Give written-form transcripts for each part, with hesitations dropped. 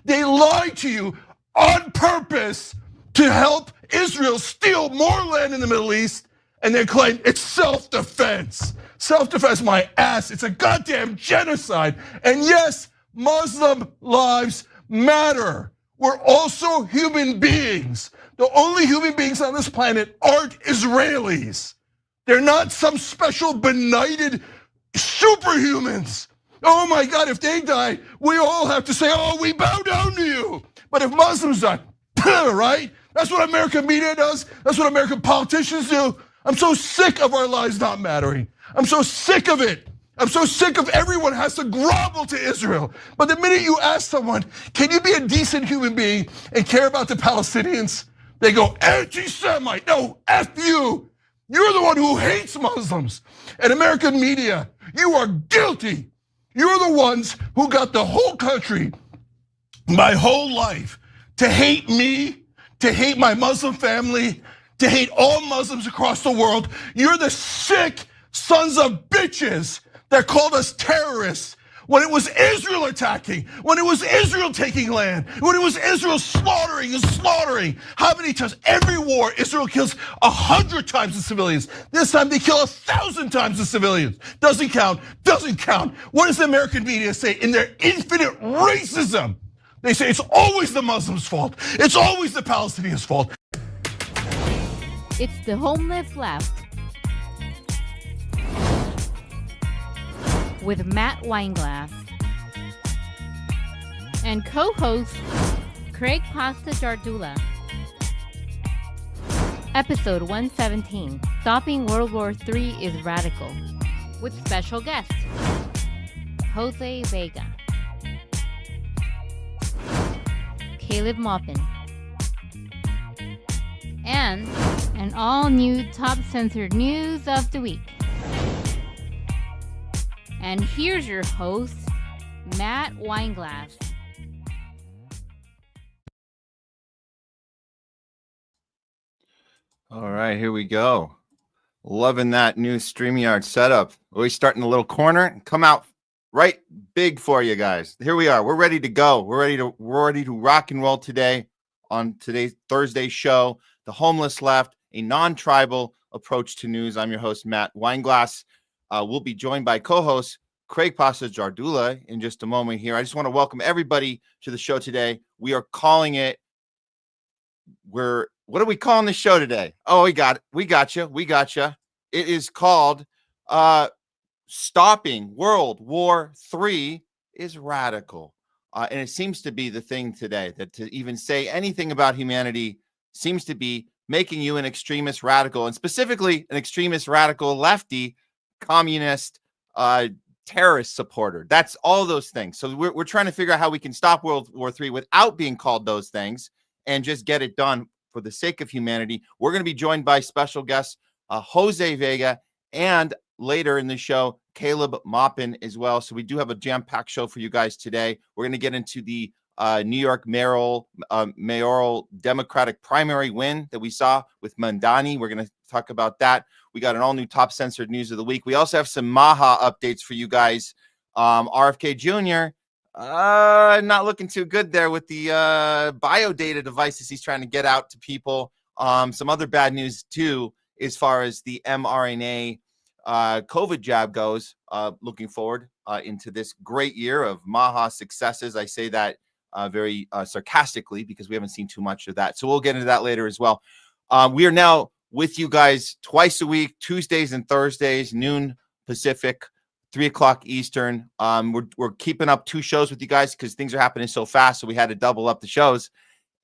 They lied to you on purpose to help Israel steal more land in the Middle East, and they claim it's self-defense. Self-defense, my ass. It's a goddamn genocide. And yes, Muslim lives matter. We're also human beings. The only human beings on this planet aren't Israelis. They're not some special benighted superhumans. Oh my God, if they die, we all have to say, oh, we bow down to you. But if Muslims die, right? That's what American media does. That's what American politicians do. I'm so sick of our lives not mattering. I'm so sick of it. I'm so sick of everyone has to grovel to Israel. But the minute you ask someone, can you be a decent human being and care about the Palestinians? They go, anti-Semite. No, F you. You're the one who hates Muslims. And American media, you are guilty. You're the ones who got the whole country, my whole life, to hate me, to hate my Muslim family, to hate all Muslims across the world. You're the sick sons of bitches that called us terrorists when it was Israel attacking, when it was Israel taking land, when it was Israel slaughtering and slaughtering. How many times? Every war, Israel kills 100 times the civilians. This time they kill 1,000 times the civilians. Doesn't count, doesn't count. What does the American media say in their infinite racism? They say it's always the Muslims' fault. It's always the Palestinians' fault. It's the homeless left with Matt Weinglass and co-host Craig Pasta Jardula. Episode 117, Stopping World War III is Radical, with special guest Jose Vega, Caleb Maupin, and an all-new top censored news of the week. And here's your host, Matt Weinglass. All right, here we go. Loving that new StreamYard setup. Always start in the little corner and come out right big for you guys. Here we are. We're ready to go. We're ready to rock and roll today on today's Thursday show, The Homeless Left, a non-tribal approach to news. I'm your host, Matt Weinglass. We'll be joined by co-host Craig Pasta Jardula in just a moment here. I just want to welcome everybody to the show today. We are calling it, what are we calling the show today? Oh, we got you. It is called Stopping World War III is Radical. And it seems to be the thing today, that to even say anything about humanity seems to be making you an extremist radical, and specifically an extremist radical lefty communist terrorist supporter. That's all those things. So we're trying to figure out how we can stop World War III without being called those things and just get it done for the sake of humanity. We're going to be joined by special guests Jose Vega, and later in the show, Caleb Maupin as well. So we do have a jam-packed show for you guys today. We're going to get into the New York mayoral Democratic primary win that we saw with Mamdani. We're going to talk about that. We got an all-new top censored news of the week. We also have some Maha updates for you guys. RFK Jr., not looking too good there with the biodata devices he's trying to get out to people. Some other bad news, too, as far as the mRNA COVID jab goes. Looking forward into this great year of Maha successes. I say that very sarcastically because we haven't seen too much of that. So we'll get into that later as well. We are now with you guys twice a week, Tuesdays and Thursdays, noon Pacific, 3 o'clock Eastern. We're keeping up 2 shows with you guys because things are happening so fast. So we had to double up the shows.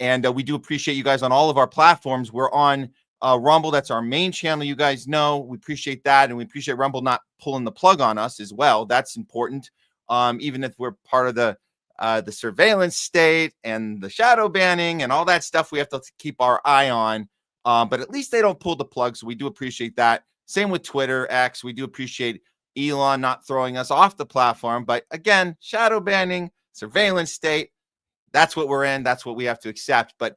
And we do appreciate you guys on all of our platforms. We're on Rumble. That's our main channel. You guys know we appreciate that. And we appreciate Rumble not pulling the plug on us as well. That's important. Even if we're part of the surveillance state and the shadow banning and all that stuff, we have to keep our eye on. But at least they don't pull the plug. So we do appreciate that. Same with Twitter, X. We do appreciate Elon not throwing us off the platform. But again, shadow banning, surveillance state, that's what we're in. That's what we have to accept. But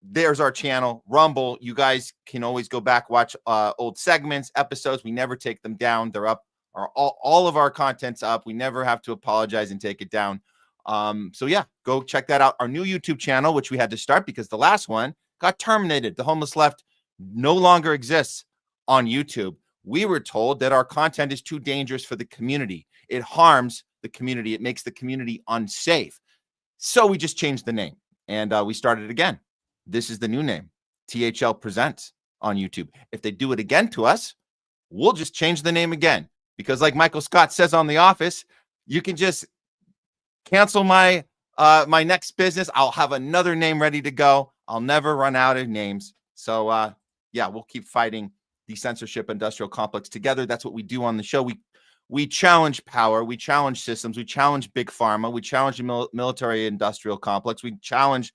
there's our channel, Rumble. You guys can always go back, watch old segments, episodes. We never take them down. They're up. All of our content's up. We never have to apologize and take it down. So yeah, go check that out. Our new YouTube channel, which we had to start because the last one got terminated. The Homeless Left no longer exists on YouTube. We were told that our content is too dangerous for the community. It harms the community. It makes the community unsafe. So we just changed the name and we started again. This is the new name, THL Presents on YouTube. If they do it again to us, we'll just change the name again. Because like Michael Scott says on The Office, you can just cancel my my next business. I'll have another name ready to go. I'll never run out of names. So yeah, we'll keep fighting the censorship industrial complex together. That's what we do on the show. We challenge power. We challenge systems. We challenge big pharma. We challenge the military industrial complex. We challenge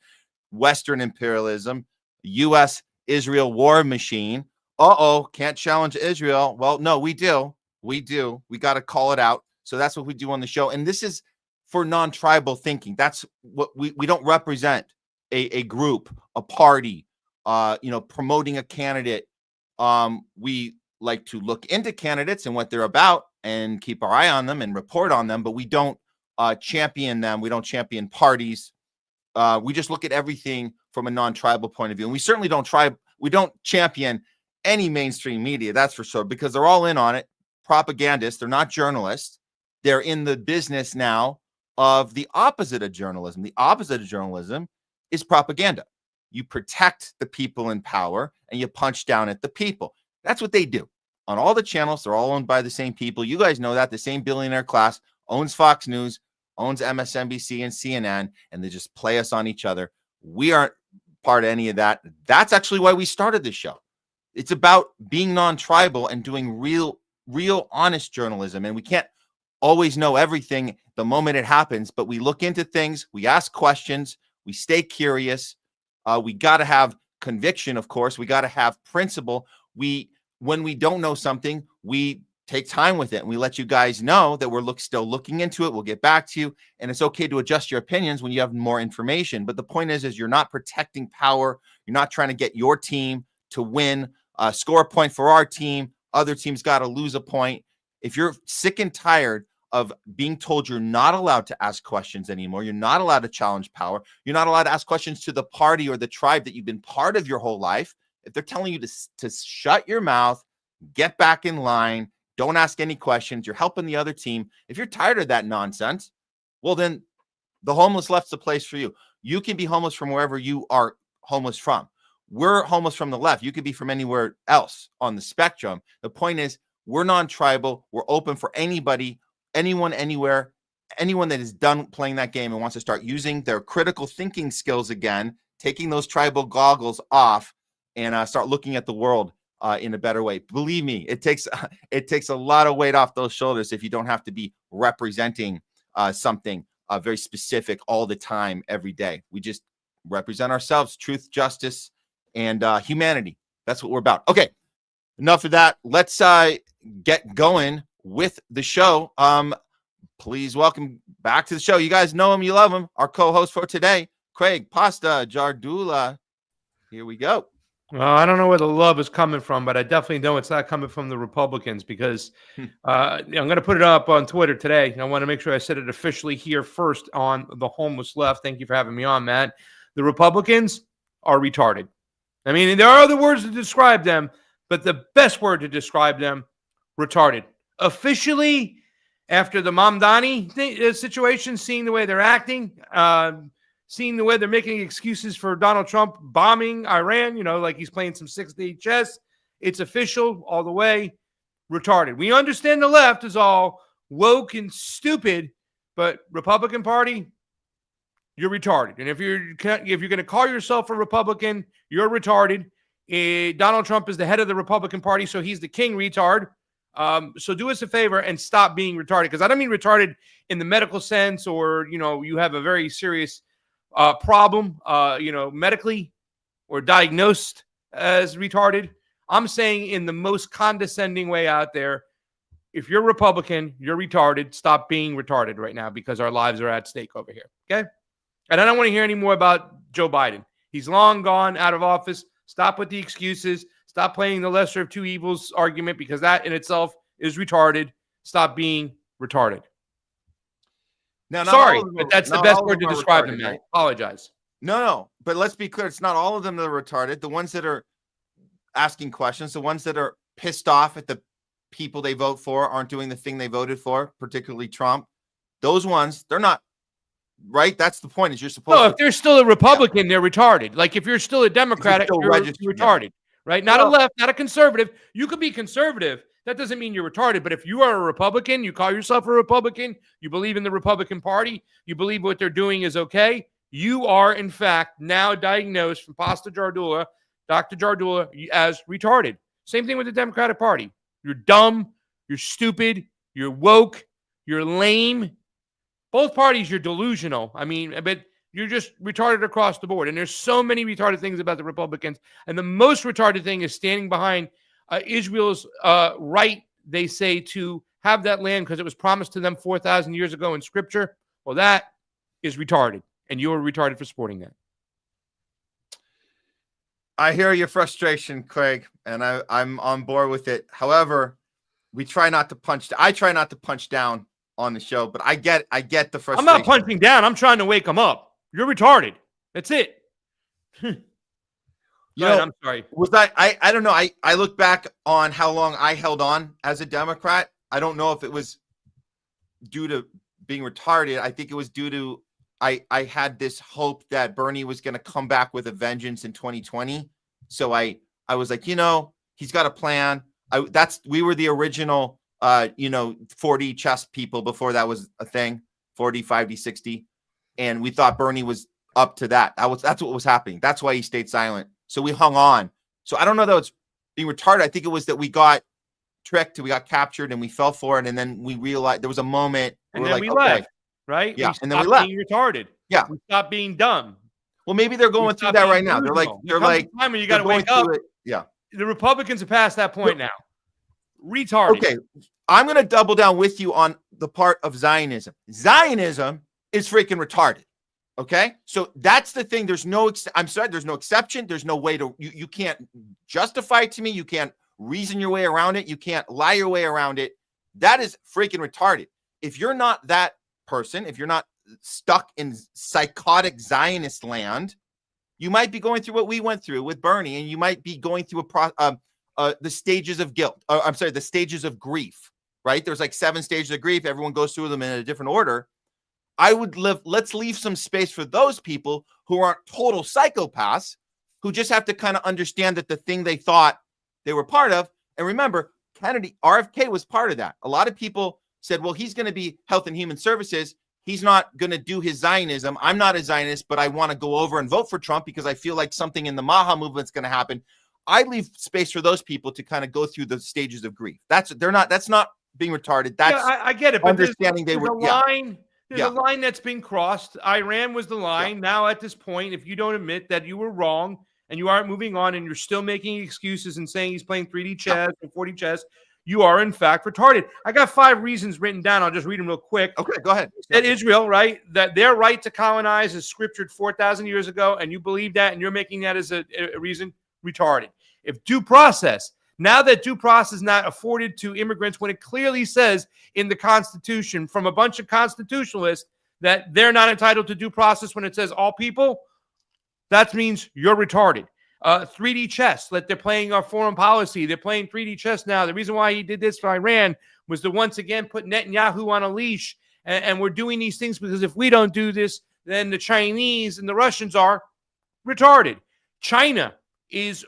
Western imperialism, U.S. Israel war machine. Can't challenge Israel. Well, no, we do. We do. We got to call it out. So that's what we do on the show. And this is for non-tribal thinking. That's what we don't represent a group, a party, promoting a candidate. We like to look into candidates and what they're about and keep our eye on them and report on them, but we don't champion them. We don't champion parties. We just look at everything from a non-tribal point of view. And we certainly don't champion any mainstream media, that's for sure, because they're all in on it. Propagandists, they're not journalists. They're in the business now of the opposite of journalism. The opposite of journalism is propaganda. You protect the people in power and you punch down at the people. That's what they do. On all the channels, they're all owned by the same people. You guys know that. The same billionaire class owns Fox News, owns MSNBC and CNN, and they just play us on each other. We aren't part of any of that. That's actually why we started this show. It's about being non-tribal and doing real honest journalism. And we can't always know everything the moment it happens, but we look into things, we ask questions, we stay curious. We got to have conviction, of course. We got to have principle. When we don't know something, we take time with it and we let you guys know that we're still looking into it. We'll get back to you. And it's okay to adjust your opinions when you have more information. But the point is you're not protecting power. You're not trying to get your team to win, score a point for our team. Other teams got to lose a point. If you're sick and tired of being told you're not allowed to ask questions anymore, you're not allowed to challenge power, you're not allowed to ask questions to the party or the tribe that you've been part of your whole life. If they're telling you to shut your mouth, get back in line, don't ask any questions, you're helping the other team. If you're tired of that nonsense, well, then the Homeless Left's the place for you. You can be homeless from wherever you are homeless from. We're homeless from the left. You could be from anywhere else on the spectrum. The point is, we're non-tribal. We're open for anybody, anyone, anywhere, anyone that is done playing that game and wants to start using their critical thinking skills again, taking those tribal goggles off and start looking at the world in a better way. Believe me, it takes a lot of weight off those shoulders if you don't have to be representing something very specific all the time, every day. We just represent ourselves, truth, justice, and humanity. That's what we're about. Okay, enough of that. Let's get going with the show. Please welcome back to the show. You guys know him, you love him. Our co-host for today, Craig Pasta Jardula. Here we go. Well, I don't know where the love is coming from, but I definitely know it's not coming from the Republicans because I'm going to put it up on Twitter today. I want to make sure I said it officially here first on the Homeless Left. Thank you for having me on, Matt. The Republicans are retarded. I mean, there are other words to describe them, but the best word to describe them, retarded. Officially, after the Mamdani situation, seeing the way they're acting, seeing the way they're making excuses for Donald Trump bombing Iran, like he's playing some 6-day chess, it's official all the way, retarded. We understand the left is all woke and stupid, but Republican Party, you're retarded. And if you're going to call yourself a Republican, you're retarded. Donald Trump is the head of the Republican Party, so he's the king retard. So do us a favor and stop being retarded, because I don't mean retarded in the medical sense or, you have a very serious problem, medically or diagnosed as retarded. I'm saying in the most condescending way out there, if you're Republican, you're retarded. Stop being retarded right now because our lives are at stake over here. Okay. And I don't want to hear any more about Joe Biden. He's long gone out of office. Stop with the excuses. Stop playing the lesser of two evils argument, because that in itself is retarded. Stop being retarded. Now, not Sorry, all of them but that's the not best all of word to them are describe retarded, them, Matt. right? Apologize. No, but let's be clear. It's not all of them that are retarded. The ones that are asking questions, the ones that are pissed off at the people they vote for aren't doing the thing they voted for, particularly Trump. Those ones, they're not right. That's the point. Is you're supposed No, to. if they're still a Republican, they're retarded. Like if you're still a Democrat, still you're registered, retarded, right? Not a Well- left, not a conservative. You could be conservative. That doesn't mean you're retarded. But if you are a Republican, you call yourself a Republican, you believe in the Republican Party, you believe what they're doing is okay, you are, in fact, now diagnosed from Dr. Jardula, as retarded. Same thing with the Democratic Party. You're dumb, you're stupid, you're woke, you're lame. Both parties, you're delusional. I mean, but you're just retarded across the board. And there's so many retarded things about the Republicans. And the most retarded thing is standing behind Israel's right, they say, to have that land because it was promised to them 4,000 years ago in Scripture. Well, that is retarded. And you're retarded for supporting that. I hear your frustration, Craig, and I'm on board with it. However, I try not to punch down on the show, but I get the frustration. I'm not punching down. I'm trying to wake them up. You're retarded. That's it. I'm sorry. I don't know. I look back on how long I held on as a Democrat. I don't know if it was due to being retarded. I think it was due to I had this hope that Bernie was going to come back with a vengeance in 2020. So I was like, he's got a plan. We were the original 4D chess people before that was a thing, 4D, 5D, 6D. And we thought Bernie was up to that. That's what was happening. That's why he stayed silent. So we hung on. So I don't know that it's being retarded. I think it was that we got tricked, we got captured, and we fell for it. And then we realized there was a moment and then we left, right? Yeah. And then we left. Being retarded. Yeah. We stopped being dumb. Well, maybe they're going through that right now. They're like, time when you got to wake up. Yeah. The Republicans are past that point now. Retarded. Okay. I'm going to double down with you on the part of Zionism. Zionism is freaking retarded. Okay. So that's the thing. There's no exception. There's no way to, you can't justify it to me. You can't reason your way around it. You can't lie your way around it. That is freaking retarded. If you're not that person, if you're not stuck in psychotic Zionist land, you might be going through what we went through with Bernie, and you might be going through the stages of guilt. The stages of grief, right? There's like 7 stages of grief. Everyone goes through them in a different order. Let's leave some space for those people who aren't total psychopaths, who just have to kind of understand that the thing they thought they were part of. And remember, RFK was part of that. A lot of people said, well, he's going to be Health and Human Services. He's not going to do his Zionism. I'm not a Zionist, but I want to go over and vote for Trump because I feel like something in the Maha movement is going to happen. I leave space for those people to kind of go through the stages of grief. That's not being retarded. That's I get it. But understanding there's a line that's been crossed. Iran was the line. Yeah. Now at this point, if you don't admit that you were wrong and you aren't moving on and you're still making excuses and saying he's playing 3D chess and 4D chess, you are in fact retarded. I got 5 reasons written down. I'll just read them real quick. Okay, go ahead. That Israel, right, that their right to colonize is scriptured 4,000 years ago, and you believe that, and you're making that as a reason, retarded. If due process, now that due process is not afforded to immigrants when it clearly says in the Constitution from a bunch of constitutionalists that they're not entitled to due process when it says all people, that means you're retarded. 3D chess, that they're playing our foreign policy. They're playing 3D chess now. The reason why he did this for Iran was to once again put Netanyahu on a leash. And we're doing these things because if we don't do this, then the Chinese and the Russians are retarded. China is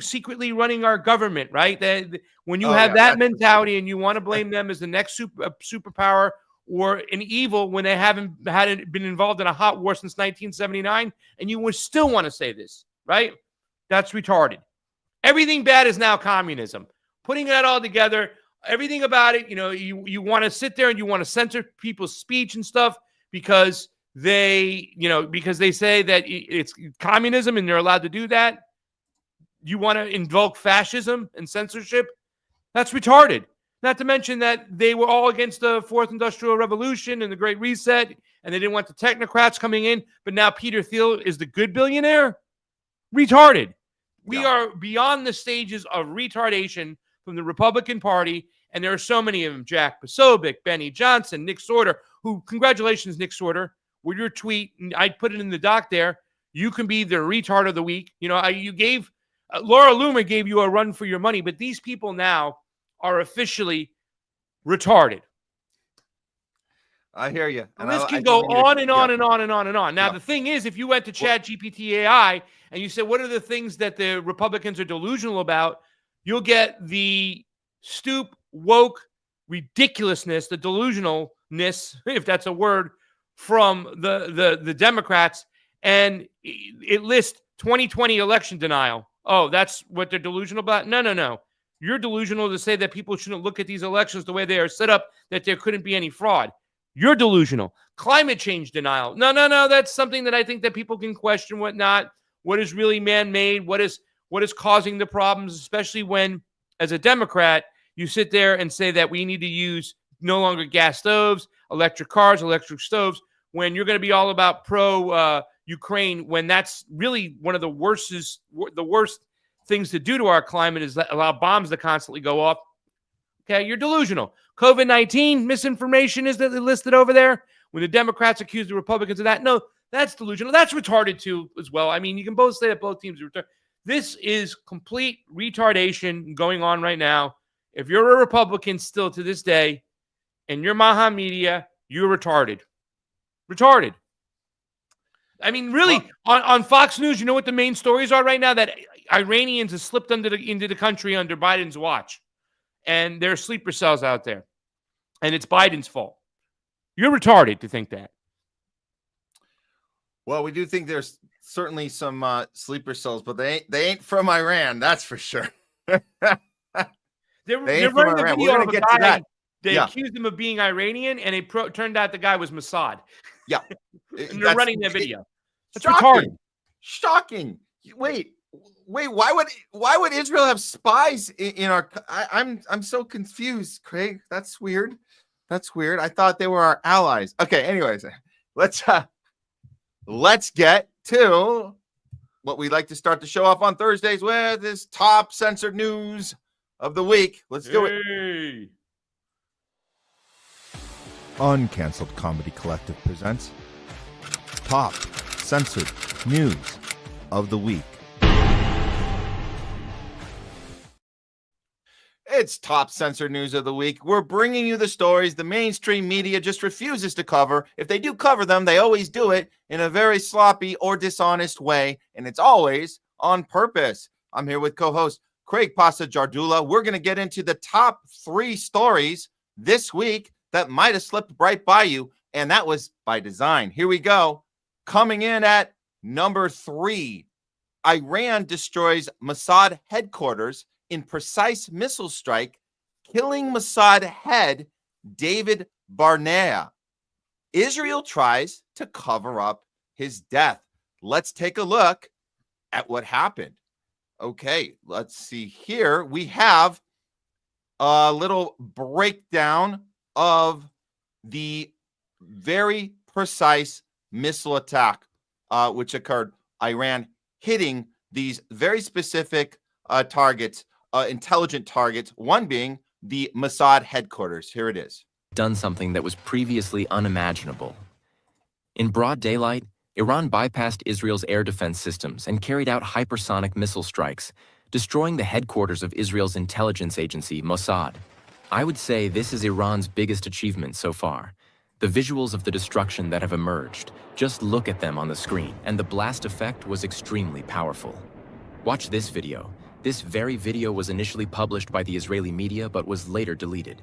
secretly running our government, right? When you have that mentality and you want to blame them as the next superpower or an evil when they haven't been involved in a hot war since 1979, and you would still want to say this, right? That's retarded. Everything bad is now communism. Putting that all together, everything about it, you want to sit there and you want to censor people's speech and stuff because they say that it's communism and they're allowed to do that. You want to invoke fascism and censorship? That's retarded. Not to mention that they were all against the 4th Industrial Revolution and the Great Reset, and they didn't want the technocrats coming in, but now Peter Thiel is the good billionaire? Retarded. We are beyond the stages of retardation from the Republican Party, and there are so many of them. Jack Posobiec, Benny Johnson, Nick Sorter, who, congratulations, Nick Sorter, with your tweet, and I put it in the doc there, you can be the retard of the week. You know, you gave, Laura Loomer gave you a run for your money, but these people now are officially retarded. I hear you. And this can go on and on and on and on and on. Now, the thing is, if you went to ChatGPT AI and you said, what are the things that the Republicans are delusional about, you'll get the stoop, woke, ridiculousness, the delusionalness, if that's a word, from the Democrats. And it lists 2020 election denial. Oh, that's what they're delusional about? No. You're delusional to say that people shouldn't look at these elections the way they are set up, that there couldn't be any fraud. You're delusional. Climate change denial. No. That's something that I think that people can question, whatnot. What is really man-made? What is causing the problems, especially when, as a Democrat, you sit there and say that we need to use no longer gas stoves, electric cars, electric stoves, when you're going to be all about pro-Ukraine, when that's really one of the worst things to do to our climate is allow bombs to constantly go off. Okay, you're delusional. COVID-19 misinformation is listed over there. When the Democrats accuse the Republicans of that, no, that's delusional. That's retarded too as well. I mean, you can both say that both teams are retarded. This is complete retardation going on right now. If you're a Republican still to this day, and you're Maha Media, you're retarded. Retarded. I mean, really, on Fox News, you know what the main stories are right now? That Iranians have slipped into the country under Biden's watch. And there are sleeper cells out there. And it's Biden's fault. You're retarded to think that. Well, we do think there's certainly some sleeper cells, but they ain't from Iran. That's for sure. They're running a video of a guy. They accused him of being Iranian, and it turned out the guy was Mossad. Yeah. And they're running that video. That's shocking. retarded. Shocking. Wait, why would Israel have spies in our I'm so confused, Craig. That's weird. I thought they were our allies. Okay, anyways, let's get to what we like to start the show off on Thursdays with, is top censored news of the week. Let's do it. Uncanceled Comedy Collective presents Top Censored News of the Week. It's Top Censored News of the Week. We're bringing you the stories the mainstream media just refuses to cover. If they do cover them, they always do it in a very sloppy or dishonest way, and it's always on purpose. I'm here with co-host Craig Pasa Jardula. We're going to get into the top 3 stories this week that might have slipped right by you, and that was by design. Here we go. Coming in at number 3, Iran destroys Mossad headquarters in precise missile strike, killing Mossad head David Barnea. Israel tries to cover up his death. Let's take a look at what happened. Okay, let's see here. We have a little breakdown of the very precise missile attack which occurred. Iran hitting these very specific targets, intelligent targets, one being the Mossad headquarters. Here it is. Done something that was previously unimaginable. In broad daylight, Iran bypassed Israel's air defense systems and carried out hypersonic missile strikes, destroying the headquarters of Israel's intelligence agency, Mossad. I would say this is Iran's biggest achievement so far. The visuals of the destruction that have emerged, just look at them on the screen, and the blast effect was extremely powerful. Watch this video. This very video was initially published by the Israeli media but was later deleted.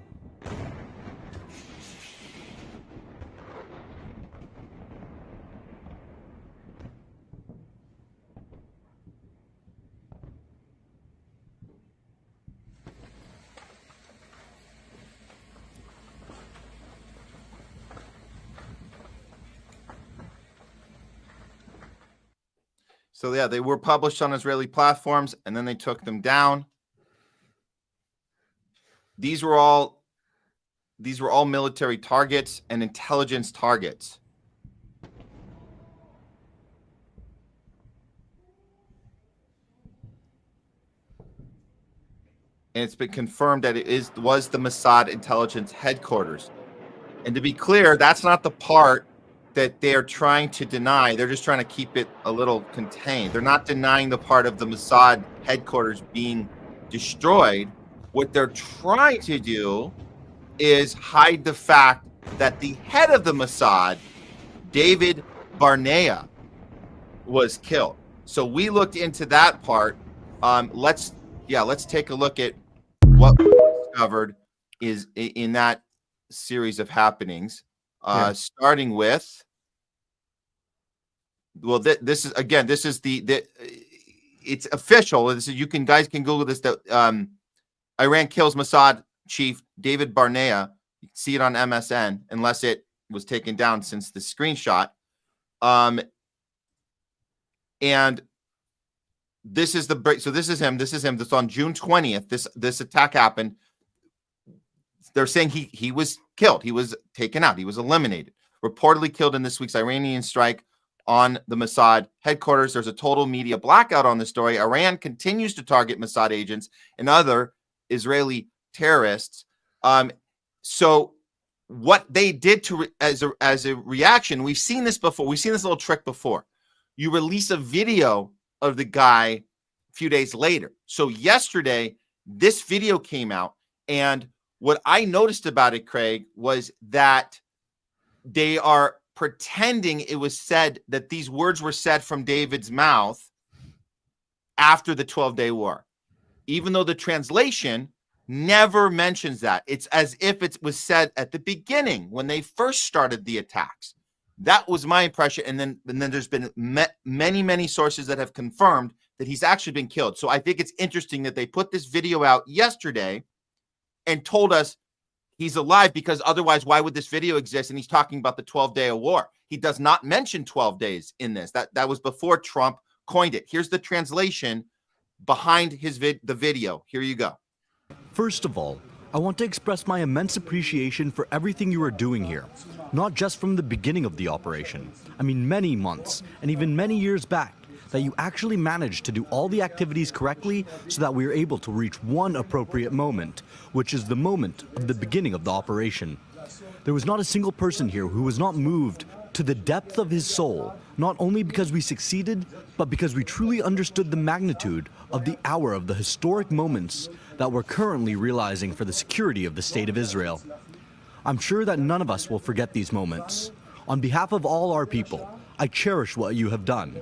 So yeah, they were published on Israeli platforms and then they took them down. These were all military targets and intelligence targets. And it's been confirmed that it was the Mossad intelligence headquarters. And to be clear, that's not the part that they're trying to deny. They're just trying to keep it a little contained. They're not denying the part of the Mossad headquarters being destroyed. What they're trying to do is hide the fact that the head of the Mossad, David Barnea, was killed. So we looked into that part. Let's take a look at what we discovered is in that series of happenings. Starting with, well, this is the it's official. This is, guys can Google this. That Iran kills Mossad chief David Barnea. You can see it on MSN, unless it was taken down since the screenshot. And this is the break. So this is him. This is on June 20th. This attack happened. They're saying he was killed. He was taken out. He was eliminated. Reportedly killed in this week's Iranian strike on the Mossad headquarters. There's a total media blackout on the story. Iran continues to target Mossad agents and other Israeli terrorists. So what they did as a reaction, we've seen this before. We've seen this little trick before. You release a video of the guy a few days later. So yesterday, this video came out, and what I noticed about it, Craig, was that they are pretending it was said, that these words were said from David's mouth after the 12-day war, even though the translation never mentions that. It's as if it was said at the beginning when they first started the attacks. That was my impression. And then there's been many sources that have confirmed that he's actually been killed. So I think it's interesting that they put this video out yesterday and told us he's alive, because otherwise, why would this video exist? And he's talking about the 12-day war. He does not mention 12 days in this. That was before Trump coined it. Here's the translation behind the video. Here you go. First of all, I want to express my immense appreciation for everything you are doing here, not just from the beginning of the operation. I mean, many months and even many years back, that you actually managed to do all the activities correctly so that we are able to reach one appropriate moment, which is the moment of the beginning of the operation. There was not a single person here who was not moved to the depth of his soul, not only because we succeeded, but because we truly understood the magnitude of the hour of the historic moments that we're currently realizing for the security of the State of Israel. I'm sure that none of us will forget these moments. On behalf of all our people, I cherish what you have done.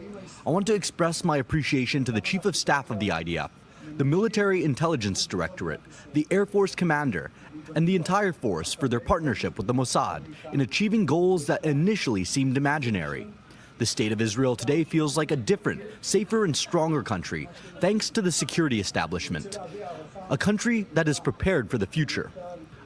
I want to express my appreciation to the Chief of Staff of the IDF, the Military Intelligence Directorate, the Air Force Commander, and the entire force for their partnership with the Mossad in achieving goals that initially seemed imaginary. The State of Israel today feels like a different, safer, and stronger country, thanks to the security establishment. A country that is prepared for the future.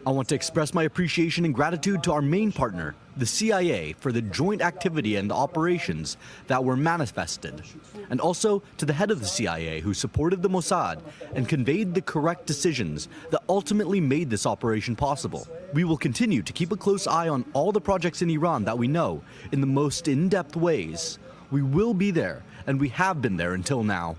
I want to express my appreciation and gratitude to our main partner, the CIA, for the joint activity and the operations that were manifested, and also to the head of the CIA who supported the Mossad and conveyed the correct decisions that ultimately made this operation possible. We will continue to keep a close eye on all the projects in Iran that we know in the most in-depth ways. We will be there, and we have been there until now.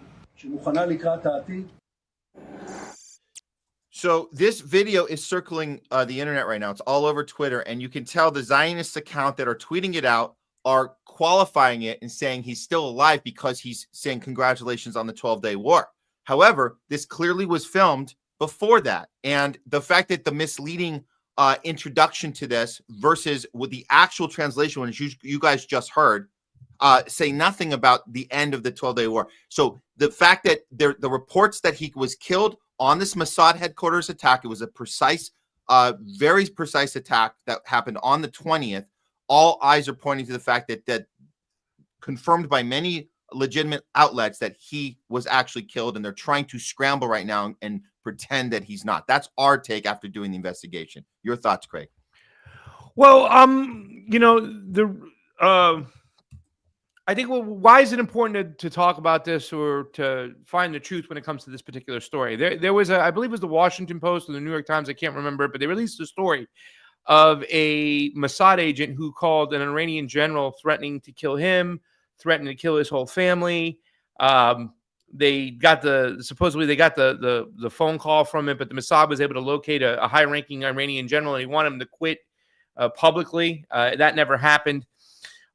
So this video is circling the internet right now. It's all over Twitter, and you can tell the Zionist account that are tweeting it out are qualifying it and saying he's still alive because he's saying congratulations on the 12-day war. However, this clearly was filmed before that, and the fact that the misleading introduction to this versus with the actual translation, which you guys just heard, say nothing about the end of the 12-day war. So the fact that the reports that he was killed on this Mossad headquarters attack, it was a precise, very precise attack that happened on the 20th. All eyes are pointing to the fact that confirmed by many legitimate outlets that he was actually killed, and they're trying to scramble right now and pretend that he's not. That's our take after doing the investigation. Your thoughts, Craig? Well, I think, why is it important to talk about this or to find the truth when it comes to this particular story? There was I believe it was the Washington Post or the New York Times, I can't remember, but they released a story of a Mossad agent who called an Iranian general threatening to kill him, threatening to kill his whole family. They got supposedly they got the phone call from it, but the Mossad was able to locate a high-ranking Iranian general, and he wanted him to quit publicly. That never happened.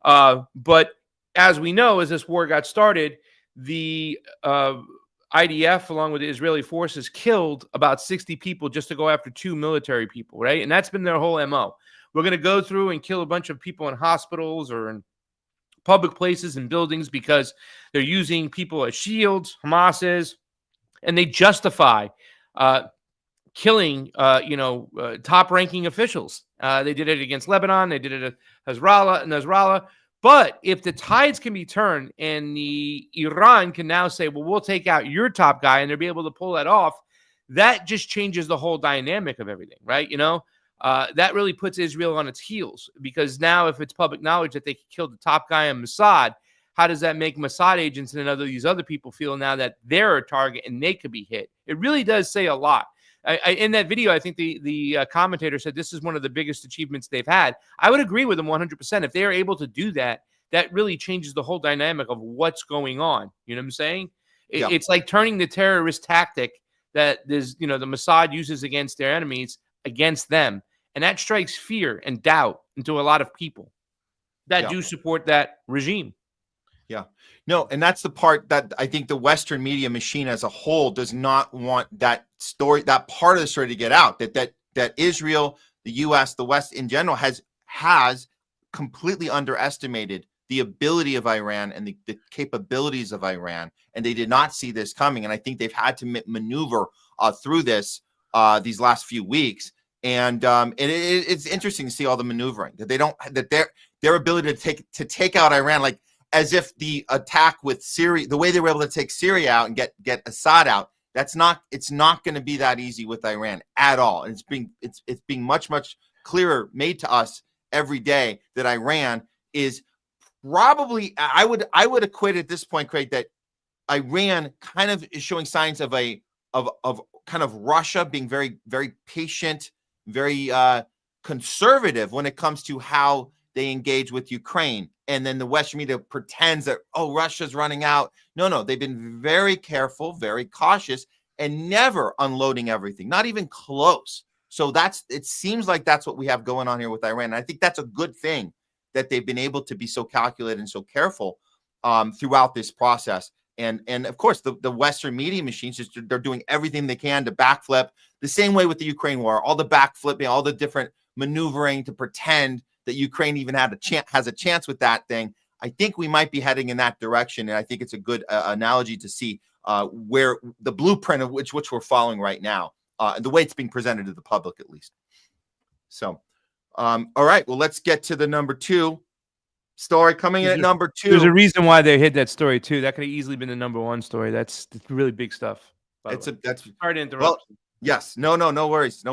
But as we know, as this war got started, the IDF, along with the Israeli forces, killed about 60 people just to go after 2 military people, right? And that's been their whole MO. We're going to go through and kill a bunch of people in hospitals or in public places and buildings because they're using people as shields, Hamas is, and they justify killing, top-ranking officials. They did it against Lebanon. They did it at Nasrallah. But if the tides can be turned and the Iran can now say, well, we'll take out your top guy, and they'll be able to pull that off, that just changes the whole dynamic of everything, right? That really puts Israel on its heels, because now if it's public knowledge that they killed the top guy in Mossad, how does that make Mossad agents and these other people feel now that they're a target and they could be hit? It really does say a lot. In that video, I think the commentator said this is one of the biggest achievements they've had. I would agree with them 100%. If they are able to do that, that really changes the whole dynamic of what's going on. You know what I'm saying? Yeah. It's like turning the terrorist tactic that the Mossad uses against their enemies against them. And that strikes fear and doubt into a lot of people that do support that regime. Yeah. No, and that's the part that I think the Western media machine as a whole does not want that story, that part of the story to get out, that Israel, the US, the West in general has completely underestimated the ability of Iran and the capabilities of Iran. And they did not see this coming. And I think they've had to maneuver through this these last few weeks. And it's interesting to see all the maneuvering that their ability to take out Iran, like as if the attack with Syria, the way they were able to take Syria out and get Assad out, it's not going to be that easy with Iran at all. And it's being much clearer made to us every day that Iran is probably, I would equate at this point, Craig, that Iran kind of is showing signs of kind of Russia being very, very patient, very conservative when it comes to how they engage with Ukraine. And then the Western media pretends that, oh, Russia's running out. No, they've been very careful, very cautious, and never unloading everything, not even close. So it seems like that's what we have going on here with Iran. And I think that's a good thing that they've been able to be so calculated and so careful throughout this process. And of course, the Western media machines, they're doing everything they can to backflip the same way with the Ukraine war, all the backflipping, all the different maneuvering to pretend that Ukraine even has a chance with that thing. I think we might be heading in that direction. And I think it's a good analogy to see where the blueprint of which we're following right now, the way it's being presented to the public, at least. So, all right, well, let's get to the number 2 story coming in at number 2. There's a reason why they hit that story too. That could have easily been the number 1 story. That's really big stuff. That's hard to interrupt. Well, yes, no worries.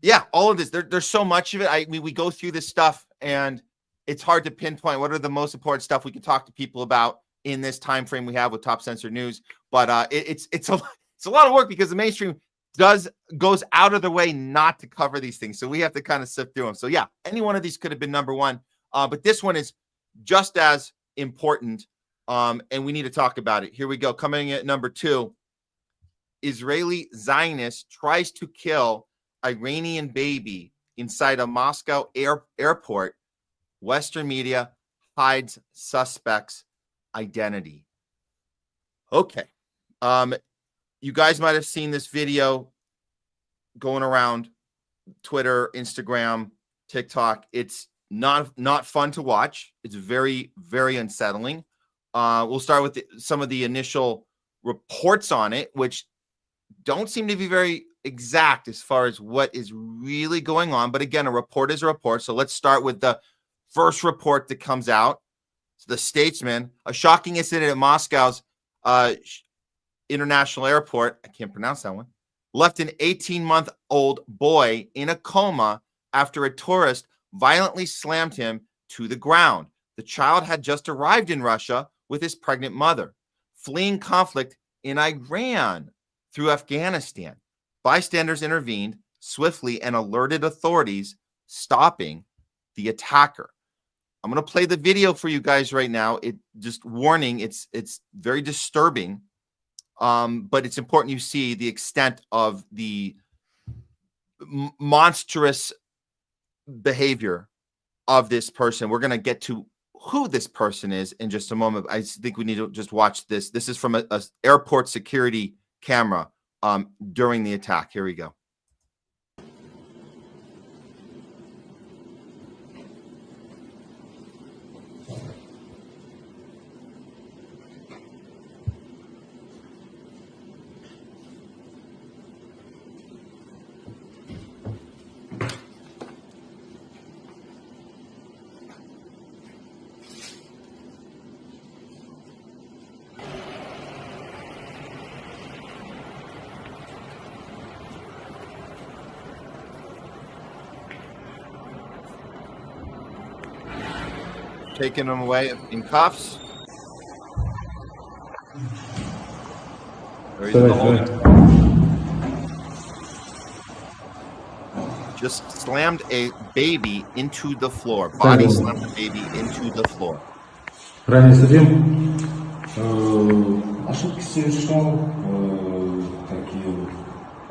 Yeah, all of this. There's so much of it. We go through this stuff, and it's hard to pinpoint what are the most important stuff we can talk to people about in this time frame we have with Top Censored News. But it's a lot of work because the mainstream goes out of their way not to cover these things. So we have to kind of sift through them. So yeah, any one of these could have been number 1, but this one is just as important, and we need to talk about it. Here we go. Coming at number 2, Israeli Zionist tries to kill Iranian baby inside a Moscow airport. Western media hides suspect's identity. Okay. You guys might have seen this video going around Twitter, Instagram, TikTok. It's not fun to watch. It's very, very unsettling. We'll start with some of the initial reports on it, which don't seem to be very exact as far as what is really going on. But again, a report is a report. So let's start with the first report that comes out. The Statesman, a shocking incident at Moscow's international airport. I can't pronounce that one. Left an 18-month-old boy in a coma after a tourist violently slammed him to the ground. The child had just arrived in Russia with his pregnant mother, fleeing conflict in Iran through Afghanistan. Bystanders intervened swiftly and alerted authorities, stopping the attacker. I'm going to play the video for you guys right now. It just warning, it's very disturbing, but it's important you see the extent of the monstrous behavior of this person. We're going to get to who this person is in just a moment. I think we need to just watch this. This is from a airport security camera during the attack. Here we go. Taking him away in cuffs. Or he's in the hold. Just slammed a baby into the floor. Body slammed the baby into the floor. Ранее судим. Ошибки совершал.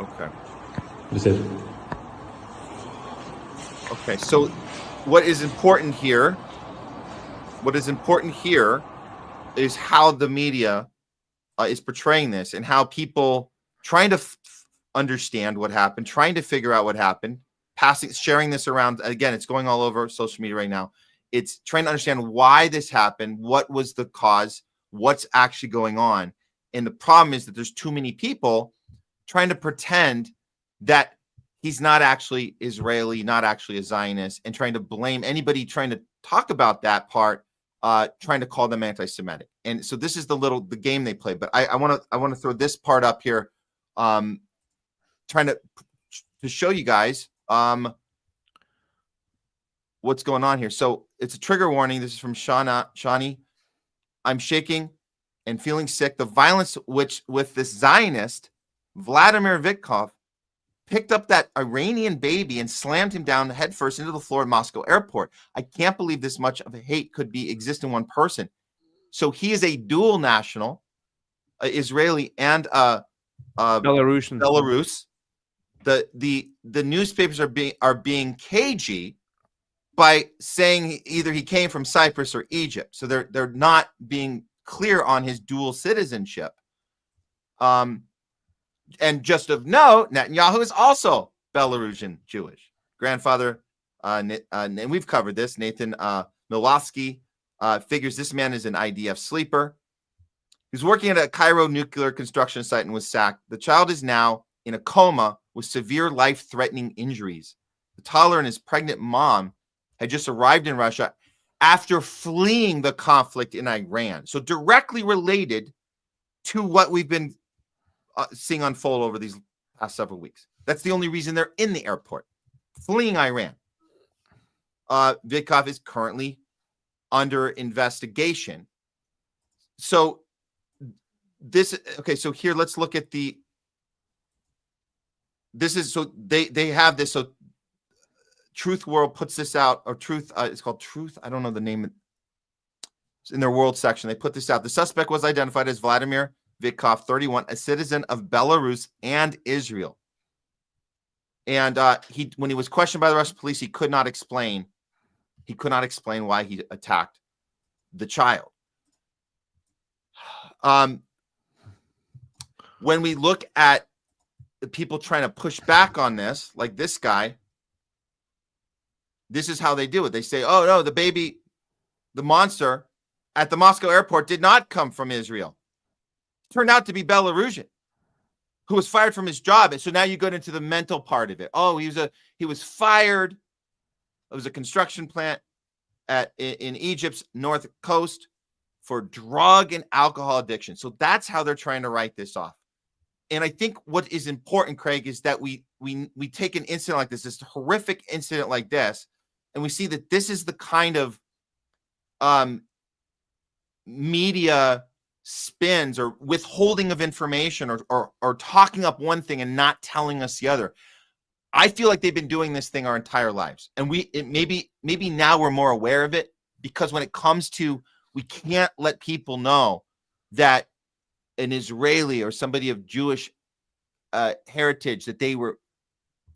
Okay. Присядь. Okay, so what is important here is how the media is portraying this and how people trying to understand what happened, trying to figure out what happened, sharing this around. Again, it's going all over social media right now. It's trying to understand why this happened, what was the cause, what's actually going on. And the problem is that there's too many people trying to pretend that he's not actually Israeli, not actually a Zionist, and trying to blame anybody trying to talk about that part, trying to call them anti-Semitic. And so this is the game they play. But I want to throw this part up here, trying to show you guys what's going on here. So it's a trigger warning. This is from Shani. I'm shaking and feeling sick. The violence with this Zionist, Vladimir Vitkov, picked up that Iranian baby and slammed him down headfirst into the floor of Moscow airport. I can't believe this much of a hate could exist in one person. So he is a dual national, Israeli and Belarusian. Belarus. The newspapers are being cagey by saying either he came from Cyprus or Egypt. So they're not being clear on his dual citizenship. And just of note, Netanyahu is also Belarusian Jewish. Grandfather, and we've covered this, Nathan Milwaukee, figures this man is an IDF sleeper. He's working at a Cairo nuclear construction site and was sacked. The child is now in a coma with severe life-threatening injuries. The toddler and his pregnant mom had just arrived in Russia after fleeing the conflict in Iran. So directly related to what we've been seeing unfold over these past several weeks. That's the only reason they're in the airport, fleeing Iran. Vitkov is currently under investigation. So so here let's look at they have this. So Truth World puts this out, or Truth, it's called Truth. I don't know the name. It's in their world section. They put this out. The suspect was identified as Vladimir Vitkov, 31, a citizen of Belarus and Israel. And when he was questioned by the Russian police, he could not explain why he attacked the child. When we look at the people trying to push back on this, like this guy, this is how they do it. They say, oh, no, the baby, the monster at the Moscow airport did not come from Israel. Turned out to be Belarusian, who was fired from his job. And so now you go into the mental part of it. Oh, he was fired. It was a construction plant in Egypt's north coast for drug and alcohol addiction. So that's how they're trying to write this off. And I think what is important, Craig, is that we take an incident like this horrific incident like this, and we see that this is the kind of media spins or withholding of information or talking up one thing and not telling us the other. I feel like they've been doing this thing our entire lives. And maybe now we're more aware of it, because when it comes to, we can't let people know that an Israeli or somebody of Jewish heritage, that they were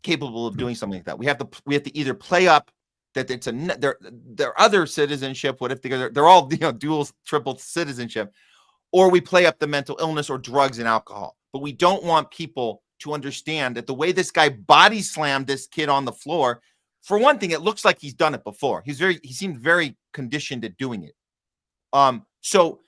capable of doing something like that. We have to either play up that it's their other citizenship. What if they're all dual, triple citizenship, or we play up the mental illness or drugs and alcohol. But we don't want people to understand that the way this guy body slammed this kid on the floor, for one thing, it looks like he's done it before. He seemed very conditioned at doing it. So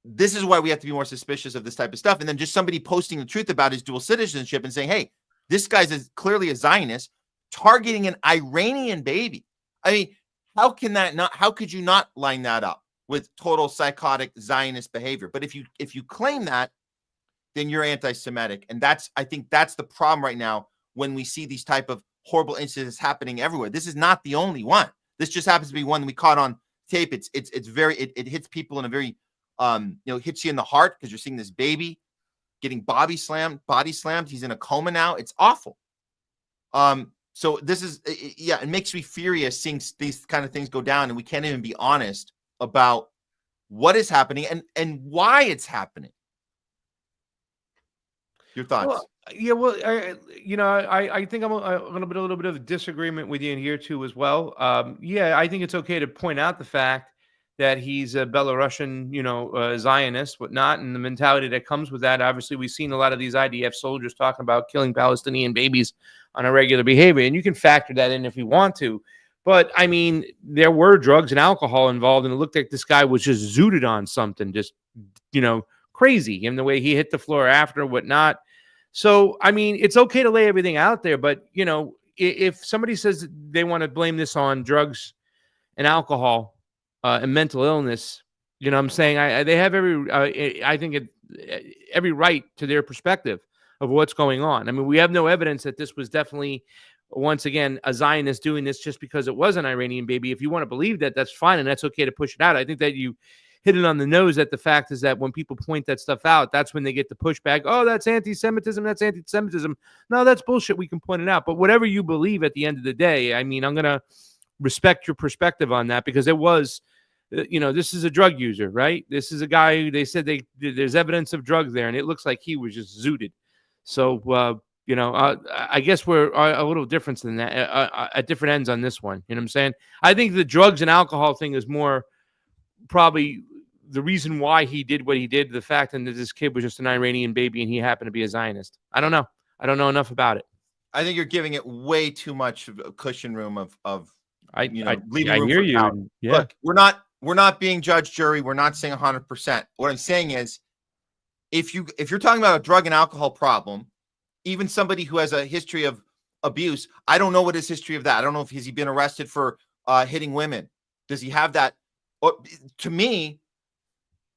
this is why we have to be more suspicious of this type of stuff. And then just somebody posting the truth about his dual citizenship and saying, hey, this guy's clearly a Zionist targeting an Iranian baby. I mean, how could you not line that up with total psychotic Zionist behavior? But if you claim that, then you're anti-Semitic. And I think that's the problem right now when we see these type of horrible incidents happening everywhere. This is not the only one. This just happens to be one we caught on tape. It hits people in a very, hits you in the heart because you're seeing this baby getting body slammed. He's in a coma now. It's awful. So this is, it makes me furious seeing these kind of things go down, and we can't even be honest about what is happening and why it's happening. Your thoughts? Well, I think I'm a little bit of a disagreement with you in here too as well. I think it's okay to point out the fact that he's a Belarusian, Zionist, whatnot, and the mentality that comes with that. Obviously, we've seen a lot of these IDF soldiers talking about killing Palestinian babies on a regular behavior, and you can factor that in if you want to. But I mean, there were drugs and alcohol involved, and it looked like this guy was just zooted on something, just crazy, and the way he hit the floor after, whatnot. So I mean, it's okay to lay everything out there, but if somebody says they want to blame this on drugs and alcohol and mental illness, I'm saying they have every right to their perspective of what's going on. I mean, we have no evidence that this was definitely, once again, a Zionist doing this just because it was an Iranian baby. If you want to believe that, that's fine, and that's okay to push it out. I think that you hit it on the nose, that the fact is that when people point that stuff out, that's when they get the pushback. Oh, that's anti-Semitism. That's anti-Semitism. No, that's bullshit. We can point it out. But whatever you believe at the end of the day, I mean, I'm going to respect your perspective on that, because it was, this is a drug user, right? This is a guy who they said there's evidence of drugs there, and it looks like he was just zooted. So, I guess we're a little different than that, at different ends on this one. You know what I'm saying? I think the drugs and alcohol thing is more probably the reason why he did what he did, the fact that this kid was just an Iranian baby and he happened to be a Zionist. I don't know. I don't know enough about it. I think you're giving it way too much of a cushion room I leaving room hear for you. doubt. Yeah. Look, we're not being judge, jury. We're not saying 100%. What I'm saying is, if you're talking about a drug and alcohol problem, even somebody who has a history of abuse, I don't know what his history of that. I don't know if he's been arrested for hitting women. Does he have that? To me,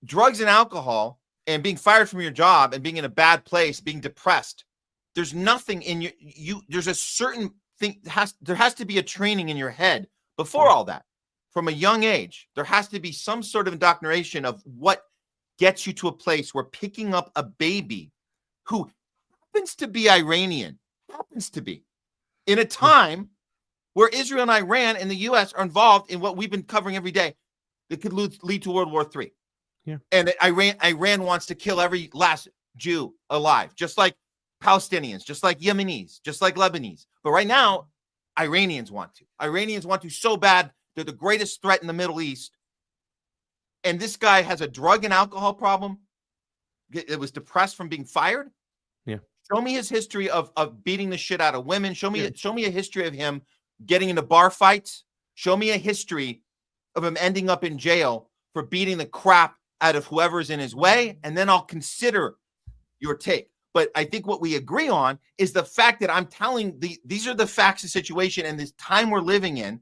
drugs and alcohol and being fired from your job and being in a bad place, being depressed, there's nothing in there's a certain thing, there has to be a training in your head before all that. From a young age, there has to be some sort of indoctrination of what gets you to a place where picking up a baby who happens to be Iranian, in a time where Israel and Iran and the U.S. are involved in what we've been covering every day, that could lead to World War III. Yeah. And Iran wants to kill every last Jew alive, just like Palestinians, just like Yemenis, just like Lebanese. But right now, Iranians want to so bad. They're the greatest threat in the Middle East. And this guy has a drug and alcohol problem. It was depressed from being fired. Yeah. Show me his history of beating the shit out of women. Show me a history of him getting into bar fights. Show me a history of him ending up in jail for beating the crap out of whoever's in his way, and then I'll consider your take. But I think what we agree on is the fact that I'm telling these are the facts of the situation and this time we're living in,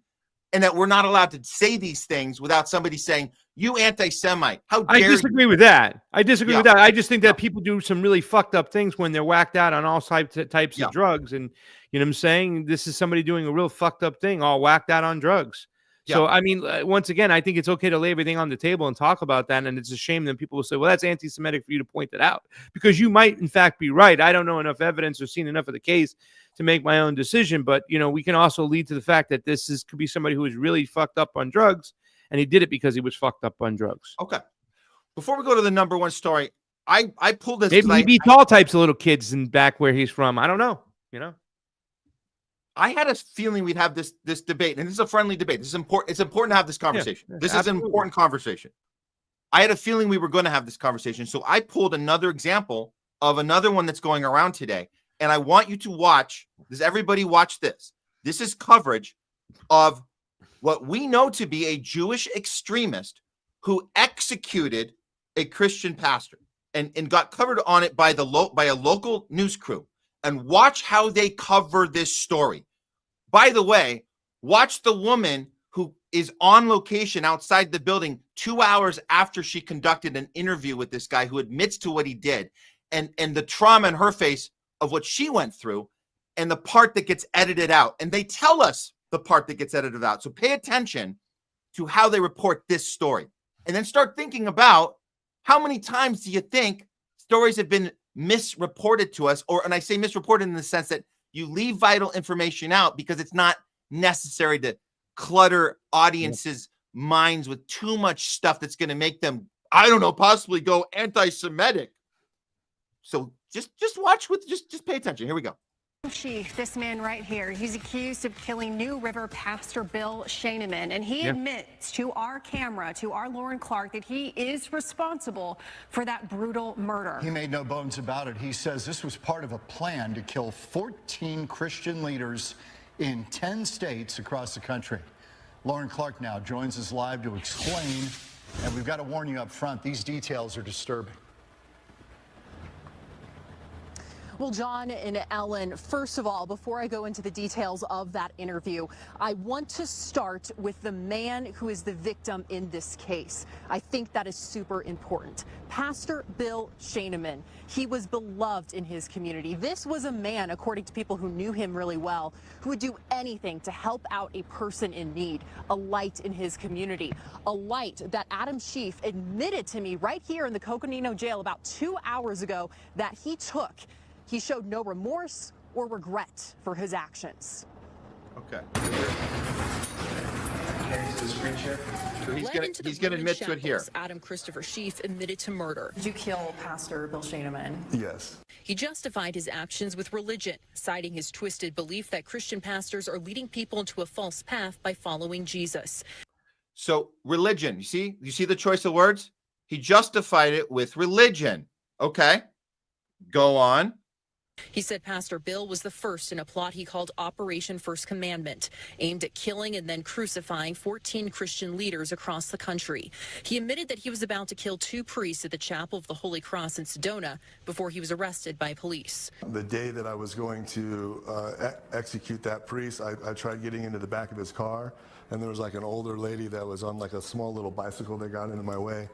and that we're not allowed to say these things without somebody saying, you anti-Semite, how dare you? I disagree with that. I just think that people do some really fucked up things when they're whacked out on all types of drugs. And you know what I'm saying? This is somebody doing a real fucked up thing, all whacked out on drugs. So, I mean, once again, I think it's okay to lay everything on the table and talk about that. And it's a shame that people will say, well, that's anti-Semitic for you to point it out, because you might, in fact, be right. I don't know enough evidence or seen enough of the case to make my own decision. But, we can also lead to the fact that could be somebody who was really fucked up on drugs, and he did it because he was fucked up on drugs. Okay. Before we go to the number one story, I pulled this. Maybe he beats all types of little kids in back where he's from. I don't know, I had a feeling we'd have this debate, and this is a friendly debate. This is important. It's important to have this conversation. Yeah, this is an important conversation. I had a feeling we were going to have this conversation, so I pulled another example of another one that's going around today, and I want you to watch. Does everybody watch this? This is coverage of what we know to be a Jewish extremist who executed a Christian pastor, and got covered on it by a local news crew. And watch how they cover this story. By the way, watch the woman who is on location outside the building 2 hours after she conducted an interview with this guy who admits to what he did, and the trauma in her face of what she went through, and the part that gets edited out. And they tell us the part that gets edited out. So pay attention to how they report this story. And then start thinking about how many times do you think stories have been misreported to us, and I say misreported in the sense that you leave vital information out because it's not necessary to clutter audiences' minds with too much stuff that's going to make them, I don't know, possibly go anti-Semitic. So just watch just pay attention. Here we go. Chief, this man right here, he's accused of killing New River pastor Bill Scheineman, and he admits to our camera, to our Lauren Clark, that he is responsible for that brutal murder. He made no bones about it. He says this was part of a plan to kill 14 Christian leaders in 10 states across the country. Lauren Clark now joins us live to explain, and we've got to warn you up front, these details are disturbing. Well, John and Ellen, first of all, before I go into the details of that interview, I want to start with the man who is the victim in this case. I think that is super important. Pastor Bill Scheineman. He was beloved in his community. This was a man, according to people who knew him really well, who would do anything to help out a person in need, a light in his community, a light that Adam Schiff admitted to me right here in the Coconino jail about 2 hours ago that he took. He showed no remorse or regret for his actions. Okay. So he's gonna admit to it here. Adam Christopher Schiff admitted to murder. Did you kill Pastor Bill Scheineman? Yes. He justified his actions with religion, citing his twisted belief that Christian pastors are leading people into a false path by following Jesus. So religion, you see the choice of words? He justified it with religion. Okay, go on. He said Pastor Bill was the first in a plot he called Operation First Commandment, aimed at killing and then crucifying 14 Christian leaders across the country. He admitted that he was about to kill 2 priests at the Chapel of the Holy Cross in Sedona before he was arrested by police. The day that I was going to execute that priest, I tried getting into the back of his car, and there was like an older lady that was on like a small little bicycle that got into my way.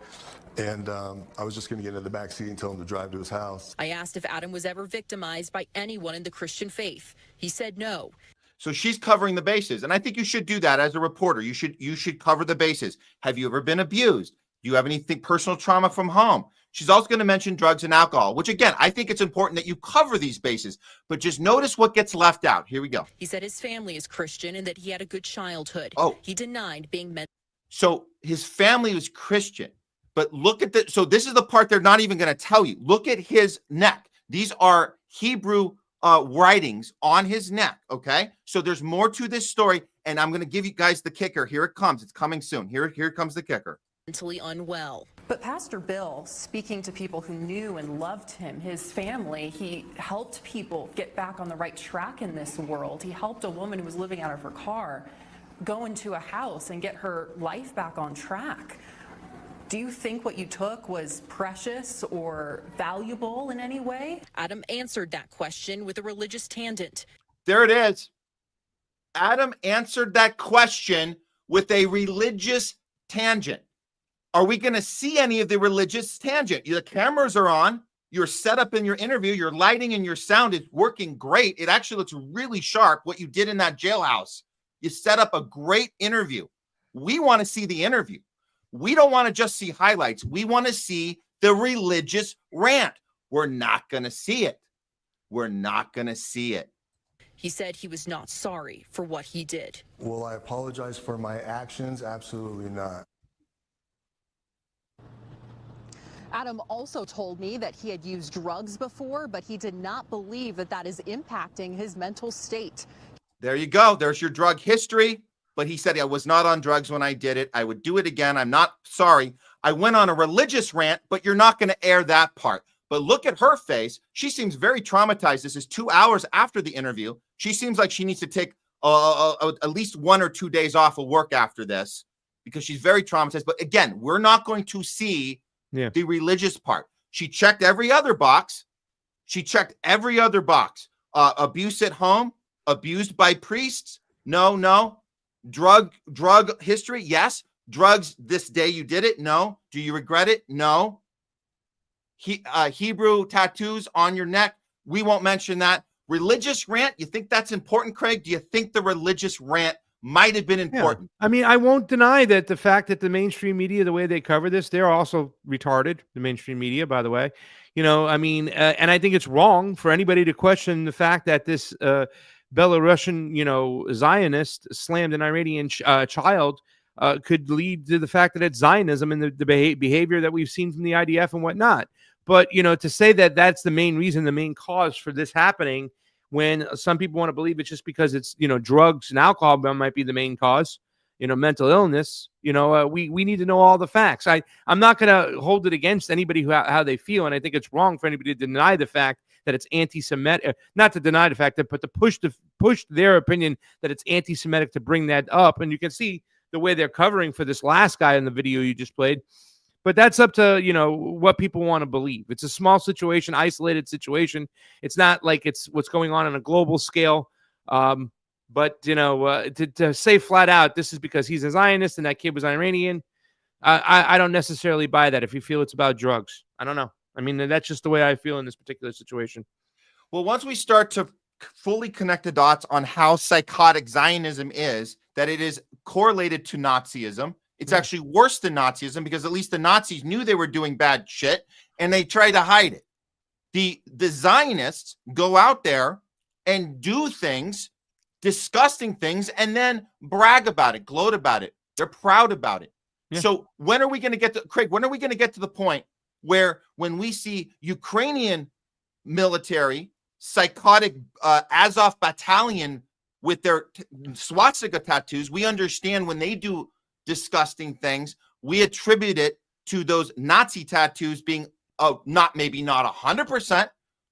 And I was just going to get into the back seat and tell him to drive to his house. I asked if Adam was ever victimized by anyone in the Christian faith. He said no. So she's covering the bases, and I think you should do that as a reporter. You should cover the bases. Have you ever been abused? Do you have anything personal trauma from home? She's also going to mention drugs and alcohol, which again, I think it's important that you cover these bases, but just notice what gets left out. Here we go. He said his family is Christian and that he had a good childhood. Oh. He denied being meant. So his family was Christian. But look at so this is the part they're not even going to tell you. Look at his neck. These are Hebrew writings on his neck, okay? So there's more to this story, and I'm going to give you guys the kicker. Here it comes. It's coming soon. Here comes the kicker. Mentally unwell. But Pastor Bill, speaking to people who knew and loved him, his family, he helped people get back on the right track in this world. He helped a woman who was living out of her car go into a house and get her life back on track. Do you think what you took was precious or valuable in any way? Adam answered that question with a religious tangent. There it is. Adam answered that question with a religious tangent. Are we going to see any of the religious tangent? The cameras are on. You're set up in your interview. Your lighting and your sound is working great. It actually looks really sharp, what you did in that jailhouse. You set up a great interview. We want to see the interview. We don't want to just see highlights. We want to see the religious rant. We're not going to see it. We're not going to see it. He said he was not sorry for what he did. Will I apologize for my actions? Absolutely not. Adam also told me that he had used drugs before, but he did not believe that that is impacting his mental state. There you go. There's your drug history. But he said, I was not on drugs when I did it. I would do it again. I'm not sorry. I went on a religious rant, but you're not going to air that part. But look at her face. She seems very traumatized. This is 2 hours after the interview. She seems like she needs to take at least 1 or 2 days off of work after this because she's very traumatized. But again, we're not going to see the religious part. She checked every other box. Abuse at home, abused by priests. No. Drug history. Yes. Drugs this day you did it. No. Do you regret it? No. Hebrew tattoos on your neck. We won't mention that. Religious rant. You think that's important, Craig? Do you think the religious rant might have been important? Yeah. I mean, I won't deny that the fact that the mainstream media, the way they cover this, they're also retarded. The mainstream media, by the way, I mean, and I think it's wrong for anybody to question the fact that this Belarusian, Zionist slammed an Iranian child could lead to the fact that it's Zionism and the behavior that we've seen from the IDF and whatnot. But, to say that that's the main reason, the main cause for this happening, when some people want to believe it's just because it's, drugs and alcohol might be the main cause, mental illness, we need to know all the facts. I'm not going to hold it against anybody how they feel. And I think it's wrong for anybody to deny the fact that it's anti-Semitic, not to deny the fact that, but to push their opinion that it's anti-Semitic to bring that up. And you can see the way they're covering for this last guy in the video you just played. But that's up to, what people want to believe. It's a small situation, isolated situation. It's not like it's what's going on a global scale. But, to say flat out, this is because he's a Zionist and that kid was Iranian, I don't necessarily buy that if you feel it's about drugs. I don't know. I mean, that's just the way I feel in this particular situation. Well, once we start to fully connect the dots on how psychotic Zionism is, that it is correlated to Nazism. It's actually worse than Nazism because at least the Nazis knew they were doing bad shit and they tried to hide it. The Zionists go out there and do things, disgusting things, and then brag about it, gloat about it. They're proud about it. Yeah. So when are we going to get to, Craig, when are we going to get to the point where when we see Ukrainian military, psychotic Azov battalion with their swastika tattoos, we understand when they do disgusting things, we attribute it to those Nazi tattoos being maybe not 100%,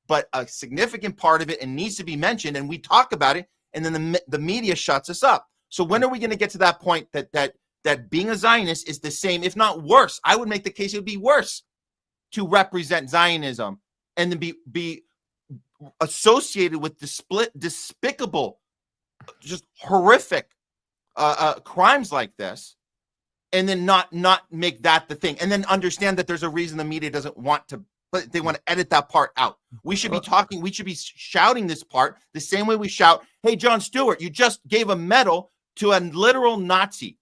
but a significant part of it and needs to be mentioned. And we talk about it, and then the media shuts us up. So when are we going to get to that point that being a Zionist is the same, if not worse? I would make the case it would be worse to represent Zionism and then be associated with despicable, just horrific crimes like this, and then not make that the thing, and then understand that there's a reason the media doesn't want to, but they want to edit that part out. We should be talking, we should be shouting this part the same way we shout, hey, Jon Stewart, you just gave a medal to a literal Nazi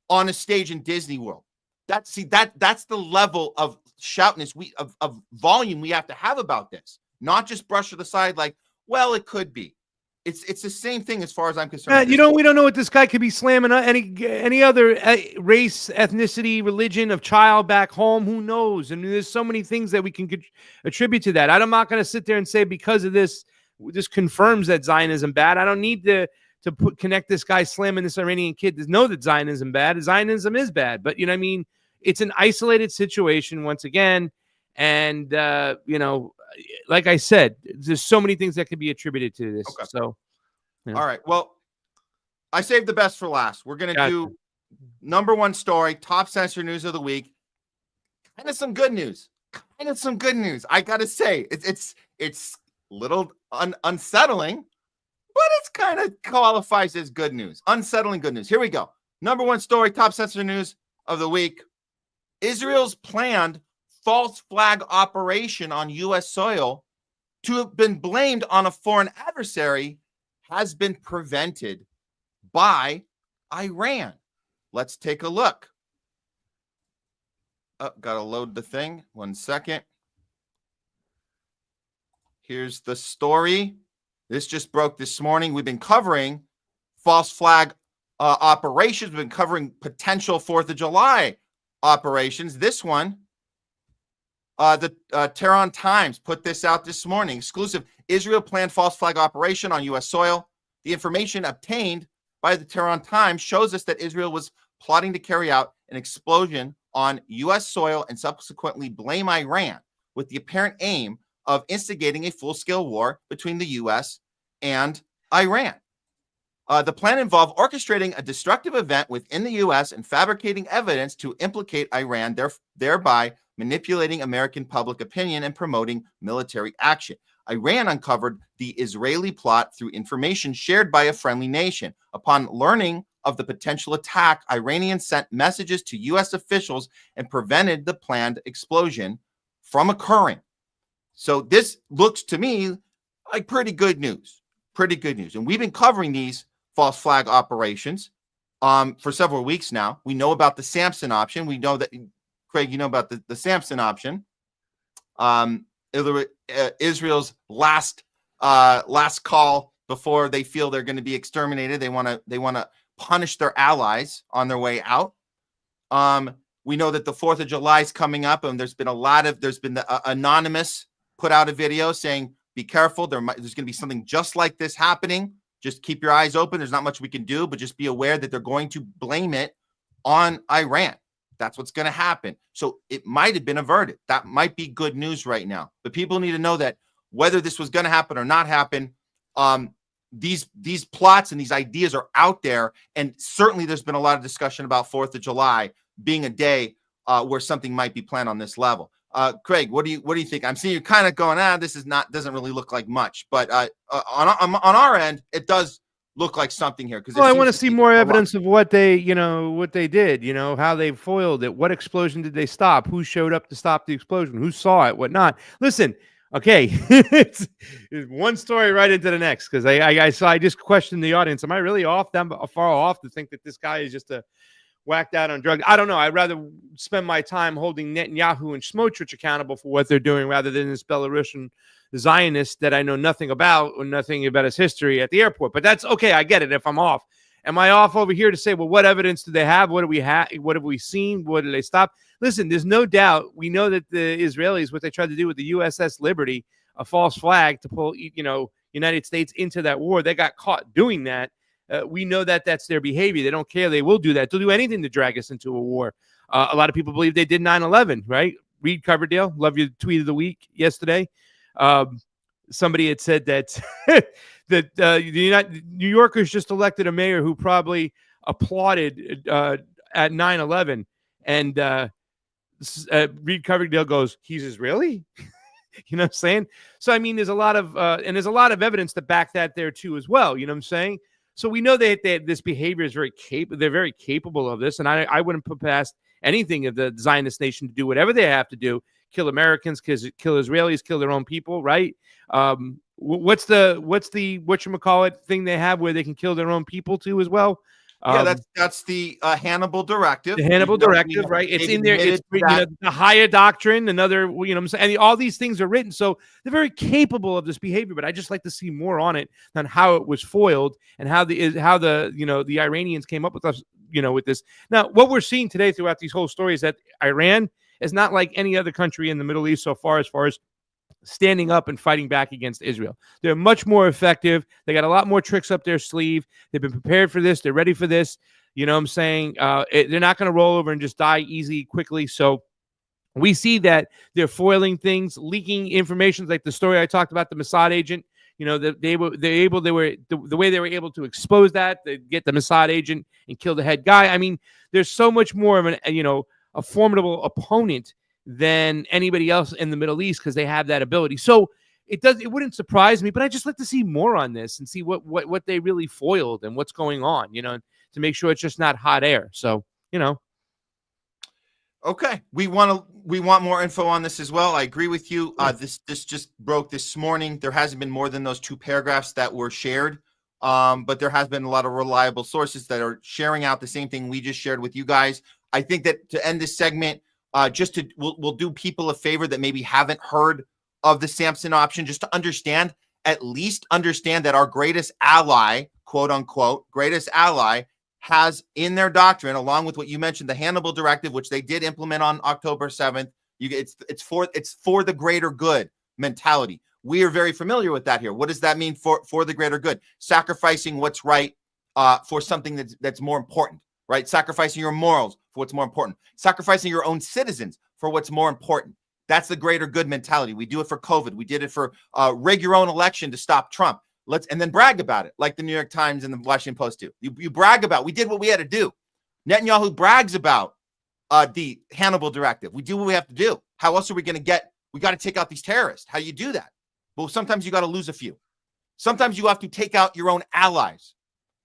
on a stage in Disney World. That's the level of shoutness of volume we have to have about this, not just brush it aside like, well, it could be. It's the same thing as far as I'm concerned. We don't know what this guy could be slamming any other race, ethnicity, religion of child back home. Who knows? I mean, there's so many things that we can attribute to that. I'm not going to sit there and say because of this confirms that Zionism bad. I don't need to connect this guy slamming this Iranian kid to know that Zionism bad. Zionism is bad, but I mean, it's an isolated situation once again, and like I said, there's so many things that can be attributed to this. Okay. So, all right. Well, I saved the best for last. We're going to do number one story, top censor news of the week. Kind of some good news. I got to say, it's a little unsettling, but it's kind of qualifies as good news. Unsettling good news. Here we go. Number one story, top censor news of the week. Israel's planned false flag operation on U.S. soil to have been blamed on a foreign adversary has been prevented by Iran. Let's take a look. Gotta load the thing. 1 second. Here's the story. This just broke this morning. We've been covering false flag operations. We've been covering potential 4th of July operations. This one, the Tehran Times put this out this morning. Exclusive. Israel planned false flag operation on U.S. soil. The information obtained by the Tehran Times shows us that Israel was plotting to carry out an explosion on U.S. soil and subsequently blame Iran, with the apparent aim of instigating a full-scale war between the U.S. and Iran. The plan involved orchestrating a destructive event within the U.S. and fabricating evidence to implicate Iran, thereby manipulating American public opinion and promoting military action. Iran uncovered the Israeli plot through information shared by a friendly nation. Upon learning of the potential attack, Iranians sent messages to U.S. officials and prevented the planned explosion from occurring. So this looks to me like pretty good news. Pretty good news. And we've been covering these false flag operations for several weeks now. We know about the Samson option. We know that, Craig, you know about the Samson option. Israel's last call before they feel they're going to be exterminated. They want to punish their allies on their way out. We know that the 4th of July is coming up, and there's been the Anonymous put out a video saying, be careful. There's going to be something just like this happening. Just keep your eyes open. There's not much we can do, but just be aware that they're going to blame it on Iran. That's what's going to happen. So it might have been averted. That might be good news right now. But people need to know that whether this was going to happen or not happen, these plots and these ideas are out there. And certainly there's been a lot of discussion about 4th of July being a day where something might be planned on this level. Craig, what do you think? I'm seeing you kind of going, this doesn't really look like much, but on our end, it does look like something here. Well, I want to see more evidence of what they did, how they foiled it. What explosion did they stop? Who showed up to stop the explosion? Who saw it? What not? Listen, okay, it's one story right into the next, because I just questioned the audience. Am I really far off to think that this guy is just whacked out on drugs? I don't know. I'd rather spend my time holding Netanyahu and Smotrich accountable for what they're doing rather than this Belarusian Zionist that I know nothing about or nothing about his history at the airport. But that's okay. I get it if I'm off. Am I off over here to say, well, what evidence do they have? What do we have? What have we seen? What did they stop? Listen, there's no doubt. We know that the Israelis, what they tried to do with the USS Liberty, a false flag to pull, United States into that war, they got caught doing that. We know that that's their behavior. They don't care. They will do that. They'll do anything to drag us into a war. A lot of people believe they did 9/11, right? Reed Coverdale, love your tweet of the week yesterday. Somebody had said that New Yorkers just elected a mayor who probably applauded at 9/11, and Reed Coverdale goes, "He's Israeli." You know what I'm saying? So I mean, there's a lot of evidence to back that there too as well. You know what I'm saying? So we know that this behavior is very capable. They're very capable of this, and I wouldn't put past anything of the Zionist nation to do whatever they have to do. Kill Americans, kill Israelis, kill their own people, right? What's the whatchamacallit thing they have where they can kill their own people too as well? Yeah, that's the Hannibal Directive. The Hannibal Directive, right? It's in there. It's the higher doctrine. Another, what I'm saying, and all these things are written, so they're very capable of this behavior. But I just like to see more on it than how it was foiled and how the Iranians came up with us, with this. Now, what we're seeing today throughout these whole stories is that Iran is not like any other country in the Middle East so far as standing up and fighting back against Israel. They're much more effective. They got a lot more tricks up their sleeve. They've been prepared for this. They're ready for this. You know what I'm saying? They're not going to roll over and just die easy, quickly. So we see that they're foiling things, leaking information, like the story I talked about, the Mossad agent. The way they were able to expose that, they get the Mossad agent and kill the head guy. I mean, there's so much more of a formidable opponent than anybody else in the Middle East because they have that ability. So it wouldn't surprise me, but I just like to see more on this and see what they really foiled and what's going on, to make sure it's just not hot air. So, Okay. We want more info on this as well. I agree with you. This just broke this morning. There hasn't been more than those 2 paragraphs that were shared. But there has been a lot of reliable sources that are sharing out the same thing we just shared with you guys. I think that to end this segment, we'll do people a favor that maybe haven't heard of the Samson option, just to at least understand that our greatest ally, quote unquote, greatest ally, has in their doctrine, along with what you mentioned, the Hannibal Directive, which they did implement on October 7th. It's for the greater good mentality. We are very familiar with that here. What does that mean for the greater good? Sacrificing what's right for something that's more important, right? Sacrificing your morals for what's more important. Sacrificing your own citizens for what's more important. That's the greater good mentality. We do it for COVID. We did it for rig your own election to stop Trump. And then brag about it, like the New York Times and the Washington Post do. You brag about, we did what we had to do. Netanyahu brags about the Hannibal Directive. We do what we have to do. How else are we going to get? We got to take out these terrorists. How do you do that? Well, sometimes you got to lose a few. Sometimes you have to take out your own allies.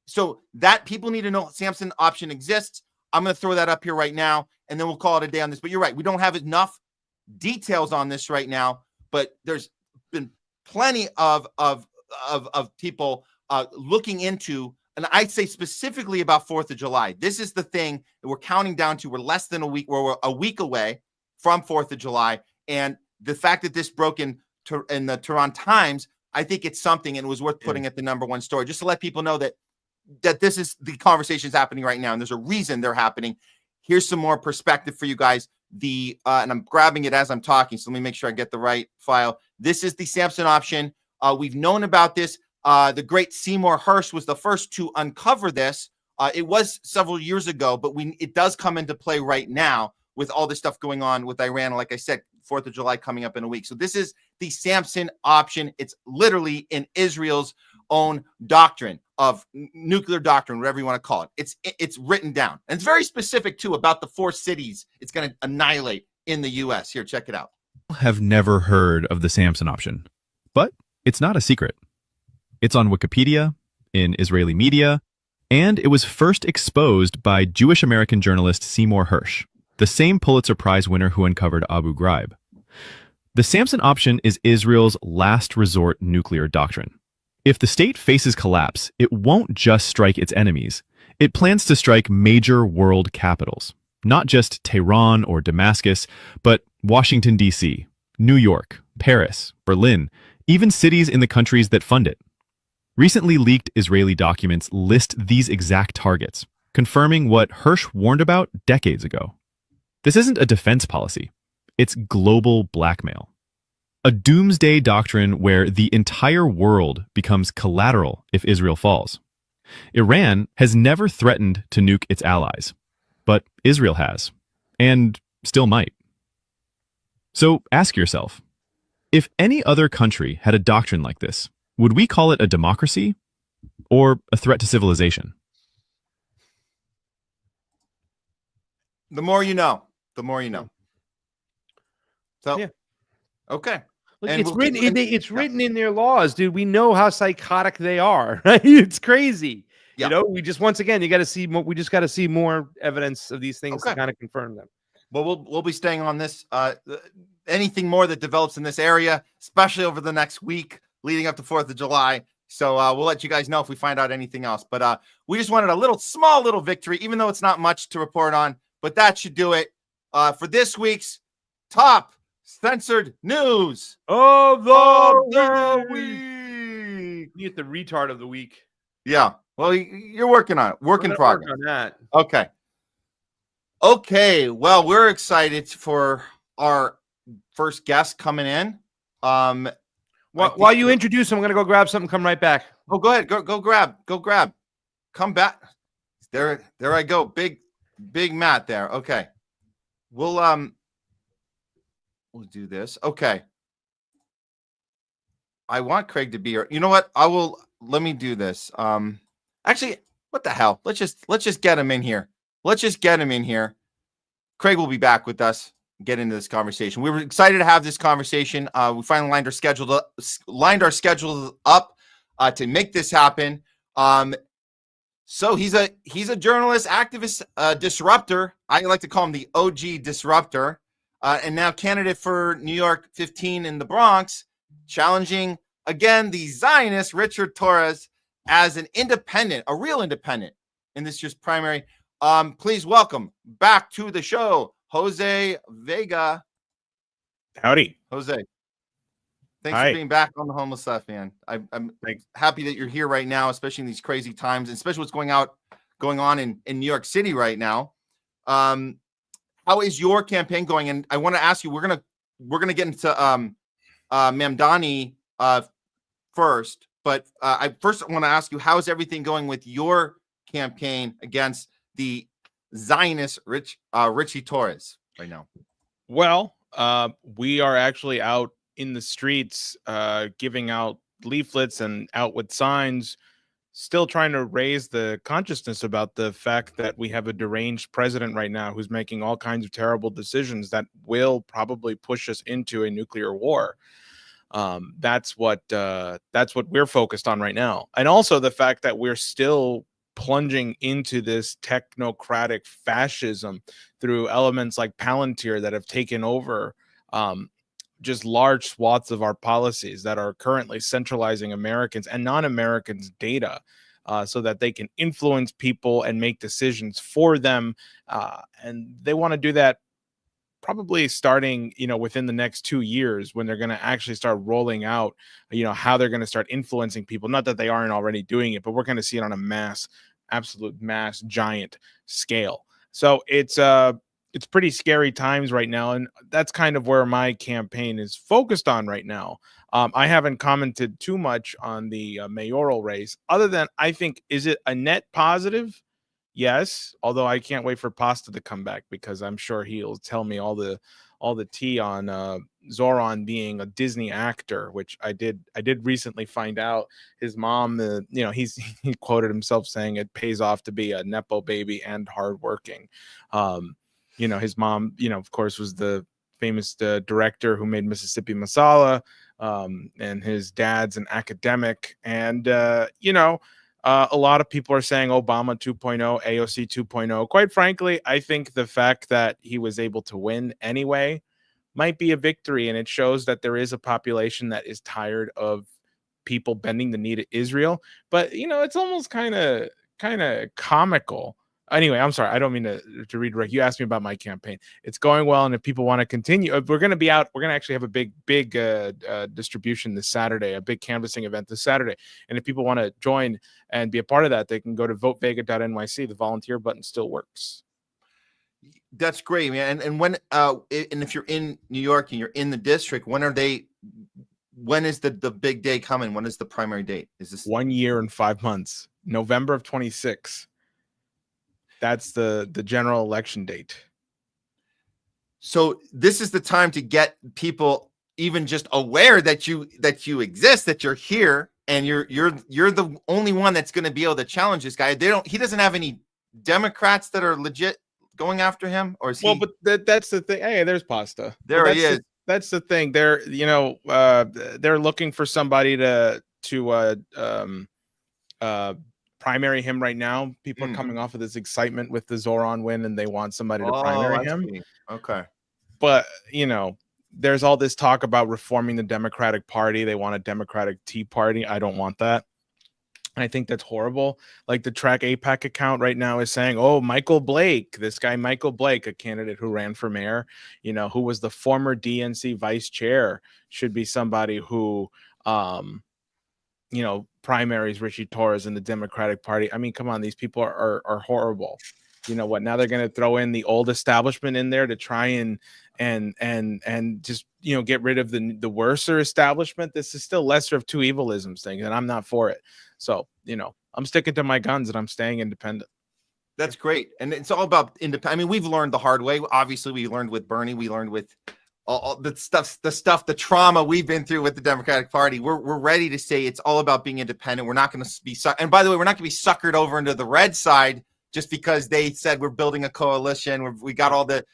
So that people need to know Samson option exists. I'm going to throw that up here right now, and then we'll call it a day on this. But you're right. We don't have enough details on this right now, but there's been plenty of people looking into, and I'd say specifically about 4th of July. This is the thing that we're counting down to. We're less than a week. We're a week away from 4th of July. And the fact that this broke in the Tehran Times, I think it's something, and it was worth putting at the #1 story, just to let people know that this is the conversation is happening right now, and there's a reason they're happening. Here's some more perspective for you guys. And I'm grabbing it as I'm talking, so let me make sure I get the right file. This is the Samson option. We've known about this. The great Seymour Hersh was the first to uncover this. It was several years ago, but it does come into play right now with all this stuff going on with Iran. Like I said, 4th of July coming up in a week. So this is the Samson option. It's literally in Israel's own doctrine of nuclear doctrine, whatever you want to call it. It's written down. And it's very specific, too, about the 4 cities it's going to annihilate in the U.S. Here, check it out. Have never heard of the Samson option, but it's not a secret. It's on Wikipedia, in Israeli media, and it was first exposed by Jewish-American journalist Seymour Hersh, the same Pulitzer Prize winner who uncovered Abu Ghraib. The Samson option is Israel's last resort nuclear doctrine. If the state faces collapse, it won't just strike its enemies. It plans to strike major world capitals, not just Tehran or Damascus, but Washington, D.C., New York, Paris, Berlin, even cities in the countries that fund it. Recently leaked Israeli documents list these exact targets, confirming what Hersh warned about decades ago. This isn't a defense policy. It's global blackmail. A doomsday doctrine where the entire world becomes collateral if Israel falls. Iran has never threatened to nuke its allies, but Israel has, and still might. So ask yourself, if any other country had a doctrine like this, would we call it a democracy or a threat to civilization? The more you know, the more you know. So, yeah. Okay. Look, And it's we'll written. keep- It's written in their laws, dude. We know how psychotic they are. Right? It's crazy. Yeah. You know, we just once again, you got to see more. We just got to see more evidence of these things to Okay. kind of confirm them. Well, we'll be staying on this. Anything more that develops in this area, especially over the next week leading up to 4th of July. So we'll let you guys know if we find out anything else. But we just wanted a small little victory, even though it's not much to report on. But that should do it for this week's top censored news Of the week. You get the retard of the week. Yeah. Well, you're working on it. Work in We're gonna work progress. on that. Okay. Okay. Well, we're excited for our first guest coming in. While you introduce him, I'm gonna go grab something. Come right back. Oh, go ahead. Go grab. Come back. There I go. Big Matt there. Okay. We'll do this. Okay. I want Craig to be here. You know what? Let me do this. Actually, what the hell? Let's just get him in here. Craig will be back with us. Get into this conversation. We were excited to have this conversation. We finally lined our schedule up to make this happen. So he's a journalist, activist, disruptor. I like to call him the OG disruptor, and now candidate for New York 15 in the Bronx, challenging again the Zionist Richard Torres as an independent, a real independent in this year's primary. Please welcome back to the show, Jose Vega. Howdy. Jose. Thanks Hi. for being back on the Homeless Stuff, man. I'm happy that you're here right now, especially in these crazy times, and especially what's going on in New York City right now. How is your campaign going? And I want to ask you, we're gonna get into Mamdani first, but I first want to ask you, how is everything going with your campaign against the Zionist Richie Torres right now? Well, we are actually out in the streets giving out leaflets and out with signs, still trying to raise the consciousness about the fact that we have a deranged president right now who's making all kinds of terrible decisions that will probably push us into a nuclear war. That's what we're focused on right now. And also the fact that we're still plunging into this technocratic fascism through elements like Palantir that have taken over just large swaths of our policies that are currently centralizing Americans and non-Americans' data so that they can influence people and make decisions for them. And they want to do that probably starting, within the next 2 years, when they're going to actually start rolling out, how they're going to start influencing people. Not that they aren't already doing it, but we're going to see it on a absolute mass, giant scale. So it's pretty scary times right now, and that's kind of where my campaign is focused on right now. I haven't commented too much on the mayoral race, other than I think, is it a net positive? Yes, although I can't wait for Pasta to come back, because I'm sure he'll tell me all the tea on Zoran being a Disney actor, which I did recently find out. His mom, he quoted himself saying it pays off to be a nepo baby and hardworking. His mom, of course, was the famous director who made Mississippi Masala, and his dad's an academic. And, a lot of people are saying Obama 2.0, AOC 2.0. Quite frankly, I think the fact that he was able to win anyway might be a victory, and it shows that there is a population that is tired of people bending the knee to Israel. But, it's almost kind of comical. Anyway, I'm sorry. I don't mean to redirect. You asked me about my campaign. It's going well, and if people want to continue, we're going to be out. We're going to actually have a big distribution this Saturday, a big canvassing event this Saturday. And if people want to join and be a part of that, they can go to votevega.nyc. The volunteer button still works. That's great, man. And when and if you're in New York and you're in the district, when is the big day coming? When is the primary date? Is this 1 year and 5 months? November of 26. That's the general election date. So this is the time to get people even just aware that you exist, that you're here, and you're the only one that's going to be able to challenge this guy. He doesn't have any Democrats that are legit going after him, or is he? Well, but that's the thing. Hey, there's Pasta. There he is. That's the thing. They're looking for somebody to primary him right now. People are coming off of this excitement with the Zoran win, and they want somebody to primary him. Okay. But, there's all this talk about reforming the Democratic Party. They want a Democratic Tea Party. I don't want that. I think that's horrible. Like the Track APAC account right now is saying, Michael Blake, this guy, Michael Blake, a candidate who ran for mayor, who was the former DNC vice chair, should be somebody who, primaries Richie Torres in the Democratic Party. I mean, come on, these people are horrible. You know what? Now they're going to throw in the old establishment in there to try and just get rid of the worser establishment. This is still lesser of two evilisms thing, and I'm not for it. So I'm sticking to my guns and I'm staying independent. That's great, and it's all about independent. I mean, we've learned the hard way. Obviously, we learned with Bernie. We learned with all the the trauma we've been through with the Democratic Party. We're ready to say it's all about being independent. We're not going to be and by the way, we're not going to be suckered over into the red side just because they said we're building a coalition. We got all the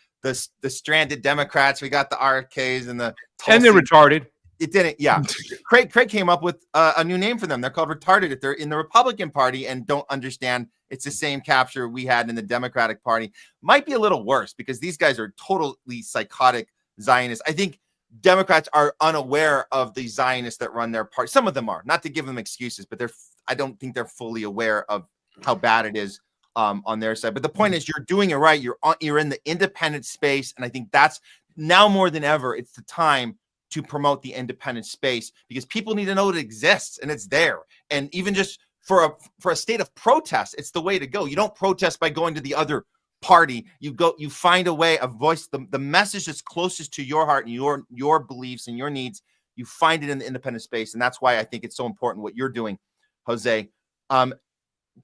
stranded Democrats. We got the RFKs and and they're retarded. It didn't. Yeah. Craig came up with a new name for them. They're called retarded if they're in the Republican Party and don't understand it's the same capture we had in the Democratic Party. Might be a little worse because these guys are totally psychotic Zionists. I think Democrats are unaware of the Zionists that run their party. Some of them are, not to give them excuses, but I don't think they're fully aware of how bad it is on their side. But the point is, you're doing it right. You're in the independent space, and I think that's now more than ever. It's the time to promote the independent space because people need to know it exists and it's there. And even just for a state of protest, it's the way to go. You don't protest by going to the other party. You find a way, a voice, the message that's closest to your heart and your beliefs and your needs. You find it in the independent space, and that's why I think it's so important what you're doing, Jose.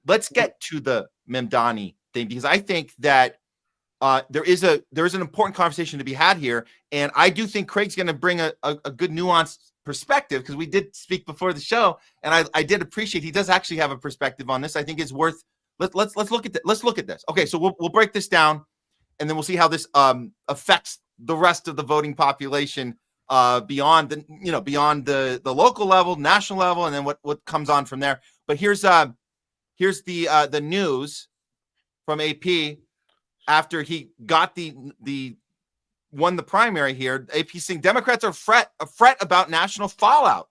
Let's get to the Mamdani thing, because I think that there is an important conversation to be had here, and I do think Craig's going to bring a good nuanced perspective, because we did speak before the show, and I did appreciate he does actually have a perspective on this. I think it's worth let's look at that. Let's look at this. Okay, so we'll break this down, and then we'll see how this affects the rest of the voting population beyond the local level, national level, and then what comes on from there. But here's the news from AP after he got won the primary here. AP saying Democrats are fret about national fallout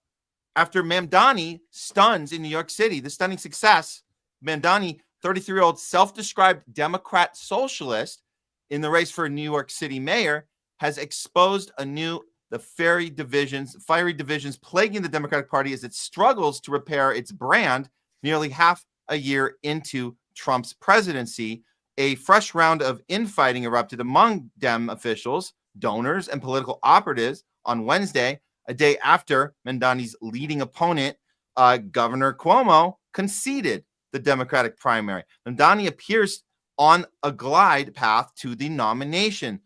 after Mamdani stuns in New York City. The stunning success, Mamdani, 33-year-old self-described Democrat socialist in the race for New York City mayor, has exposed the fiery divisions plaguing the Democratic Party as it struggles to repair its brand nearly half a year into Trump's presidency. A fresh round of infighting erupted among Dem officials, donors, and political operatives on Wednesday, a day after Mamdani's leading opponent, Governor Cuomo, conceded the Democratic primary. Mamdani appears on a glide path to the nomination,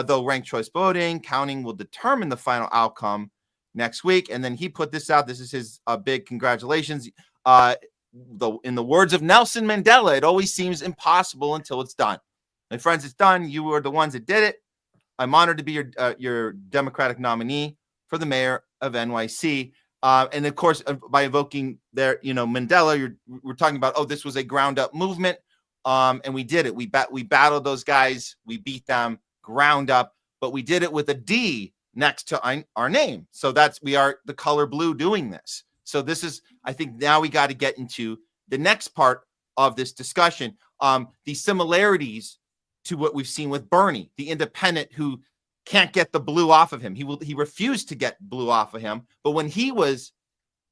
though ranked choice voting counting will determine the final outcome next week. And then he put this out. This is his big congratulations. In the words of Nelson Mandela, it always seems impossible until it's done. My friends, it's done. You were the ones that did it. I'm honored to be your Democratic nominee for the mayor of NYC. And of course, by evoking Mandela, we're talking about, this was a ground up movement. And we did it. We battled those guys. We beat them ground up, but we did it with a D next to our name. So we are the color blue doing this. So this is, I think now we got to get into the next part of this discussion. The similarities to what we've seen with Bernie, the independent who can't get the blue off of him. He refused to get blue off of him. But when he was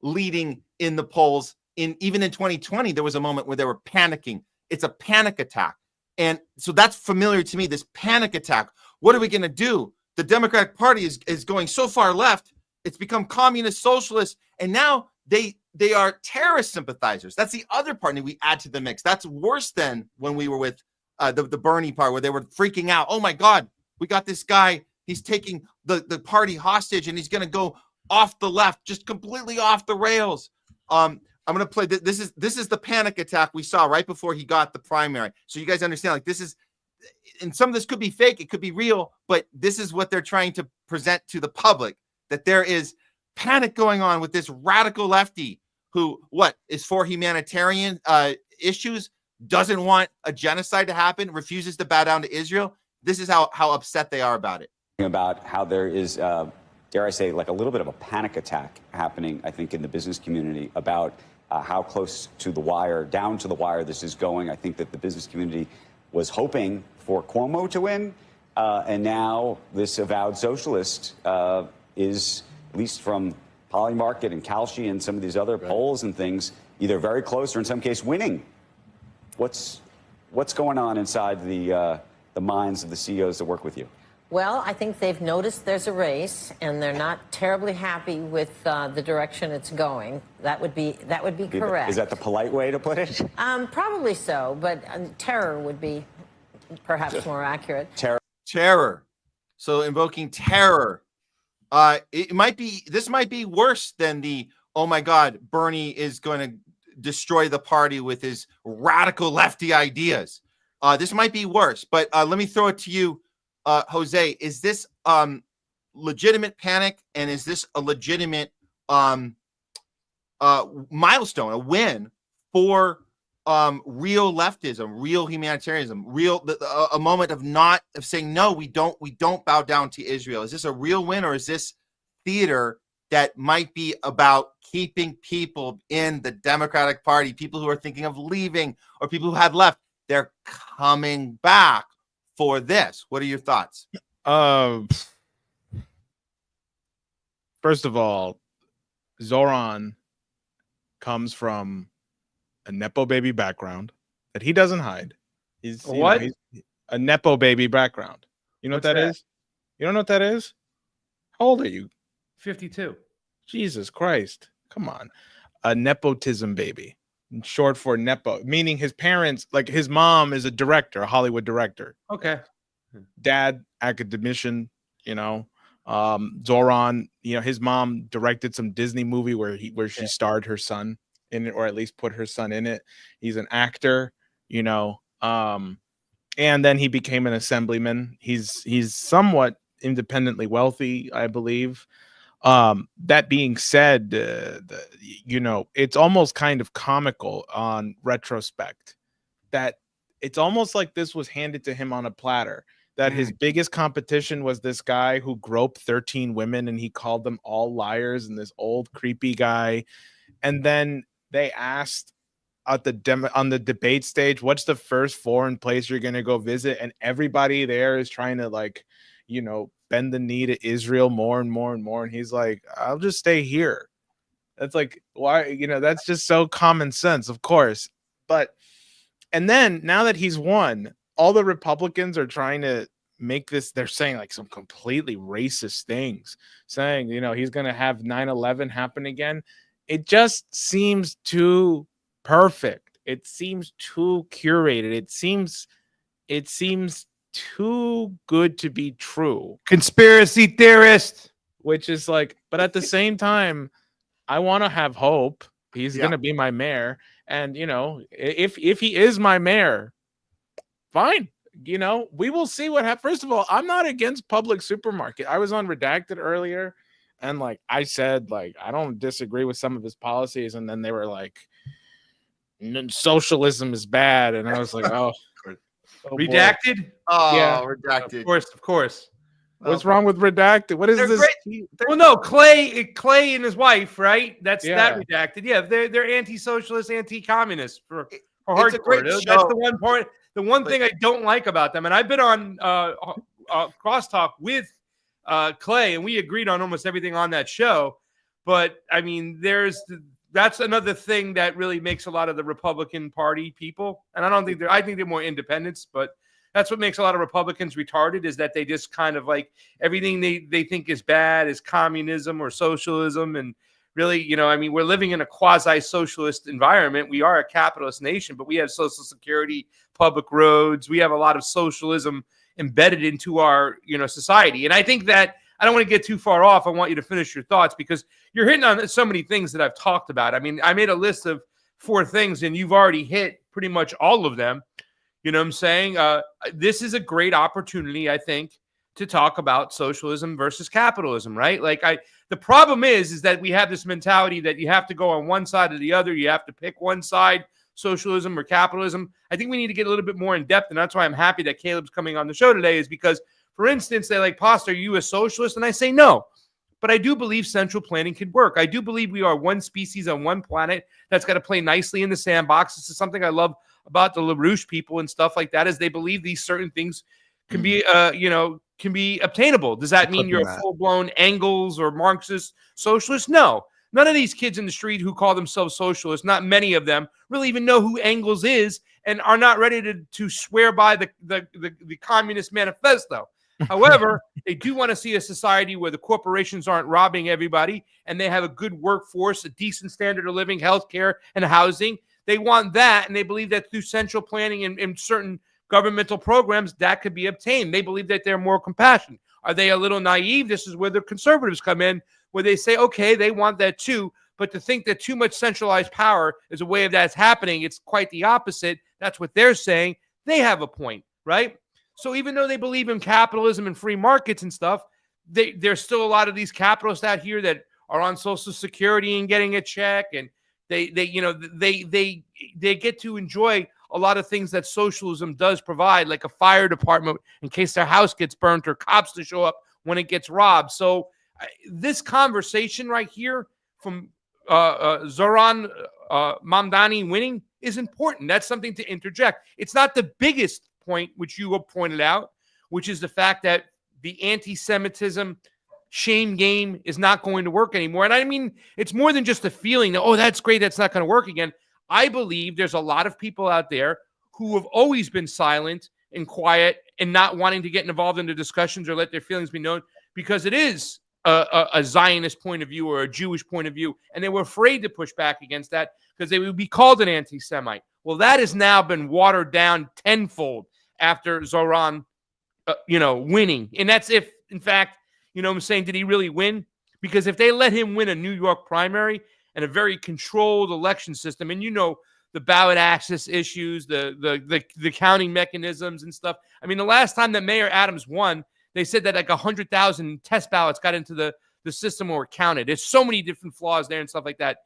leading in the polls, even in 2020, there was a moment where they were panicking. It's a panic attack. And so that's familiar to me, this panic attack. What are we going to do? The Democratic Party is going so far left. It's become communist, socialist, and now they are terrorist sympathizers. That's the other part that we add to the mix. That's worse than when we were with the Bernie part, where they were freaking out. Oh my God, we got this guy. He's taking the party hostage, and he's going to go off the left, just completely off the rails. I'm going to play. This is the panic attack we saw right before he got the primary. So you guys understand, like, this is, and some of this could be fake, it could be real, but this is what they're trying to present to the public, that there is panic going on with this radical lefty who is for humanitarian issues, doesn't want a genocide to happen, refuses to bow down to Israel. This is how upset they are about it. About how there is, dare I say, like a little bit of a panic attack happening, I think, in the business community about how close to the wire, down to the wire this is going. I think that the business community was hoping for Cuomo to win, and now this avowed socialist is, at least from Polymarket and Kalshi and some of these other polls and things, either very close or in some case winning. What's going on inside the minds of the CEOs that work with you? Well, I think they've noticed there's a race, and they're not terribly happy with the direction it's going. That would be correct. Is that the polite way to put it? Probably so, but terror would be perhaps more accurate. Terror. So invoking terror. This might be worse than the, oh my God, Bernie is going to destroy the party with his radical lefty ideas. This might be worse, but let me throw it to you, Jose. Is this legitimate panic, and is this a legitimate milestone, a win for real leftism, real humanitarianism, a moment of saying no, we don't bow down to Israel? Is this a real win, or is this theater that might be about keeping people in the Democratic Party, people who are thinking of leaving or people who had left? They're coming back for this. What are your thoughts? First of all, Zoran comes from a Nepo baby background that he doesn't hide. He's a Nepo baby background. You know what that is? You don't know what that is? How old are you? 52. Jesus Christ. Come on. A nepotism baby. Short for nepo, meaning his parents, like his mom is a director, a Hollywood director. Okay. Dad, academician, Zoran, his mom directed some Disney movie where she starred her son in it, or at least put her son in it. He's an actor, and then he became an assemblyman. He's somewhat independently wealthy, I believe. That being said, it's almost kind of comical on retrospect that it's almost like this was handed to him on a platter, that his biggest competition was this guy who groped 13 women and he called them all liars, and this old creepy guy. And then they asked on the debate stage, what's the first foreign place you're going to go visit? And everybody there is trying to bend the knee to Israel more and more and more. And he's like, I'll just stay here. That's like, why, that's just so common sense, of course. And then now that he's won, all the Republicans are trying to make this, they're saying like some completely racist things, saying, he's going to have 9/11 happen again. It just seems too perfect. It seems too curated. It seems too good to be true. Conspiracy theorist. Which is like, but at the same time, I want to have hope. He's going to be my mayor. And, if he is my mayor, fine. We will see what happens. First of all, I'm not against public supermarket. I was on Redacted earlier, and I said, I don't disagree with some of his policies. And then they were like, socialism is bad. And I was like, oh, Redacted? Redacted. Of course. What's wrong with Redacted? What is this? Well, no, Clay and his wife, right? That Redacted. Yeah, they're anti-socialist, anti-communist for hardcore. That's the one part. The one thing I don't like about them, and I've been on crosstalk with Clay, and we agreed on almost everything on that show. But I mean, that's another thing that really makes a lot of the Republican Party people, and I think they're more independents, but that's what makes a lot of Republicans retarded, is that they just kind of like everything they think is bad is communism or socialism. And really, we're living in a quasi-socialist environment. We are a capitalist nation, but we have Social Security, public roads. We have a lot of socialism embedded into our, society. And I think that I don't want to get too far off. I want you to finish your thoughts, because you're hitting on so many things that I've talked about. I mean, I made a list of 4 things, and you've already hit pretty much all of them. You know what I'm saying? This is a great opportunity, I think, to talk about socialism versus capitalism, right? The problem is that we have this mentality that you have to go on one side or the other. You have to pick one side, socialism or capitalism. I think we need to get a little bit more in depth, and that's why I'm happy that Caleb's coming on the show today, is because, for instance, they're like, Pastor, are you a socialist? And I say no, but I do believe central planning could work. I do believe we are one species on one planet that's got to play nicely in the sandbox. This is something I love about the LaRouche people and stuff like that, is they believe these certain things can be, can be obtainable. Does that mean you're a full-blown Engels or Marxist socialist? No. None of these kids in the street who call themselves socialists, not many of them, really even know who Engels is and are not ready to swear by the Communist Manifesto. However, they do want to see a society where the corporations aren't robbing everybody and they have a good workforce, a decent standard of living, healthcare, and housing. They want that, and they believe that through central planning and certain governmental programs, that could be obtained. They believe that they're more compassionate. Are they a little naive? This is where the conservatives come in, where they say, okay, they want that too, but to think that too much centralized power is a way of that's happening, it's quite the opposite. That's what they're saying. They have a point, right? So even though they believe in capitalism and free markets and stuff, there's still a lot of these capitalists out here that are on Social Security and getting a check, and they get to enjoy a lot of things that socialism does provide, like a fire department in case their house gets burnt, or cops to show up when it gets robbed. So this conversation right here from Zoran Mamdani winning is important. That's something to interject. It's not the biggest point, which you have pointed out, which is the fact that the anti-Semitism shame game is not going to work anymore. And I mean, it's more than just a feeling that, oh, that's great, that's not going to work again. I believe there's a lot of people out there who have always been silent and quiet and not wanting to get involved in the discussions or let their feelings be known, because it is a Zionist point of view or a Jewish point of view, and they were afraid to push back against that because they would be called an anti-Semite. Well, that has now been watered down tenfold after Zoran, winning. And that's if, in fact, I'm saying, did he really win? Because if they let him win a New York primary and a very controlled election system, and the ballot access issues, the counting mechanisms and stuff. I mean, the last time that Mayor Adams won, they said that like 100,000 test ballots got into the system or were counted. There's so many different flaws there and stuff like that.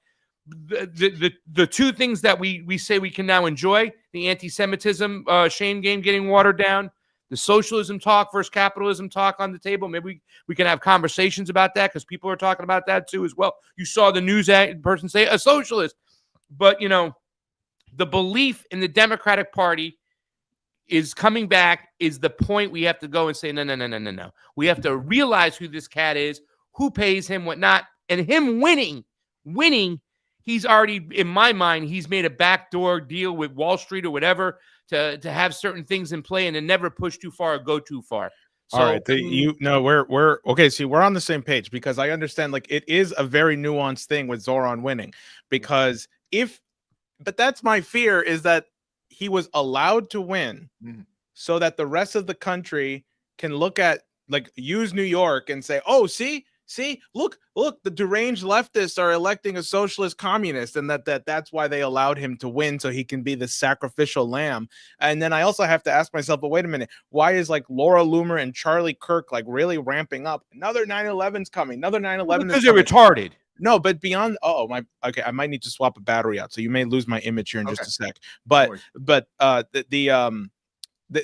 The two things that we say we can now enjoy, the anti-Semitism shame game getting watered down, the socialism talk versus capitalism talk on the table. Maybe we can have conversations about that because people are talking about that too as well. You saw the news person say a socialist. But, the belief in the Democratic Party is coming back is the point we have to go and say, no. We have to realize who this cat is, who pays him, what not. And him winning, he's already, in my mind, he's made a backdoor deal with Wall Street or whatever to have certain things in play and then never push too far or go too far. So, all right, we're okay. See, we're on the same page because I understand like it is a very nuanced thing with Zoran winning because but that's my fear is that he was allowed to win so that the rest of the country can look at use New York and say, oh, see, look, the deranged leftists are electing a socialist communist and that's why they allowed him to win so he can be the sacrificial lamb. And then I also have to ask myself, but wait a minute, why is Laura Loomer and Charlie Kirk really ramping up? Another 9/11's coming. Another 9/11 because they're retarded. No, but beyond, I might need to swap a battery out, so you may lose my image here in just a sec. But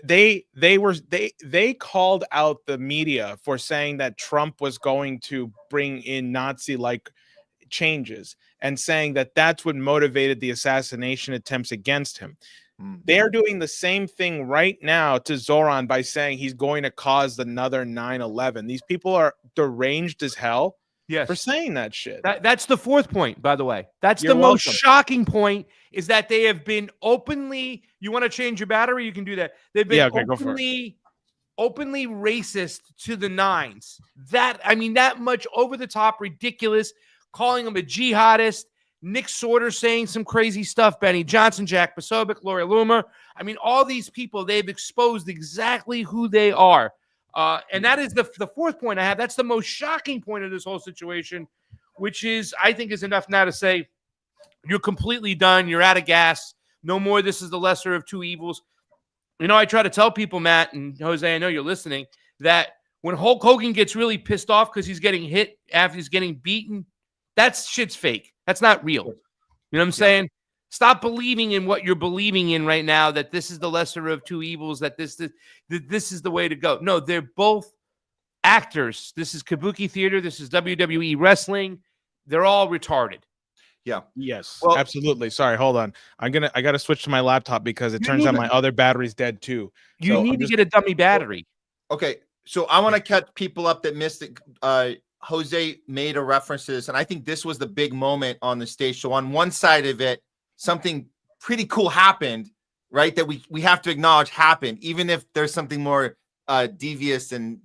they called out the media for saying that Trump was going to bring in Nazi-like changes and saying that that's what motivated the assassination attempts against him. They're doing the same thing right now to Zoran by saying he's going to cause another 9/11. These people are deranged as hell. Yes. For saying that shit. That's the fourth point, by the way. That's the most shocking point is that they have been openly, you want to change your battery? You can do that. They've been openly racist to the nines. That much over the top, ridiculous, calling him a jihadist, Nick Sorter saying some crazy stuff, Benny Johnson, Jack Posobiec, Laura Loomer. All these people, they've exposed exactly who they are. And that is the fourth point I have. That's the most shocking point of this whole situation, which is, I think, is enough now to say you're completely done. You're out of gas. No more. This is the lesser of two evils. I try to tell people, Matt and Jose, I know you're listening, that when Hulk Hogan gets really pissed off because he's getting hit after he's getting beaten, that shit's fake. That's not real. You know what I'm saying? Stop believing in what you're believing in right now, that this is the lesser of two evils, that this is the way to go. No, they're both actors. This is kabuki theater. This is WWE wrestling. They're all retarded. Yeah. Yes. Well, absolutely. Sorry, hold on. I got to switch to my laptop because it turns out my other battery's dead too. You need to get a dummy battery. Okay. So I want to catch people up that missed it. Jose made a reference to this, and I think this was the big moment on the stage. So on one side of it, something pretty cool happened, right? That we have to acknowledge happened, even if there's something more devious and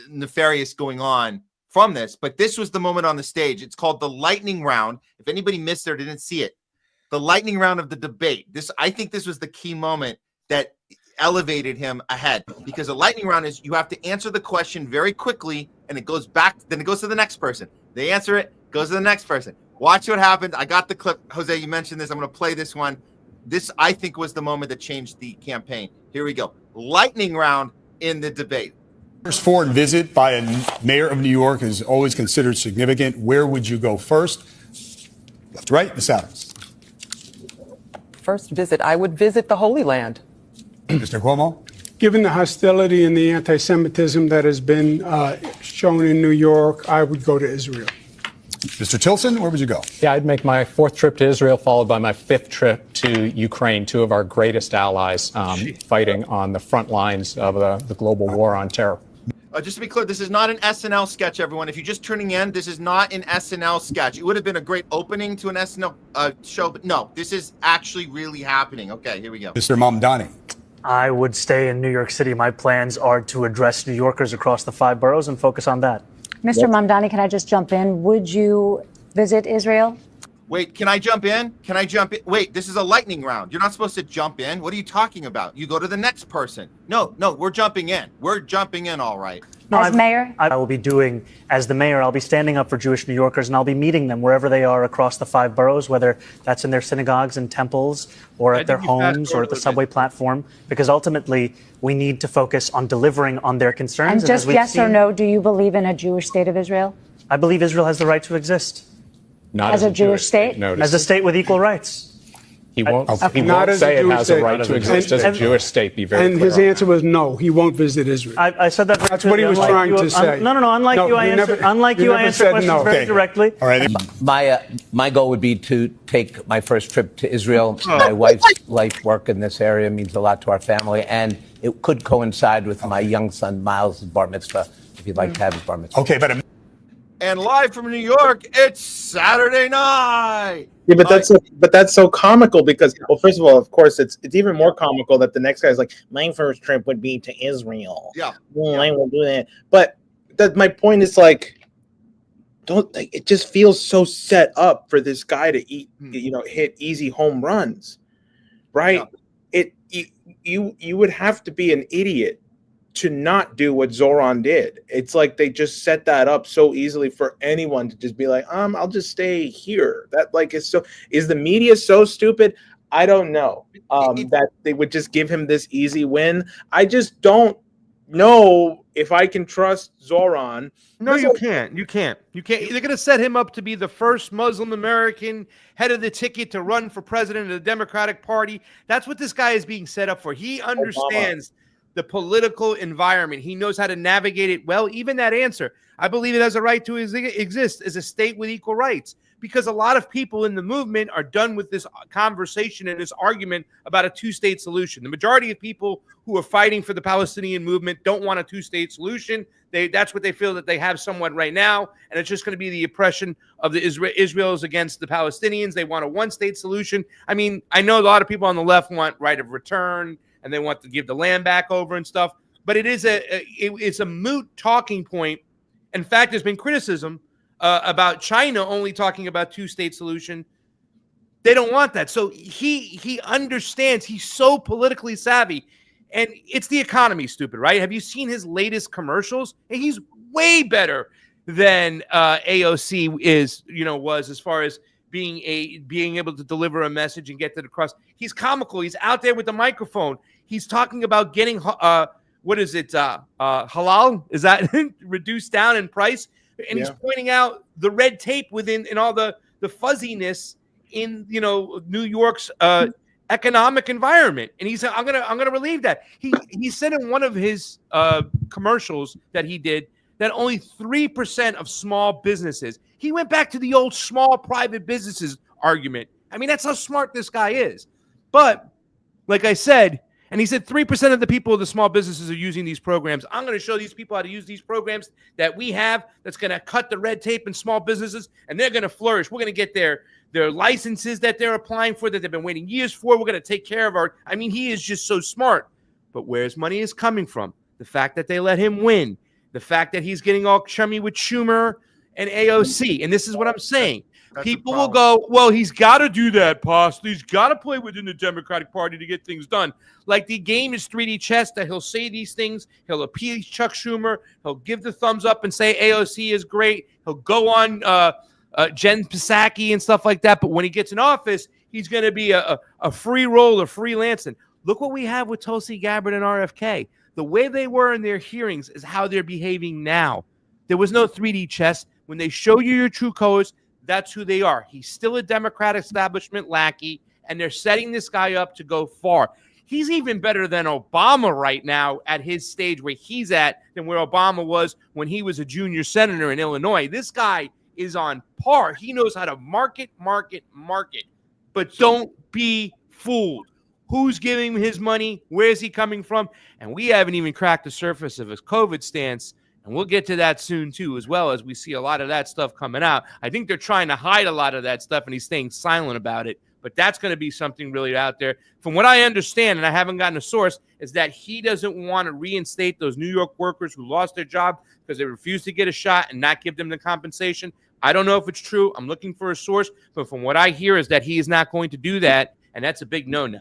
nefarious going on from this. But this was the moment on the stage. It's called the lightning round. If anybody missed it or didn't see it, the lightning round of the debate. I think this was the key moment that elevated him ahead, because a lightning round is you have to answer the question very quickly and it goes back, then it goes to the next person. They answer it, goes to the next person. Watch what happens. I got the clip. Jose, you mentioned this. I'm going to play this one. This, I think, was the moment that changed the campaign. Here we go. Lightning round in the debate. First foreign visit by a mayor of New York is always considered significant. Where would you go first? Left to right, Ms. Adams. First visit, I would visit the Holy Land. Mr. Cuomo? Given the hostility and the anti-Semitism that has been shown in New York, I would go to Israel. Mr. Tilson, where would you go? Yeah, I'd make my fourth trip to Israel, followed by my fifth trip to Ukraine, two of our greatest allies fighting on the front lines of the global war on terror. Just to be clear, this is not an SNL sketch, everyone. If you're just tuning in, this is not an SNL sketch. It would have been a great opening to an SNL show, but no, this is actually really happening. Okay, here we go. Mr. Mamdani. I would stay in New York City. My plans are to address New Yorkers across the 5 boroughs and focus on that. Mr. Mamdani, can I just jump in? Would you visit Israel? Wait, can I jump in? Can I jump in? Wait, this is a lightning round. You're not supposed to jump in. What are you talking about? You go to the next person. No, we're jumping in. We're jumping in, all right. No, as mayor? I will be doing, as the mayor, I'll be standing up for Jewish New Yorkers, and I'll be meeting them wherever they are across the 5 boroughs, whether that's in their synagogues and temples or at their homes or at the subway platform, because ultimately we need to focus on delivering on their concerns. And just yes or no, do you believe in a Jewish state of Israel? I believe Israel has the right to exist. Not as a Jewish state? As a state with equal rights. He won't Not say it has a state. right to exist as a Jewish state. Be very And clear his on answer was no, he won't visit Israel. I said that. That's what he was trying to say. No, unlike you, I answer questions very directly. All right. My goal would be to take my first trip to Israel. My wife's life work in this area means a lot to our family, and it could coincide with my young son Miles' bar mitzvah, if you'd like to have his bar mitzvah. Okay, but And live from New York, it's Saturday night. Yeah, but that's so comical because, well, first of all, of course, it's even more comical that the next guy's like, my first trip would be to Israel. Yeah, I will do that. But my point is like, it just feels so set up for this guy to hit easy home runs, right? Yeah. You would have to be an idiot to not do what Zoran did. It's like they just set that up so easily for anyone to just be like, I'll just stay here. That is the media so stupid? I don't know. That they would just give him this easy win. I just don't know if I can trust Zoran. No, you can't. You can't. They're going to set him up to be the first Muslim American head of the ticket to run for president of the Democratic Party. That's what this guy is being set up for. He understands the political environment. He knows how to navigate it well. Even that answer, I believe it has a right to exist as a state with equal rights, because a lot of people in the movement are done with this conversation and this argument about a two-state solution. The majority of people who are fighting for the Palestinian movement don't want a two-state solution. That's what they feel that they have somewhat right now, and it's just going to be the oppression of the Israelis against the Palestinians. They want a one-state solution. I mean, I know a lot of people on the left want right of return, and they want to give the land back over and stuff. But it's a moot talking point. In fact, there's been criticism about China only talking about two-state solution. They don't want that. So he understands. He's so politically savvy. And it's the economy, stupid, right? Have you seen his latest commercials? And he's way better than AOC was as far as being able to deliver a message and get it across. He's comical. He's out there with the microphone. He's talking about getting halal? Is that reduced down in price? And he's pointing out the red tape and all the fuzziness in New York's economic environment. And he said, I'm gonna relieve that. He said in one of his commercials that he did that only 3% of small businesses. He went back to the old small private businesses argument. I mean, that's how smart this guy is. But like I said, and he said 3% of the people of the small businesses are using these programs. I'm going to show these people how to use these programs that we have that's going to cut the red tape in small businesses, and they're going to flourish. We're going to get their licenses that they're applying for, that they've been waiting years for. We're going to take care of he is just so smart. But where his money is coming from, the fact that they let him win, the fact that he's getting all chummy with Schumer and AOC. And this is what I'm saying. People will go, well, he's got to do that, Post. He's got to play within the Democratic Party to get things done. Like the game is 3D chess, that he'll say these things. He'll appease Chuck Schumer. He'll give the thumbs up and say AOC is great. He'll go on Jen Psaki and stuff like that. But when he gets in office, he's going to be a free roller, freelancing. Look what we have with Tulsi Gabbard and RFK. The way they were in their hearings is how they're behaving now. There was no 3D chess. When they show you your true colors, that's who they are. He's still a Democrat establishment lackey, and they're setting this guy up to go far. He's even better than Obama right now at his stage where he's at than where Obama was when he was a junior senator in Illinois. This guy is on par. He knows how to market. But don't be fooled. Who's giving him his money? Where's he coming from? And we haven't even cracked the surface of his COVID stance. And we'll get to that soon, too, as well as we see a lot of that stuff coming out. I think they're trying to hide a lot of that stuff, and he's staying silent about it. but that's going to be something really out there. From what I understand, and I haven't gotten a source, is that he doesn't want to reinstate those New York workers who lost their job because they refused to get a shot and not give them the compensation. I don't know if it's true. I'm looking for a source, but from what I hear is that he is not going to do that, and that's a big no-no.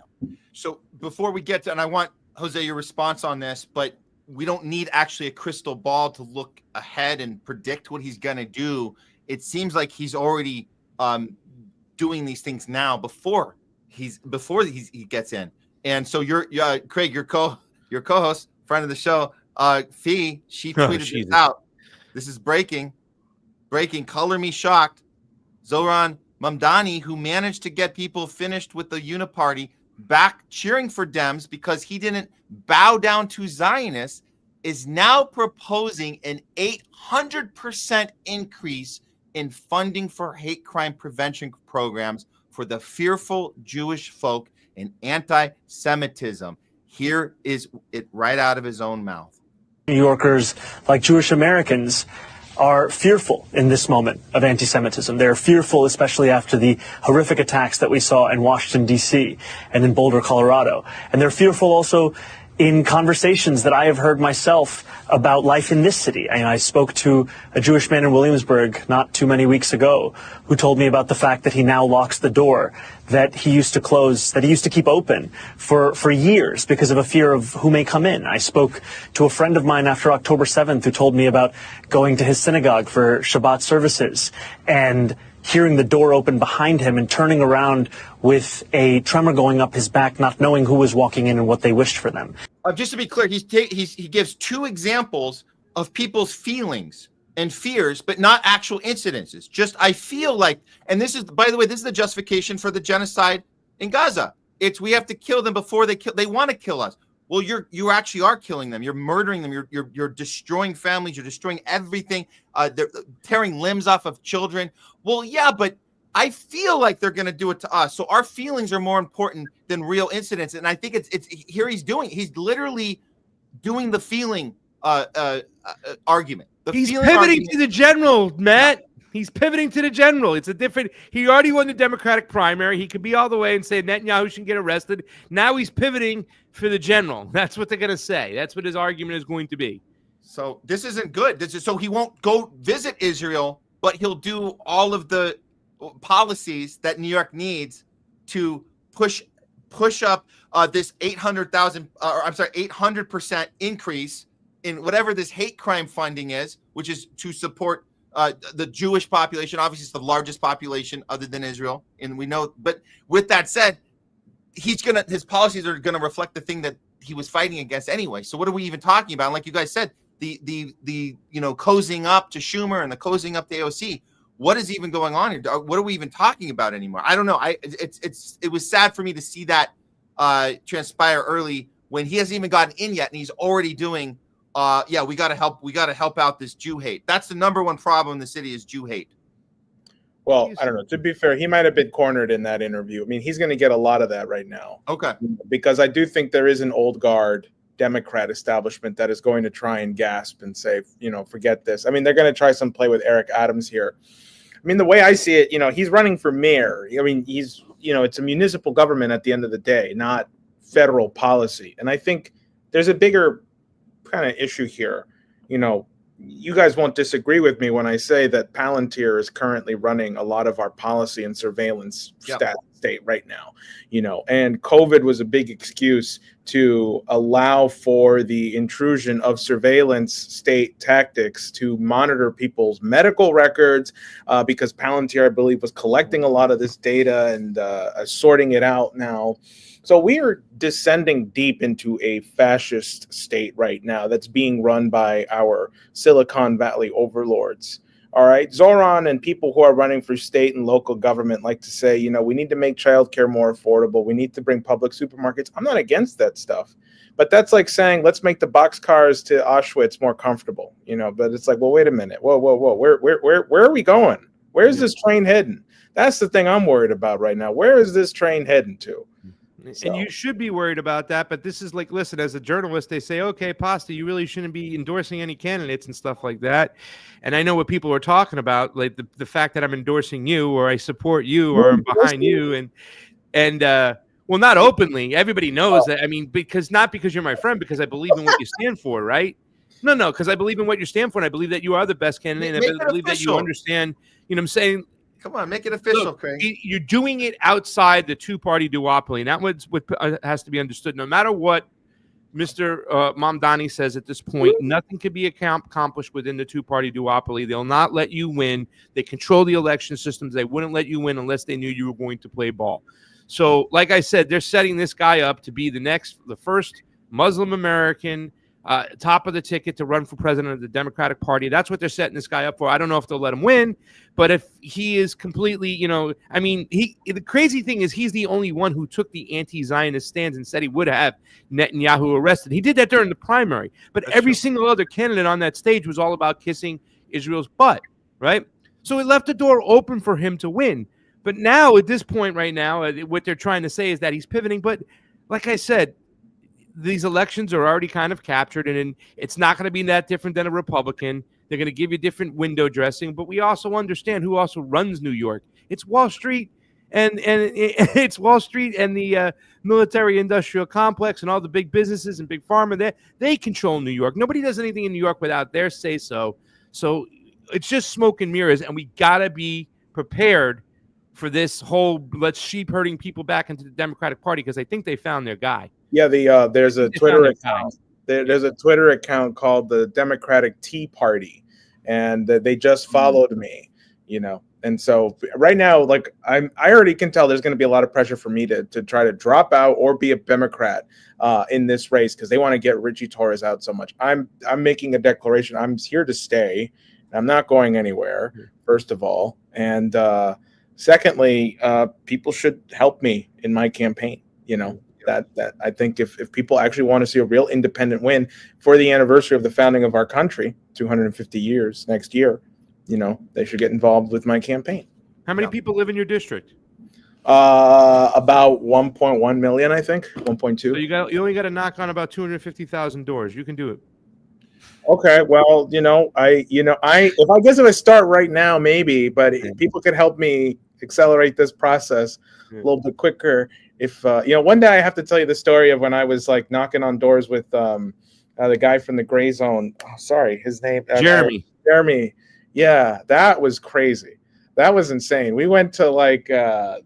So before we get to, and I want, Jose, your response on this, but we don't need actually a crystal ball to look ahead and predict what he's going to do. It seems like he's already doing these things now before he gets in. And so Craig, your co-host, friend of the show, Fee, she tweeted this out. This is breaking, color me shocked. Zoran Mamdani, who managed to get people finished with the Uniparty back cheering for Dems because he didn't bow down to Zionists, is now proposing an 800% increase in funding for hate crime prevention programs for the fearful Jewish folk and anti-Semitism. Here is it right out of his own mouth. New Yorkers, like Jewish Americans, are fearful in this moment of anti-Semitism. They're fearful, especially after the horrific attacks that we saw in Washington, D.C. and in Boulder, Colorado. And they're fearful also in conversations that I have heard myself about life in this city. I spoke to a Jewish man in Williamsburg not too many weeks ago who told me about the fact that he now locks the door that he used to close, that he used to keep open for years because of a fear of who may come in. I spoke to a friend of mine after October 7th who told me about going to his synagogue for Shabbat services and hearing the door open behind him and turning around with a tremor going up his back, not knowing who was walking in and what they wished for them. Just to be clear, he gives two examples of people's feelings and fears, but not actual incidences. Just, I feel like, and this is, by the way, this is the justification for the genocide in Gaza. It's, we have to kill them before they want to kill us. Well, you actually are killing them. You're murdering them. You're destroying families. You're destroying everything. They're tearing limbs off of children. Well, yeah, but I feel like they're going to do it to us. So our feelings are more important than real incidents. And I think it's here he's literally doing the feeling argument. He's pivoting to the general, Matt. He's pivoting to the general. It's a different. He already won the Democratic primary. He could be all the way and say Netanyahu should get arrested. Now he's pivoting for the general. That's what they're going to say. That's what his argument is going to be. So this isn't good. So he won't go visit Israel, but he'll do all of the policies that New York needs to push up this 800% increase in whatever this hate crime funding is, which is to support the Jewish population. Obviously, it's the largest population other than Israel, and we know. But with that said, his policies are gonna reflect the thing that he was fighting against anyway. So what are we even talking about? And like you guys said, the cozying up to Schumer and the cozying up to AOC. What is even going on here? What are we even talking about anymore? I don't know. It was sad for me to see that transpire early when he hasn't even gotten in yet, and he's already doing. We got to help out this Jew hate. That's the number one problem in the city is Jew hate. Well, I don't know. To be fair, he might have been cornered in that interview. I mean, he's going to get a lot of that right now. Okay. Because I do think there is an old guard Democrat establishment that is going to try and gasp and say, forget this. I mean, they're going to try some play with Eric Adams here. I mean, the way I see it, he's running for mayor. I mean, it's a municipal government at the end of the day, not federal policy. And I think there's a bigger kind of issue here. You guys won't disagree with me when I say that Palantir is currently running a lot of our policy and surveillance state right now, and COVID was a big excuse to allow for the intrusion of surveillance state tactics to monitor people's medical records, because Palantir, I believe, was collecting a lot of this data and sorting it out now. So we are descending deep into a fascist state right now that's being run by our Silicon Valley overlords. All right. Zoran and people who are running for state and local government like to say, we need to make childcare more affordable. We need to bring public supermarkets. I'm not against that stuff. But that's like saying, let's make the boxcars to Auschwitz more comfortable, but it's like, well, wait a minute. Whoa. Where are we going? Where's this train heading? That's the thing I'm worried about right now. Where is this train heading to? And you should be worried about that. But this is like, listen, as a journalist, they say, okay, Pasta, you really shouldn't be endorsing any candidates and stuff like that. And I know what people are talking about, like the fact that I'm endorsing you or I support you or I'm behind you. And And well, not openly. Everybody knows that. I mean, because you're my friend, because I believe in what you stand for, right? No, because I believe in what you stand for, and I believe that you are the best candidate, and I believe that you understand. You know what I'm saying? Come on, make it official, Look, Craig. You're doing it outside the two-party duopoly, and that what has to be understood. No matter what Mr. Mamdani says at this point, nothing can be accomplished within the two-party duopoly. They'll not let you win. They control the election systems. They wouldn't let you win unless they knew you were going to play ball. So, like I said, they're setting this guy up to be the first Muslim American, top of the ticket to run for president of the Democratic Party. That's what they're setting this guy up for. I don't know if they'll let him win, but if he is completely, I mean, the crazy thing is he's the only one who took the anti-Zionist stands and said he would have Netanyahu arrested. He did that during the primary, but every single other candidate on that stage was all about kissing Israel's butt, right? So it left the door open for him to win. But now, at this point right now, what they're trying to say is that he's pivoting. But like I said, these elections are already kind of captured, and it's not going to be that different than a Republican. They're going to give you different window dressing, but we also understand who also runs New York. It's Wall Street, and it's Wall Street and the military-industrial complex and all the big businesses and big pharma. They control New York. Nobody does anything in New York without their say-so. So it's just smoke and mirrors, and we got to be prepared for this whole let's sheep herding people back into the Democratic Party, because I think they found their guy. Yeah, there's a Twitter account. There's a Twitter account called the Democratic Tea Party, and they just followed me, And so right now, like I already can tell there's going to be a lot of pressure for me to try to drop out or be a Democrat in this race, because they want to get Richie Torres out so much. I'm making a declaration. I'm here to stay. I'm not going anywhere, first of all, and secondly, people should help me in my campaign. That I think if people actually want to see a real independent win for the anniversary of the founding of our country, 250 years next year, they should get involved with my campaign. How many people live in your district? About 1.1 million, I think, 1.2. So you only got to knock on about 250,000 doors. You can do it. Okay, well, if I start right now, maybe, but people could help me accelerate this process a little bit quicker. If one day I have to tell you the story of when I was like knocking on doors with the guy from the Gray Zone. Oh, sorry, his name Jeremy. Jeremy. Yeah, that was crazy. That was insane. We went to like the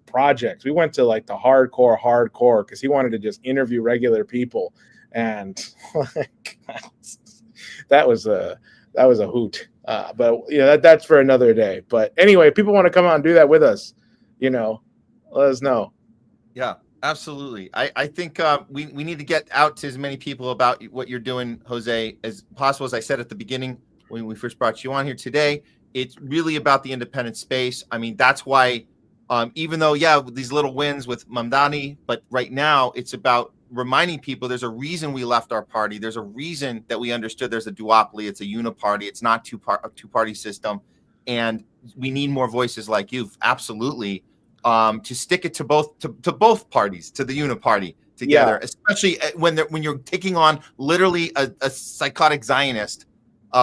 projects. We went to like the hardcore because he wanted to just interview regular people, and that was a hoot. But that's for another day. But anyway, if people want to come out and do that with us, let us know. Yeah, absolutely. I think we need to get out to as many people about what you're doing, Jose, as possible. As I said at the beginning when we first brought you on here today, it's really about the independent space. I mean, that's why, even though, these little wins with Mamdani, but right now it's about reminding people there's a reason we left our party. There's a reason that we understood there's a duopoly. It's a uniparty. It's not a two-party system. And we need more voices like you. Absolutely. To stick it to both parties, to the uniparty together, especially when you're taking on literally a psychotic Zionist,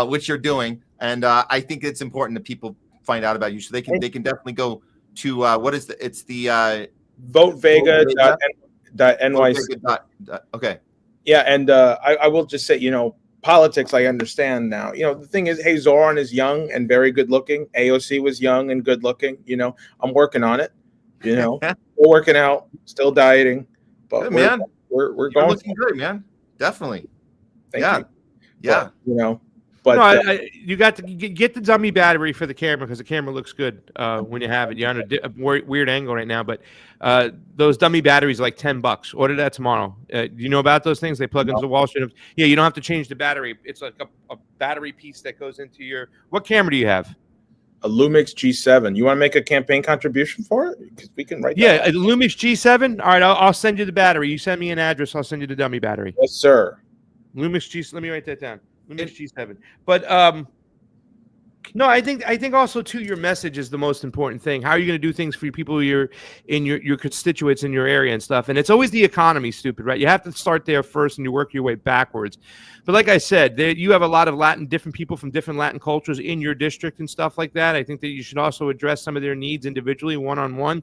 which you're doing. And I think it's important that people find out about you, so they can definitely go to VoteVega.nyc. Okay. Yeah, and I will just say, politics, I understand now. The thing is, hey, Zoran is young and very good looking. AOC was young and good looking. I'm working on it. We're working out, still dieting, but good, we're going. Looking good, man. Definitely. Thank you. Yeah. But no, you got to get the dummy battery for the camera, because the camera looks good when you have it. You're on a weird angle right now, but those dummy batteries are like $10. Order that tomorrow. Do you know about those things? They plug into the wall. Yeah, you don't have to change the battery. It's like a battery piece that goes into your. What camera do you have? A Lumix G7. You want to make a campaign contribution for it? Because we can write. Yeah, a Lumix G7. All right, I'll send you the battery. You send me an address. I'll send you the dummy battery. Yes, sir. Lumix G. Let me write that down. Lumix G7. But no, I think also too, your message is the most important thing. How are you going to do things for your people, your constituents in your area and stuff? And it's always the economy, stupid, right? You have to start there first and you work your way backwards. But like I said, you have a lot of different people from different Latin cultures in your district and stuff like that. I think that you should also address some of their needs individually, one-on-one.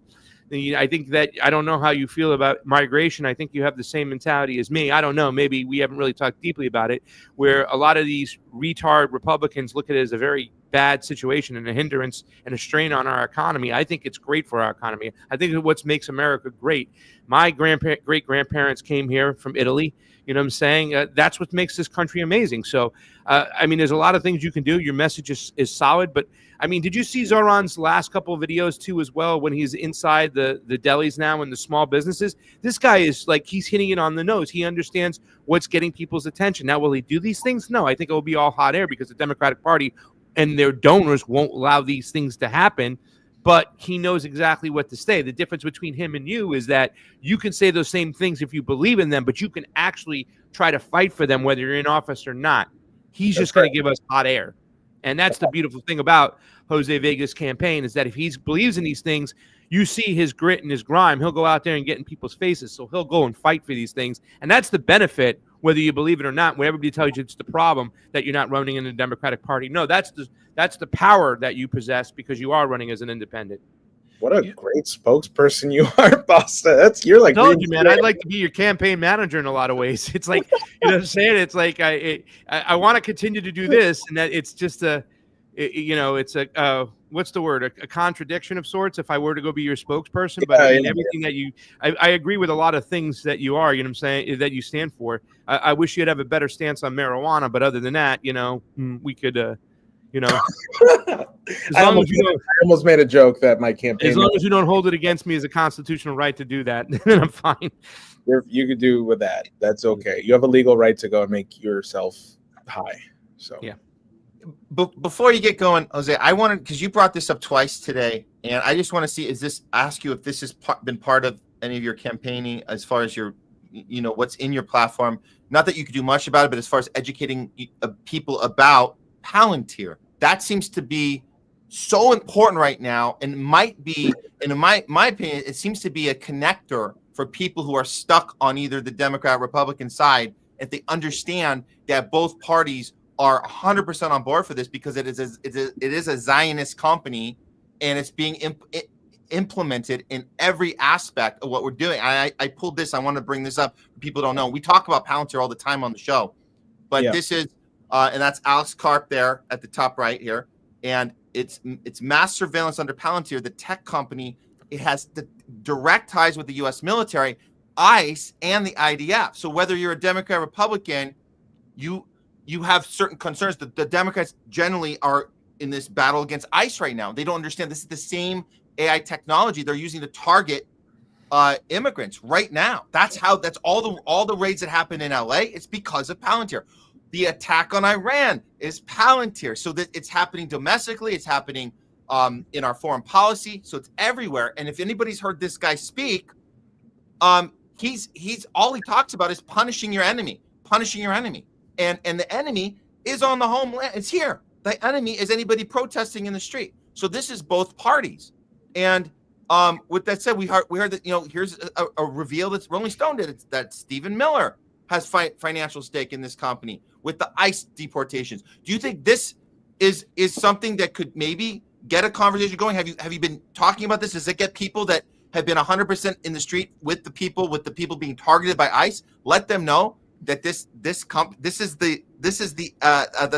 I think that I don't know how you feel about migration. I think you have the same mentality as me. I don't know. Maybe we haven't really talked deeply about it, where a lot of these retard Republicans look at it as a very bad situation and a hindrance and a strain on our economy. I think it's great for our economy. I think it's what makes America great. My great-grandparents came here from Italy. You know what I'm saying? That's what makes this country amazing. So, I mean, there's a lot of things you can do. Your message is solid. But, I mean, did you see Zoran's last couple of videos, too, as well, when he's inside the delis now and the small businesses? This guy is like, he's hitting it on the nose. He understands what's getting people's attention. Now, will he do these things? No, I think it will be all hot air because the Democratic Party and their donors won't allow these things to happen. But he knows exactly what to say. The difference between him and you is that you can say those same things if you believe in them, but you can actually try to fight for them whether you're in office or not. He's just going to give us hot air. And that's the beautiful thing about Jose Vega's campaign, is that if he believes in these things, you see his grit and his grime. He'll go out there and get in people's faces. So he'll go and fight for these things. And that's the benefit, whether you believe it or not. When everybody tells you it's the problem that you're not running in the Democratic Party. No, that's the power that you possess because you are running as an independent. What a great spokesperson you are, boss. You're like, I told you, man, I'd like to be your campaign manager in a lot of ways. It's like, you know what I'm saying? It's like, I want to continue to do this, and that it's just it's a what's the word? A contradiction of sorts if I were to go be your spokesperson. But I mean, everything that I agree with a lot of things that you are, you know what I'm saying, that you stand for. I wish you'd have a better stance on marijuana, but other than that, we could, I almost made a joke that my campaign. As long as you don't hold it against me as a constitutional right to do that, then I'm fine. You could do with that. That's okay. You have a legal right to go and make yourself high. So yeah. Before you get going, Jose, I wanted, because you brought this up twice today, and I just want to see, ask you if this has been part of any of your campaigning as far as your, what's in your platform. Not that you could do much about it, but as far as educating people about Palantir. That seems to be so important right now, and might be, and in my opinion, it seems to be a connector for people who are stuck on either the Democrat Republican side, if they understand that both parties are 100% on board for this, because it is a Zionist company, and it's being implemented in every aspect of what we're doing. I pulled this. I want to bring this up. People don't know. We talk about Palantir all the time on the show, but this is, and that's Alex Karp there at the top right here, and it's mass surveillance under Palantir, the tech company. It has the direct ties with the U.S. military, ICE, and the IDF. So whether you're a Democrat, Republican, you have certain concerns. The Democrats generally are in this battle against ICE right now. They don't understand this is the same AI technology they're using to target immigrants right now. That's all the raids that happen in LA. It's because of Palantir. The attack on Iran is Palantir. So that it's happening domestically. It's happening in our foreign policy. So it's everywhere. And if anybody's heard this guy speak, he's all he talks about is punishing your enemy. And the enemy is on the homeland. It's here. The enemy is anybody protesting in the street. So this is both parties. And with that said, we heard that, here's a reveal that Rolling Stone did. It's that Stephen Miller has financial stake in this company with the ICE deportations. Do you think this is something that could maybe get a conversation going? Have you been talking about this? Does it get people that have been 100% in the street with the people being targeted by ICE? Let them know that this is the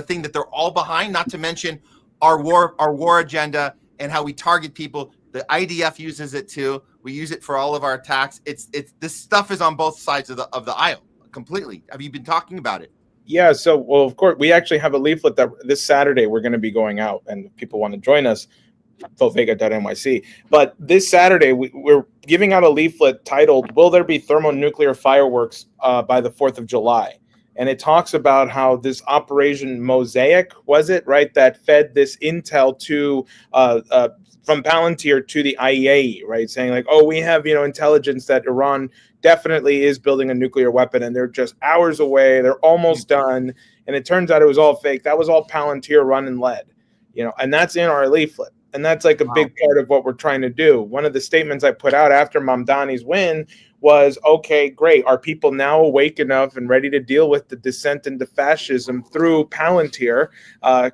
thing that they're all behind. Not to mention our war agenda and how we target people. The IDF uses it too. We use it for all of our attacks. It's this stuff is on both sides of the aisle completely. Have you been talking about it? Yeah. So, well, of course, we actually have a leaflet that this Saturday we're going to be going out, and if people want to join us, votevega.nyc. But this Saturday, we're giving out a leaflet titled, "Will There Be Thermonuclear Fireworks by the 4th of July?" And it talks about how this Operation Mosaic, was it, right, that fed this intel to from Palantir to the IAEA, right, saying like, oh, we have, intelligence that Iran definitely is building a nuclear weapon, and they're just hours away. They're almost done. And it turns out it was all fake. That was all Palantir run and led, and that's in our leaflet. And that's like a big part of what we're trying to do. One of the statements I put out after Mamdani's win was, okay, great. Are people now awake enough and ready to deal with the descent into fascism through Palantir,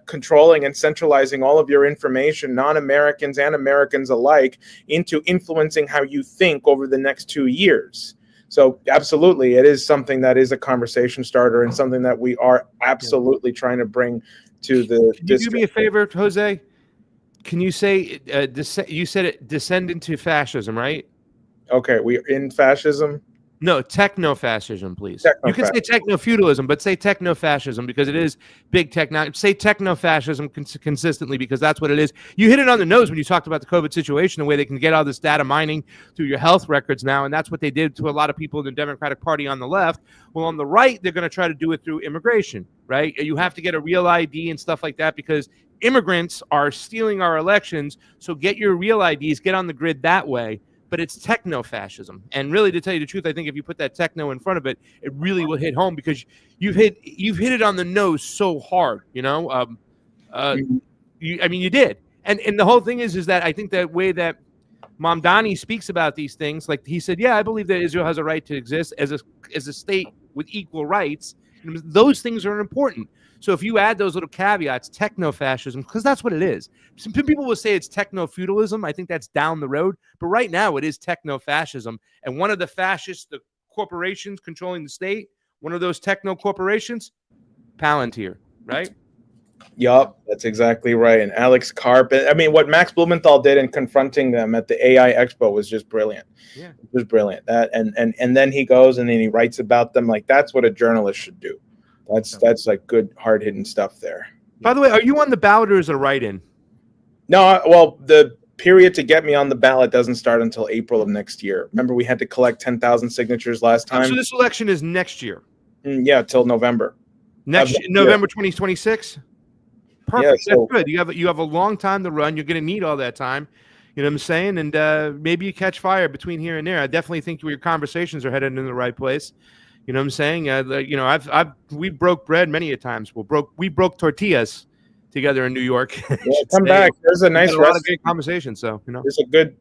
controlling and centralizing all of your information, non-Americans and Americans alike, into influencing how you think over the next 2 years? So absolutely, it is something that is a conversation starter and something that we are absolutely trying to bring to the Can you do me a favor, Jose? Can you say, you said it, descend into fascism, right? Okay, we're in fascism? No, techno-fascism, please. You can say techno-feudalism, but say techno-fascism because it is big techno. Say techno-fascism consistently because that's what it is. You hit it on the nose when you talked about the COVID situation, the way they can get all this data mining through your health records now, and that's what they did to a lot of people in the Democratic Party on the left. Well, on the right, they're going to try to do it through immigration, right? You have to get a real ID and stuff like that because immigrants are stealing our elections, so get your real IDs, get on the grid that way. But it's techno-fascism. And really, to tell you the truth, I think if you put that techno in front of it, it really will hit home because you've hit it on the nose so hard, you know? I mean, you did. And the whole thing is that I think that way that Mamdani speaks about these things, like he said, yeah, I believe that Israel has a right to exist as a state with equal rights. Those things are important. So if you add those little caveats, techno-fascism, because that's what it is. Some people will say it's techno-feudalism. I think that's down the road. But right now it is techno-fascism. And one of the fascists, the corporations controlling the state, one of those techno-corporations, Palantir, right? Yup, that's exactly right. And Alex Karp, I mean, what Max Blumenthal did in confronting them at the AI Expo was just brilliant. Yeah. It was brilliant. That and then he goes and then he writes about them. Like, that's what a journalist should do. That's like good, hard-hitting stuff there. By the way, are you on the ballot or is it a write-in? No, well, the period to get me on the ballot doesn't start until April of next year. Remember, we had to collect 10,000 signatures last time. So this election is next year? Yeah, till November. November 2026? Perfect. Yeah, so, that's good. You have a long time to run. You're going to need all that time. You know what I'm saying? And maybe you catch fire between here and there. I definitely think your conversations are headed in the right place. You know what I'm saying? You know, we broke bread many a times. We broke tortillas together in New York. Yeah, come back. There's a nice lot of great conversation. So you know,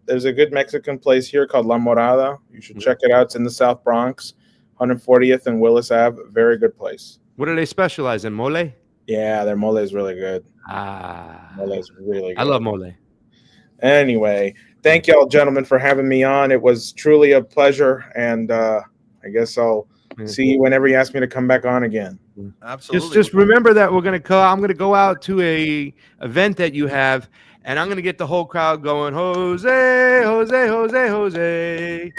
there's a good Mexican place here called La Morada. You should check it out. It's in the South Bronx, 140th and Willis Ave. Very good place. What do they specialize in? Mole? Yeah, their mole is really good. Mole is really good. I love mole. Anyway, thank y'all, gentlemen, for having me on. It was truly a pleasure, and I guess I'll see you whenever you ask me to come back on again. Absolutely. Just remember that I'm going to go out to a event that you have, and I'm going to get the whole crowd going, Jose, Jose, Jose, Jose,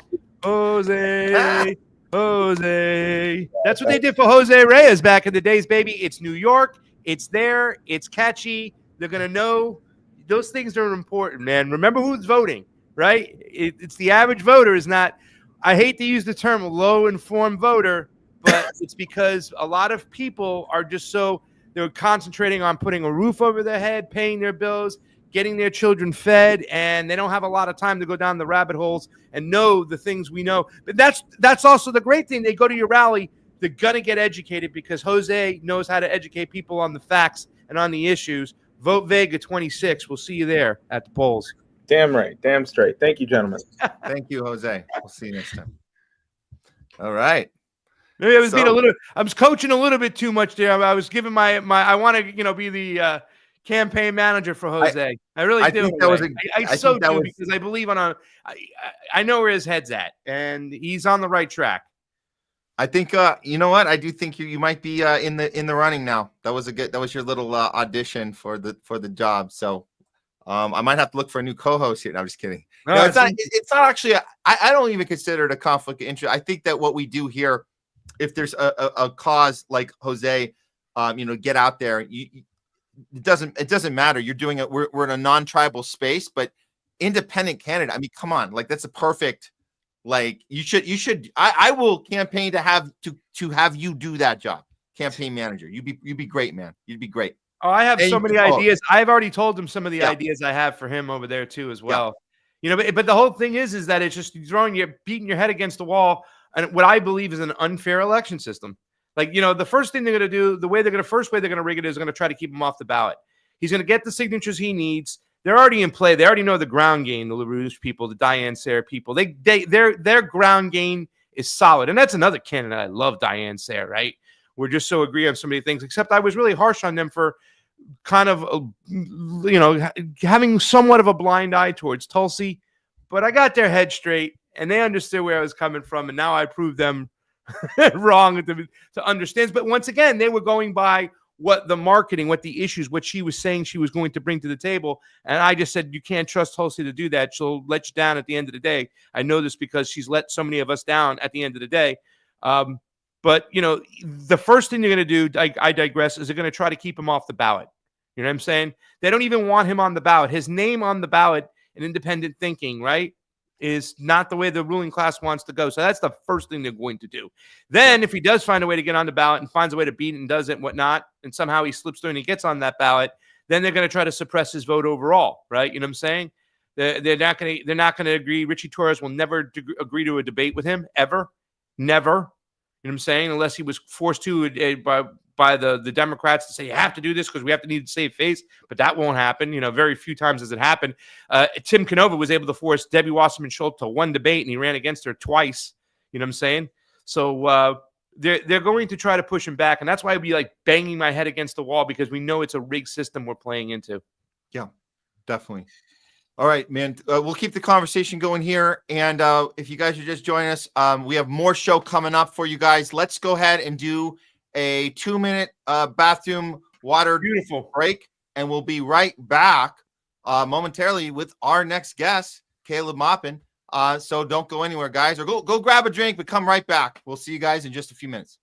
Jose, Jose. That's what they did for Jose Reyes back in the days, baby. It's New York. It's there. It's catchy. They're going to know. Those things are important, man. Remember who's voting, right? It's the average voter is not. I hate to use the term low-informed voter, but it's because a lot of people are just they're concentrating on putting a roof over their head, paying their bills, getting their children fed, and they don't have a lot of time to go down the rabbit holes and know the things we know. But that's also the great thing. They go to your rally, they're going to get educated because Jose knows how to educate people on the facts and on the issues. Vote Vega 26. We'll see you there at the polls. Damn right. Damn straight. Thank you, gentlemen. Thank you, Jose. We'll see you next time. All right. Maybe I was coaching a little bit too much there. I was giving my I want to, be the campaign manager for Jose. I really do. Because I believe I know where his head's at and he's on the right track. I think you know what? I do think you might be in the running now. That was your little audition for the job. So I might have to look for a new co-host here. No, I'm just kidding. No, it's not actually. I don't even consider it a conflict of interest. I think that what we do here, if there's a cause like Jose, get out there. It doesn't matter. You're doing it. We're in a non-tribal space, but independent candidate. I mean, come on, like that's a perfect. Like you should. I will campaign to have you do that job, campaign manager. You'd be great, man. You'd be great. Oh, I have so many ideas. I've already told him some of the ideas I have for him over there too, as well. Yeah. But the whole thing is that it's just beating your head against the wall. And what I believe is an unfair election system. Like, the first thing they're going to do, the first way they're going to rig it is going to try to keep him off the ballot. He's going to get the signatures he needs. they're already in play. They already know the ground game, the LaRouche people, the Diane Sayre people. Their ground game is solid. And that's another candidate. I love Diane Sayre, right? We're just so agree on so many things, except I was really harsh on them for kind of, having somewhat of a blind eye towards Tulsi. But I got their head straight, and they understood where I was coming from, and now I proved them wrong to understand. But once again, they were going by what the marketing, what the issues, what she was saying she was going to bring to the table. And I just said, you can't trust Tulsi to do that. She'll let you down at the end of the day. I know this because she's let so many of us down at the end of the day. But, the first thing they're going to do, I digress, is they're going to try to keep him off the ballot. You know what I'm saying? They don't even want him on the ballot. His name on the ballot in independent thinking, right, is not the way the ruling class wants to go. So that's the first thing they're going to do. Then if he does find a way to get on the ballot and finds a way to beat it and does it and whatnot, and somehow he slips through and he gets on that ballot, then they're going to try to suppress his vote overall, right? You know what I'm saying? They're not going to agree. Richie Torres will never agree to a debate with him, ever. Never. You know what I'm saying? Unless he was forced to by the Democrats to say, you have to do this because we have to need to save face. But that won't happen. Very few times has it happened. Tim Canova was able to force Debbie Wasserman Schultz to one debate, and he ran against her twice. You know what I'm saying? So they're going to try to push him back. And that's why I'd be like banging my head against the wall, because we know it's a rigged system we're playing into. Yeah, definitely. All right, man. We'll keep the conversation going here. And if you guys are just joining us, we have more show coming up for you guys. Let's go ahead and do a 2-minute bathroom water break. And we'll be right back momentarily with our next guest, Caleb Maupin. So don't go anywhere, guys, or go grab a drink, but come right back. We'll see you guys in just a few minutes.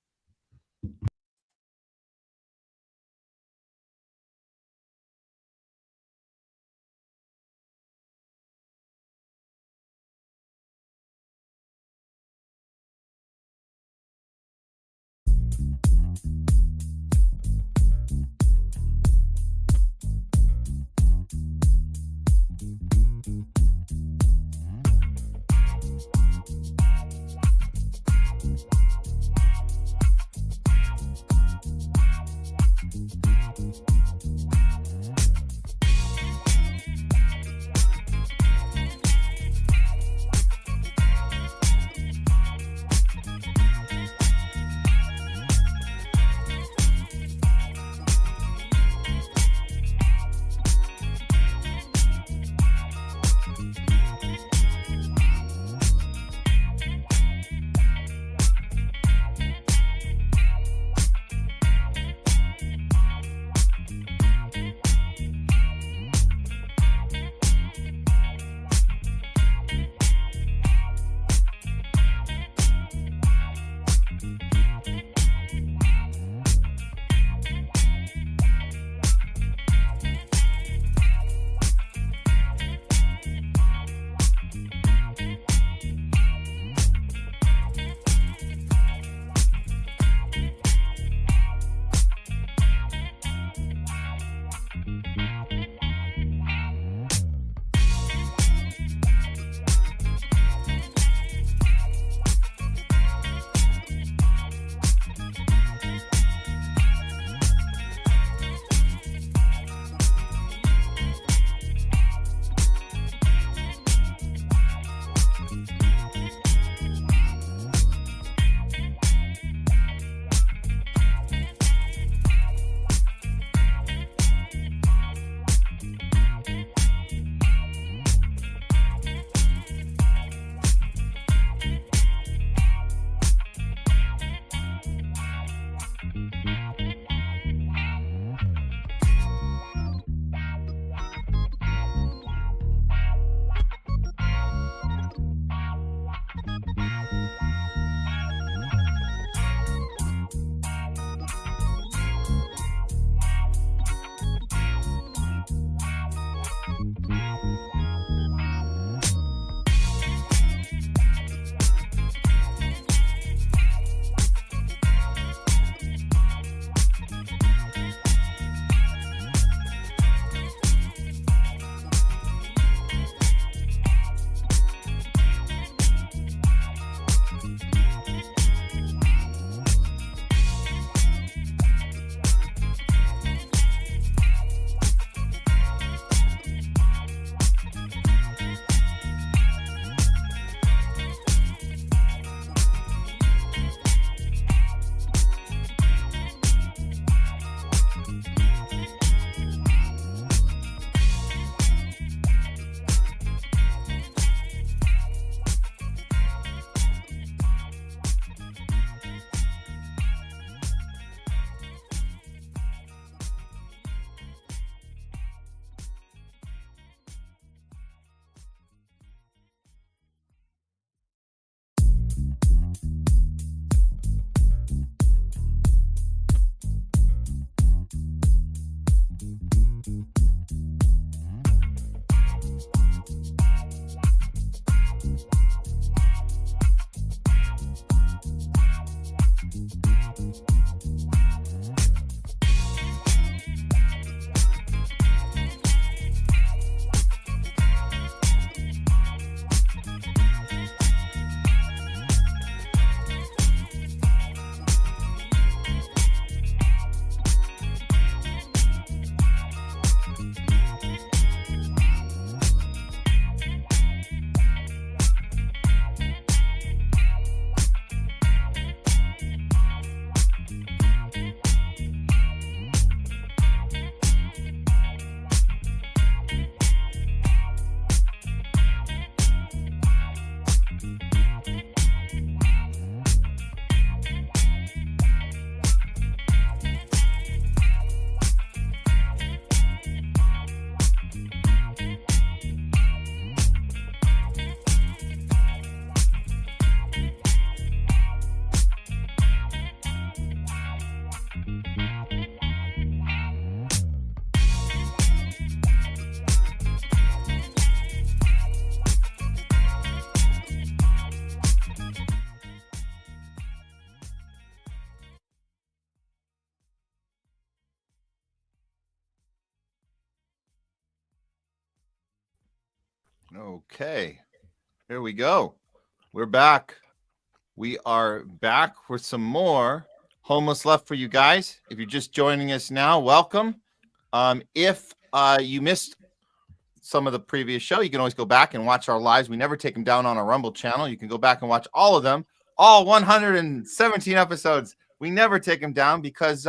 Okay, here we go. We're back. We are back with some more Homeless Left for you guys. If you're just joining us now, welcome. If you missed some of the previous show, you can always go back and watch our lives. We never take them down on our Rumble channel. You can go back and watch all of them, all 117 episodes. We never take them down because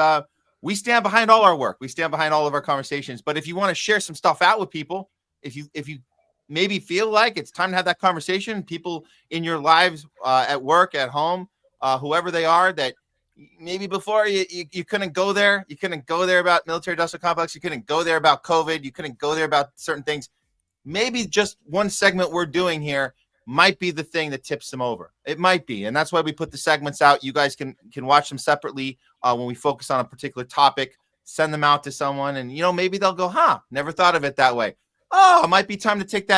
we stand behind all our work. We stand behind all of our conversations. But if you want to share some stuff out with people, if you maybe feel like it's time to have that conversation, people in your lives, at work, at home, whoever they are, that maybe before you couldn't go there. You couldn't go there about military industrial complex. You couldn't go there about COVID. You couldn't go there about certain things. Maybe just one segment we're doing here might be the thing that tips them over. It might be. And that's why we put the segments out. You guys can watch them separately when we focus on a particular topic, send them out to someone. And, maybe they'll go, never thought of it that way. Oh, it might be time to take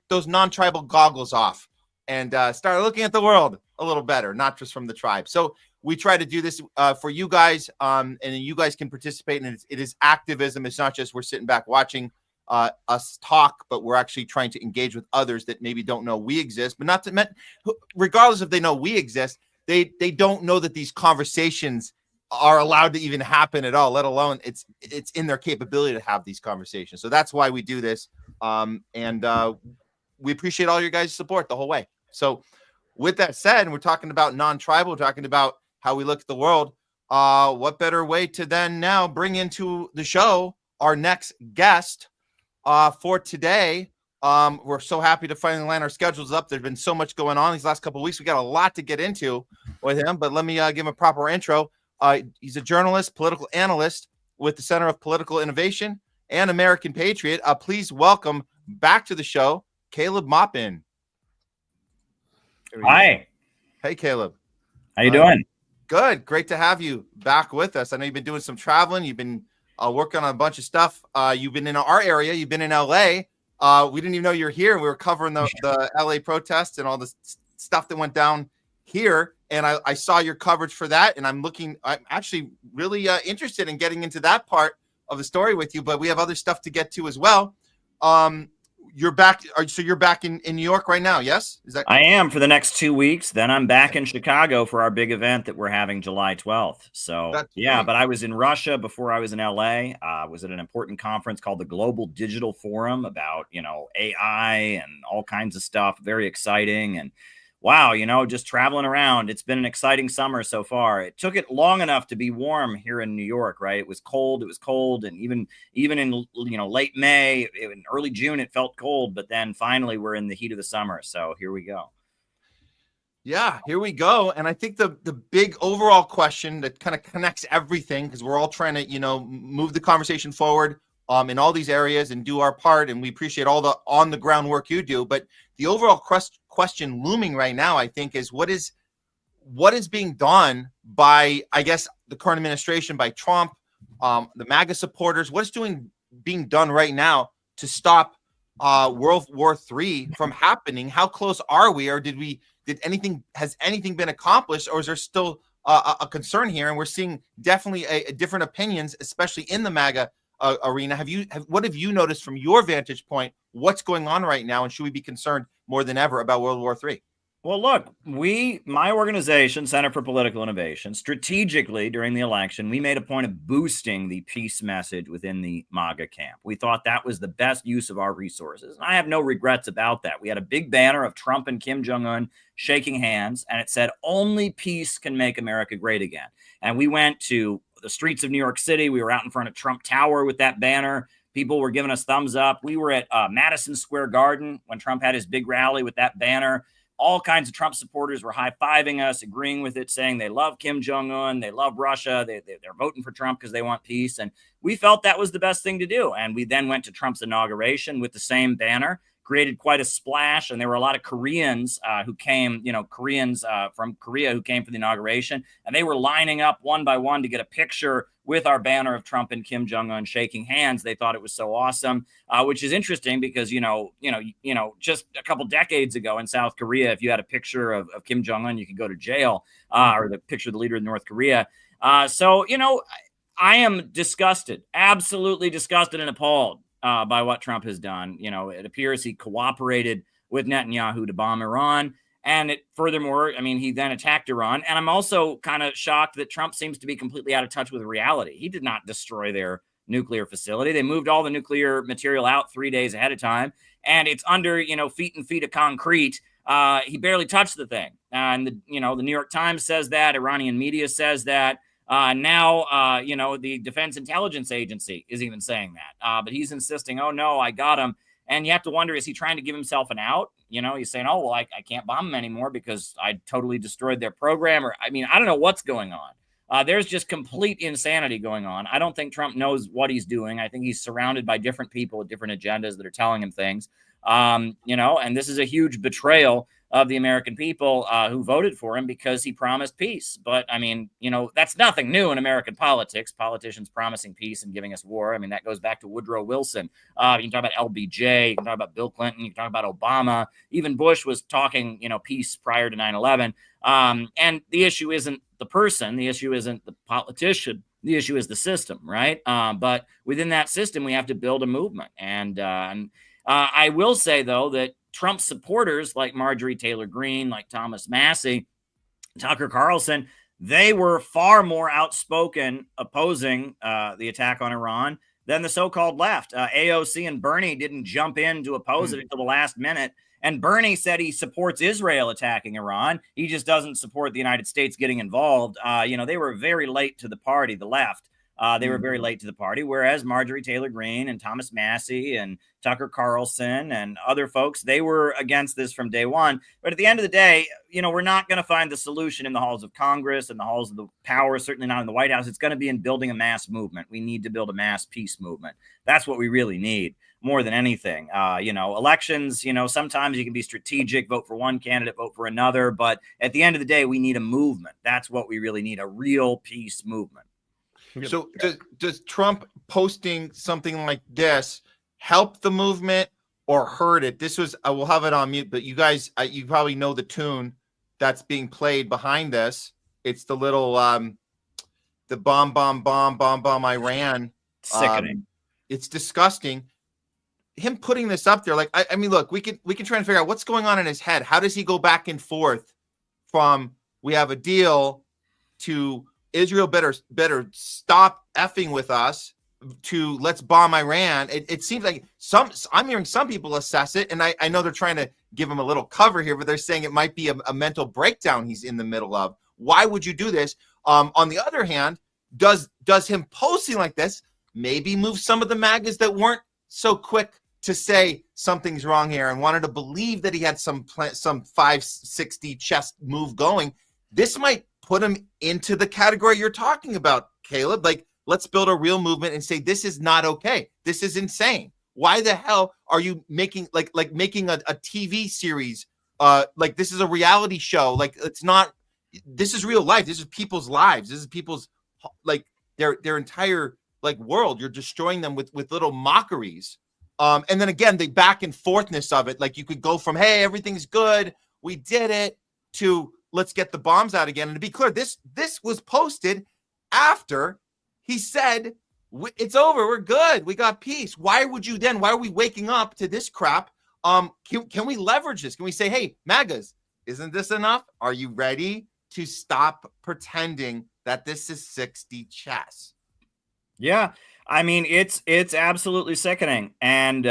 those non-tribal goggles off and start looking at the world a little better, not just from the tribe. So we try to do this for you guys, and you guys can participate. And it is activism. It's not just we're sitting back watching us talk, but we're actually trying to engage with others that maybe don't know we exist. But not to regardless if they know we exist, they don't know that these conversations are allowed to even happen at all, let alone it's in their capability to have these conversations. So that's why we do this. And we appreciate all your guys' support the whole way. So with that said, we're talking about non-tribal, we're talking about how we look at the world. What better way to then now bring into the show our next guest for today. We're so happy to finally line our schedules up. There's been so much going on these last couple of weeks. We got a lot to get into with him, but let me give him a proper intro. He's a journalist, political analyst with the Center of Political Innovation and American Patriot. Please welcome back to the show, Caleb Maupin. Hi. Hey, Caleb. How you doing? Good. Great to have you back with us. I know you've been doing some traveling. You've been working on a bunch of stuff. You've been in our area. You've been in LA. We didn't even know you were here. We were covering the LA protests and all the stuff that went down here. And I saw your coverage for that. And I'm actually really interested in getting into that part of the story with you. But we have other stuff to get to as well. You're back. So you're back in New York right now. Yes. Is that? I am for the next 2 weeks. Then I'm back in Chicago for our big event that we're having July 12th. So But I was in Russia before I was in LA. I was at an important conference called the Global Digital Forum about, AI and all kinds of stuff. Very exciting. And wow, just traveling around. It's been an exciting summer so far. It took it long enough to be warm here in New York, right? It was cold. And even in, late May, in early June, it felt cold. But then finally we're in the heat of the summer. So here we go. Yeah, here we go. And I think the big overall question that kind of connects everything, because we're all trying to, move the conversation forward in all these areas and do our part. And we appreciate all the on the ground work you do. But the overall question looming right now, I think, is what is being done by, I guess, the current administration, by Trump, the MAGA supporters. What is being done right now to stop World War III from happening? How close are we, or has anything been accomplished, or is there still a concern here? And we're seeing definitely a different opinions, especially in the MAGA arena. What have you noticed from your vantage point? What's going on right now, and should we be concerned more than ever about World War III? Well, look, my organization, Center for Political Innovation, strategically during the election, we made a point of boosting the peace message within the MAGA camp. We thought that was the best use of our resources. And I have no regrets about that. We had a big banner of Trump and Kim Jong-un shaking hands, and it said, "Only peace can make America great again." And we went to the streets of New York City. We were out in front of Trump Tower with that banner. People were giving us thumbs up. We were at Madison Square Garden when Trump had his big rally with that banner. All kinds of Trump supporters were high-fiving us, agreeing with it, saying they love Kim Jong-un, they love Russia, they're voting for Trump because they want peace. And we felt that was the best thing to do. And we then went to Trump's inauguration with the same banner, created quite a splash. And there were a lot of Koreans who came, Koreans from Korea who came for the inauguration. And they were lining up one by one to get a picture with our banner of Trump and Kim Jong-un shaking hands. They thought it was so awesome, which is interesting because, just a couple decades ago in South Korea, if you had a picture of Kim Jong-un, you could go to jail, or the picture of the leader of North Korea. I am disgusted, absolutely disgusted and appalled by what Trump has done. You know, it appears he cooperated with Netanyahu to bomb Iran. And furthermore, I mean, he then attacked Iran. And I'm also kind of shocked that Trump seems to be completely out of touch with reality. He did not destroy their nuclear facility. They moved all the nuclear material out 3 days ahead of time. And it's under, you know, feet and feet of concrete. He barely touched the thing. And, the New York Times says that. Iranian media says that. Now, the Defense Intelligence Agency is even saying that. But he's insisting, oh, no, I got him. And you have to wonder, is he trying to give himself an out? You know, he's saying, oh, well, I can't bomb them anymore because I totally destroyed their program. Or, I mean, I don't know what's going on. There's just complete insanity going on. I don't think Trump knows what he's doing. I think he's surrounded by different people with different agendas that are telling him things. And this is a huge betrayal of the American people who voted for him because he promised peace. But I mean, that's nothing new in American politics. Politicians promising peace and giving us war. I mean, that goes back to Woodrow Wilson. You can talk about LBJ, you can talk about Bill Clinton, you can talk about Obama. Even Bush was talking, peace prior to 9/11. And the issue isn't the person. The issue isn't the politician. The issue is the system, right? But within that system, we have to build a movement. And I will say, though, that Trump supporters like Marjorie Taylor Greene, like Thomas Massie, Tucker Carlson, they were far more outspoken opposing the attack on Iran than the so-called left. AOC and Bernie didn't jump in to oppose it until the last minute. And Bernie said he supports Israel attacking Iran. He just doesn't support the United States getting involved. They were very late to the party, the left. They were very late to the party, whereas Marjorie Taylor Greene and Thomas Massie and Tucker Carlson and other folks, they were against this from day one. But at the end of the day, we're not going to find the solution in the halls of Congress and the halls of the power, certainly not in the White House. It's going to be in building a mass movement. We need to build a mass peace movement. That's what we really need more than anything. Elections, sometimes you can be strategic, vote for one candidate, vote for another. But at the end of the day, we need a movement. That's what we really need, a real peace movement. So does Trump posting something like this help the movement or hurt it? This was, I will have it on mute, but you guys, you probably know the tune that's being played behind this. It's the little, the bomb Iran. Sickening. It's disgusting. Him putting this up there, like, I mean, look, we can try and figure out what's going on in his head. How does he go back and forth from we have a deal to Israel better stop effing with us to let's bomb Iran? It seems like I'm hearing some people assess it, and I know they're trying to give him a little cover here, but they're saying it might be a mental breakdown he's in the middle of. Why would you do this? On the other hand, does him posting like this maybe move some of the MAGAs that weren't so quick to say something's wrong here and wanted to believe that he had some 560 chest move going? This might put him into the category you're talking about, Caleb. Like, let's build a real movement and say this is not okay. This is insane. Why the hell are you making like making a TV series? Like, this is a reality show. Like, it's not. This is real life. This is people's lives. This is people's like their entire like world. You're destroying them with little mockeries. And then again, the back and forthness of it. Like, you could go from, hey, everything's good, we did it, to let's get the bombs out again. And to be clear, this was posted after he said, it's over, we're good, we got peace. Why are we waking up to this crap? Can we leverage this? Can we say, hey, MAGAs, isn't this enough? Are you ready to stop pretending that this is 60 chess? Yeah. I mean, it's absolutely sickening. And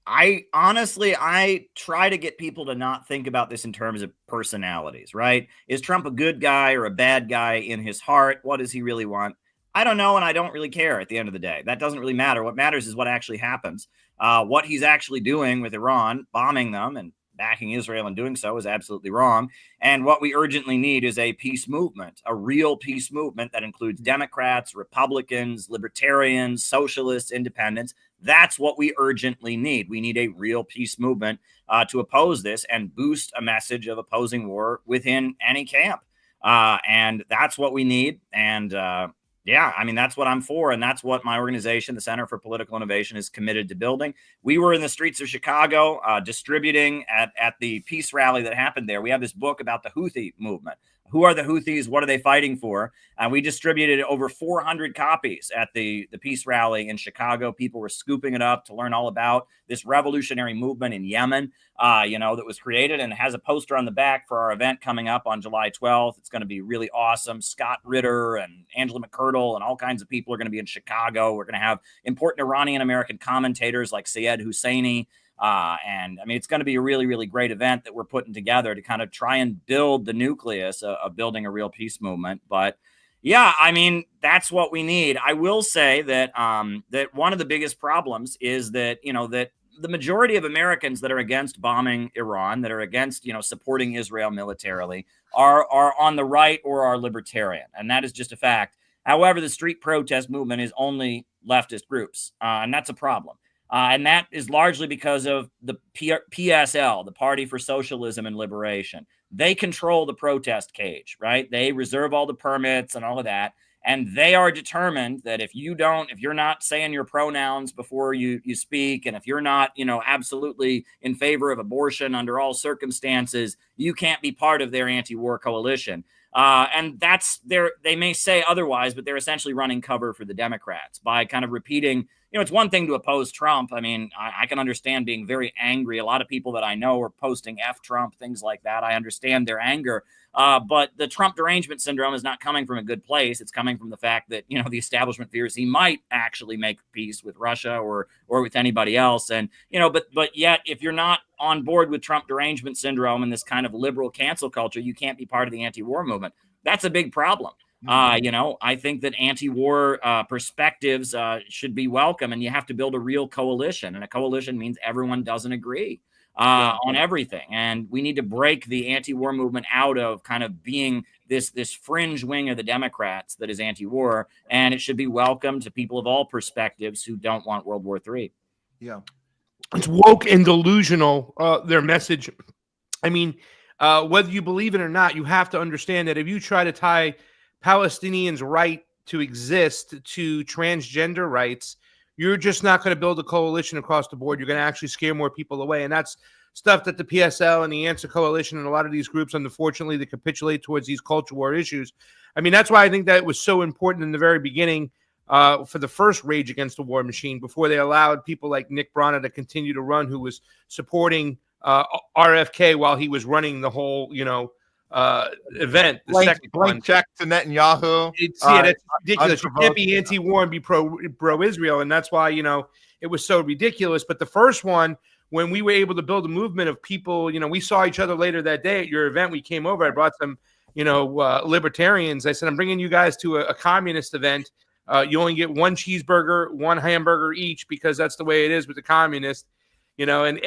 I honestly, I try to get people to not think about this in terms of personalities, right? Is Trump a good guy or a bad guy in his heart? What does he really want? I don't know, and I don't really care at the end of the day. That doesn't really matter. What matters is what actually happens. What he's actually doing with Iran, bombing them and backing Israel and doing so, is absolutely wrong. And what we urgently need is a peace movement, a real peace movement that includes Democrats, Republicans, libertarians, socialists, independents. That's what we urgently need. We need a real peace movement to oppose this and boost a message of opposing war within any camp. And that's what we need. And that's what I'm for. And that's what my organization, the Center for Political Innovation, is committed to building. We were in the streets of Chicago distributing at the peace rally that happened there. We have this book about the Houthi movement. who are the Houthis? What are they fighting for? We distributed over 400 copies at the peace rally in Chicago. People were scooping it up to learn all about this revolutionary movement in Yemen, that was created, and has a poster on the back for our event coming up on July 12th. It's going to be really awesome. Scott Ritter and Angela McCurdle and all kinds of people are going to be in Chicago. We're going to have important Iranian American commentators like Syed Husseini. And I mean, it's going to be a really, really great event that we're putting together to kind of try and build the nucleus of building a real peace movement. But yeah, I mean, that's what we need. I will say that that one of the biggest problems is that, that the majority of Americans that are against bombing Iran, that are against, supporting Israel militarily, are on the right or are libertarian. And that is just a fact. However, the street protest movement is only leftist groups, and that's a problem. And that is largely because of the PSL, the Party for Socialism and Liberation. They control the protest cage, right? They reserve all the permits and all of that. And they are determined that if you're not saying your pronouns before you speak, and if you're not, absolutely in favor of abortion under all circumstances, you can't be part of their anti-war coalition. And they may say otherwise, but they're essentially running cover for the Democrats by kind of repeating, it's one thing to oppose Trump. I mean, I can understand being very angry. A lot of people that I know are posting F Trump, things like that. I understand their anger. But the Trump derangement syndrome is not coming from a good place. It's coming from the fact that, the establishment fears he might actually make peace with Russia or with anybody else. And, but yet, if you're not on board with Trump derangement syndrome and this kind of liberal cancel culture, you can't be part of the anti-war movement. That's a big problem. I think that anti-war perspectives should be welcome, and you have to build a real coalition. And a coalition means everyone doesn't agree on everything. And we need to break the anti-war movement out of kind of being this fringe wing of the Democrats that is anti-war, and it should be welcome to people of all perspectives who don't want World War III. Yeah. It's woke and delusional, their message. I mean, whether you believe it or not, you have to understand that if you try to tie Palestinians' right to exist to transgender rights, you're just not going to build a coalition across the board. You're going to actually scare more people away. And that's stuff that the PSL and the Answer Coalition and a lot of these groups, unfortunately, they capitulate towards these culture war issues. I mean, that's why I think that it was so important in the very beginning for the first Rage Against the War Machine, before they allowed people like Nick Brana to continue to run, who was supporting RFK while he was running the whole, event. The second one. Check to Netanyahu. It's ridiculous. You can't be anti-war and be pro-Israel, and that's why it was so ridiculous. But the first one, when we were able to build a movement of people, we saw each other later that day at your event. We came over. I brought some, libertarians. I said, I'm bringing you guys to a communist event. You only get one cheeseburger, one hamburger each, because that's the way it is with the communists. And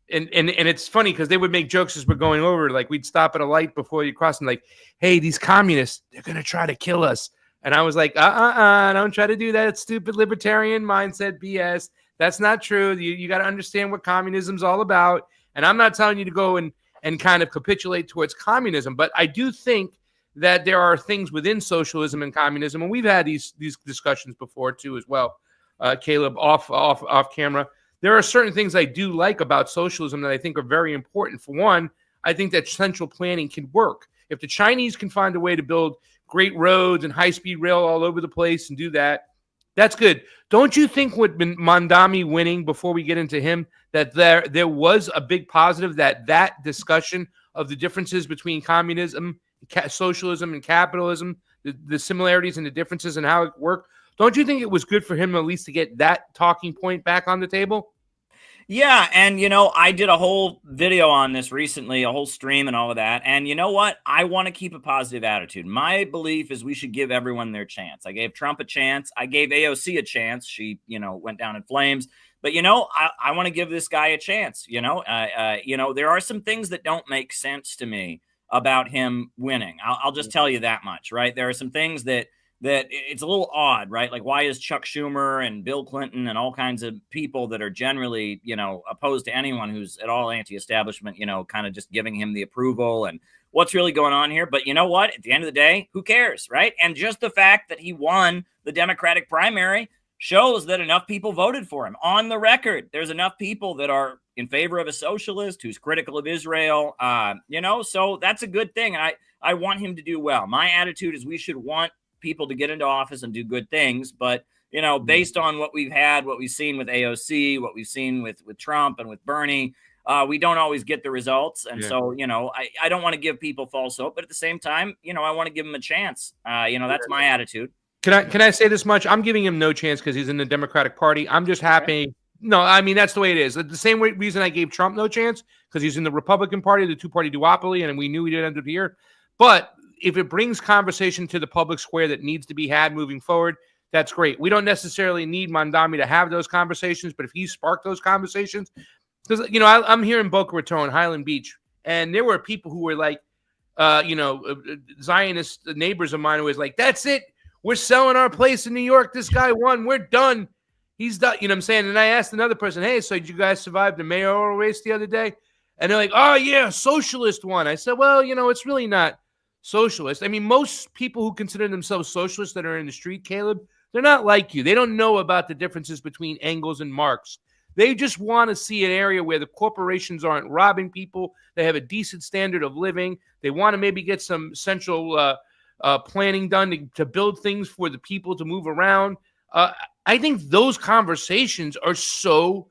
it's funny because they would make jokes as we're going over. Like, we'd stop at a light before you cross and like, hey, these communists, they're going to try to kill us. And I was like, don't try to do that. It's stupid libertarian mindset BS. That's not true. You got to understand what communism's all about. And I'm not telling you to go and kind of capitulate towards communism. But I do think that there are things within socialism and communism. And we've had these discussions before too, as well. Caleb, off camera. There are certain things I do like about socialism that I think are very important. For one, I think that central planning can work. If the Chinese can find a way to build great roads and high-speed rail all over the place and do that, that's good. Don't you think with Mamdani winning, before we get into him, that there was a big positive, that discussion of the differences between communism, socialism, and capitalism, the similarities and the differences and how it worked? Don't you think it was good for him at least to get that talking point back on the table? Yeah, and I did a whole video on this recently, a whole stream and all of that. And you know what? I want to keep a positive attitude. My belief is we should give everyone their chance. I gave Trump a chance. I gave AOC a chance. She, went down in flames. But, I want to give this guy a chance. There are some things that don't make sense to me about him winning. I'll just tell you that much, right? There are some things that it's a little odd, right? Like, why is Chuck Schumer and Bill Clinton and all kinds of people that are generally, opposed to anyone who's at all anti-establishment, kind of just giving him the approval, and what's really going on here? But you know what? At the end of the day, who cares, right? And just the fact that he won the Democratic primary shows that enough people voted for him. On the record, there's enough people that are in favor of a socialist who's critical of Israel. So that's a good thing. I want him to do well. My attitude is we should want people to get into office and do good things. But, based on what we've had, what we've seen with AOC, what we've seen with Trump and with Bernie, we don't always get the results. And so, I don't want to give people false hope. But at the same time, I want to give them a chance. That's my attitude. Can I say this much? I'm giving him no chance because he's in the Democratic Party. I'm just happy. Okay. No, I mean, that's the way it is. The same reason I gave Trump no chance, because he's in the Republican Party, the two-party duopoly, and we knew he did end up here. But if it brings conversation to the public square that needs to be had moving forward, that's great. We don't necessarily need Mamdani to have those conversations, but if he sparked those conversations, because, I'm here in Boca Raton, Highland Beach, and there were people who were like, Zionist neighbors of mine who was like, that's it. We're selling our place in New York. This guy won. We're done. He's done. You know what I'm saying? And I asked another person, hey, so did you guys survive the mayoral race the other day? And they're like, oh, yeah, socialist won. I said, well, it's really not socialist. I mean, most people who consider themselves socialists that are in the street, Caleb, they're not like you. They don't know about the differences between Engels and Marx. They just want to see an area where the corporations aren't robbing people. They have a decent standard of living. They want to maybe get some central planning done to build things for the people to move around. I think those conversations are so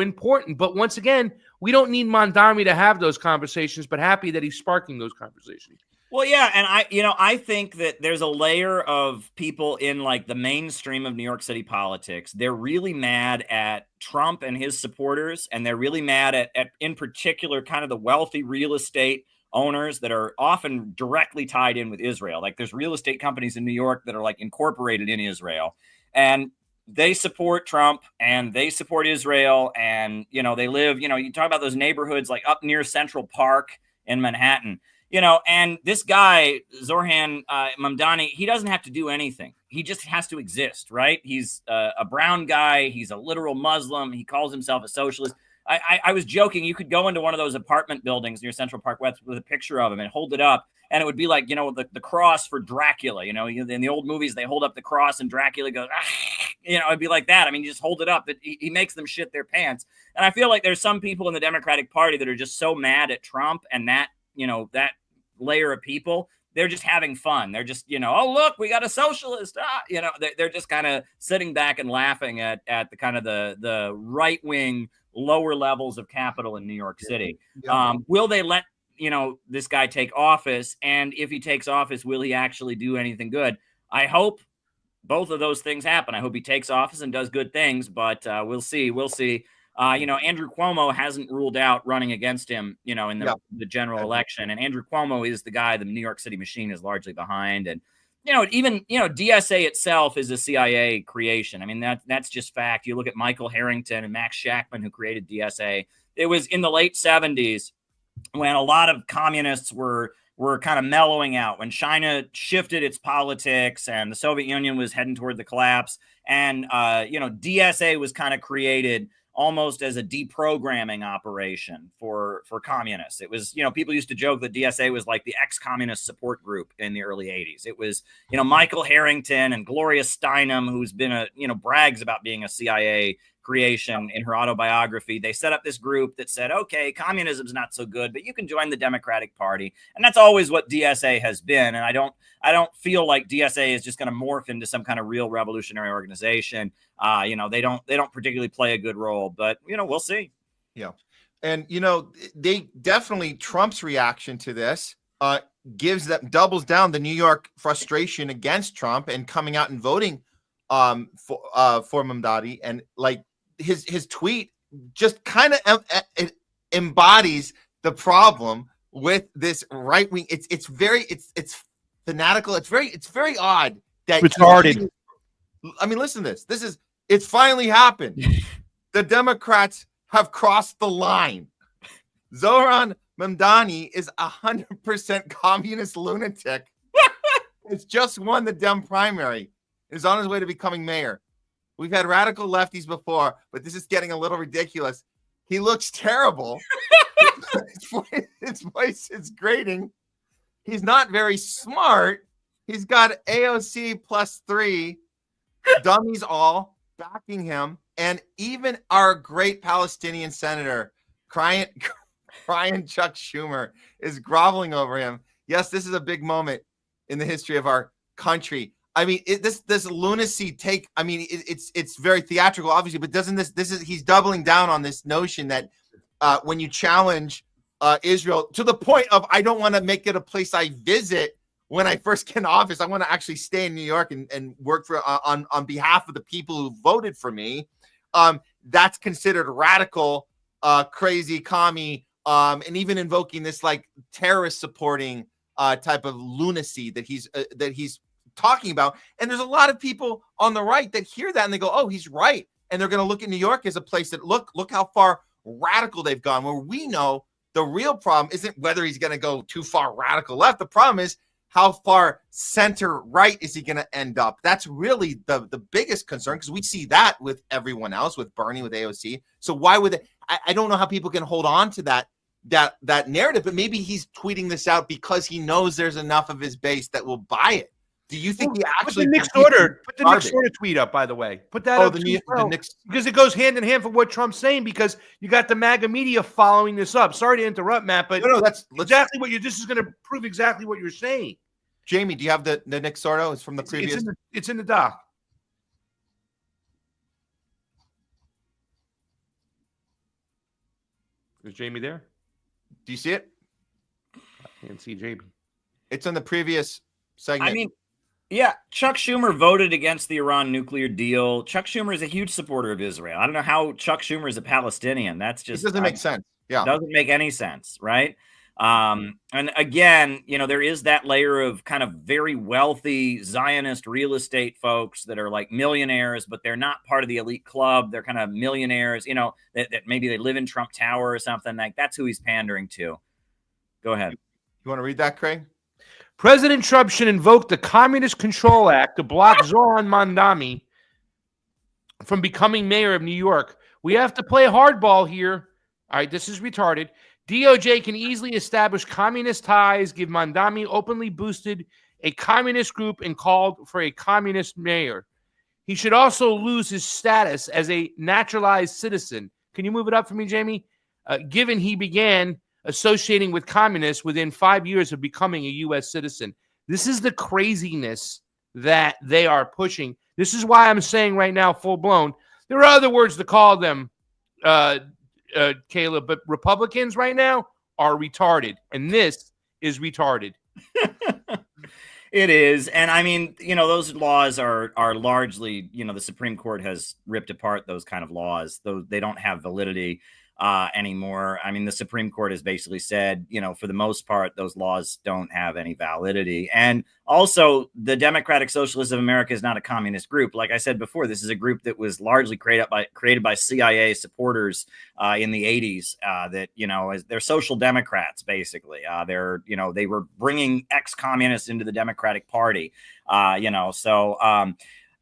important. But once again, we don't need Mamdani to have those conversations, but happy that he's sparking those conversations. Well, yeah, and I think that there's a layer of people in like the mainstream of New York City politics. They're really mad at Trump and his supporters, and they're really mad at in particular kind of the wealthy real estate owners that are often directly tied in with Israel. Like there's real estate companies in New York that are like incorporated in Israel, and they support Trump and they support Israel. And, they live, you talk about those neighborhoods like up near Central Park in Manhattan, and this guy, Zoran Mamdani, he doesn't have to do anything. He just has to exist, right? He's a brown guy. He's a literal Muslim. He calls himself a socialist. I was joking. You could go into one of those apartment buildings near Central Park West with a picture of him and hold it up, and it would be like, the cross for Dracula. In the old movies, they hold up the cross and Dracula goes, it'd be like that. I mean, you just hold it up. He makes them shit their pants. And I feel like there's some people in the Democratic Party that are just so mad at Trump and that, that layer of people. They're just having fun. They're just, oh, look, we got a socialist. They're just kind of sitting back and laughing at the kind of the right-wing lower levels of capital in New York City. Yeah. Will they let, this guy take office? And if he takes office, will he actually do anything good? I hope both of those things happen. I hope he takes office and does good things, but we'll see. We'll see. Andrew Cuomo hasn't ruled out running against him, in the general election. And Andrew Cuomo is the guy the New York City machine is largely behind. And, even DSA itself is a CIA creation. I mean, that's just fact. You look at Michael Harrington and Max Shachtman, who created DSA. It was in the late 70s when a lot of communists were kind of mellowing out, when China shifted its politics and the Soviet Union was heading toward the collapse. And, DSA was kind of created almost as a deprogramming operation for communists. It was, people used to joke that DSA was like the ex-communist support group in the early 80s. It was, Michael Harrington and Gloria Steinem, who's been brags about being a CIA creation in her autobiography. They set up this group that said, okay, communism's not so good, but you can join the Democratic Party. And that's always what DSA has been. And I don't feel like DSA is just going to morph into some kind of real revolutionary organization. They don't particularly play a good role, but we'll see. Yeah. And they definitely, Trump's reaction to this doubles down the New York frustration against Trump and coming out and voting for Mamdani. And like his tweet just kind of embodies the problem with this right wing. It's fanatical. It's very odd that retarded. I mean, listen to this. It's finally happened. The Democrats have crossed the line. Zoran Mamdani is 100% communist lunatic. It's just won the Dem primary. Is on his way to becoming mayor. We've had radical lefties before, but this is getting a little ridiculous. He looks terrible. His voice is grating. He's not very smart. He's got AOC +3. dummies all backing him, and even our great Palestinian senator, crying Chuck Schumer, is groveling over him. Yes, this is a big moment in the history of our country. I mean, this lunacy take. I mean, it's very theatrical, obviously, but doesn't he's doubling down on this notion that when you challenge Israel to the point of I don't want to make it a place I visit when I first get in office. I want to actually stay in New York and work for on behalf of the people who voted for me. That's considered radical, crazy, commie, and even invoking this like terrorist supporting type of lunacy that he's talking about. And there's a lot of people on the right that hear that and they go, oh, he's right. And they're going to look at New York as a place that look how far radical they've gone, where we know the real problem isn't whether he's going to go too far radical left. The problem is how far center right is he going to end up? That's really the biggest concern, because we see that with everyone else, with Bernie, with AOC. So why would they? I don't know how people can hold on to that narrative, but maybe he's tweeting this out because he knows there's enough of his base that will buy it. Do you think he actually put the Nick Sorter tweet up, by the way? Put that up because it goes hand in hand for what Trump's saying, because you got the MAGA media following this up. Sorry to interrupt, Matt, but no, that's exactly what this is going to prove exactly what you're saying. Jamie, do you have the Nick Sorto? It's from the previous. It's in the doc. Is Jamie there? Do you see it? I can't see Jamie. It's in the previous segment. I mean, yeah, Chuck Schumer voted against the Iran nuclear deal. Chuck Schumer is a huge supporter of Israel. I don't know how Chuck Schumer is a Palestinian. That's just it doesn't make sense. Yeah, doesn't make any sense, right? And again, there is that layer of kind of very wealthy Zionist real estate folks that are like millionaires, but they're not part of the elite club. They're kind of millionaires, that maybe they live in Trump Tower or something. Like that's who he's pandering to. Go ahead. You want to read that, Craig? President Trump should invoke the Communist Control Act to block Zoran Mamdani from becoming mayor of New York. We have to play hardball here. All right, this is retarded. DOJ can easily establish communist ties, give Mamdani openly boosted a communist group and called for a communist mayor. He should also lose his status as a naturalized citizen. Can you move it up for me, Jamie? Given he began associating with communists within 5 years of becoming a U.S. citizen. This is the craziness that they are pushing. This is why I'm saying right now, full blown. There are other words to call them, Caleb, but Republicans right now are retarded, and this is retarded. It is. And I mean, those laws are largely, the Supreme Court has ripped apart those kind of laws, though they don't have validity anymore. I mean, the Supreme Court has basically said, for the most part, those laws don't have any validity. And also, the Democratic Socialists of America is not a communist group. Like I said before, this is a group that was largely created by CIA supporters in the 80s. They're social democrats, basically. They were bringing ex-communists into the Democratic Party.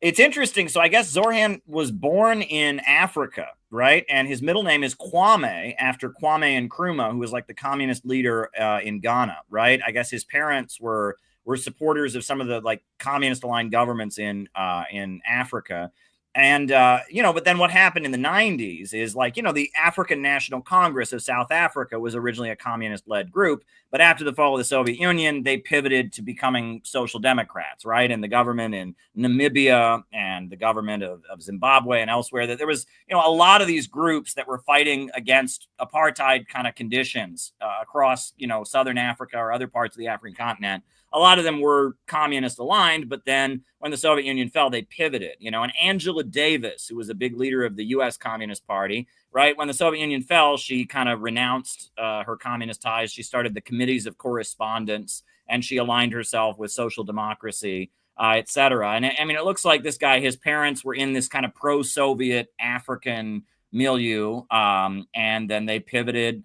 It's interesting. So I guess Zoran was born in Africa, right? And his middle name is Kwame, after Kwame Nkrumah, who was like the communist leader in Ghana, right? I guess his parents were supporters of some of the like communist aligned governments in Africa. And, but then what happened in the 90s is the African National Congress of South Africa was originally a communist led group. But after the fall of the Soviet Union, they pivoted to becoming social democrats, right? And the government in Namibia and the government of Zimbabwe and elsewhere, that there was, a lot of these groups that were fighting against apartheid kind of conditions across, Southern Africa or other parts of the African continent. A lot of them were communist aligned, but then when the Soviet Union fell, they pivoted, and Angela Davis, who was a big leader of the U.S. Communist Party, right? When the Soviet Union fell, she kind of renounced her communist ties. She started the Committees of Correspondence, and she aligned herself with social democracy, et cetera. And I mean, it looks like this guy, his parents were in this kind of pro-Soviet African milieu, and then they pivoted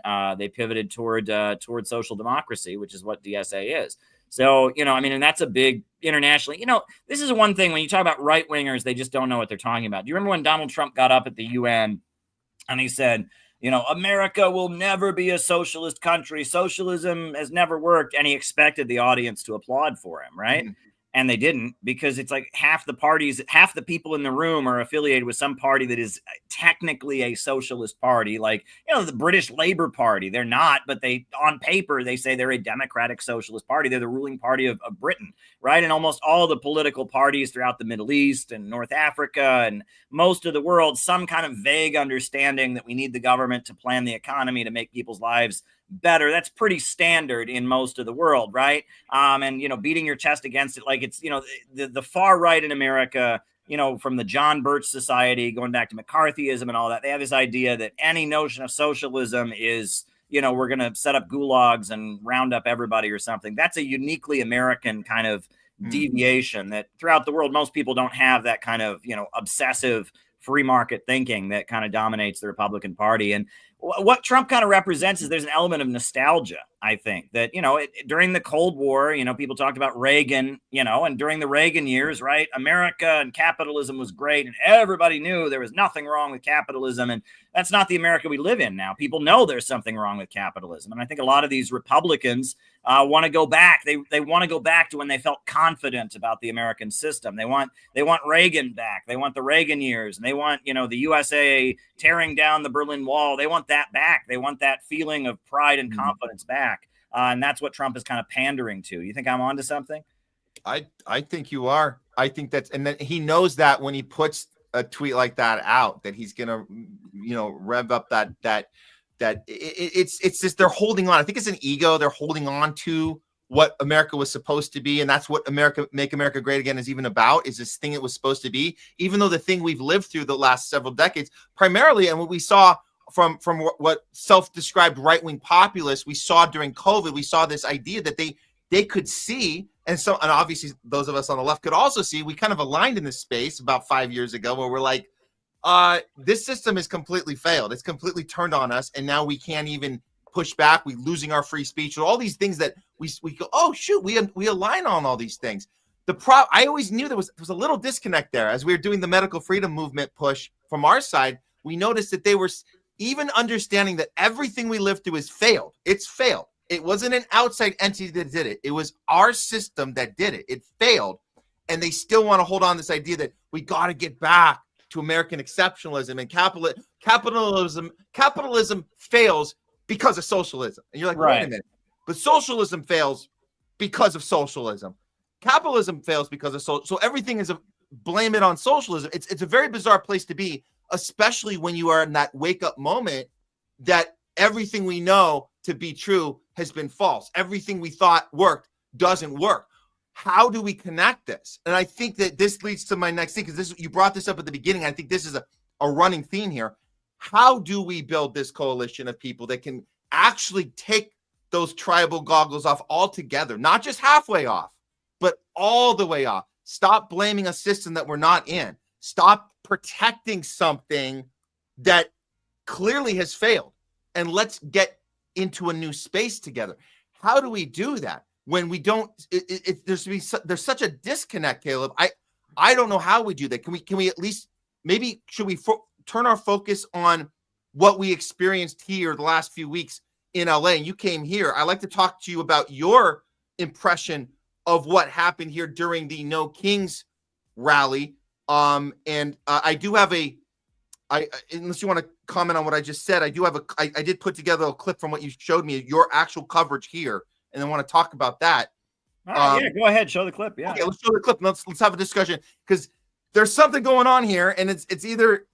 toward social democracy, which is what DSA is. So, and that's a big internationally, this is one thing when you talk about right wingers, they just don't know what they're talking about. Do you remember when Donald Trump got up at the UN and he said, America will never be a socialist country. Socialism has never worked. And he expected the audience to applaud for him. Right. Mm-hmm. And they didn't, because it's like half the people in the room are affiliated with some party that is technically a socialist party. Like, the British Labour Party, they're not, but on paper, they say they're a democratic socialist party. They're the ruling party of Britain, right? And almost all the political parties throughout the Middle East and North Africa and most of the world, some kind of vague understanding that we need the government to plan the economy to make people's lives better. That's pretty standard in most of the world, right? And beating your chest against it, like it's the far right in America, from the John Birch Society going back to McCarthyism and all that, they have this idea that any notion of socialism is we're going to set up gulags and round up everybody or something. That's a uniquely American kind of deviation that throughout the world most people don't have that kind of obsessive free market thinking that kind of dominates the Republican Party. And what Trump kind of represents is there's an element of nostalgia, I think, that, during the Cold War, people talked about Reagan, and during the Reagan years, right, America and capitalism was great. And everybody knew there was nothing wrong with capitalism. And that's not the America we live in now. People know there's something wrong with capitalism. And I think a lot of these Republicans want to go back. They want to go back to when they felt confident about the American system. They want Reagan back. They want the Reagan years. And they want, the USA tearing down the Berlin Wall. They want that back. They want that feeling of pride and confidence back. And that's what Trump is kind of pandering to. You think I'm onto something? I think you are. I think and then he knows that when he puts a tweet like that out, that he's going to, rev up that it's just, they're holding on. I think it's an ego. They're holding on to what America was supposed to be. And that's what Make America Great Again is even about, is this thing it was supposed to be, even though the thing we've lived through the last several decades, primarily, and what we saw from what self-described right-wing populists we saw during COVID, we saw this idea that they could see, and obviously those of us on the left could also see, we kind of aligned in this space about 5 years ago where we're like, this system is completely failed. It's completely turned on us, and now we can't even push back. We're losing our free speech. All these things that we go, oh shoot, we align on all these things. I always knew there was a little disconnect there. As we were doing the medical freedom movement push from our side, we noticed that they were even understanding that everything we lived through is failed. It's failed. It wasn't an outside entity that did it. It was our system that did it. It failed. And they still want to hold on to this idea that we got to get back to American exceptionalism and capitalism fails because of socialism. And you're like, wait a minute. But socialism fails because of socialism. Capitalism fails because of so everything is blame it on socialism. It's a very bizarre place to be, especially when you are in that wake-up moment that everything we know to be true has been false. Everything we thought worked doesn't work. How do we connect this? And I think that this leads to my next thing, because you brought this up at the beginning. I think this is a running theme here. How do we build this coalition of people that can actually take those tribal goggles off altogether, not just halfway off, but all the way off? Stop blaming a system that we're not in. Stop protecting something that clearly has failed, and let's get into a new space together. How do we do that when we don't? There's such a disconnect, Caleb. I don't know how we do that. Can we at least, maybe should we turn our focus on what we experienced here the last few weeks in LA? And you came here. I'd like to talk to you about your impression of what happened here during the No Kings rally. I do have unless you want to comment on what I just said, I did put together a clip from what you showed me, your actual coverage here, and I want to talk about that. Yeah, go ahead, show the clip. Yeah, okay, let's show the clip. Let's have a discussion, because there's something going on here, and it's either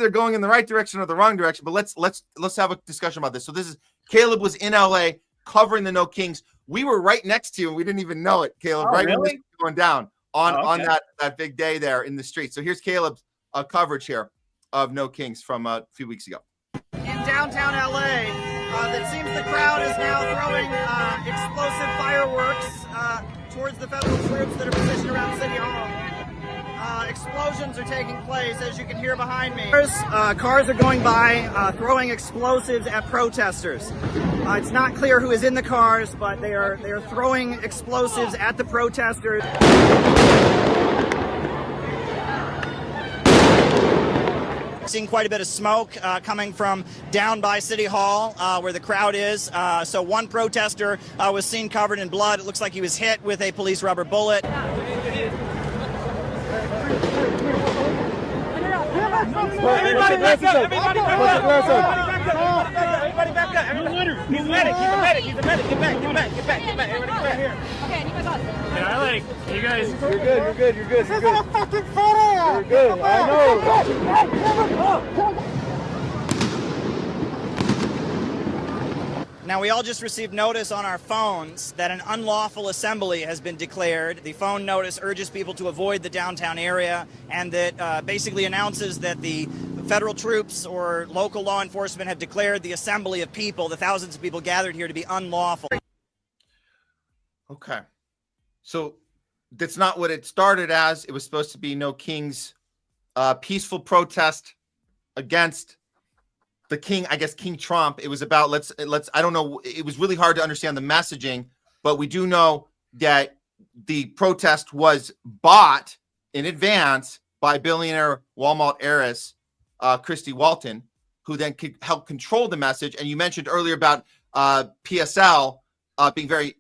going in the right direction or the wrong direction. But let's have a discussion about this. So this is Caleb was in LA covering the No Kings. We were right next to you, and we didn't even know it, Caleb. When this was going down on that big day there in the street. So here's Caleb's coverage here of No Kings from a few weeks ago. In downtown LA, it seems the crowd is now throwing explosive fireworks towards the federal troops that are positioned around City Hall. Explosions are taking place, as you can hear behind me. Cars are going by throwing explosives at protesters. It's not clear who is in the cars, but they are throwing explosives at the protesters. Seeing quite a bit of smoke coming from down by City Hall where the crowd is. So one protester was seen covered in blood. It looks like he was hit with a police rubber bullet. Everybody back up! Everybody back up! Everybody back up! He's a medic! He's a medic! He's a medic! Get back! Get back! Get back! Get back! Everybody get back here! Okay, you guys on. Yeah, I like you guys. You're good. You're good. You're good. You're good. This is a fucking photo. You're good. I know. Now, we all just received notice on our phones that an unlawful assembly has been declared. The phone notice urges people to avoid the downtown area, and that basically announces that the federal troops or local law enforcement have declared the assembly of people, the thousands of people gathered here, to be unlawful. Okay. So that's not what it started as. It was supposed to be No King's peaceful protest against the king, I guess King Trump. It was about let's I don't know, it was really hard to understand the messaging, but we do know that the protest was bought in advance by billionaire Walmart heiress Christy Walton, who then could help control the message. And you mentioned earlier about PSL being very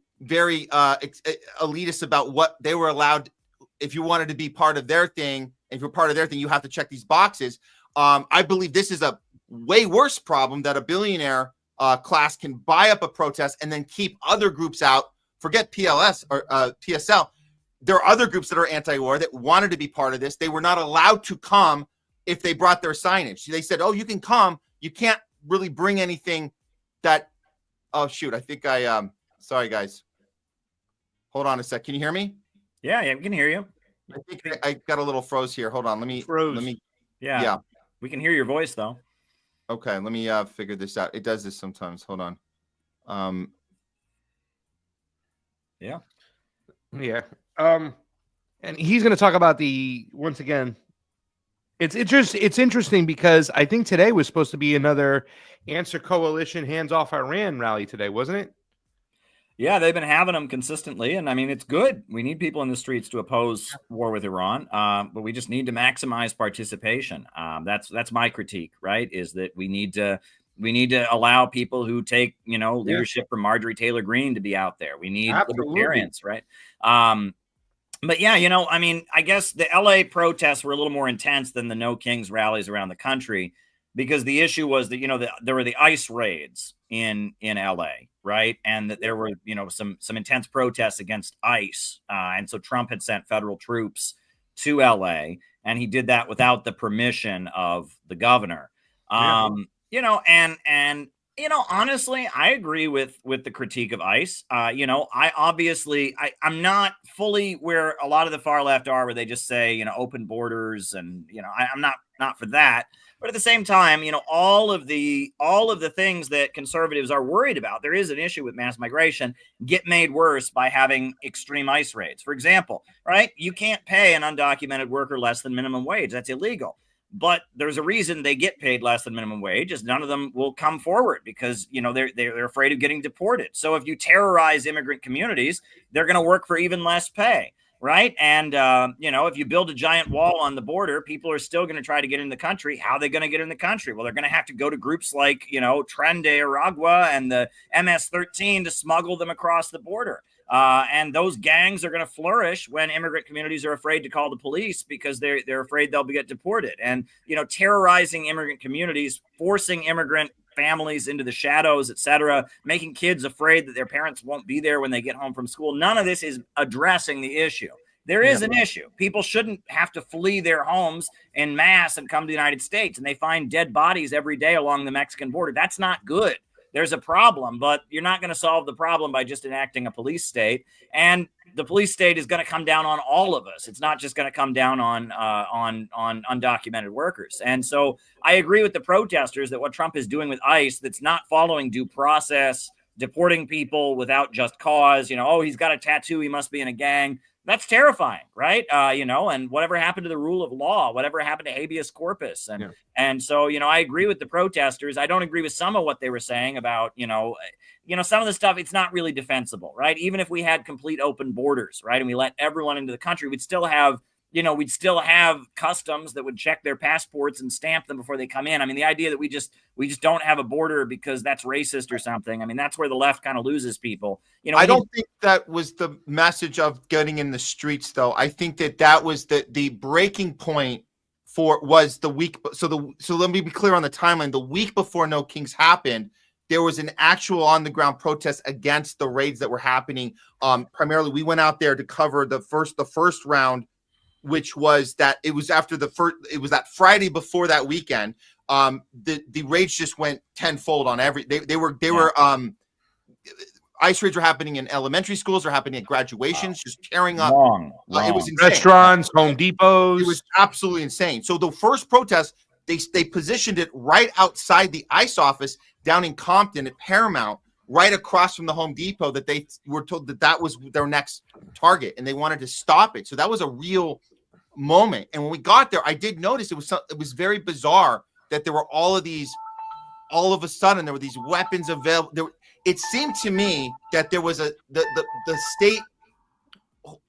elitist about what they were allowed. If you wanted to be part of their thing, if you're part of their thing, you have to check these boxes. I believe this is a way worse problem, that a billionaire class can buy up a protest and then keep other groups out. Forget PLS or PSL. There are other groups that are anti-war that wanted to be part of this. They were not allowed to come if they brought their signage. They said, oh, you can come. You can't really bring anything that, oh, shoot. I think sorry, guys. Hold on a sec. Can you hear me? Yeah, we can hear you. I think I got a little froze here. Hold on. Let me. Yeah. We can hear your voice, though. Okay, let me figure this out. It does this sometimes. Hold on. Yeah. And he's going to talk about once again, it's interesting because I think today was supposed to be another Answer Coalition Hands Off Iran rally today, wasn't it? Yeah, they've been having them consistently, and I mean, it's good. We need people in the streets to oppose war with Iran, but we just need to maximize participation. That's my critique, right? Is that we need to allow people who take leadership from Marjorie Taylor Greene to be out there. We need libertarians, right? But yeah, I mean, I guess the LA protests were a little more intense than the No Kings rallies around the country, because the issue was that there were the ICE raids in LA. Right. And that there were, some intense protests against ICE. And so Trump had sent federal troops to LA, and he did that without the permission of the governor. Honestly, I agree with the critique of ICE. I'm not fully where a lot of the far left are, where they just say, open borders, and, I'm not for that. But at the same time, all of the things that conservatives are worried about, there is an issue with mass migration, get made worse by having extreme ICE raids. For example, right? You can't pay an undocumented worker less than minimum wage. That's illegal. But there's a reason they get paid less than minimum wage, is none of them will come forward because, they're afraid of getting deported. So if you terrorize immigrant communities, they're going to work for even less pay. Right. And, if you build a giant wall on the border, people are still going to try to get in the country. How are they going to get in the country? Well, they're going to have to go to groups like, Tren de Aragua and the MS-13 to smuggle them across the border. And those gangs are going to flourish when immigrant communities are afraid to call the police because they're afraid they'll get deported. And, terrorizing immigrant communities, forcing immigrant families into the shadows, etc., making kids afraid that their parents won't be there when they get home from school. None of this is addressing the issue. There is an issue. People shouldn't have to flee their homes en masse and come to the United States, and they find dead bodies every day along the Mexican border. That's not good. There's a problem, but you're not going to solve the problem by just enacting a police state. And the police state is going to come down on all of us. It's not just going to come down on undocumented workers. And so I agree with the protesters that what Trump is doing with ICE, that's not following due process, deporting people without just cause, he's got a tattoo, he must be in a gang. That's terrifying, right? And whatever happened to the rule of law, whatever happened to habeas corpus. And so, I agree with the protesters. I don't agree with some of what they were saying about, some of the stuff, it's not really defensible, right? Even if we had complete open borders, right, and we let everyone into the country, we'd still have customs that would check their passports and stamp them before they come in. I mean, the idea that we just don't have a border because that's racist or something. I mean, that's where the left kind of loses people. I don't think that was the message of getting in the streets, though. I think that was the breaking point was the week. So let me be clear on the timeline. The week before No Kings happened, there was an actual on the ground protest against the raids that were happening. Primarily, we went out there to cover the first round, which was that it was after it was that Friday before that weekend. The raids just went tenfold on they were ICE raids were happening in elementary schools, they're happening at graduations, just tearing up. It was insane. Restaurants, Home Depots. It was absolutely insane. So the first protest, they positioned it right outside the ICE office down in Compton at Paramount, right across from the Home Depot, that they were told that was their next target, and they wanted to stop it. So that was a real moment. And when we got there, I did notice it was very bizarre that there were all of a sudden there were these weapons available. It seemed to me that there was the state,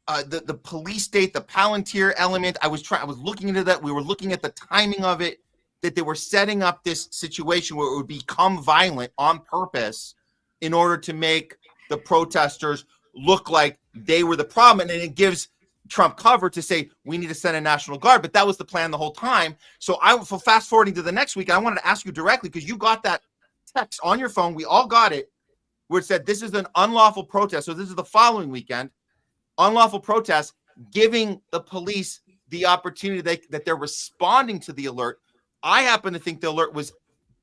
the police state, the Palantir element. I was looking into that. We were looking at the timing of it, that they were setting up this situation where it would become violent on purpose in order to make the protesters look like they were the problem. And it gives Trump cover to say we need to send a National Guard, but that was the plan the whole time. So for fast forwarding to the next week, I wanted to ask you directly, because you got that text on your phone. We all got it, where it said this is an unlawful protest. So this is the following weekend, unlawful protest, giving the police the opportunity that they're responding to the alert. I happen to think the alert was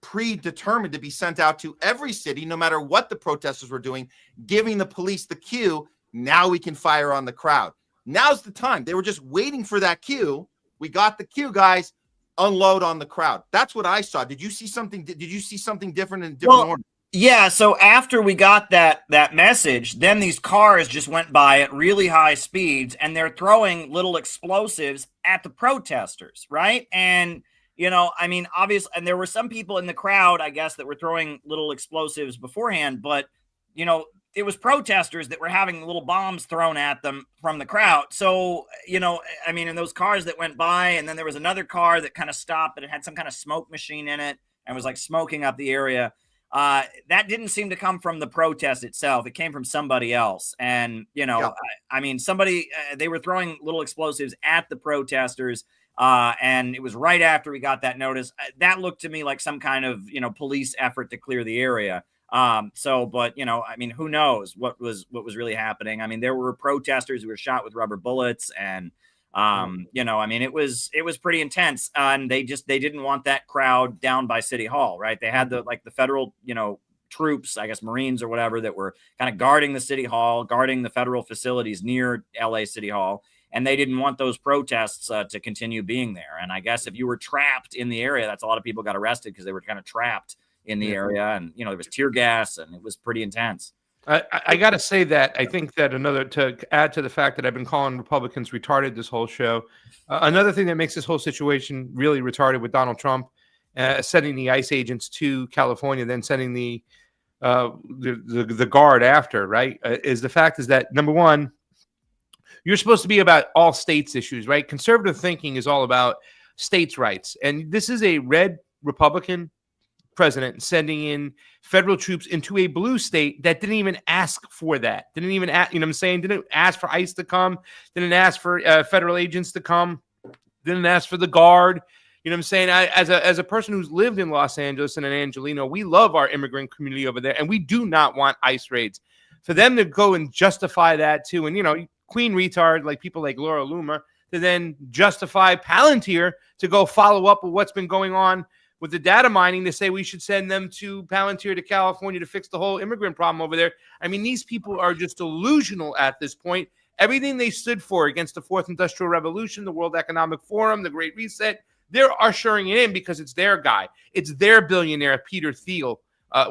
predetermined to be sent out to every city, no matter what the protesters were doing, giving the police the cue. Now we can fire on the crowd. Now's the time. They were just waiting for that cue. We got the cue, guys. Unload on the crowd. That's what I saw. Did you see something? Did you see something different in different order? Yeah. So after we got that message, then these cars just went by at really high speeds, and they're throwing little explosives at the protesters, right? And I mean, obviously, and there were some people in the crowd, I guess, that were throwing little explosives beforehand, but it was protesters that were having little bombs thrown at them from the crowd. So, I mean, in those cars that went by, and then there was another car that kind of stopped, but it had some kind of smoke machine in it and was like smoking up the area. That didn't seem to come from the protest itself. It came from somebody else. And, I mean, they were throwing little explosives at the protesters. And it was right after we got that notice. That looked to me like some kind of, police effort to clear the area. But I mean, who knows what was really happening? I mean, there were protesters who were shot with rubber bullets, and I mean, it was pretty intense, and they didn't want that crowd down by City Hall, right? They had the federal, troops, I guess Marines or whatever, that were kind of guarding the City Hall, guarding the federal facilities near LA City Hall, and they didn't want those protests to continue being there. And I guess if you were trapped in the area, that's a lot of people got arrested because they were kind of trapped in the area, and there was tear gas, and it was pretty intense. I got to say that I think that to add to the fact that I've been calling Republicans retarded this whole show, another thing that makes this whole situation really retarded with Donald Trump sending the ICE agents to California, then sending the guard after, right, is the fact is that, number one, you're supposed to be about all states issues, right? Conservative thinking is all about states' rights, and this is a red Republican president sending in federal troops into a blue state that didn't even ask for that. Didn't even ask, didn't ask for ICE to come, didn't ask for federal agents to come, didn't ask for the guard. As a person who's lived in Los Angeles and in Angelino, we love our immigrant community over there, and we do not want ICE raids. For them to go and justify that too, and Queen retard, like people like Laura Loomer, to then justify Palantir to go follow up with what's been going on with the data mining, to say we should send them to Palantir to California to fix the whole immigrant problem over there. I mean, these people are just delusional at this point. Everything they stood for against the Fourth Industrial Revolution, the World Economic Forum, the Great Reset, they're ushering it in because it's their guy. It's their billionaire, Peter Thiel,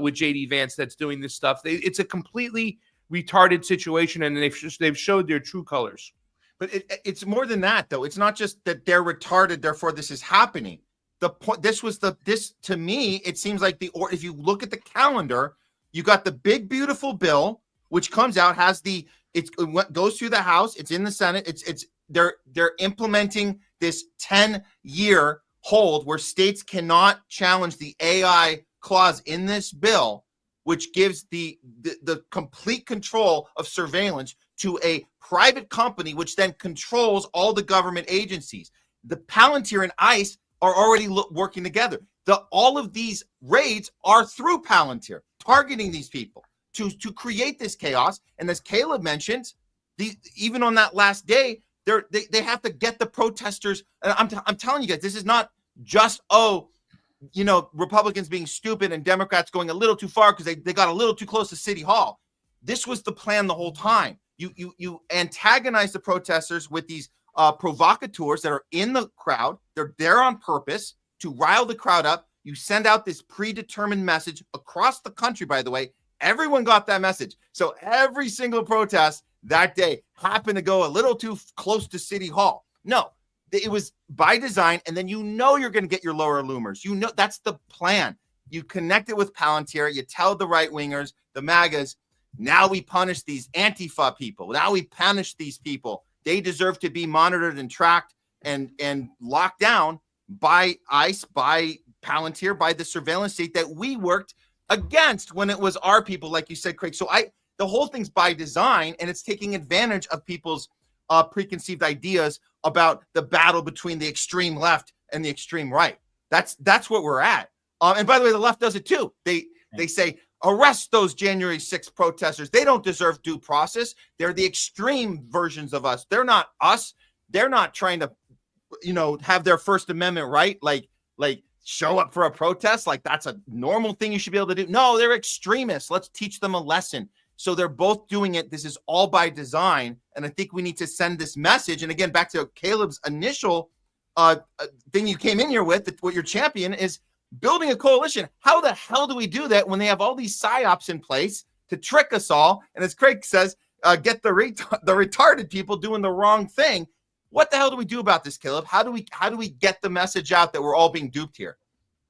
with J.D. Vance, that's doing this stuff. It's a completely retarded situation, and they've showed their true colors. But it's more than that, though. It's not just that they're retarded, therefore this is happening. The point, this to me, it seems like if you look at the calendar, you got the big beautiful bill, which comes out, it goes through the House, it's in the Senate, they're implementing this 10-year hold where states cannot challenge the AI clause in this bill, which gives the complete control of surveillance to a private company, which then controls all the government agencies. the Palantir and ICE are already working together. All of these raids are through Palantir, targeting these people to create this chaos. And as Caleb mentioned, even on that last day, they have to get the protesters. And I'm telling you guys, this is not just, Republicans being stupid and Democrats going a little too far because they got a little too close to City Hall. This was the plan the whole time. You antagonize the protesters with these provocateurs that are in the crowd. They're there on purpose to rile the crowd up. You send out this predetermined message across the country, by the way. Everyone got that message. So every single protest that day happened to go a little too close to City Hall. No, it was by design. And then you're going to get your lower loomers. That's the plan. You connect it with Palantir. You tell the right-wingers, the MAGAs, now we punish these Antifa people. Now we punish these people. They deserve to be monitored and tracked and locked down by ICE, by Palantir, by the surveillance state that we worked against when it was our people, like you said, Craig. So the whole thing's by design, and it's taking advantage of people's preconceived ideas about the battle between the extreme left and the extreme right. That's what we're at. And by the way, the left does it too. They say, arrest those January 6th protesters. They don't deserve due process. They're the extreme versions of us. They're not us. They're not trying to, have their First Amendment right, like show up for a protest. Like that's a normal thing you should be able to do. No, they're extremists. Let's teach them a lesson. So they're both doing it. This is all by design. And I think we need to send this message. And again, back to Caleb's initial thing you came in here with, what your champion is building a coalition. How the hell do we do that when they have all these psyops in place to trick us all? And as Craig says, get the retarded people doing the wrong thing. What the hell do we do about this, Caleb? How do we get the message out that we're all being duped here?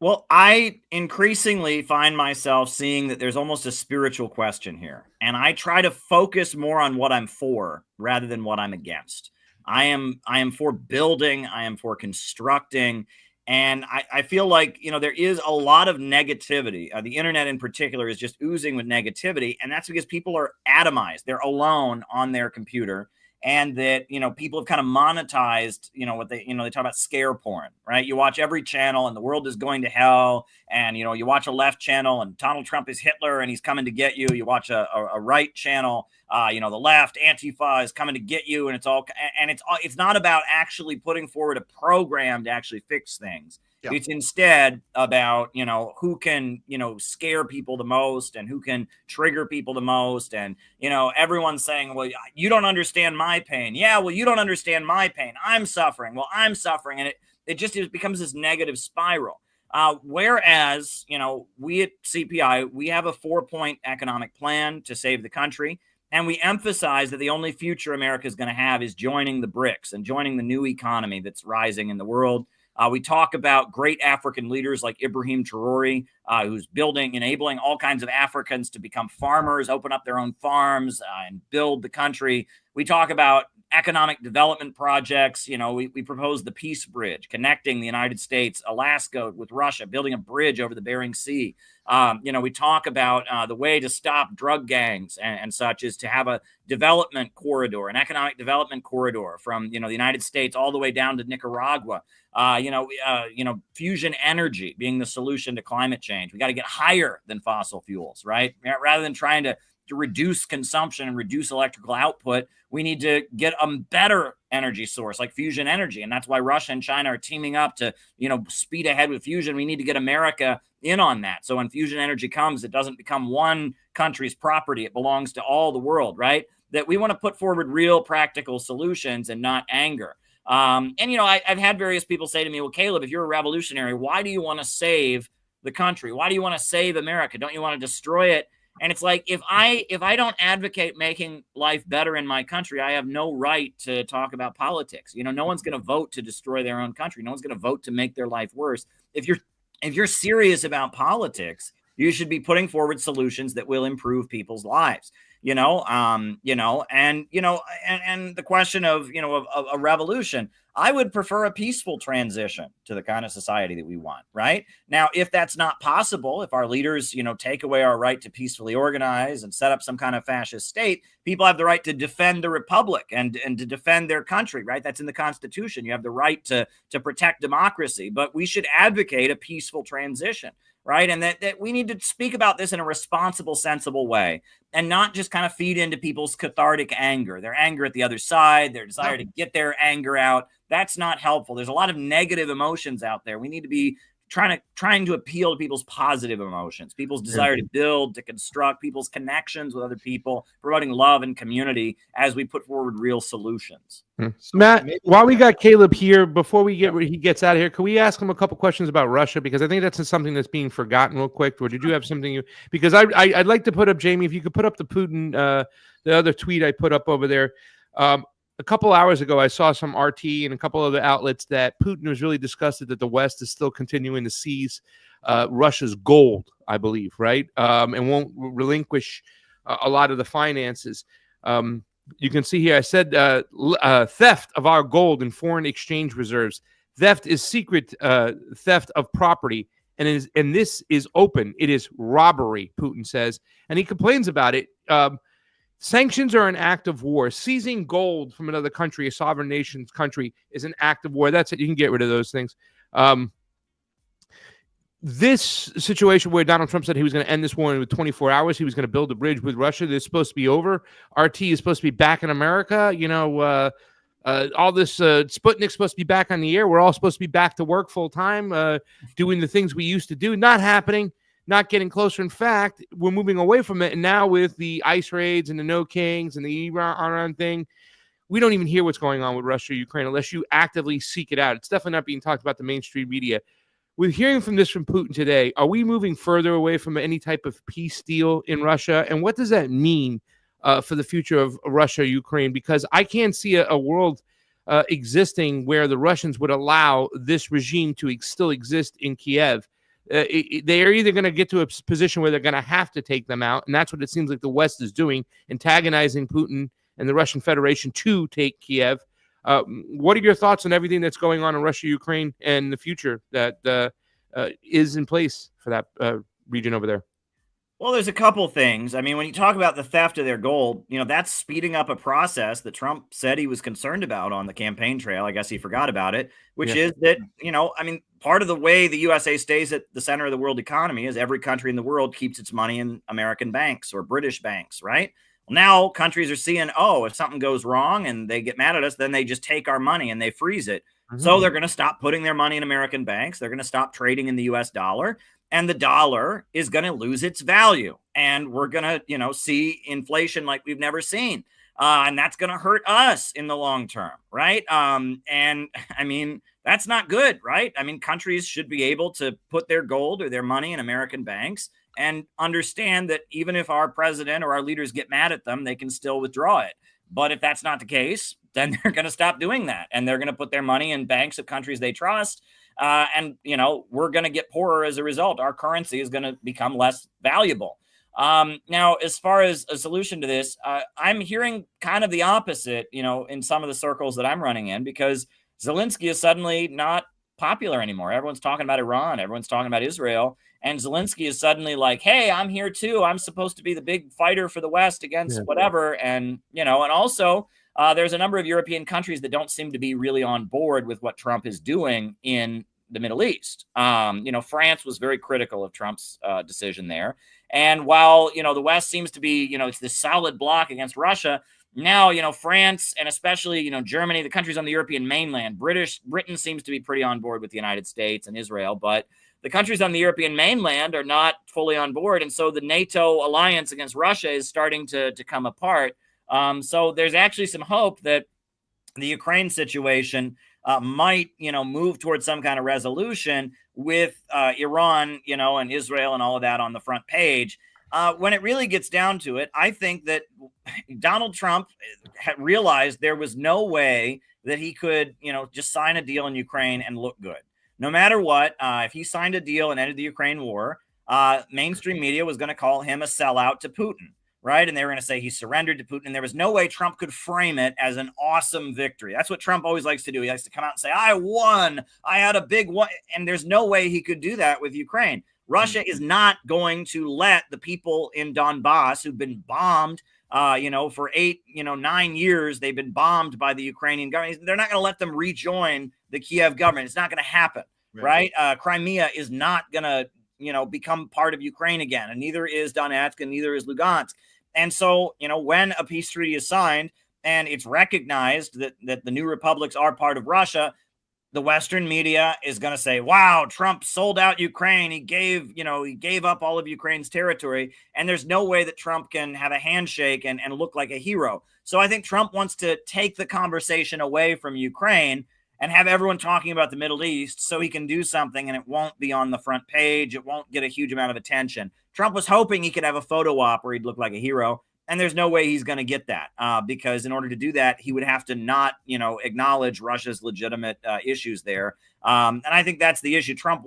Well, I increasingly find myself seeing that there's almost a spiritual question here. And I try to focus more on what I'm for rather than what I'm against. I am for building. I am for constructing. And I feel like, there is a lot of negativity. The internet in particular is just oozing with negativity. And that's because people are atomized. They're alone on their computer. And that, people have kind of monetized, what they talk about scare porn, right? You watch every channel and the world is going to hell. And, you watch a left channel and Donald Trump is Hitler and he's coming to get you. You watch a right channel, the left, Antifa is coming to get you. And it's not about actually putting forward a program to actually fix things. Yeah. It's instead about, who can, scare people the most and who can trigger people the most. And, everyone's saying, well, you don't understand my pain. Yeah, well, you don't understand my pain. I'm suffering. Well, I'm suffering. And it becomes this negative spiral. Whereas, we at CPI, we have a 4-point economic plan to save the country. And we emphasize that the only future America is going to have is joining the BRICS and joining the new economy that's rising in the world. We talk about great African leaders like Ibrahim Traore, who's enabling all kinds of Africans to become farmers, open up their own farms, and build the country. We talk about economic development projects. We propose the Peace Bridge, connecting the United States, Alaska with Russia, building a bridge over the Bering Sea. We talk about the way to stop drug gangs and such is to have a development corridor, an economic development corridor from, the United States all the way down to Nicaragua. Fusion energy being the solution to climate change. We got to get higher than fossil fuels, right? Rather than trying to reduce consumption and reduce electrical output, we need to get a better energy source like fusion energy. And that's why Russia and China are teaming up to, speed ahead with fusion. We need to get America in on that. So when fusion energy comes, it doesn't become one country's property. It belongs to all the world, right? That we want to put forward real practical solutions and not anger. I've had various people say to me, well, Caleb, if you're a revolutionary, why do you want to save the country? Why do you want to save America? Don't you want to destroy it? And it's like, if I don't advocate making life better in my country, I have no right to talk about politics. No one's going to vote to destroy their own country. No one's going to vote to make their life worse. If you're serious about politics, you should be putting forward solutions that will improve people's lives. you know, and the question of, of a revolution. I would prefer a peaceful transition to the kind of society that we want. Right now, if that's not possible, if our leaders, take away our right to peacefully organize and set up some kind of fascist state, people have the right to defend the republic and to defend their country. Right. That's in the Constitution. You have the right to protect democracy, but we should advocate a peaceful transition. Right. And that we need to speak about this in a responsible, sensible way and not just kind of feed into people's cathartic anger, their anger at the other side, their desire to get their anger out. That's not helpful. There's a lot of negative emotions out there. We need to be trying to appeal to people's positive emotions, people's desire to build, to construct, people's connections with other people, promoting love and community as we put forward real solutions. Matt, while we got Caleb here, before he gets out of here, can we ask him a couple questions about Russia? Because I think that's something that's being forgotten real quick. Or did you have something because I'd like to put up, Jamie, if you could put up the Putin, the other tweet I put up over there. A couple hours ago, I saw some RT and a couple other outlets that Putin was really disgusted that the West is still continuing to seize Russia's gold, I believe, right? And won't relinquish a lot of the finances. You can see here, I said theft of our gold and foreign exchange reserves. Theft is secret theft of property, and this is open. It is robbery, Putin says, and he complains about it. Sanctions are an act of war. Seizing gold from another country, a sovereign nation's country, is an act of war. That's it. You can get rid of those things. This situation where Donald Trump said he was going to end this war in 24 hours, he was going to build a bridge with Russia that's supposed to be over. RT is supposed to be back in America. All this Sputnik's supposed to be back on the air. We're all supposed to be back to work full time, doing the things we used to do. Not happening. Not getting closer. In fact, we're moving away from it. And now with the ICE raids and the No Kings and the Iran thing, we don't even hear what's going on with Russia, Ukraine, unless you actively seek it out. It's definitely not being talked about the mainstream media. With hearing from this from Putin today, are we moving further away from any type of peace deal in Russia? And what does that mean for the future of Russia, Ukraine? Because I can't see a world existing where the Russians would allow this regime to still exist in Kiev. They are either going to get to a position where they're going to have to take them out, and that's what it seems like the West is doing, antagonizing Putin and the Russian Federation to take Kiev. What are your thoughts on everything that's going on in Russia, Ukraine, and the future that is in place for that region over there? Well, there's a couple things. I mean, when you talk about the theft of their gold, that's speeding up a process that Trump said he was concerned about on the campaign trail. I guess he forgot about it, which is that, part of the way the USA stays at the center of the world economy is every country in the world keeps its money in American banks or British banks, right? Well, now countries are seeing, if something goes wrong and they get mad at us, then they just take our money and they freeze it. Mm-hmm. So they're going to stop putting their money in American banks. They're going to stop trading in the US dollar. And the dollar is going to lose its value. And we're going to, see inflation like we've never seen. And that's going to hurt us in the long term, right? And I mean, that's not good, right? I mean, countries should be able to put their gold or their money in American banks and understand that even if our president or our leaders get mad at them, they can still withdraw it. But if that's not the case, then they're going to stop doing that. And they're going to put their money in banks of countries they trust. And we're going to get poorer as a result. Our currency is going to become less valuable. Now, as far as a solution to this, I'm hearing kind of the opposite, in some of the circles that I'm running in, because Zelensky is suddenly not popular anymore. Everyone's talking about Iran. Everyone's talking about Israel. And Zelensky is suddenly like, hey, I'm here too. I'm supposed to be the big fighter for the West against whatever. And, and also there's a number of European countries that don't seem to be really on board with what Trump is doing in the Middle East. France was very critical of Trump's decision there. And while, the West seems to be, it's this solid block against Russia, now, France and especially, Germany, the countries on the European mainland, Britain seems to be pretty on board with the United States and Israel, but the countries on the European mainland are not fully on board. And so the NATO alliance against Russia is starting to come apart. So there's actually some hope that the Ukraine situation might, move towards some kind of resolution with Iran, and Israel and all of that on the front page. When it really gets down to it, I think that Donald Trump had realized there was no way that he could, just sign a deal in Ukraine and look good. No matter what, if he signed a deal and ended the Ukraine war, mainstream media was going to call him a sellout to Putin. right? And they were going to say he surrendered to Putin. And there was no way Trump could frame it as an awesome victory. That's what Trump always likes to do. He likes to come out and say, I won. I had a big one. And there's no way he could do that with Ukraine. Russia is not going to let the people in Donbass who've been bombed, for 9 years, they've been bombed by the Ukrainian government. They're not going to let them rejoin the Kiev government. It's not going to happen, right? Crimea is not going to, become part of Ukraine again. And neither is Donetsk and neither is Lugansk. And so, when a peace treaty is signed and it's recognized that the new republics are part of Russia, the Western media is going to say, wow, Trump sold out Ukraine. He gave up all of Ukraine's territory. And there's no way that Trump can have a handshake and look like a hero. So I think Trump wants to take the conversation away from Ukraine and have everyone talking about the Middle East so he can do something and it won't be on the front page. It won't get a huge amount of attention. Trump was hoping he could have a photo op where he'd look like a hero. And there's no way he's going to get that because in order to do that, he would have to not, acknowledge Russia's legitimate issues there. And I think that's the issue. Trump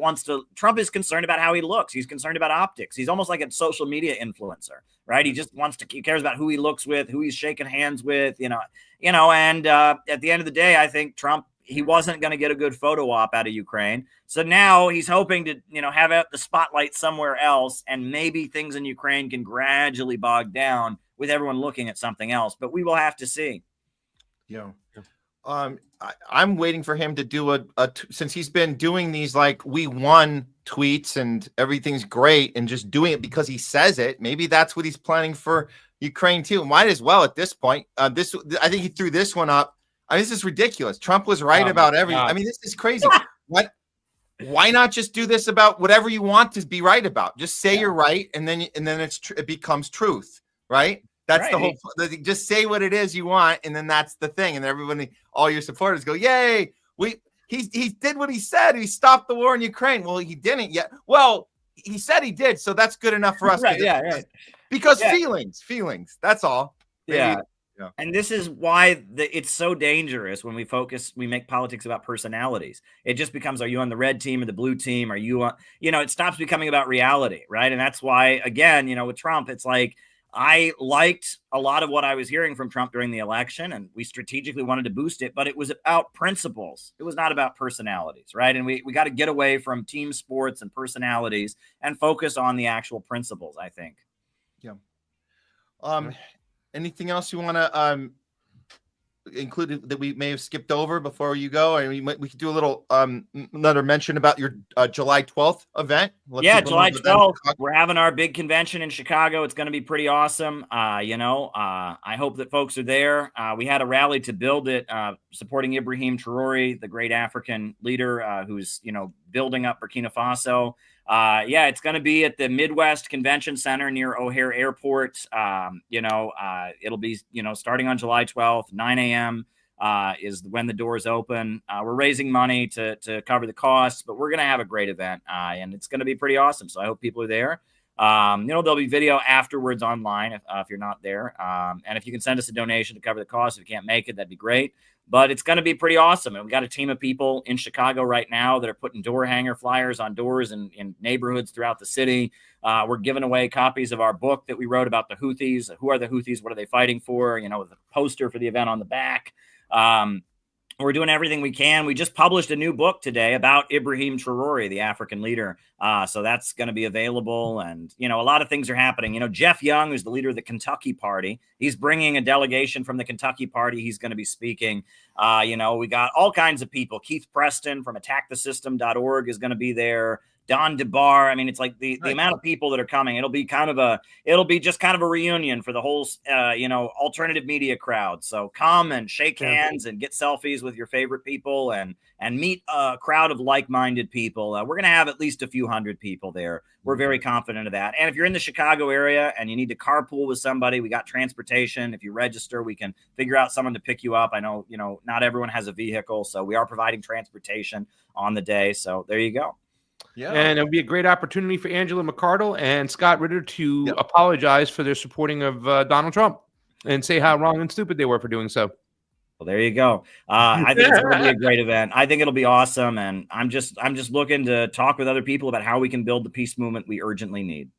is concerned about how he looks. He's concerned about optics. He's almost like a social media influencer, right? He just he cares about who he looks with, who he's shaking hands with, and at the end of the day, I think Trump, he wasn't going to get a good photo op out of Ukraine. So now he's hoping to, have out the spotlight somewhere else. And maybe things in Ukraine can gradually bog down with everyone looking at something else. But we will have to see. Yeah. I'm waiting for him to do since he's been doing these like we won tweets and everything's great and just doing it because he says it. Maybe that's what he's planning for Ukraine too. Might as well at this point. I think he threw this one up. This is ridiculous. Trump was right about everything. I mean, this is crazy. What? Why not just do this about whatever you want to be right about? Just say you're right, and then it becomes truth, right? That's the whole. Just say what it is you want, and then that's the thing. And everybody, all your supporters, go, "Yay! He did what he said. He stopped the war in Ukraine." Well, he didn't yet. Well, he said he did, so that's good enough for us. Right. Because feelings. That's all. Maybe, yeah. And this is why it's so dangerous when we make politics about personalities. It just becomes, are you on the red team or the blue team? Are you on, it stops becoming about reality, right? And that's why, again, with Trump, it's like, I liked a lot of what I was hearing from Trump during the election, and we strategically wanted to boost it, but it was about principles. It was not about personalities, right? And we got to get away from team sports and personalities and focus on the actual principles, I think. Yeah. Anything else you want to include that we may have skipped over before you go? I mean, we could do a little another mention about your July 12th event. July 12th. We're having our big convention in Chicago. It's going to be pretty awesome. I hope that folks are there. We had a rally to build it, supporting Ibrahim Traore, the great African leader who's building up Burkina Faso. It's going to be at the Midwest Convention Center near O'Hare Airport. It'll be, starting on July 12th, 9 a.m. Is when the doors open. We're raising money to cover the costs, but we're going to have a great event and it's going to be pretty awesome. So I hope people are there. There'll be video afterwards online if you're not there. And if you can send us a donation to cover the cost, if you can't make it, that'd be great. But it's going to be pretty awesome. And we've got a team of people in Chicago right now that are putting door hanger flyers on doors in neighborhoods throughout the city. We're giving away copies of our book that we wrote about the Houthis. Who are the Houthis? What are they fighting for? With a poster for the event on the back. We're doing everything we can. We just published a new book today about Ibrahim Traore, the African leader. So that's going to be available. And, a lot of things are happening. Jeff Young, who's the leader of the Kentucky Party, he's bringing a delegation from the Kentucky Party. He's going to be speaking. We got all kinds of people. Keith Preston from attackthesystem.org is going to be there. Don DeBar. I mean, it's like the amount of people that are coming. It'll be just kind of a reunion for the whole, alternative media crowd. So come and shake hands and get selfies with your favorite people and meet a crowd of like-minded people. We're going to have at least a few hundred people there. We're very confident of that. And if you're in the Chicago area and you need to carpool with somebody, we got transportation. If you register, we can figure out someone to pick you up. I know, not everyone has a vehicle, so we are providing transportation on the day. So there you go. Yeah. And it'll be a great opportunity for Angela McArdle and Scott Ritter to apologize for their supporting of Donald Trump and say how wrong and stupid they were for doing so. Well, there you go. I think it's going to be a great event. I think it'll be awesome. And I'm just looking to talk with other people about how we can build the peace movement we urgently need.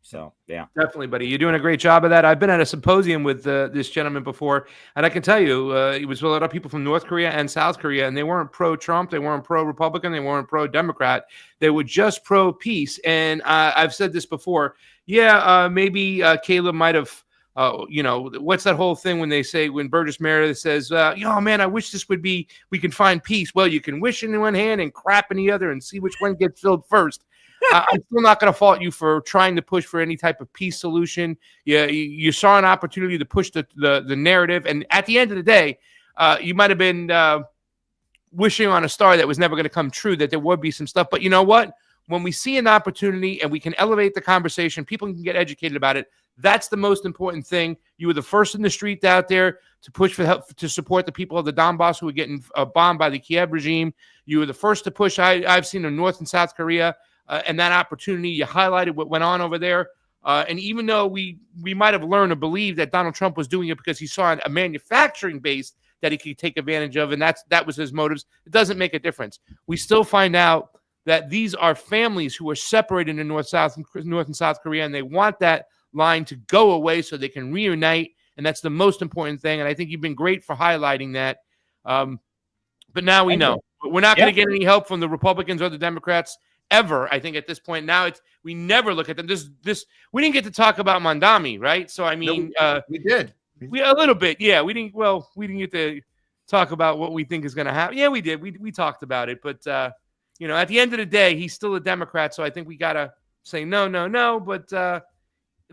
So, yeah. Definitely, buddy. You're doing a great job of that. I've been at a symposium with this gentleman before, and I can tell you, it was a lot of people from North Korea and South Korea, and they weren't pro-Trump, they weren't pro-Republican, they weren't pro-Democrat. They were just pro-peace. And I've said this before. Yeah, maybe Caleb might have, what's that whole thing when they say, when Burgess Meredith says, man, I wish this would be, we can find peace. Well, you can wish in one hand and crap in the other and see which one gets filled first. I'm still not going to fault you for trying to push for any type of peace solution. You saw an opportunity to push the narrative, and at the end of the day, you might have been wishing on a star that was never going to come true, that there would be some stuff. But you know what? When we see an opportunity and we can elevate the conversation, people can get educated about it. That's the most important thing. You were the first in the street out there to push for help, to support the people of the Donbass who were getting bombed by the Kiev regime. You were the first to push. I've seen in North and South Korea. And that opportunity, you highlighted what went on over there. And even though we might have learned to believe that Donald Trump was doing it because he saw a manufacturing base that he could take advantage of, and that was his motives, it doesn't make a difference. We still find out that these are families who are separated in North and South Korea, and they want that line to go away so they can reunite, and that's the most important thing. And I think you've been great for highlighting that. But now we know. We're not going to get any help from the Republicans or the Democrats ever. I think at this point now we never look at them. We didn't get to talk about Mamdani, right? So I mean, we did. We a little bit, yeah. We didn't get to talk about what we think is going to happen. Yeah, we did. We talked about it, but at the end of the day, he's still a Democrat. So I think we gotta say no. But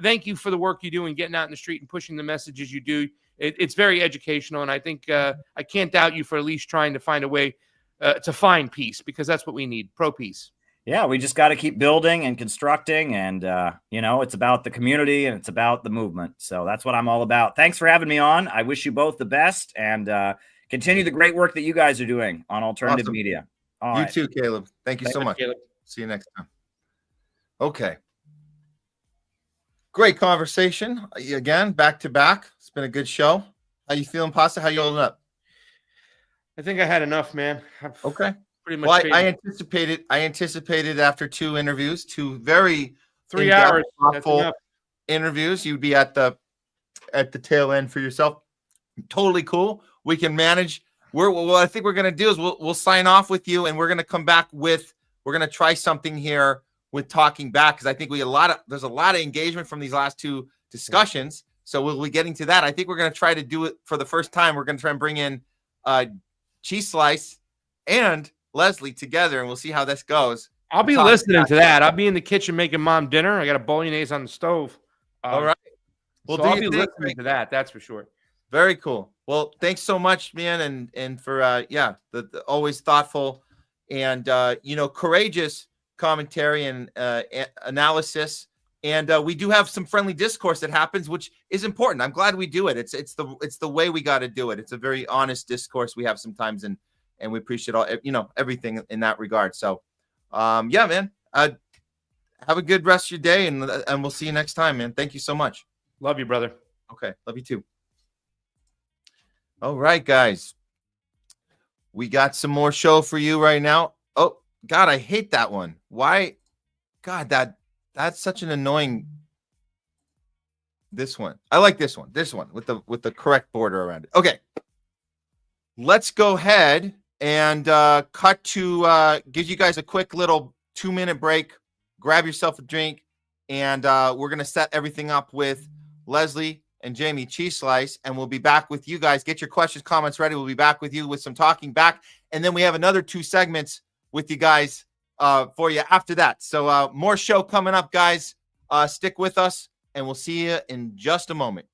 thank you for the work you do in getting out in the street and pushing the messages you do. It's very educational, and I think I can't doubt you for at least trying to find a way to find peace, because that's what we need. Pro peace. Yeah, we just got to keep building and constructing, and it's about the community and it's about the movement. So that's what I'm all about. Thanks for having me on. I wish you both the best, and continue the great work that you guys are doing on alternative media. All right. You too, Caleb. Thank you so much. Caleb. See you next time. Okay. Great conversation. Again, back to back. It's been a good show. How you feeling, Pasta? How you holding up? I think I had enough, man. Okay. Pretty much. Well, I anticipated after two interviews, two very 3 hours, thoughtful interviews, you'd be at the tail end for yourself. Totally cool. We can manage. What I think we're gonna do is we'll sign off with you, and we're gonna come back with, we're gonna try something here with talking back, because I think there's a lot of engagement from these last two discussions. So we'll be getting to that. I think we're gonna try to do it for the first time. We're gonna try and bring in Cheese Slice and Leslie together, and we'll see how this goes. I'll be listening to that. I'll be in the kitchen making mom dinner. I got a bolognese on the stove. All right. Well, I'll be listening to that. That's for sure. Very cool. Well, thanks so much, man, and for the always thoughtful and courageous commentary and analysis. And we do have some friendly discourse that happens, which is important. I'm glad we do it. It's the way we got to do it. It's a very honest discourse we have sometimes, and we appreciate all everything in that regard. So, man, have a good rest of your day, and we'll see you next time, man. Thank you so much. Love you, brother. Okay, love you too. All right, guys, we got some more show for you right now. Oh God, I hate that one. Why? God, that's such an annoying. This one, I like this one. This one with the correct border around it. Okay, let's go ahead and cut to give you guys a quick little 2-minute break. Grab yourself a drink, and we're gonna set everything up with Leslie and Jamie Cheese Slice, and we'll be back with you guys. Get your questions, comments ready. We'll be back with you with some talking back, and then we have another 2 segments with you guys for you after that. So more show coming up, guys. Stick with us, and we'll see you in just a moment.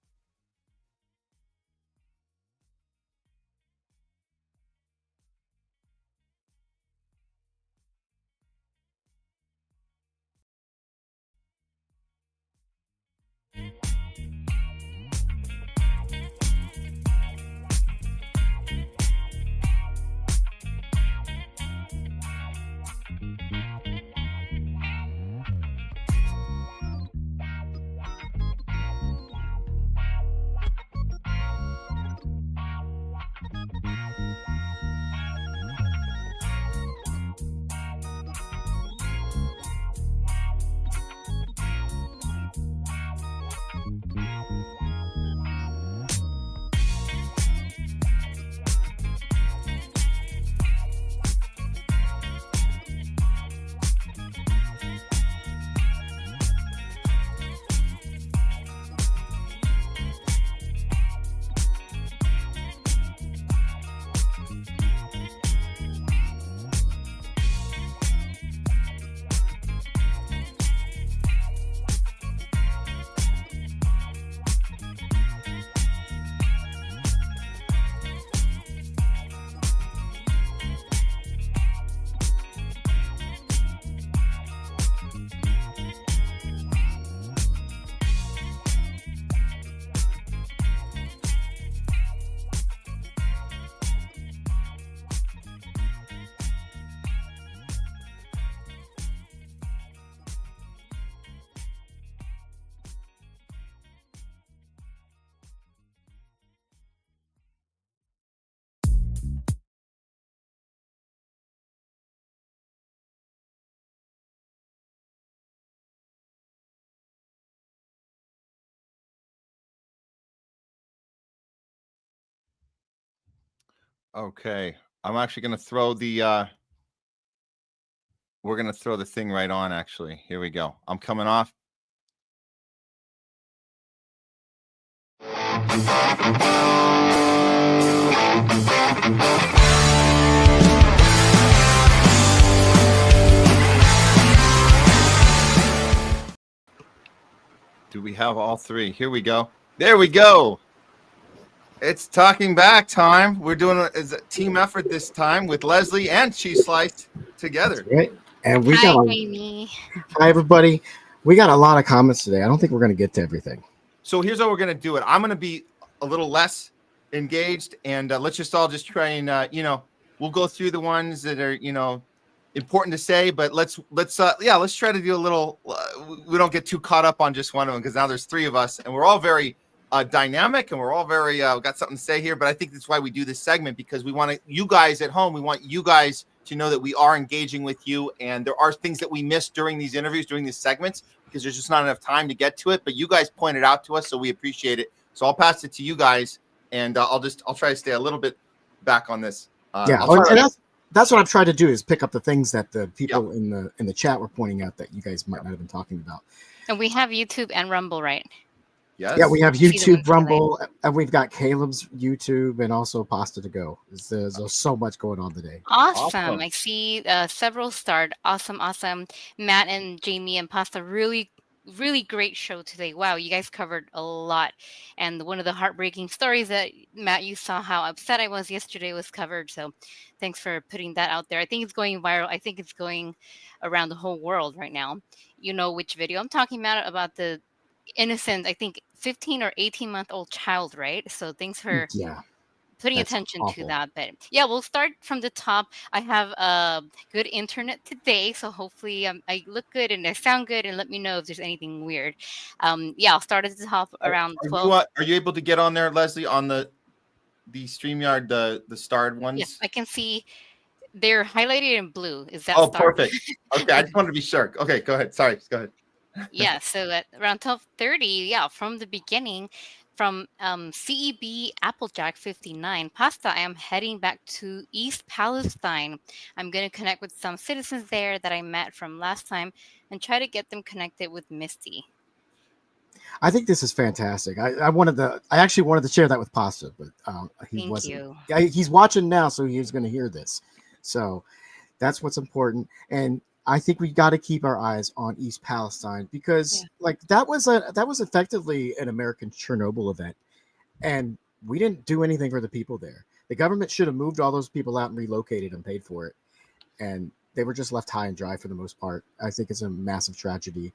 Okay, I'm actually going to throw the. We're going to throw the thing right on. Actually, here we go. I'm coming off. Do we have all three? Here we go. There we go. It's talking back time. We're doing a team effort this time with Leslie and Cheese Slice together. Right. And we Hi, got Jamie. Hi everybody. We got a lot of comments today. I don't think we're going to get to everything. So here's how we're going to do it. I'm going to be a little less engaged, and let's just all just try and we'll go through the ones that are important to say, but let's try to do a little. We don't get too caught up on just one of them, because now there's three of us, and we're all very dynamic, and we're all very got something to say here. But I think that's why we do this segment, because we want you guys at home. We want you guys to know that we are engaging with you, and there are things that we missed during these interviews, during these segments, because there's just not enough time to get to it. But you guys pointed out to us, so we appreciate it. So I'll pass it to you guys, and I'll try to stay a little bit back on this. That's what I've tried to do, is pick up the things that the people in the chat were pointing out that you guys might not have been talking about. And we have YouTube and Rumble, right? Yes. Yeah, we have YouTube, Rumble, and we've got Caleb's YouTube, and also Pasta to Go. There's so much going on today. Awesome. I see several starred. Awesome. Matt and Jamie and Pasta, really great show today. Wow, you guys covered a lot. And one of the heartbreaking stories that, Matt, you saw how upset I was yesterday was covered. So thanks for putting that out there. I think it's going viral. I think it's going around the whole world right now. You know which video I'm talking about the innocent, I think 15 or 18-month-old child, right? So thanks for putting attention to that. But yeah, we'll start from the top. I have good internet today, so hopefully I look good and I sound good, and let me know if there's anything weird. I'll start at the top around 12. Are you able to get on there, Leslie, on the StreamYard, the starred ones? Yes, I can see they're highlighted in blue. Is that perfect. Okay, I just wanted to be sure. Okay, go ahead. Sorry, go ahead. Yeah, so at around 12:30, from the beginning, from CEB Applejack 59, Pasta, I am heading back to East Palestine. I'm going to connect with some citizens there that I met from last time and try to get them connected with Misty. I think this is fantastic. I actually wanted to share that with Pasta, but he wasn't. He's watching now, so he's going to hear this. So that's what's important. And I think we got to keep our eyes on East Palestine, because that was effectively an American Chernobyl event, and we didn't do anything for the people there. The government should have moved all those people out and relocated and paid for it, and they were just left high and dry for the most part. I think it's a massive tragedy,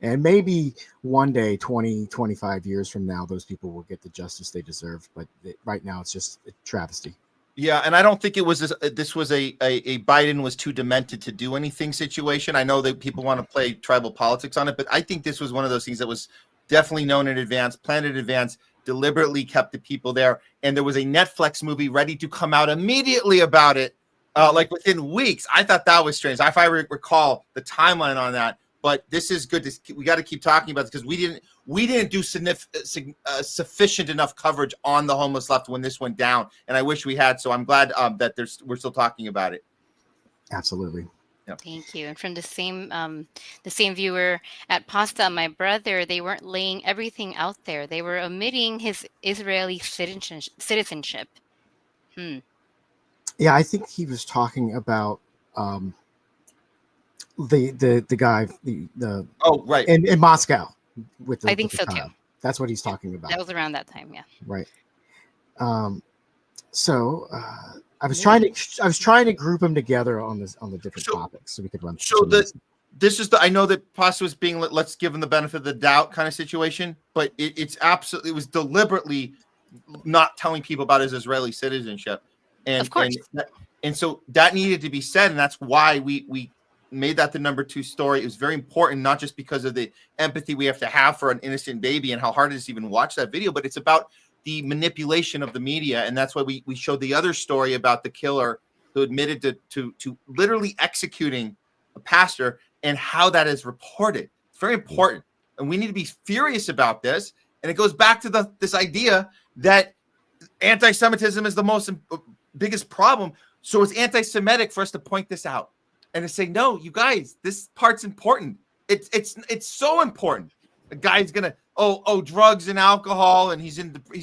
and maybe one day, 20, 25 years from now, those people will get the justice they deserve. But right now, it's just a travesty. Yeah, and I don't think it was this was a Biden was too demented to do anything situation. I know that people want to play tribal politics on it, but I think this was one of those things that was definitely known in advance, planned in advance, deliberately kept the people there. And there was a Netflix movie ready to come out immediately about it, like within weeks. I thought that was strange. If I recall the timeline on that. But this is good. We got to keep talking about this, because we didn't do sufficient enough coverage on the homeless left when this went down, and I wish we had. So I'm glad that we're still talking about it. Absolutely. Yep. Thank you. And from the same viewer at Pasta, my brother, they weren't laying everything out there. They were omitting his Israeli citizenship. Yeah, I think he was talking about the guy right in Moscow with the, I think with the so child. That's what he's talking about. That was around that time, yeah. Right. So I was trying to group them together on the different topics so we could run. I know that Pasta was being let's give him the benefit of the doubt kind of situation, but it was deliberately not telling people about his Israeli citizenship, and of course. And so that needed to be said, and that's why we made that the number 2 story. It was very important, not just because of the empathy we have to have for an innocent baby and how hard it is to even watch that video, but it's about the manipulation of the media. And that's why we showed the other story about the killer who admitted to literally executing a pastor, and how that is reported. It's very important. And we need to be furious about this. And it goes back to this idea that anti-Semitism is the most biggest problem. So it's anti-Semitic for us to point this out and to say, no, you guys, this part's important. It's so important. A guy's gonna drugs and alcohol and he's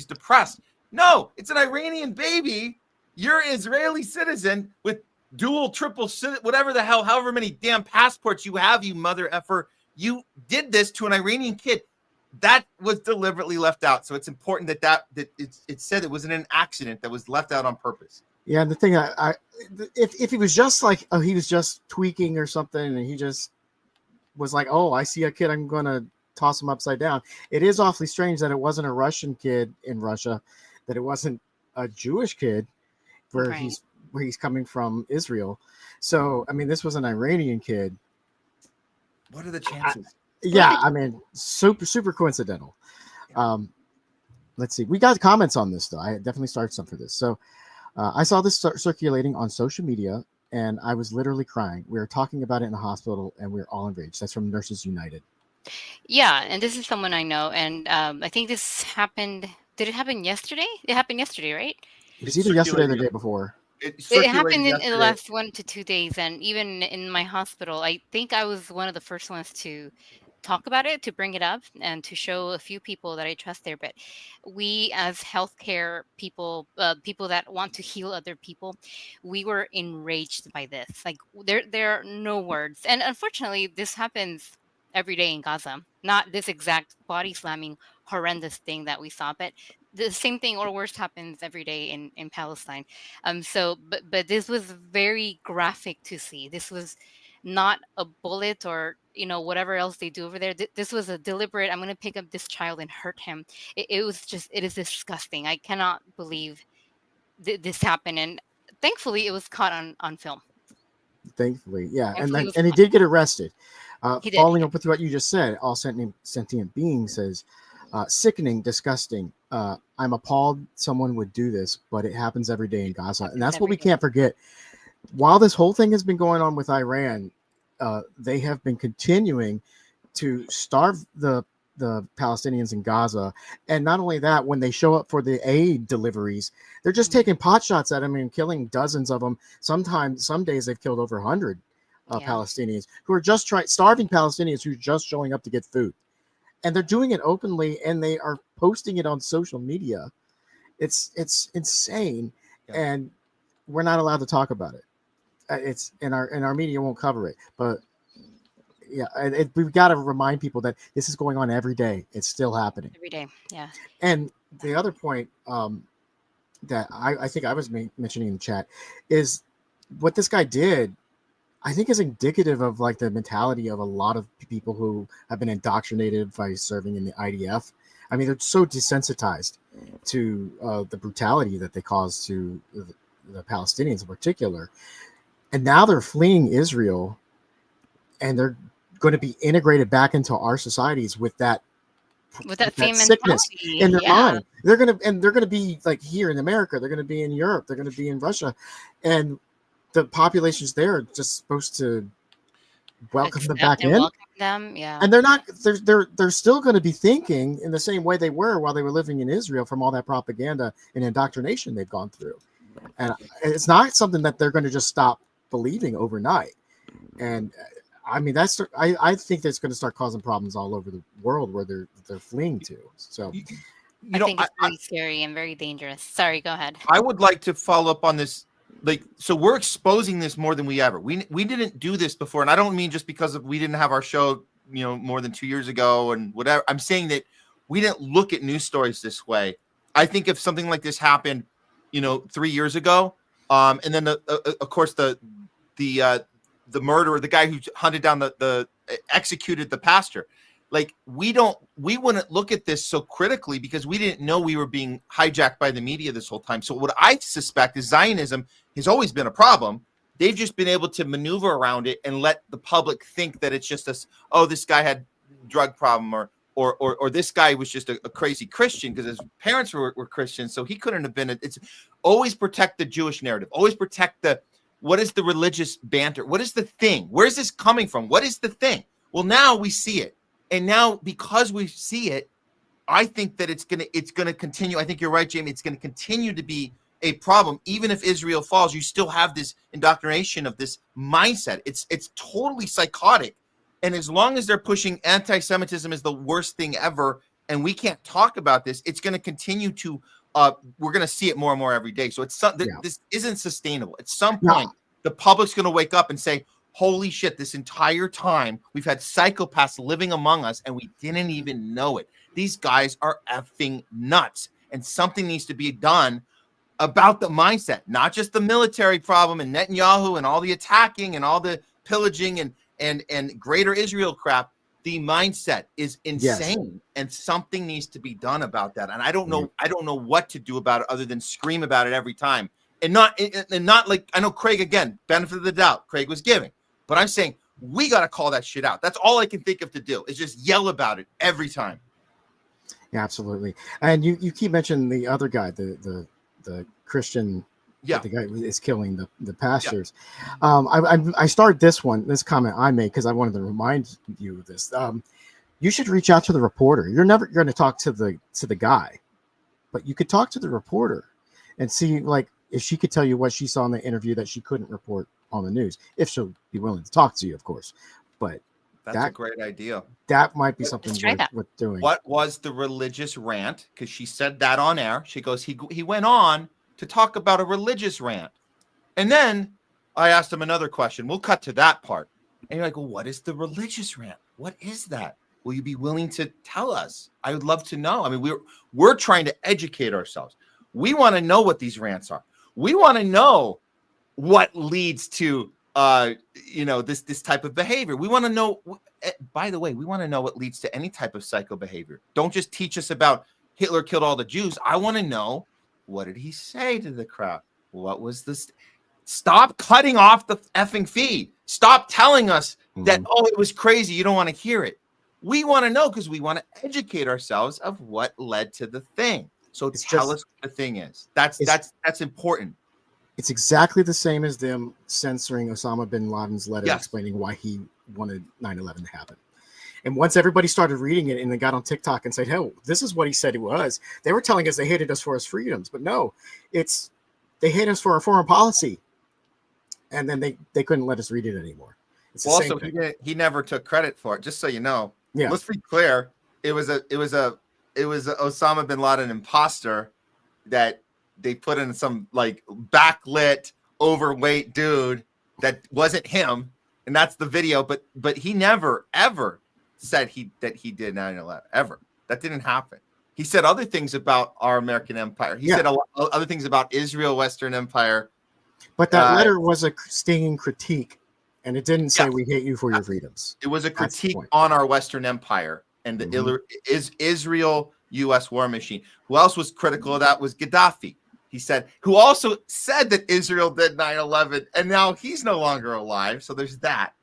depressed. No, it's an Iranian baby. You're an Israeli citizen with dual, triple, whatever the hell, however many damn passports you have, you mother effer. You did this to an Iranian kid. That was deliberately left out. So it's important that it said it wasn't an accident that was left out on purpose. Yeah, the thing if he was just like, he was just tweaking or something, and he just was like, I see a kid, I'm gonna toss him upside down. It is awfully strange that it wasn't a Russian kid in Russia, that it wasn't a Jewish kid where he's coming from, Israel. So I mean, this was an Iranian kid. What are the chances? I mean, super coincidental. Let's see. We got comments on this though. I definitely started some for this. So I saw this circulating on social media, and I was literally crying. We were talking about it in the hospital, and we were all enraged. That's from Nurses United. Yeah, and this is someone I know, and I think this happened. Did it happen yesterday? It happened yesterday, right? It was either yesterday or the day before. It happened in the last 1 to 2 days, and even in my hospital, I think I was one of the first ones to talk about it, to bring it up, and to show a few people that I trust there. But we, as healthcare people, people that want to heal other people, we were enraged by this. Like there are no words, and unfortunately, this happens every day in Gaza. Not this exact body slamming, horrendous thing that we saw, but the same thing or worse happens every day in Palestine. But this was very graphic to see. This was not a bullet or whatever else they do over there. This was a deliberate, I'm going to pick up this child and hurt him. It is disgusting. I cannot believe this happened, and thankfully it was caught on film. Thankfully, yeah, and he did get arrested. Following up with what you just said, all sentient being says, sickening, disgusting. I'm appalled someone would do this, but it happens every day in Gaza, and that's what we can't forget. While this whole thing has been going on with Iran, they have been continuing to starve the Palestinians in Gaza. And not only that, when they show up for the aid deliveries, they're just taking pot shots at them and killing dozens of them. Some days they've killed over 100 Palestinians who are just starving Palestinians who are just showing up to get food. And they're doing it openly, and they are posting it on social media. It's insane. Yeah. And we're not allowed to talk about it. It's in our media won't cover it, but we've got to remind people that this is going on every day. It's still happening every day. Yeah. And the other point that I think I was mentioning in the chat is what this guy did. I think is indicative of like the mentality of a lot of people who have been indoctrinated by serving in the IDF. I mean, they're so desensitized to the brutality that they cause to the Palestinians in particular. And now they're fleeing Israel, and they're going to be integrated back into our societies with that same sickness in their mind. They're going to be like here in America. They're going to be in Europe. They're going to be in Russia, and the populations there are just supposed to welcome them back in. And they're not. They're still going to be thinking in the same way they were while they were living in Israel from all that propaganda and indoctrination they've gone through. And it's not something that they're going to just stop believing overnight. And I mean, I think that's going to start causing problems all over the world where they're fleeing to. So I think it's really scary and very dangerous. Sorry, go ahead. I would like to follow up on this. So we're exposing this more than we ever. We didn't do this before, and I don't mean just because we didn't have our show, more than 2 years ago and whatever. I'm saying that we didn't look at news stories this way. I think if something like this happened, 3 years ago, and then of course the murderer, the guy who hunted down the executed the pastor. Like we wouldn't look at this so critically because we didn't know we were being hijacked by the media this whole time. So what I suspect is Zionism has always been a problem. They've just been able to maneuver around it and let the public think that it's just this guy had drug problem or this guy was just a crazy Christian because his parents were Christians. So he couldn't have been. It's always protect the Jewish narrative. Always protect what is the religious banter? What is the thing? Where is this coming from? What is the thing? Well, now we see it. And now, because we see it, I think that it's gonna continue. I think you're right, Jamie. It's gonna continue to be a problem. Even if Israel falls, you still have this indoctrination of this mindset. It's totally psychotic. And as long as they're pushing anti-Semitism is the worst thing ever, and we can't talk about this, it's going to continue to. We're going to see it more and more every day. So this isn't sustainable. At some point, the public's going to wake up and say, "Holy shit! This entire time we've had psychopaths living among us, and we didn't even know it. These guys are effing nuts, and something needs to be done about the mindset, not just the military problem and Netanyahu and all the attacking and all the pillaging and Greater Israel crap. The mindset is insane, and something needs to be done about that. And I don't know what to do about it other than scream about it every time, and not like, I know Craig, again, benefit of the doubt, Craig was giving, but I'm saying we got to call that shit out. That's all I can think of to do is just yell about it every time. Yeah, absolutely. And you keep mentioning the other guy, the Christian. Yeah, the guy is killing the pastors. I started this comment I made because I wanted to remind you of this. You should reach out to the reporter. You're never going to talk to the guy, but you could talk to the reporter and see, like, if she could tell you what she saw in the interview that she couldn't report on the news, if she'll be willing to talk to you, of course. But that's a great idea. That might be something worth doing. What was the religious rant? Because she said that on air. She goes, he went on to talk about a religious rant. And then I asked him another question. We'll cut to that part. And you're like, well, what is the religious rant? What is that? Will you be willing to tell us? I would love to know. I mean, we're trying to educate ourselves. We want to know what these rants are. We want to know what leads to this type of behavior. We want to know, by the way, we want to know what leads to any type of psycho behavior. Don't just teach us about Hitler killed all the Jews. I want to know, what did he say to the crowd? What was this? Stop cutting off the effing feed. Stop telling us that, it was crazy. You don't want to hear it. We want to know because we want to educate ourselves of what led to the thing. So tell us what the thing is. That's important. It's exactly the same as them censoring Osama bin Laden's letter explaining why he wanted 9/11 to happen. And once everybody started reading it and they got on TikTok and said, "Hey, this is what he said it was," they were telling us they hated us for our freedoms. But no, they hate us for our foreign policy. And then they couldn't let us read it anymore. It's the same thing. He never took credit for it. Just so you know, yeah. Let's be clear. It was a Osama bin Laden imposter that they put in some like backlit, overweight dude that wasn't him, and that's the video. But he never ever said that he did 9/11 ever. That didn't happen. He said other things about our American empire. He said other things about Israel, Western Empire. But that letter was a stinging critique, and it didn't say we hate you for your freedoms. It was a critique on our Western Empire and the Israel-U.S. war machine. Who else was critical of that was Gaddafi. He said, who also said that Israel did 9/11, and now he's no longer alive. So there's that.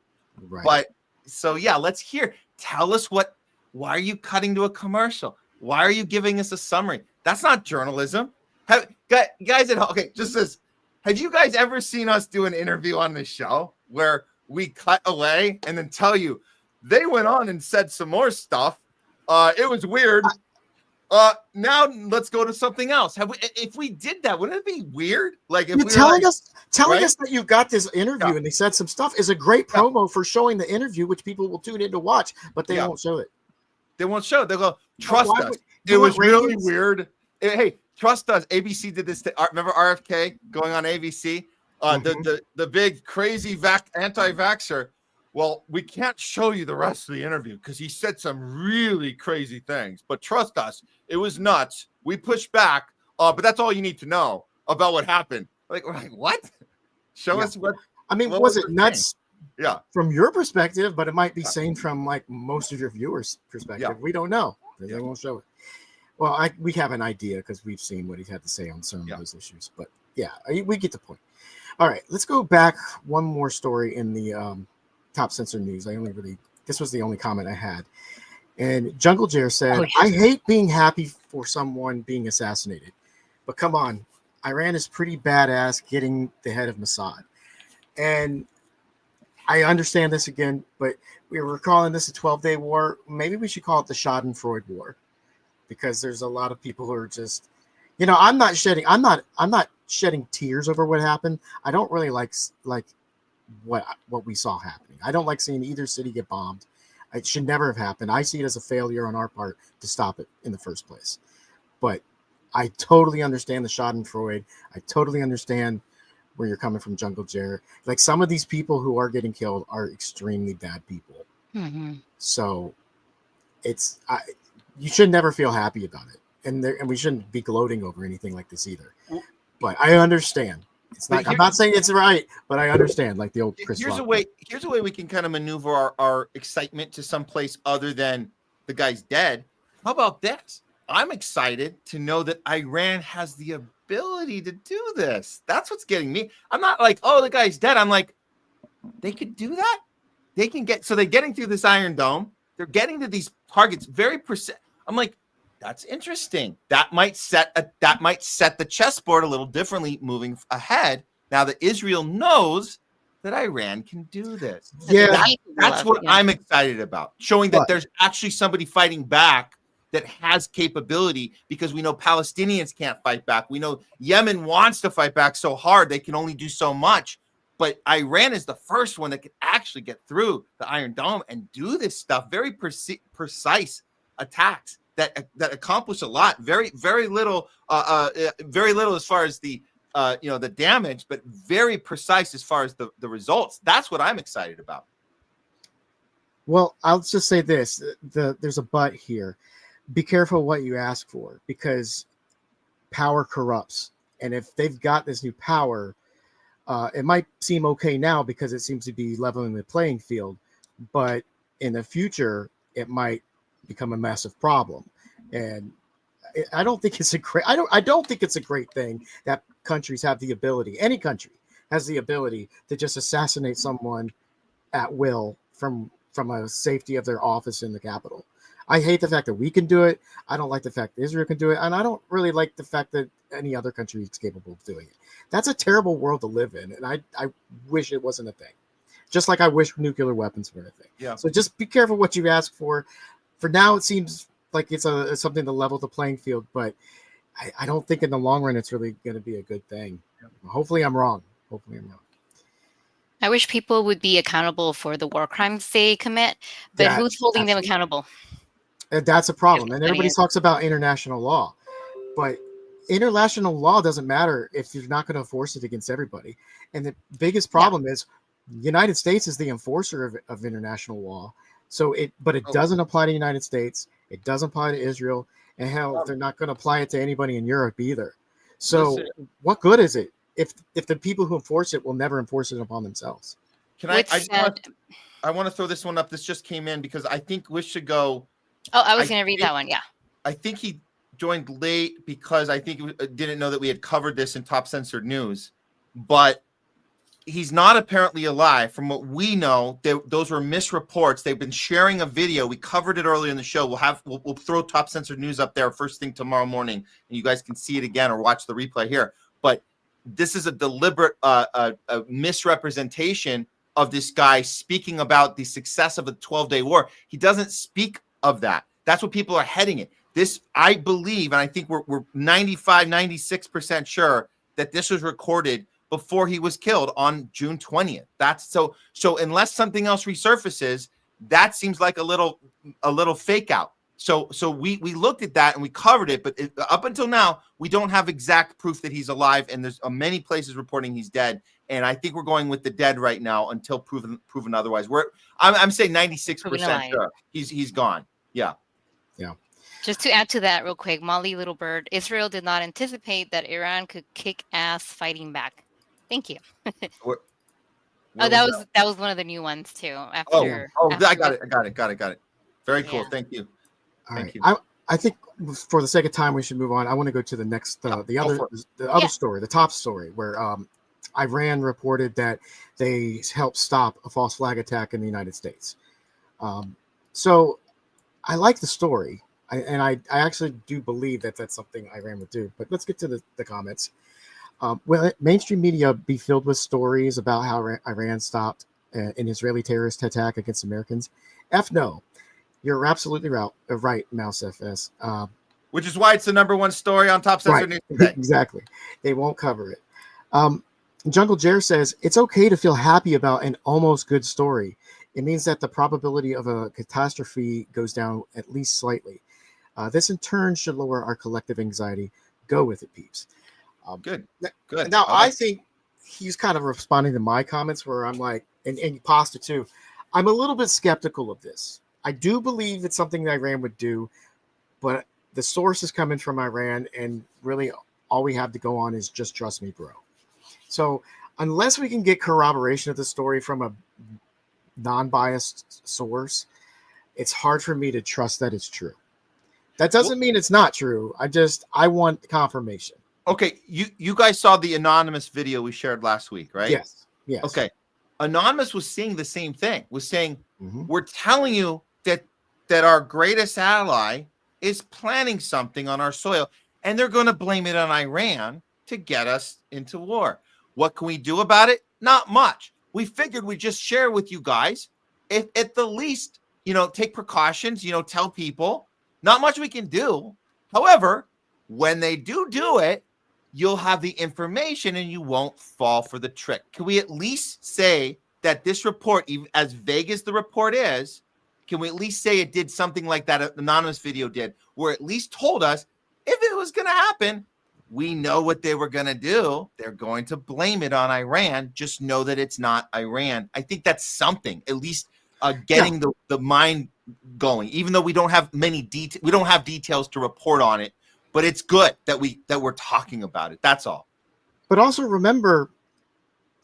Right. But so let's hear. Tell us why are you cutting to a commercial? Why are you giving us a summary? That's not journalism. Guys at home, okay, just this. Have you guys ever seen us do an interview on this show where we cut away and then tell you they went on and said some more stuff? It was weird. Now let's go to something else. If we did that, wouldn't it be weird? Like if telling us that you got this interview and they said some stuff is a great promo for showing the interview, which people will tune in to watch, but they won't show it. They won't show it. They'll go, trust us. It was really weird. Hey, trust us. ABC did this. Remember RFK going on ABC? The big crazy anti-vaxxer. Well, we can't show you the rest of the interview because he said some really crazy things. But trust us, it was nuts. We pushed back, but that's all you need to know about what happened. Like, we're like, what? Show us what. I mean, was it nuts? Yeah. From your perspective, but it might be sane from like most of your viewers' perspective. Yeah. We don't know. They won't show it. Well, we have an idea because we've seen what he had to say on some of those issues. But we get the point. All right, let's go back one more story in the top censor news. This was the only comment I had. And Jungle Jare said, I hate being happy for someone being assassinated. But come on, Iran is pretty badass getting the head of Mossad. And I understand this again, but we were calling this a 12-day war. Maybe we should call it the Schadenfreude war, because there's a lot of people who are just, I'm not shedding tears over what happened. I don't really like what we saw happening. I don't like seeing either city get bombed. It should never have happened. I see it as a failure on our part to stop it in the first place. But I totally understand the Schadenfreude. I totally understand where you're coming from, Jungle Jared. Like, some of these people who are getting killed are extremely bad people. Mm-hmm. So you should never feel happy about it. And we shouldn't be gloating over anything like this either. But I understand. It's not, I'm not saying it's right, but I understand, like the old Chris Here's Rock. a way we can kind of maneuver our excitement to someplace other than the guy's dead. How about this? I'm excited to know that Iran has the ability to do this. That's what's getting me. I'm not like, oh, the guy's dead. I'm like, they could do that. They can get, so they're getting through this Iron Dome. They're getting to these targets very precise. I'm like, that's interesting. That might set the chessboard a little differently moving ahead. Now that Israel knows that Iran can do this. Yeah, that's what I'm excited about. Showing that there's actually somebody fighting back that has capability, because we know Palestinians can't fight back. We know Yemen wants to fight back so hard they can only do so much. But Iran is the first one that can actually get through the Iron Dome and do this stuff. Very precise attacks that accomplish a lot. Very little as far as the the damage, but very precise as far as the results. That's what I'm excited about. Well, I'll just say this: there's a but here. Be careful what you ask for, because power corrupts, and if they've got this new power, it might seem okay now because it seems to be leveling the playing field, but in the future, it might become a massive problem. And I don't think it's a great. I don't think it's a great thing that countries have the ability. Any country has the ability to just assassinate someone at will from a safety of their office in the capital. I hate the fact that we can do it. I don't like the fact that Israel can do it, and I don't really like the fact that any other country is capable of doing it. That's a terrible world to live in, and I wish it wasn't a thing. Just like I wish nuclear weapons were a thing. Yeah. So just be careful what you ask for. For now, it seems like it's something to level the playing field, but I don't think in the long run it's really going to be a good thing. Hopefully I'm wrong. I wish people would be accountable for the war crimes they commit, but who's holding them accountable? That's a problem. And everybody talks about international law, but international law doesn't matter if you're not going to enforce it against everybody. And the biggest problem is the United States is the enforcer of international law. So it doesn't apply to the United States. It doesn't apply to Israel. And hell, they're not going to apply it to anybody in Europe either. So what good is it if the people who enforce it will never enforce it upon themselves? I want to throw this one up. This just came in because I think we should go. Oh, I was going to read that one. Yeah. I think he joined late because I think didn't know that we had covered this in Top Censored News, but he's not apparently alive. From what we know, those were misreports. They've been sharing a video. We covered it earlier in the show. We'll throw Top Censored News up there first thing tomorrow morning, and you guys can see it again or watch the replay here. But this is a deliberate a misrepresentation of this guy speaking about the success of a 12-day war. He doesn't speak of that. That's what people are heading it. This, I believe, and I think we're 95, 96% sure that this was recorded before he was killed on June 20th. That's so unless something else resurfaces, that seems like a little fake out. So we looked at that and we covered it, but up until now, we don't have exact proof that he's alive, and there's many places reporting he's dead. And I think we're going with the dead right now until proven otherwise. I'm saying 96% sure he's gone. Yeah. Just to add to that real quick, Molly Littlebird, Israel did not anticipate that Iran could kick ass fighting back. Thank you. That was one of the new ones too. I got it. Very cool. Yeah. Thank you. Thank you. I think for the sake of time, we should move on. I want to go to the next, the other story, the top story, where Iran reported that they helped stop a false flag attack in the United States. So I like the story. I actually do believe that that's something Iran would do. But let's get to the comments. Will mainstream media be filled with stories about how Iran stopped an Israeli terrorist attack against Americans? No. You're absolutely right, Mouse FS. Which is why it's the #1 story on Top Censored News today. Exactly. They won't cover it. Jungle Jer says, it's okay to feel happy about an almost good story. It means that the probability of a catastrophe goes down at least slightly. This in turn should lower our collective anxiety. Go with it, peeps. Good. Now, I think he's kind of responding to my comments where I'm like, and Pasta too, I'm a little bit skeptical of this. I do believe it's something that Iran would do, but the source is coming from Iran, and really all we have to go on is just trust me, bro. So unless we can get corroboration of the story from a non-biased source, it's hard for me to trust that it's true. That doesn't mean it's not true. I want confirmation. Okay, you guys saw the anonymous video we shared last week, right? Yes. Yes. Okay. Anonymous was saying the same thing. Was saying, we're telling you that our greatest ally is planning something on our soil, and they're going to blame it on Iran to get us into war. What can we do about it? Not much. We figured we'd just share with you guys. If at the least, take precautions, tell people. Not much we can do. However, when they do it, you'll have the information and you won't fall for the trick. Can we at least say that this report, even as vague as the report is, can we at least say it did something like that anonymous video did, where at least told us if it was going to happen, we know what they were going to do. They're going to blame it on Iran. Just know that it's not Iran. I think that's something, at least getting the mind going, even though we don't have we don't have details to report on it, but it's good that we're talking about it. That's all. But also remember,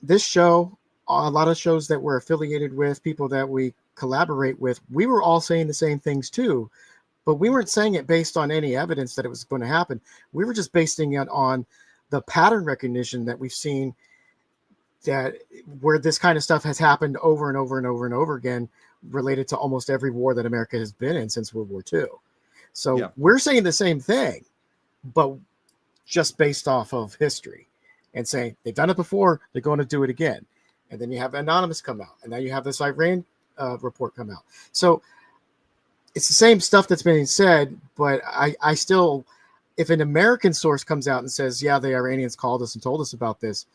this show, a lot of shows that we're affiliated with, people that we collaborate with, we were all saying the same things too, but we weren't saying it based on any evidence that it was going to happen. We were just basing it on the pattern recognition that we've seen, that where this kind of stuff has happened over and over and over and over again, related to almost every war that America has been in since World War II. So we're saying the same thing, but just based off of history and saying they've done it before, they're going to do it again. And then you have Anonymous come out, and now you have this Iran report come out. So it's the same stuff that's being said, but I still, if an American source comes out and says, yeah, the Iranians called us and told us about this,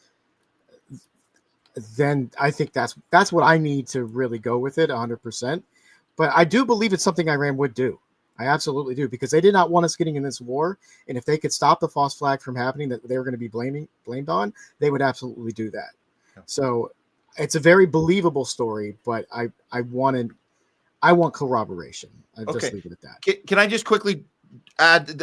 then I think that's what I need to really go with it 100%. But I do believe it's something Iran would do. I absolutely do, because they did not want us getting in this war. And if they could stop the false flag from happening that they were going to be blamed on, they would absolutely do that. Yeah. So it's a very believable story, but I want corroboration. I'll just leave it at that. Can I just quickly add,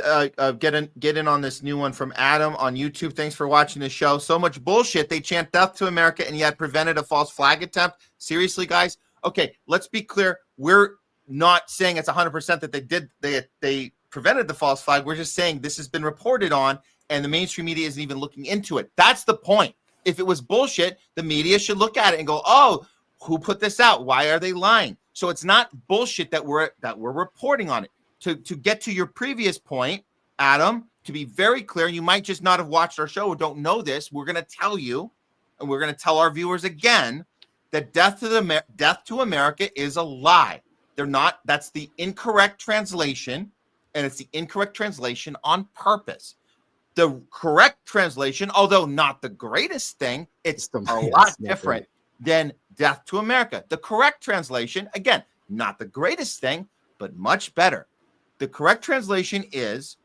get in on this new one from Adam on YouTube? Thanks for watching the show. So much bullshit. They chant death to America and yet prevented a false flag attempt. Seriously, guys? Okay, let's be clear. We're not saying it's 100% that they prevented the false flag. We're just saying this has been reported on, and the mainstream media isn't even looking into it. That's the point. If it was bullshit, the media should look at it and go, "Oh, who put this out? Why are they lying?" So it's not bullshit that we're reporting on it. To get to your previous point, Adam, to be very clear, you might just not have watched our show or don't know this. We're going to tell you, and we're going to tell our viewers again, that death to America is a lie. They're not. That's the incorrect translation, and it's the incorrect translation on purpose. The correct translation, although not the greatest thing, it's a lot different than death to America. The correct translation, again, not the greatest thing, but much better. The correct translation is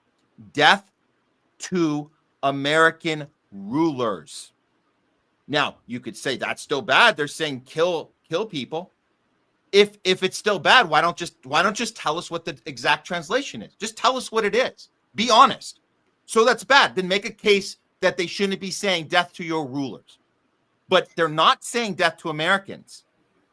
death to American rulers. Now, you could say that's still bad. They're saying kill people. If it's still bad, why don't just tell us what the exact translation is? Just tell us what it is. Be honest. So that's bad. Then make a case that they shouldn't be saying death to your rulers. But they're not saying death to Americans.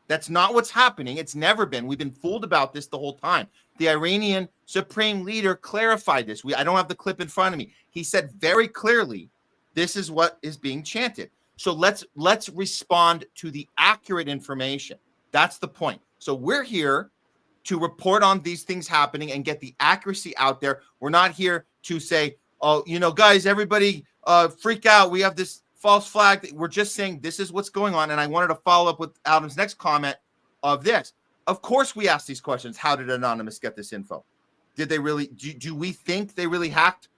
That's not what's happening. It's never been. We've been fooled about this the whole time. The Iranian supreme leader clarified this. I don't have the clip in front of me. He said very clearly, this is what is being chanted. So let's respond to the accurate information. That's the point. So we're here to report on these things happening and get the accuracy out there. We're not here to say, oh, guys, everybody freak out. We have this false flag. We're just saying this is what's going on. And I wanted to follow up with Adam's next comment of this. Of course, we ask these questions. How did Anonymous get this info? Did they really, do we think they really hacked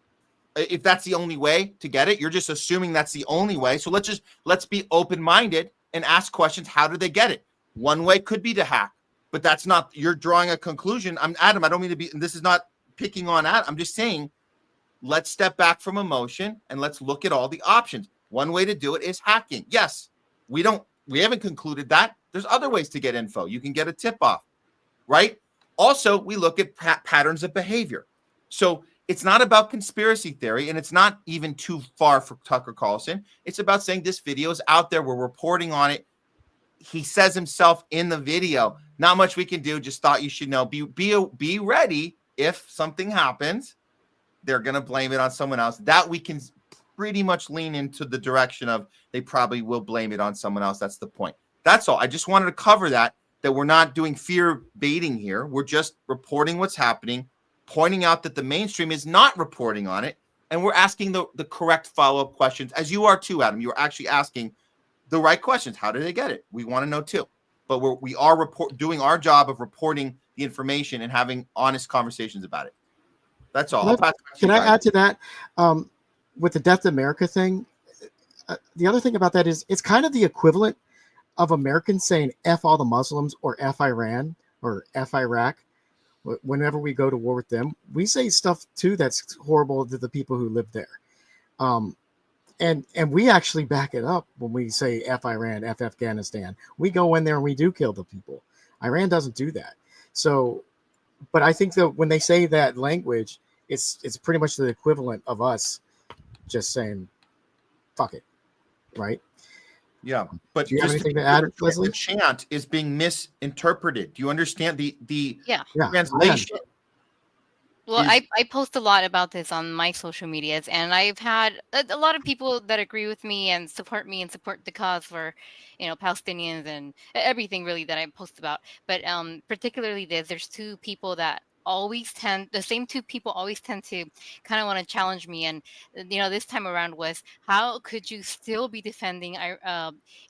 if that's the only way to get it. You're just assuming that's the only way. So let's be open-minded and ask questions. How did they get it? One way could be to hack, but that's not, you're drawing a conclusion. Adam, I don't mean to be, and this is not picking on Adam. I'm just saying, let's step back from emotion and let's look at all the options. One way to do it is hacking. Yes, we haven't concluded that. There's other ways to get info. You can get a tip off, right? Also, we look at patterns of behavior. So it's not about conspiracy theory, and it's not even too far for Tucker Carlson. It's about saying this video is out there. We're reporting on it. He says himself in the video, not much we can do. Just thought you should know. Be ready if something happens. They're going to blame it on someone else. That we can pretty much lean into the direction of they probably will blame it on someone else. That's the point. That's all. I just wanted to cover that we're not doing fear baiting here. We're just reporting what's happening, pointing out that the mainstream is not reporting on it, and we're asking the correct follow-up questions, as you are too, Adam. You're actually asking the right questions. How did they get it? We want to know too. But we are doing our job of reporting the information and having honest conversations about it. That's all. Can I add to that? With the Death to America thing, the other thing about that is it's kind of the equivalent of Americans saying F all the Muslims or F Iran or F Iraq. Whenever we go to war with them, we say stuff too that's horrible to the people who live there. And we actually back it up when we say F Iran, F Afghanistan. We go in there and we do kill the people. Iran doesn't do that. So, but I think that when they say that language, it's pretty much the equivalent of us just saying, fuck it, right? Yeah, but do you have anything to add, Leslie? The chant is being misinterpreted. Do you understand the Yeah. translation? Well, I post a lot about this on my social medias, and I've had a lot of people that agree with me and support the cause for, Palestinians and everything really that I post about. But particularly there's two people that the same two people always tend to kind of want to challenge me. And, this time around was, how could you still be defending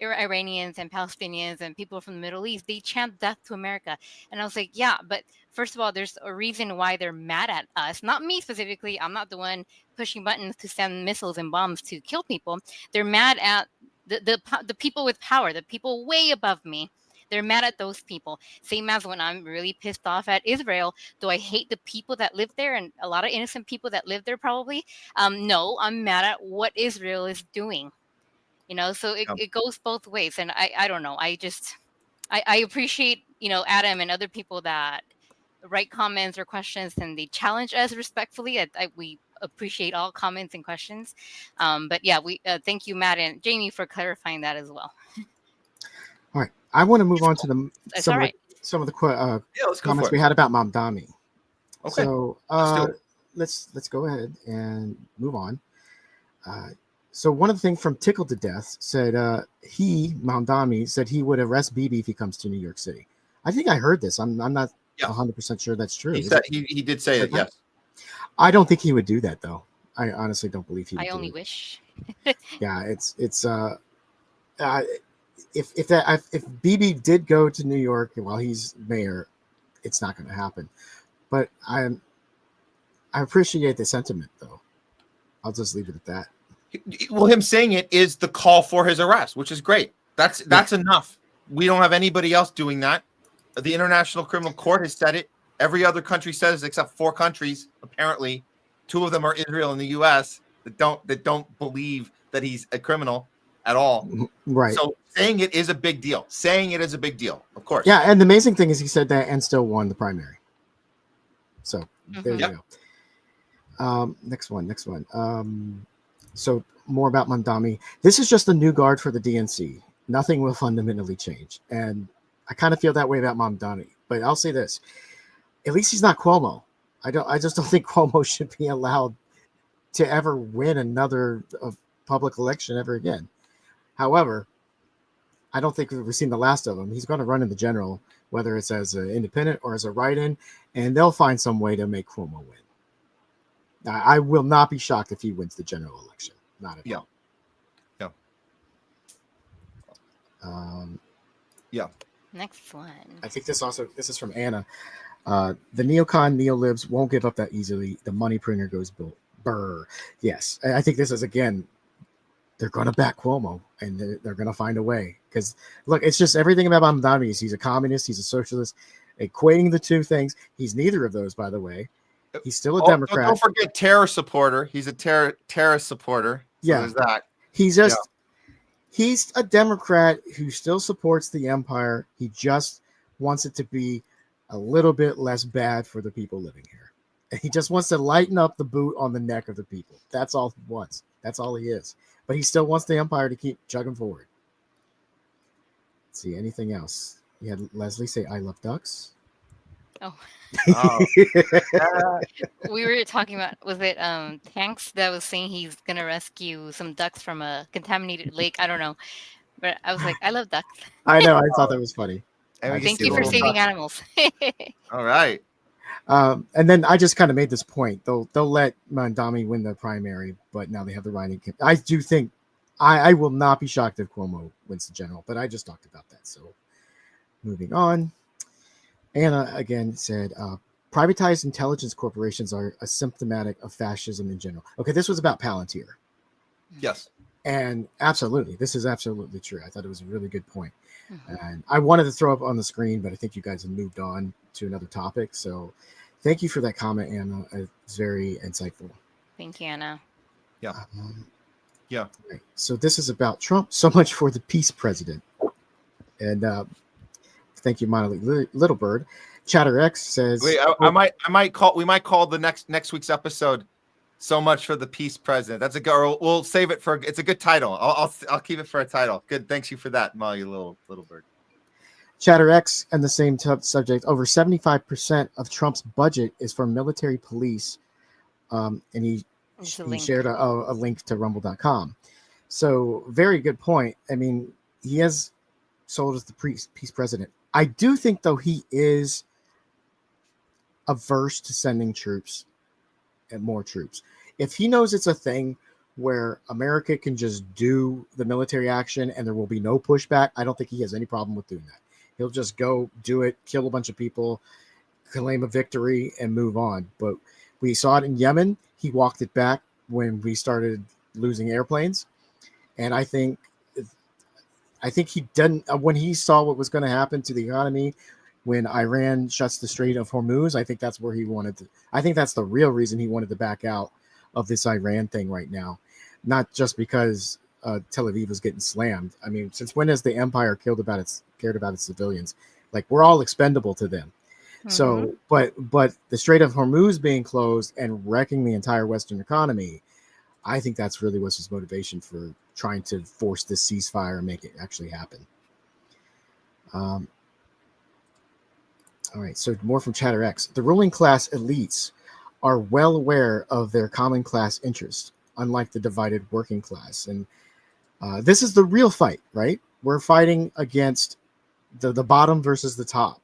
Iranians and Palestinians and people from the Middle East? They chant death to America. And I was like, yeah, but first of all, there's a reason why they're mad at us. Not me specifically. I'm not the one pushing buttons to send missiles and bombs to kill people. They're mad at the people with power, the people way above me. They're mad at those people. Same as when I'm really pissed off at Israel. Do I hate the people that live there and a lot of innocent people that live there probably? No, I'm mad at what Israel is doing. So it goes both ways. And I don't know. I appreciate, Adam and other people that write comments or questions and they challenge us respectfully. We appreciate all comments and questions. But yeah, we thank you, Matt and Jamie, for clarifying that as well. All right, I want to move on to some of the let's go comments for it. we had about Mamdani. Okay, so let's go ahead and move on. So one of the things from Tickled to Death said Mamdani said he would arrest Bibi if he comes to New York City. I think I heard this. I'm not 100% sure that's true. He did say it. Yes. I don't think he would do that though. I honestly don't believe he would. I only wish. Yeah, it's if Bibi did go to New York while he's mayor, it's not going to happen. But I appreciate the sentiment, though. I'll just leave it at that. Well, him saying it is the call for his arrest, which is great. That's enough. We don't have anybody else doing that. The International Criminal Court has said it. Every other country says, except 4 countries, apparently. 2 of them are Israel and the U.S. that don't believe that he's a criminal at all. Right. So saying it is a big deal. Saying it is a big deal, of course. Yeah, and the amazing thing is he said that and still won the primary. So there you go. Next one. So more about Mamdani. This is just a new guard for the DNC. Nothing will fundamentally change. And I kind of feel that way about Mamdani. But I'll say this. At least he's not Cuomo. I just don't think Cuomo should be allowed to ever win another public election ever again. However, I don't think we've seen the last of him. He's going to run in the general, whether it's as an independent or as a write-in, and they'll find some way to make Cuomo win. I will not be shocked if he wins the general election. Not at all. Yeah. Next one. I think this is from Anna. The neocon neolibs won't give up that easily. The money printer goes Burr. Yes, I think this is, again, they're going to back Cuomo, and they're going to find a way. Because, look, it's just everything about Mamdani is he's a communist, he's a socialist. Equating the two things, he's neither of those, by the way. He's still a Democrat. Don't forget terror supporter. He's a terrorist supporter. So Yeah. there's that. He's a Democrat who still supports the empire. He just wants it to be a little bit less bad for the people living here. And he just wants to lighten up the boot on the neck of the people. That's all he wants. That's all he is. But he still wants the empire to keep chugging forward. Let's see, anything else? You had Leslie say, "I love ducks." Oh. Oh. We were talking about, was it Hanks that was saying he's gonna rescue some ducks from a contaminated lake? I don't know, but I was like, I love ducks. I know. I thought that was funny. Thank you for saving animals. All right. And then I just kind of made this point. They'll let Mamdani win the primary, but now they have the writing. I do think I will not be shocked if Cuomo wins the general, but I just talked about that. So moving on. Anna again said, privatized intelligence corporations are symptomatic of fascism in general. Okay, this was about Palantir. Yes. And absolutely, this is absolutely true. I thought it was a really good point. And I wanted to throw up on the screen, but I think you guys have moved on to another topic. So thank you for that comment, Anna. It's very insightful. Thank you, Anna. Yeah. Yeah. Right. So this is about Trump. So much for the peace president. And thank you, Monolith Littlebird. ChatterX says, Wait, we might call the next week's episode "So Much for the Peace President." That's a go. We'll save it for. It's a good title. I'll keep it for a title. Good. Thanks you for that, Molly, little bird. ChatterX and the same subject. Over 75% of Trump's budget is for military police. And he shared a link to rumble.com. So very good point. I mean, he has sold as the peace president. I do think, though, he is averse to sending troops and more troops. If he knows it's a thing where America can just do the military action and there will be no pushback, I don't think he has any problem with doing that. He'll just go do it, kill a bunch of people, claim a victory, and move on. But we saw it in Yemen. He walked it back when we started losing airplanes. And I think he didn't, when he saw what was going to happen to the economy when Iran shuts the Strait of Hormuz, I think that's where he wanted to. I think that's the real reason he wanted to back out of this Iran thing right now, not just because Tel Aviv was getting slammed. I mean, since when has the empire cared about its civilians? Like, we're all expendable to them. Mm-hmm. So, but the Strait of Hormuz being closed and wrecking the entire Western economy, I think that's really was his motivation for trying to force this ceasefire and make it actually happen. All right, so more from ChatterX. The ruling class elites are well aware of their common class interests, unlike the divided working class. And this is the real fight, right? We're fighting against the bottom versus the top.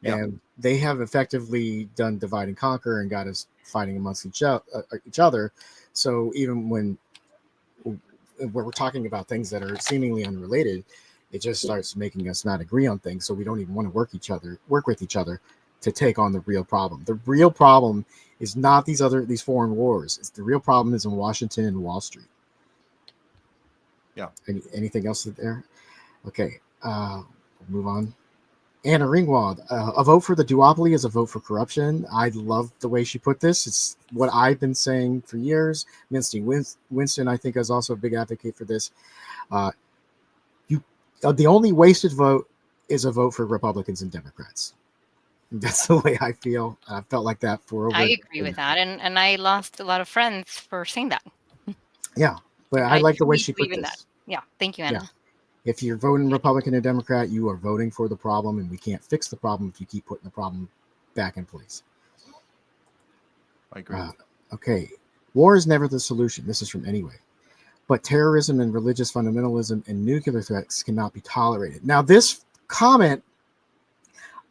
Yeah. And they have effectively done divide and conquer and got us fighting amongst each other. So even when we're talking about things that are seemingly unrelated, it just starts making us not agree on things. So we don't even want to work with each other to take on the real problem. The real problem is not these foreign wars. It's the real problem is in Washington and Wall Street. Yeah. Anything else there? Okay. We'll move on. Anna Ringwald, a vote for the duopoly is a vote for corruption. I love the way she put this. It's what I've been saying for years. Mincy Winston, I think, is also a big advocate for this. The only wasted vote is a vote for Republicans and Democrats. That's the way I feel. I felt like that for over. I agree with that, and I lost a lot of friends for saying that. Yeah, but I like the way she put this. That. Yeah, thank you, Anna. Yeah. If you're voting Republican and Democrat, you are voting for the problem, and we can't fix the problem if you keep putting the problem back in place. I agree. Okay. War is never the solution. This is from Anyway. But terrorism and religious fundamentalism and nuclear threats cannot be tolerated. Now, this comment,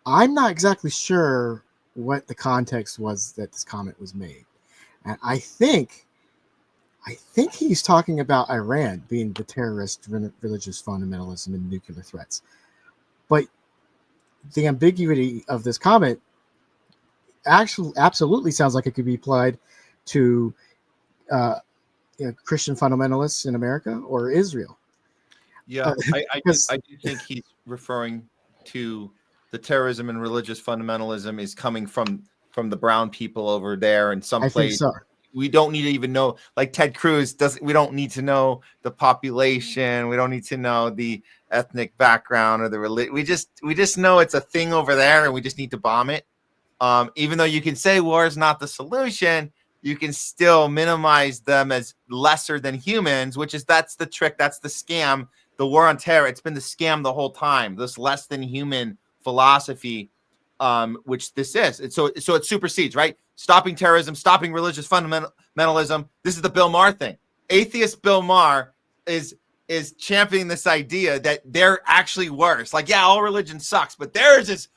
I'm not exactly sure what the context was that this comment was made. And I think he's talking about Iran being the terrorist, religious fundamentalism, and nuclear threats. But the ambiguity of this comment actually absolutely sounds like it could be applied to Christian fundamentalists in America or Israel? Yeah, I do think he's referring to the terrorism and religious fundamentalism is coming from the brown people over there in some place. So. We don't need to even know, like Ted Cruz doesn't. We don't need to know the population. We don't need to know the ethnic background or the religion. We just know it's a thing over there, and we just need to bomb it. Even though you can say war is not the solution, you can still minimize them as lesser than humans, that's the trick. That's the scam. The war on terror. It's been the scam the whole time. This less than human philosophy, which this is. So it supersedes, right? Stopping terrorism, stopping religious fundamentalism. This is the Bill Maher thing. Atheist Bill Maher is championing this idea that they're actually worse. Like, yeah, all religion sucks, but theirs is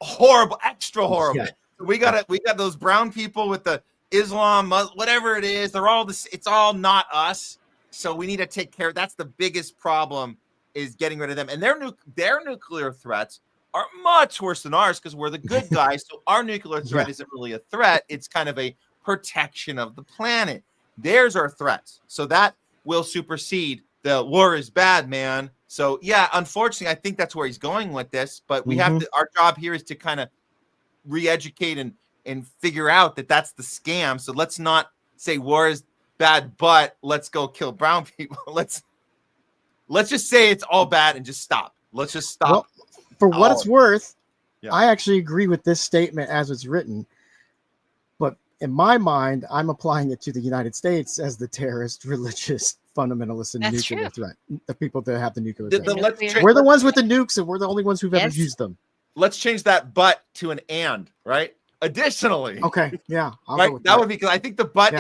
horrible, extra horrible. Yeah. We got those brown people with the Islam, whatever it is. They're all this. It's all not us. So we need to take care. That's the biggest problem, is getting rid of them. And their nuclear threats are much worse than ours because we're the good guys. So our nuclear threat isn't really a threat. It's kind of a protection of the planet. Theirs are threats. So that will supersede the war is bad, man. So yeah, unfortunately, I think that's where he's going with this. But we have to. Our job here is to kind of re-educate and figure out that that's the scam. So let's not say war is bad, but let's go kill brown people. Let's just say it's all bad and just stop. Let's just stop. Well, for what it's worth, I actually agree with this statement as it's written. But in my mind, I'm applying it to the United States as the terrorist, religious, fundamentalist, and nuclear threat. The people that have the nuclear threat. We're the ones with the nukes, and we're the only ones who've ever used them. Let's change that but to an and, right? Additionally. Okay. Yeah. Right. That would be, because I think the but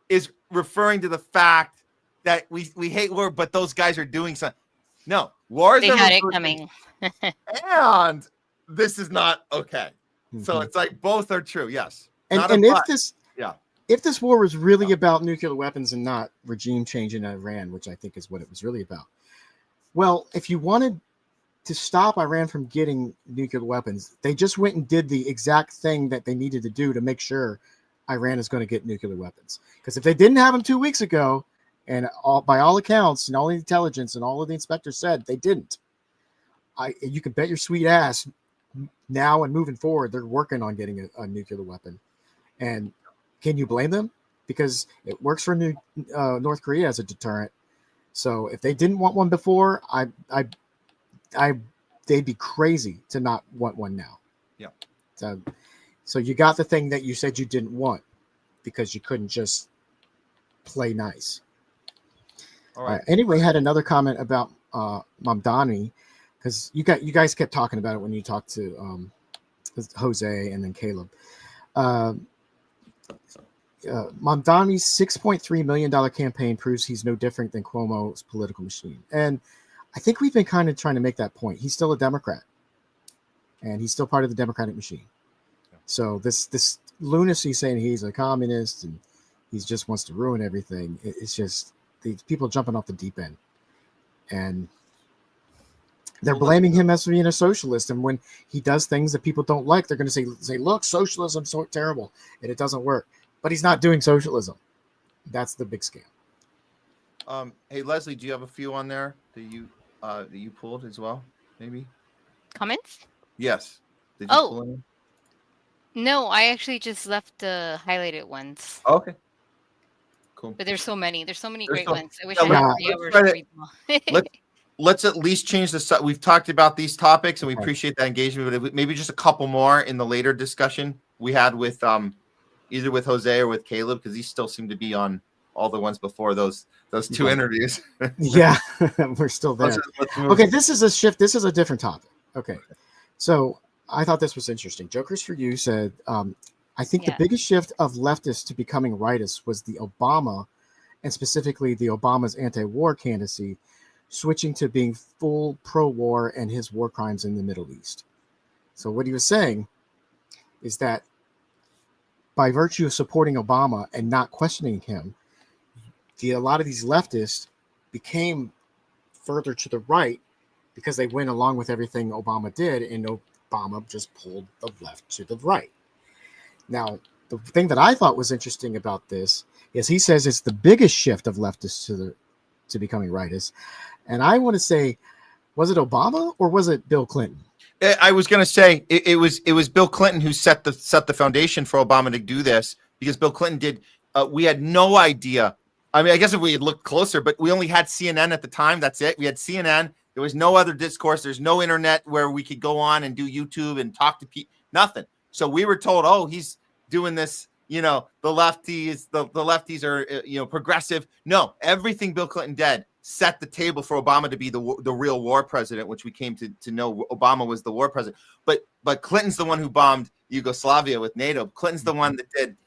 is referring to the fact that we hate war, but those guys are doing something. No, wars. They had it coming. And this is not okay. So it's like both are true. Yes. And if this war was really about nuclear weapons and not regime change in Iran, which I think is what it was really about. Well, if you wanted to stop Iran from getting nuclear weapons, they just went and did the exact thing that they needed to do to make sure Iran is going to get nuclear weapons. Because if they didn't have them 2 weeks ago, and by all accounts and all the intelligence and all of the inspectors said they didn't, you can bet your sweet ass now and moving forward, they're working on getting a nuclear weapon. And can you blame them? Because it works for North Korea as a deterrent. So if they didn't want one before, they'd be crazy to not want one now. Yeah. So you got the thing that you said you didn't want because you couldn't just play nice. All right. Anyway, had another comment about Mamdani, because you guys kept talking about it when you talked to Jose and then Caleb. Mamdani's $6.3 million campaign proves he's no different than Cuomo's political machine. And I think we've been kind of trying to make that point. He's still a Democrat, and he's still part of the Democratic machine. So this lunacy saying he's a communist and he just wants to ruin everything, it's just these people jumping off the deep end. And they're blaming him as being a socialist. And when he does things that people don't like, they're going to say, look, socialism's so terrible, and it doesn't work. But he's not doing socialism. That's the big scam. Hey, Leslie, do you have a few on there that you pulled as well? Maybe Comments? Yes. Did you pull any? No, I actually just left the highlighted ones. Okay. Cool. But there's so many. There's so many great ones. I wish I had 3 hours to read them all. Let's at least change the. We've talked about these topics, and we appreciate that engagement. But maybe just a couple more in the later discussion we had with either with Jose or with Caleb, because these still seem to be on all the ones before those two interviews. Yeah, we're still there. Let's okay, this is a shift. This is a different topic. Okay, so I thought this was interesting. Jokers for You said, I think the biggest shift of leftists to becoming rightists was the Obama, and specifically the Obama's anti-war candidacy, switching to being full pro-war and his war crimes in the Middle East. So what he was saying is that by virtue of supporting Obama and not questioning him, a lot of these leftists became further to the right because they went along with everything Obama did, and Obama just pulled the left to the right. Now, the thing that I thought was interesting about this is he says it's the biggest shift of leftists to becoming rightists. And I want to say, was it Obama or was it Bill Clinton? I was going to say it was Bill Clinton who set the foundation for Obama to do this, because Bill Clinton did. We had no idea. I mean, I guess if we had looked closer, but we only had CNN at the time. That's it. We had CNN. There was no other discourse. There's no internet where we could go on and do YouTube and talk to people. Nothing. So we were told, oh, he's doing this. You know, the lefties are progressive. No, everything Bill Clinton did set the table for Obama to be the real war president, which we came to know Obama was the war president. But Clinton's the one who bombed Yugoslavia with NATO. Clinton's the one that did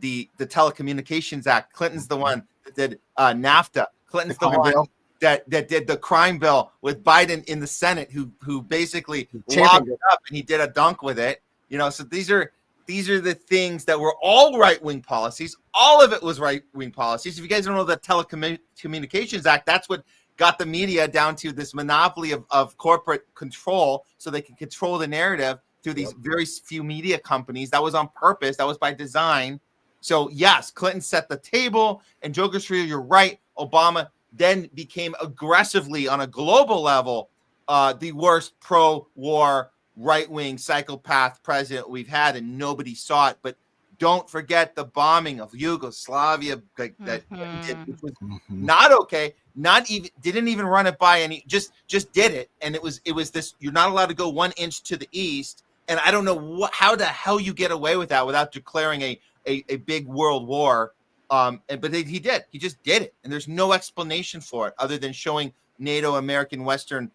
the Telecommunications Act. Clinton's the one that did NAFTA. Clinton's the one that did the crime bill with Biden in the Senate, who basically locked it up, and he did a dunk with it. You know, so these are the things that were all right-wing policies. All of it was right-wing policies. If you guys don't know the Telecommunications Act, that's what got the media down to this monopoly of corporate control, so they can control the narrative through these very few media companies. That was on purpose. That was by design. So yes, Clinton set the table, and Joker's for you, you're right. Obama then became aggressively on a global level the worst pro-war right-wing psychopath president we've had, and nobody saw it. But don't forget the bombing of Yugoslavia that did, which was not okay. Didn't even run it by any. Just did it, and it was this. You're not allowed to go 1 inch to the east, and I don't know how the hell you get away with that without declaring a big world war. But he did. He just did it, and there's no explanation for it other than showing NATO, American, Western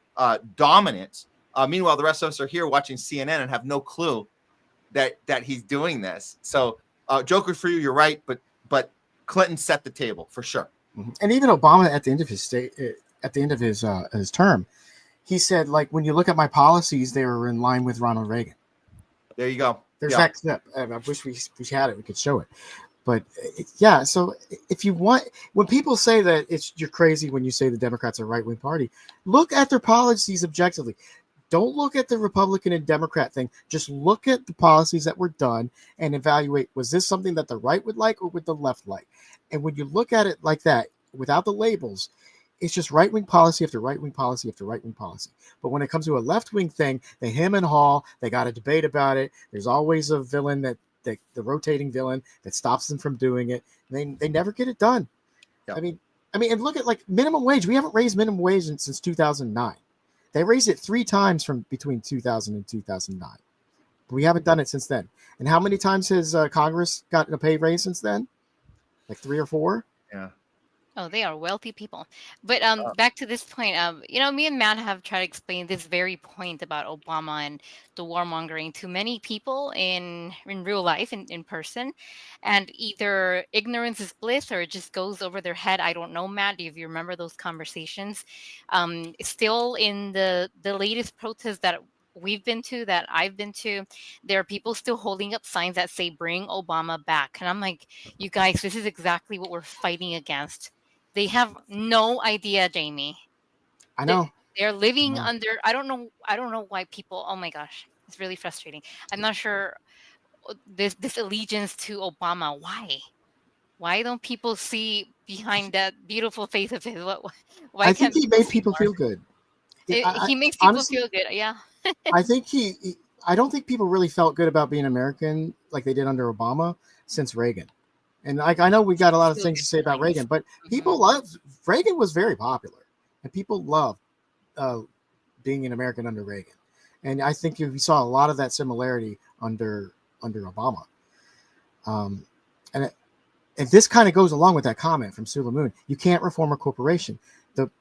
dominance. Meanwhile, the rest of us are here watching CNN and have no clue that he's doing this. So, Joker, for you, you're right, but Clinton set the table for sure. And even Obama, at the end of his term, he said, like, when you look at my policies, they were in line with Ronald Reagan. There you go. There's that clip. I wish we had it. We could show it. But yeah, so if you want, when people say that you're crazy when you say the Democrats are a right-wing party, look at their policies objectively. Don't look at the Republican and Democrat thing. Just look at the policies that were done and evaluate, was this something that the right would like or would the left like? And when you look at it like that, without the labels, it's just right-wing policy after right-wing policy after right-wing policy. But when it comes to a left-wing thing, they hem and haw, they got a debate about it. There's always a villain the rotating villain that stops them from doing it. And they never get it done. Yep. I mean, and look at like minimum wage. We haven't raised minimum wage since 2009. They raised it 3 times from between 2000 and 2009. But we haven't done it since then. And how many times has Congress gotten a pay raise since then? Like 3 or 4? Yeah. Oh, they are wealthy people. But back to this point, me and Matt have tried to explain this very point about Obama and the warmongering to many people in real life, in person. And either ignorance is bliss or it just goes over their head. I don't know, Matt, if you remember those conversations. Still in the latest protests that I've been to, there are people still holding up signs that say, "Bring Obama back." And I'm like, you guys, this is exactly what we're fighting against. They have no idea, Jamie. I know. They're living under, I don't know why people, oh my gosh, it's really frustrating. I'm not sure this allegiance to Obama. Why don't people see behind that beautiful face of his? Why I think he made people feel good. He makes people honestly feel good. Yeah. I think I don't think people really felt good about being American like they did under Obama since Reagan. And I know we got a lot of things to say about Reagan, but people Reagan was very popular, and people loved being an American under Reagan. And I think we saw a lot of that similarity under Obama. And this kind of goes along with that comment from Sula Moon. You can't reform a corporation.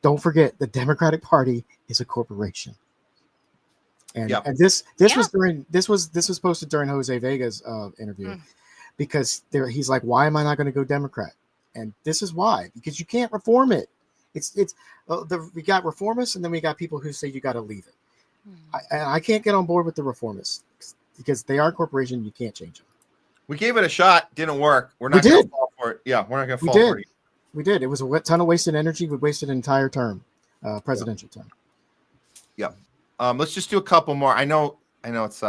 Don't forget, the Democratic Party is a corporation. And this was posted during Jose Vega's interview. Because he's like, why am I not going to go Democrat? And this is why, because you can't reform it. We got reformists, and then we got people who say you got to leave it. I can't get on board with the reformists because they are a corporation. You can't change them. We gave it a shot. Didn't work. We're not going to fall for it. Yeah, we're not going to fall for it. We did. It was a ton of wasted energy. We wasted an entire term, presidential term. Yeah. Let's just do a couple more. I know it's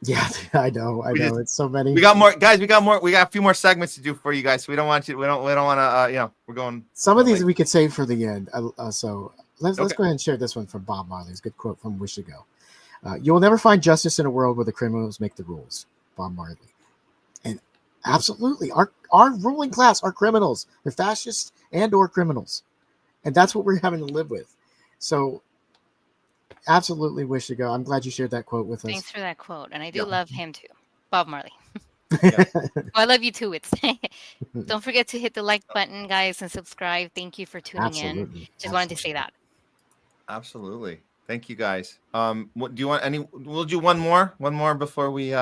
Yeah, I know. It's so many. We got more guys. We got a few more segments to do for you guys. So we don't want you. We don't want to. We're going. Some of these we could save for the end. So let's Okay. go ahead and share this one from Bob Marley. It's a good quote from Wish Ago. You will never find justice in a world where the criminals make the rules. Bob Marley. And absolutely, our ruling class are criminals. They're fascists and/or criminals, and that's what we're having to live with. So. Absolutely, Wish Ago. I'm glad you shared that quote with us. Thanks for that quote. And I do love him too. Bob Marley. Well, I love you too. Don't forget to hit the like button, guys, and subscribe. Thank you for tuning in. Just wanted to say that. Absolutely. Thank you, guys. What do you want? We'll do one more before we.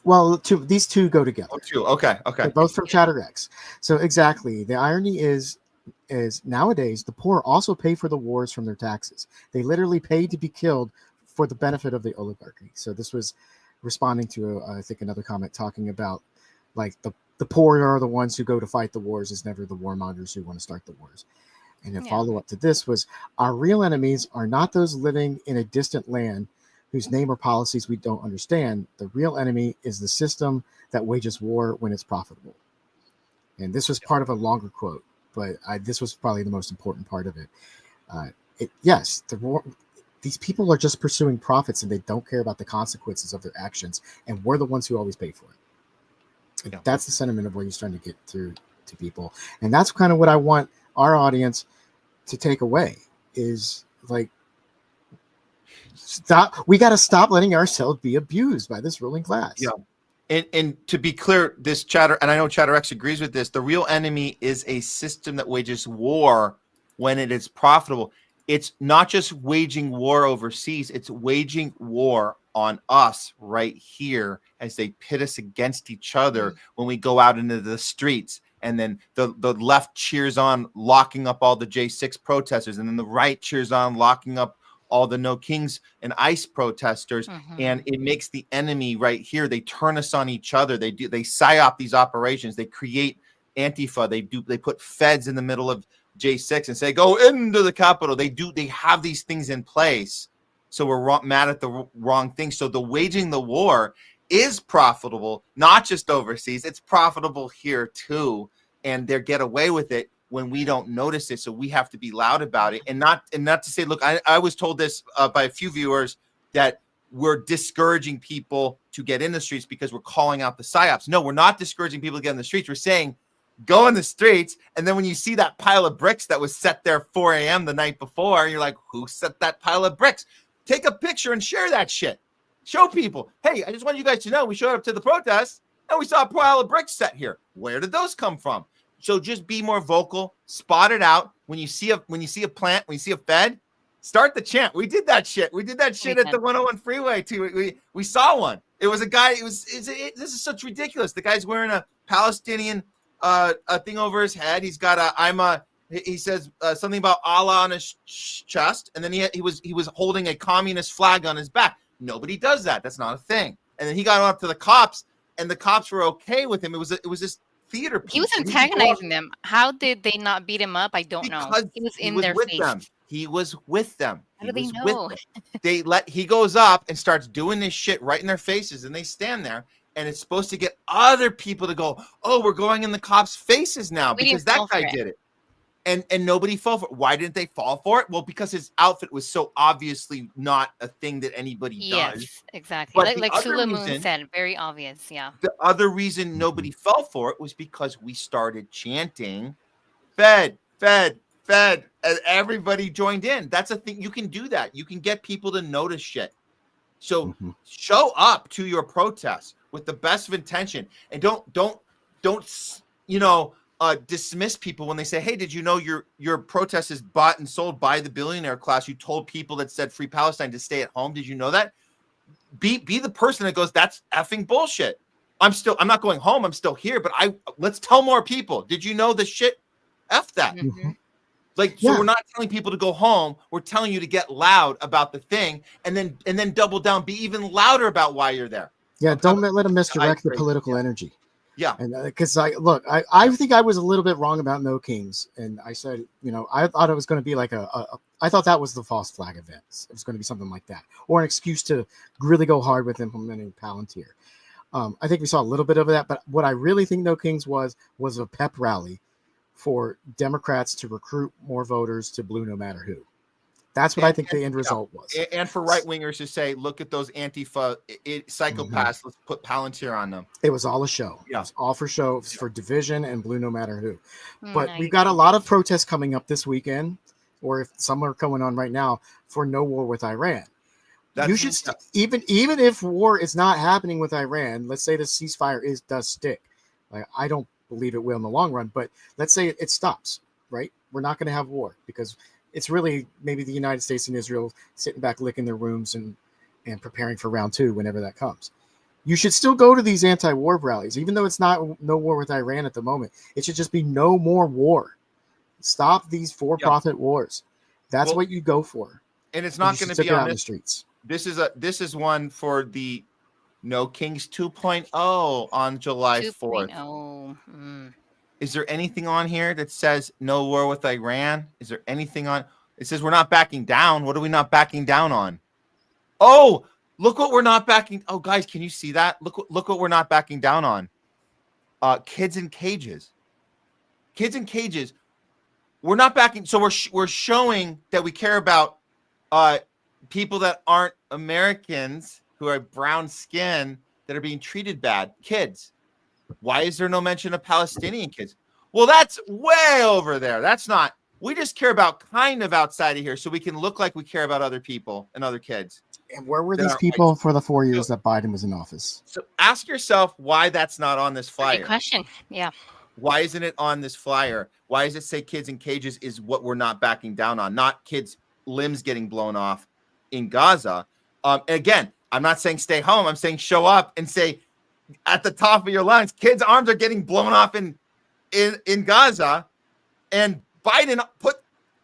Well, these two go together. Oh, two. Okay. They're both from ChatterX. So exactly, the irony is nowadays the poor also pay for the wars from their taxes. They literally pay to be killed for the benefit of the oligarchy. So this was responding to I think another comment talking about like the poor are the ones who go to fight the wars, is never the warmongers who want to start the wars. And a follow-up to this was, our real enemies are not those living in a distant land whose name or policies we don't understand. The real enemy is the system that wages war when it's profitable. And this was part of a longer quote, but this was probably the most important part of it. These people are just pursuing profits and they don't care about the consequences of their actions. And we're the ones who always pay for it. Yeah. That's the sentiment of what he's trying to get through to people. And that's kind of what I want our audience to take away is like, we got to stop letting ourselves be abused by this ruling class. Yeah. And to be clear, this chatter, and I know ChatterX agrees with this, the real enemy is a system that wages war when it is profitable. It's not just waging war overseas, it's waging war on us right here as they pit us against each other when we go out into the streets. And then the left cheers on locking up all the J6 protesters, and then the right cheers on locking up all the No Kings and ICE protesters, and it makes the enemy right here. They turn us on each other. They psyop these operations. They create Antifa. They put feds in the middle of J6 and say, go into the Capitol. They have these things in place. So we're mad at the wrong thing. So the waging the war is profitable, not just overseas. It's profitable here too. And they get away with it when we don't notice it. So we have to be loud about it, and not to say, look, I was told this by a few viewers that we're discouraging people to get in the streets because we're calling out the psyops. No, we're not discouraging people to get in the streets. We're saying go in the streets. And then when you see that pile of bricks that was set there 4 a.m. the night before, you're like, who set that pile of bricks? Take a picture and share that shit. Show people, hey, I just want you guys to know we showed up to the protest and we saw a pile of bricks set here. Where did those come from? So just be more vocal, spot it out. When you see a plant, when you see a Fed, start the chant. We did that shit. We did that shit at the 101 freeway too. We saw one. It was a guy. This is such ridiculous. The guy's wearing a Palestinian a thing over his head. He's got he says something about Allah on his chest, and then he was holding a communist flag on his back. Nobody does that. That's not a thing. And then he got up to the cops, and the cops were okay with him. It was this theater piece. He was antagonizing them. How did they not beat him up? I don't know. He was in their face. He was with them. How do they know? He goes up and starts doing this shit right in their faces, and they stand there, and it's supposed to get other people to go, oh, we're going in the cops' faces now because that guy did it. And nobody fell for it. Why didn't they fall for it? Well, because his outfit was so obviously not a thing that anybody does. Yes, exactly. But Like Sula Moon said, very obvious. Yeah. The other reason nobody fell for it was because we started chanting, Fed, Fed, Fed, and everybody joined in. That's a thing. You can do that. You can get people to notice shit. So show up to your protests with the best of intention, and don't dismiss people when they say, hey, did you know your protest is bought and sold by the billionaire class? You told people that said free Palestine to stay at home. Did you know that? Be the person that goes, that's effing bullshit. I'm not going home. I'm still here, but let's tell more people. Did you know the shit? F that. So we're not telling people to go home. We're telling you to get loud about the thing, and then double down, be even louder about why you're there. Yeah. Don't let them misdirect the political energy. Yeah, and because I think I was a little bit wrong about No Kings, and I said, I thought it was going to be like a I thought that was the false flag events. It was going to be something like that, or an excuse to really go hard with implementing Palantir. I think we saw a little bit of that, but what I really think No Kings was a pep rally for Democrats to recruit more voters to blue no matter who. That's what I think the end result was. And for right wingers to say, look at those Antifa psychopaths, let's put Palantir on them. It was all a show. Yeah. It was all for show, for division and blue no matter who. But we've got a lot of protests coming up this weekend, or if some are going on right now, for no war with Iran. You should even if war is not happening with Iran, let's say the ceasefire does stick. Like, I don't believe it will in the long run, but let's say it stops, right? We're not going to have war because it's really maybe the United States and Israel sitting back, licking their wounds and preparing for round 2 whenever that comes. You should still go to these anti-war rallies, even though it's not no war with Iran at the moment. It should just be no more war. Stop these for-profit wars. That's what you go for. And it's not going to be on the streets. This is one for the No Kings 2.0 on July 4th. 2.0. Is there anything on here that says no war with Iran? Is there anything on? It says we're not backing down. What are we not backing down on? Oh, look what we're not backing. Oh, guys, can you see that? Look what we're not backing down on. Kids in cages. Kids in cages. We're not backing. So we're showing that we care about people that aren't Americans who are brown skin that are being treated bad. Kids. Why is there no mention of Palestinian kids? Well, that's way over there. That's not. We just care about kind of outside of here so we can look like we care about other people and other kids. And where were these people for the 4 years that Biden was in office? So ask yourself why that's not on this flyer. Good question. Yeah. Why isn't it on this flyer? Why does it say kids in cages is what we're not backing down on, not kids' limbs getting blown off in Gaza? Again, I'm not saying stay home. I'm saying show up and say at the top of your lungs, kids' arms are getting blown off in Gaza, and Biden put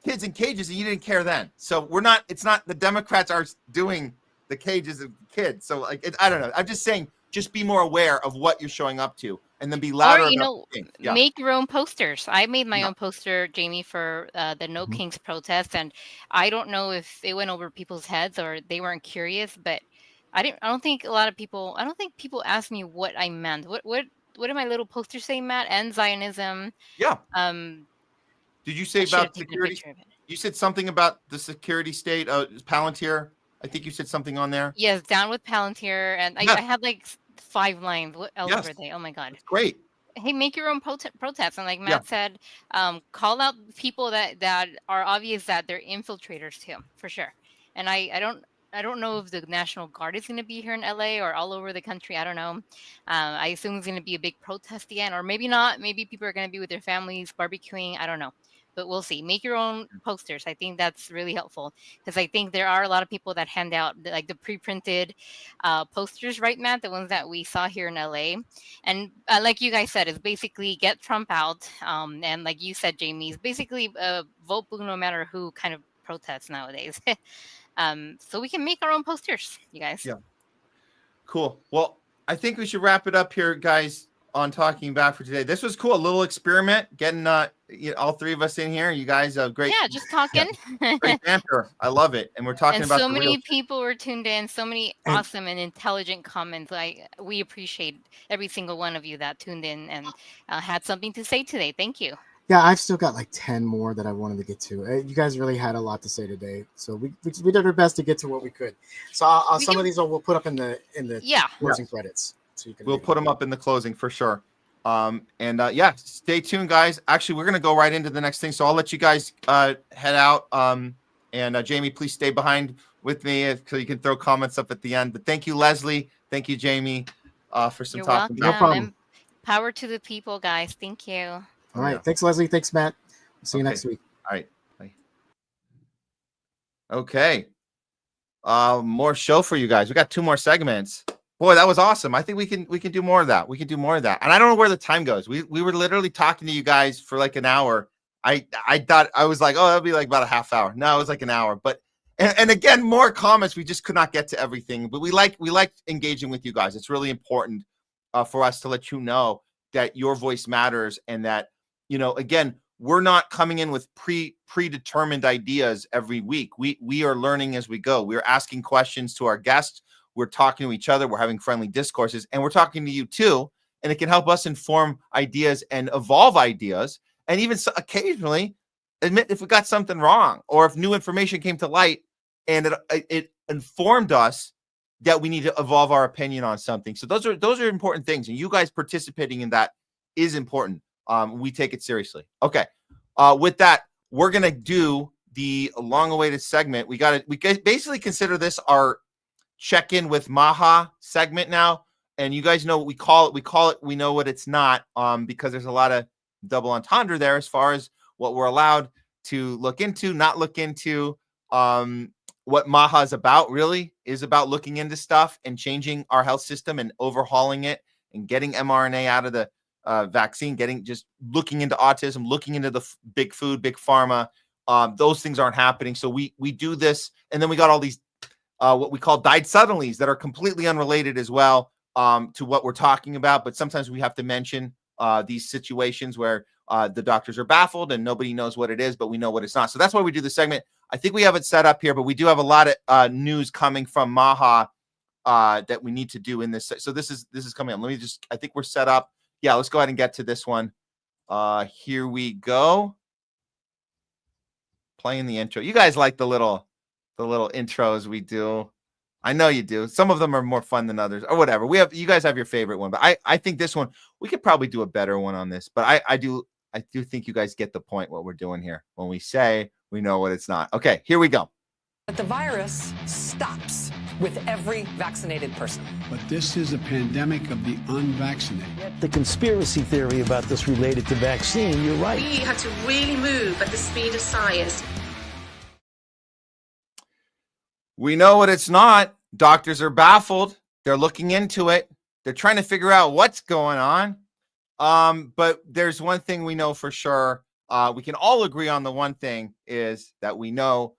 kids in cages and you didn't care then. So we're not, it's not the Democrats are doing the cages of kids. So like, I don't know. I'm just saying, just be more aware of what you're showing up to and then be louder. Or, make your own posters. I made my own poster, Jamie, for the No Kings protest. And I don't know if it went over people's heads or they weren't curious, but I don't think people asked me what I meant. What did my little poster say, Matt? End Zionism. Yeah. Did you say about security? You said something about the security state, Palantir. I think you said something on there. Yes, down with Palantir. And I had like 5 lines. What else were they? Oh my God. That's great. Hey, make your own protests. And like Matt said, call out people that are obvious that they're infiltrators too, for sure. And I don't know if the National Guard is going to be here in LA or all over the country. I don't know. I assume it's going to be a big protest again, or maybe not. Maybe people are going to be with their families barbecuing. I don't know. But we'll see. Make your own posters. I think that's really helpful because I think there are a lot of people that hand out like the pre-printed posters, right, Matt? The ones that we saw here in LA. And like you guys said, it's basically get Trump out. And like you said, Jamie, it's basically vote blue no matter who kind of protests nowadays. So we can make our own posters, you guys. Yeah. Cool. Well, I think we should wrap it up here, guys, on Talking Back for today. This was cool. A little experiment, getting all 3 of us in here. You guys are great. Yeah, just talking. Great banter. I love it. And we're talking about so many people were tuned in. So many awesome and intelligent comments. We appreciate every single one of you that tuned in and had something to say today. Thank you. Yeah, I've still got like 10 more that I wanted to get to. You guys really had a lot to say today, so we did our best to get to what we could. So some of these we'll put up in the closing credits. So you can we'll put them up in the closing for sure. Stay tuned, guys. Actually, we're gonna go right into the next thing, so I'll let you guys head out. Jamie, please stay behind with me so you can throw comments up at the end. But thank you, Leslie. Thank you, Jamie, for some talking. No problem. Power to the people, guys. Thank you. All right. Thanks, Leslie. Thanks, Matt. See you next week. All right. Bye. Okay. More show for you guys. We got 2 more segments. Boy, that was awesome. I think we can do more of that. And I don't know where the time goes. We were literally talking to you guys for like an hour. I thought I was like, oh, that'll be like about a half hour. No, it was like an hour. But and again, more comments. We just could not get to everything. But we like engaging with you guys. It's really important for us to let you know that your voice matters and that, again, we're not coming in with predetermined ideas every week. We are learning as we go. We're asking questions to our guests. We're talking to each other. We're having friendly discourses, and we're talking to you too. And it can help us inform ideas and evolve ideas, and even occasionally admit if we got something wrong or if new information came to light and it informed us that we need to evolve our opinion on something. So those are important things, and you guys participating in that is important. We take it seriously. Okay. With that, we're gonna do the long-awaited segment. We basically consider this our check-in with Maha segment now, and you guys know what we call it. We know what it's not, because there's a lot of double entendre there as far as what we're allowed to look into, not look into. What Maha is about really is about looking into stuff and changing our health system and overhauling it and getting mRNA out of the vaccine, just looking into autism, looking into the big food, big pharma. Those things aren't happening. So we do this, and then we got all these what we call died suddenlies that are completely unrelated as well to what we're talking about. But sometimes we have to mention these situations where the doctors are baffled and nobody knows what it is, but we know what it's not. So that's why we do the segment. I think we have it set up here, but we do have a lot of news coming from Maha that we need to do in this. So this is coming up. I think we're set up. Yeah, let's go ahead and get to this one. Here we go. Playing the intro. You guys like the little intros we do. I know you do. Some of them are more fun than others, or whatever. You guys have your favorite one, but I think this one, we could probably do a better one on this. But I do think you guys get the point what we're doing here when we say we know what it's not. Okay, here we go. But the virus stops with every vaccinated person. But this is a pandemic of the unvaccinated. The conspiracy theory about this related to vaccine, you're right. We have to really move at the speed of science. We know what it's not. Doctors are baffled. They're looking into it. They're trying to figure out what's going on. But there's one thing we know for sure. We can all agree on the one thing is that we know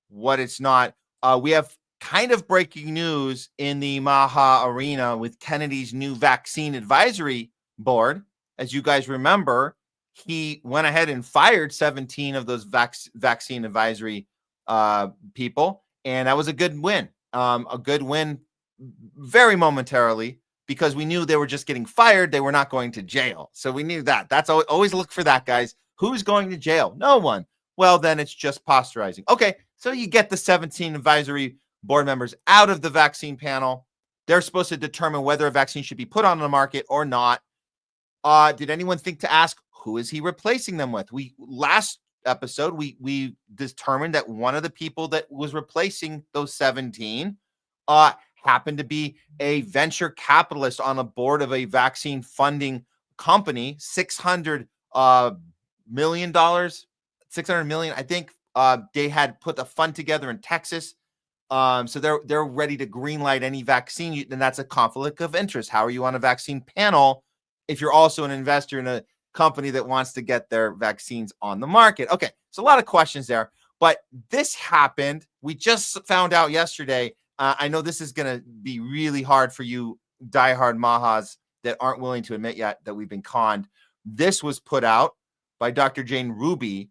what it's not. We have kind of breaking news in the Maha arena with Kennedy's new vaccine advisory board. As you guys remember, he went ahead and fired 17 of those vaccine advisory people. And that was a good win. A good win very momentarily, because we knew they were just getting fired. They were not going to jail. So we knew that. That's always look for that, guys. Who's going to jail? No one. Well, then it's just posturizing. Okay, so you get the 17 advisory board members out of the vaccine panel. They're supposed to determine whether a vaccine should be put on the market or not. Did anyone think to ask, who is he replacing them with? Last episode, we determined that one of the people that was replacing those 17 happened to be a venture capitalist on a board of a vaccine funding company. $600 million, I think. They had put a fund together in Texas. So they're ready to greenlight any vaccine, and that's a conflict of interest. How are you on a vaccine panel if you're also an investor in a company that wants to get their vaccines on the market? Okay, so a lot of questions there, but this happened. We just found out yesterday. I know this is going to be really hard for you diehard Mahas that aren't willing to admit yet that we've been conned. This was put out by Dr. Jane Ruby.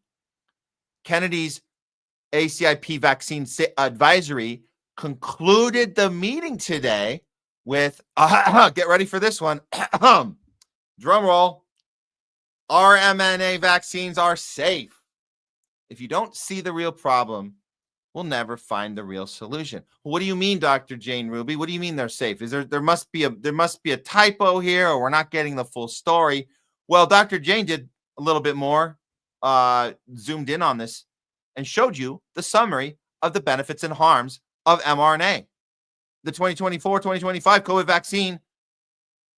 Kennedy's ACIP vaccine advisory concluded the meeting today with, get ready for this one, drum roll, RMNA vaccines are safe. If you don't see the real problem, we'll never find the real solution. What do you mean, Dr. Jane Ruby? What do you mean they're safe? Is there must be a typo here, or we're not getting the full story? Well, Dr. Jane did a little bit more, zoomed in on this and showed you the summary of the benefits and harms of mRNA. The 2024-2025 COVID vaccine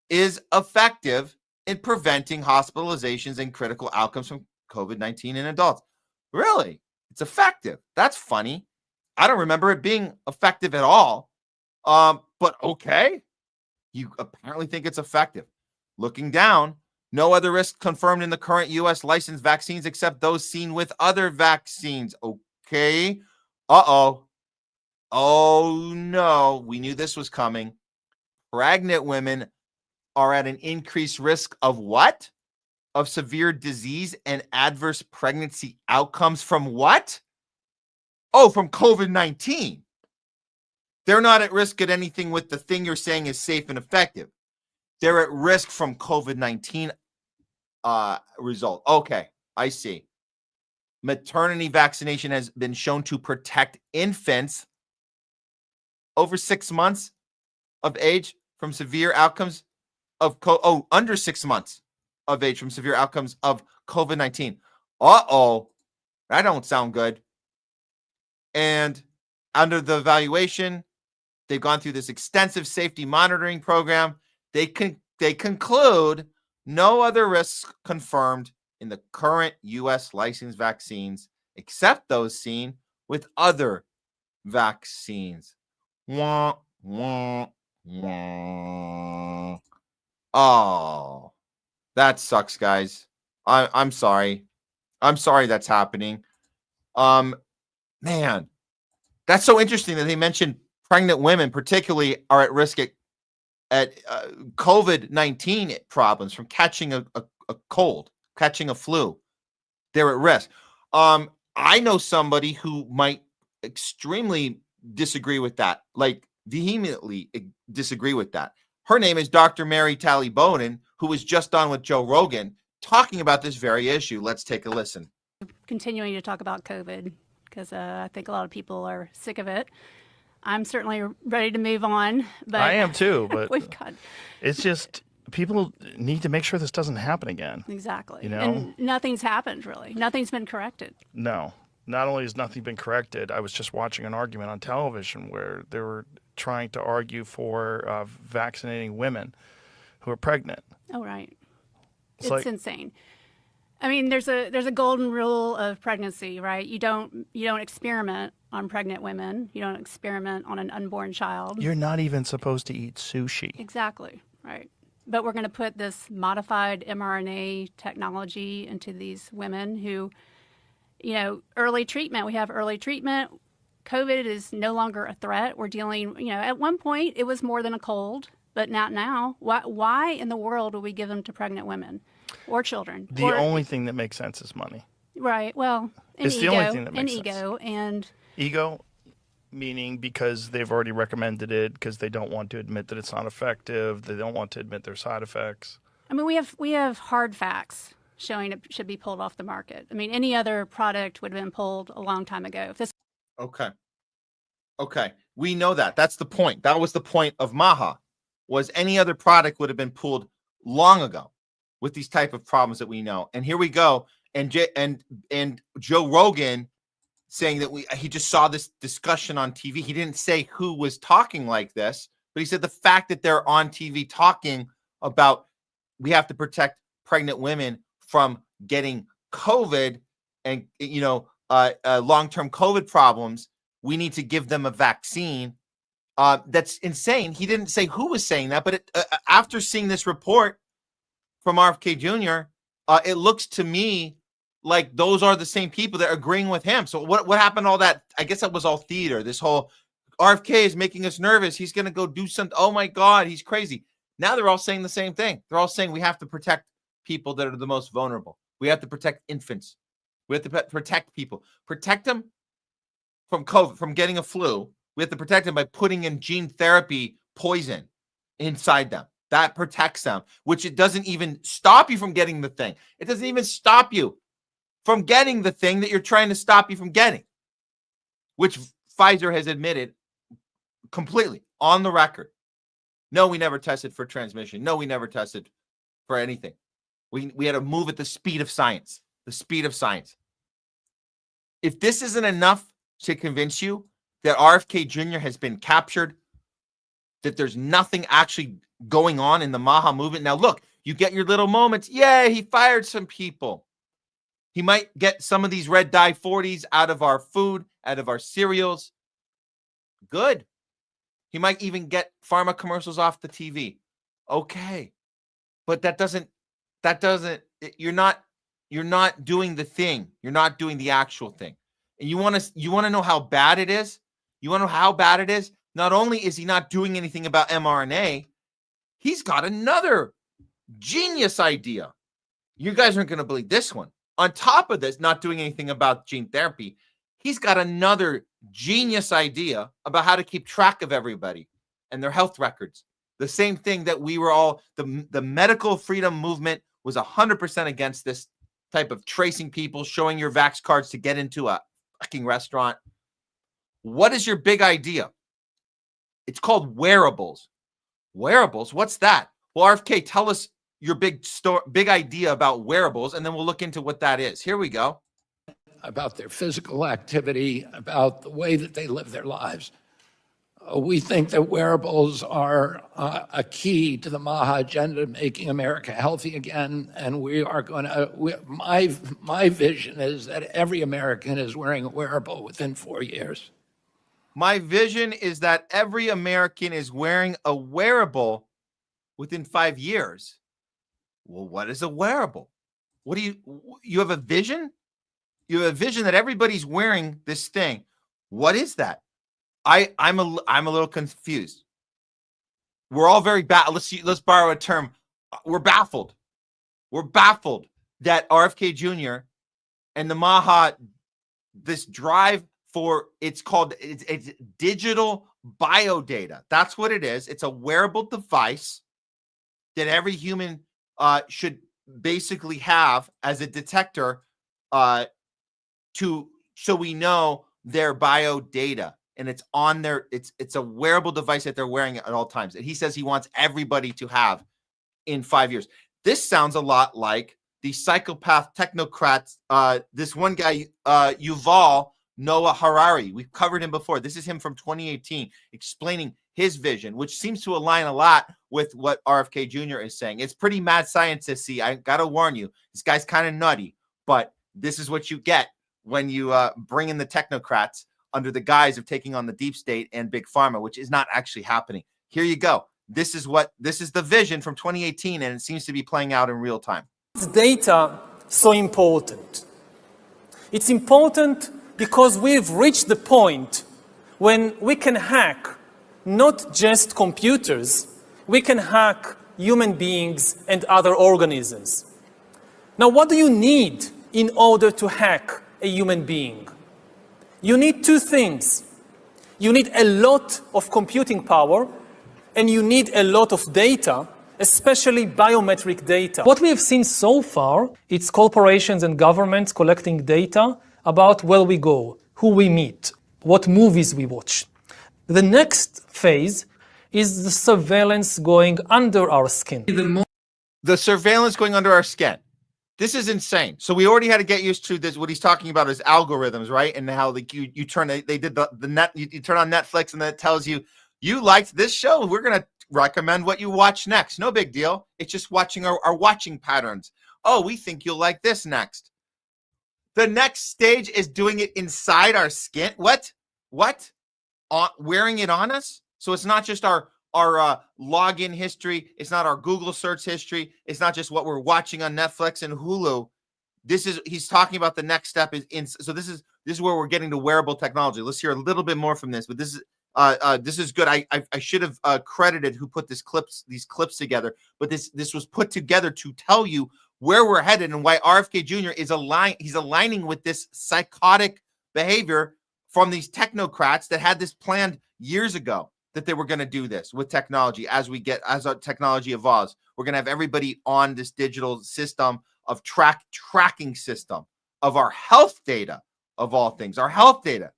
is effective in preventing hospitalizations and critical outcomes from COVID-19 in adults. Really? It's effective. That's funny. I don't remember it being effective at all. But okay. You apparently think it's effective. Looking down, no other risk confirmed in the current U.S. licensed vaccines except those seen with other vaccines. Okay. Uh-oh. Oh, no. We knew this was coming. Pregnant women are at an increased risk of what? of severe disease and adverse pregnancy outcomes from what? Oh, from COVID-19. They're not at risk at anything with the thing you're saying is safe and effective. They're at risk from COVID-19 result. Okay, I see. Maternity vaccination has been shown to protect infants over 6 months of age from severe outcomes of under 6 months of age from severe outcomes of COVID-19. Uh-oh, that don't sound good. And under the evaluation, they've gone through this extensive safety monitoring program. They conclude no other risks confirmed in the current U.S. licensed vaccines except those seen with other vaccines. Wah, wah, wah. Oh, that sucks, guys. I'm sorry. I'm sorry that's happening. Man, that's so interesting that they mentioned pregnant women particularly are at risk at COVID-19 problems from catching a cold, catching a flu. They're at risk. I know somebody who might extremely disagree with that, like vehemently disagree with that. Her name is Dr. Mary Talley Bowden, who was just on with Joe Rogan talking about this very issue. Let's take a listen. Continuing to talk about COVID because I think a lot of people are sick of it. I'm certainly ready to move on. But I am too, but we've got... it's just people need to make sure this doesn't happen again. Exactly. You know? And nothing's happened, really. Nothing's been corrected. No. Not only has nothing been corrected, I was just watching an argument on television where they were trying to argue for vaccinating women who are pregnant. Oh, right. It's It's insane. I mean, there's a golden rule of pregnancy, right? You don't experiment on pregnant women. You don't experiment on an unborn child. You're not even supposed to eat sushi. Exactly, right. But we're going to put this modified mRNA technology into these women who, early treatment. We have early treatment. COVID is no longer a threat. We're dealing, at one point it was more than a cold, but not now. Why in the world would we give them to pregnant women or children? The only thing that makes sense is money. Right. Well, It's the only thing that makes sense. ego and Ego, meaning because they've already recommended it, because they don't want to admit that it's not effective. They don't want to admit their side effects. I mean, we have hard facts showing it should be pulled off the market. I mean, any other product would have been pulled a long time ago. If this Okay. We know that. That's the point. That was the point of Maha, was any other product would have been pulled long ago with these type of problems that we know. And here we go. And Joe Rogan saying that he just saw this discussion on TV. He didn't say who was talking like this, but he said the fact that they're on TV talking about we have to protect pregnant women from getting COVID and long-term COVID problems. We need to give them a vaccine. That's insane. He didn't say who was saying that, but after seeing this report from RFK Jr., it looks to me like those are the same people that are agreeing with him. So what happened to all that? I guess that was all theater. This whole RFK is making us nervous. He's going to go do something. Oh my God, he's crazy. Now they're all saying the same thing. They're all saying we have to protect people that are the most vulnerable. We have to protect infants. We have to protect people. Protect them from COVID, from getting a flu. We have to protect them by putting in gene therapy poison inside them. That protects them, which it doesn't even stop you from getting the thing. It doesn't even stop you from getting the thing that you're trying to stop you from getting, which Pfizer has admitted completely on the record. No, we never tested for transmission. No, we never tested for anything. We had to move at the speed of science, the speed of science. If this isn't enough to convince you that RFK Jr. has been captured, that there's nothing actually going on in the Maha movement. Now, look, you get your little moments. Yeah, he fired some people. He might get some of these red dye 40s out of our food, out of our cereals. Good. He might even get pharma commercials off the TV. Okay. But you're not doing the thing. You're not doing the actual thing. And you want to know how bad it is? You want to know how bad it is? Not only is he not doing anything about mRNA, he's got another genius idea. You guys aren't going to believe this one. On top of this, not doing anything about gene therapy, he's got another genius idea about how to keep track of everybody and their health records. The same thing that we were all, the medical freedom movement was 100% against this type of tracing people, showing your vax cards to get into a fucking restaurant. What is your big idea? It's called wearables. Wearables? What's that? Well, RFK, tell us your big idea about wearables, and then we'll look into what that is. Here we go. About their physical activity, about the way that they live their lives. We think that wearables are a key to the MAHA agenda, making America healthy again. And we are going to, my vision is that every American is wearing a wearable within 4 years. My vision is that every American is wearing a wearable within 5 years. Well, what is a wearable? What do you have a vision? You have a vision that everybody's wearing this thing. What is that? I'm a little confused. We're all very let's borrow a term. We're baffled. We're baffled that RFK Jr. and the MAHA, this drive for it's digital biodata. That's what it is. It's a wearable device that every human should basically have as a detector so we know their bio data, and it's on their it's a wearable device that they're wearing at all times. And he says he wants everybody to have in 5 years. This sounds a lot like the psychopath technocrats. This one guy, Yuval Noah Harari. We've covered him before. This is him from 2018 explaining his vision, which seems to align a lot with what RFK Jr. is saying. It's pretty mad scientist-y. I got to warn you, this guy's kind of nutty, but this is what you get when you bring in the technocrats under the guise of taking on the deep state and big pharma, which is not actually happening. Here you go. This is the vision from 2018, and it seems to be playing out in real time. Is data so important? It's important because we've reached the point when we can hack not just computers, we can hack human beings and other organisms. Now, what do you need in order to hack a human being? You need two things. You need a lot of computing power, and you need a lot of data, especially biometric data. What we have seen so far, it's corporations and governments collecting data about where we go, who we meet, what movies we watch. The next phase is the surveillance going under our skin. The surveillance going under our skin. This is insane. So we already had to get used to this. What he's talking about is algorithms, right? And how you turn they did the net. You turn on Netflix and then it tells you liked this show. We're gonna recommend what you watch next. No big deal. It's just watching our watching patterns. Oh, we think you'll like this next. The next stage is doing it inside our skin. What? Wearing it on us? So it's not just our login history. It's not our Google search history. It's not just what we're watching on Netflix and Hulu. He's talking about the next step so this is where we're getting to wearable technology. Let's hear a little bit more from this, but this is good. I should have credited who put these clips together, but this was put together to tell you where we're headed and why RFK Jr. is aligning with this psychotic behavior from these technocrats that had this planned years ago, that they were going to do this with technology. As our technology evolves, we're going to have everybody on this digital system of tracking system of our health data, of all things, our health data.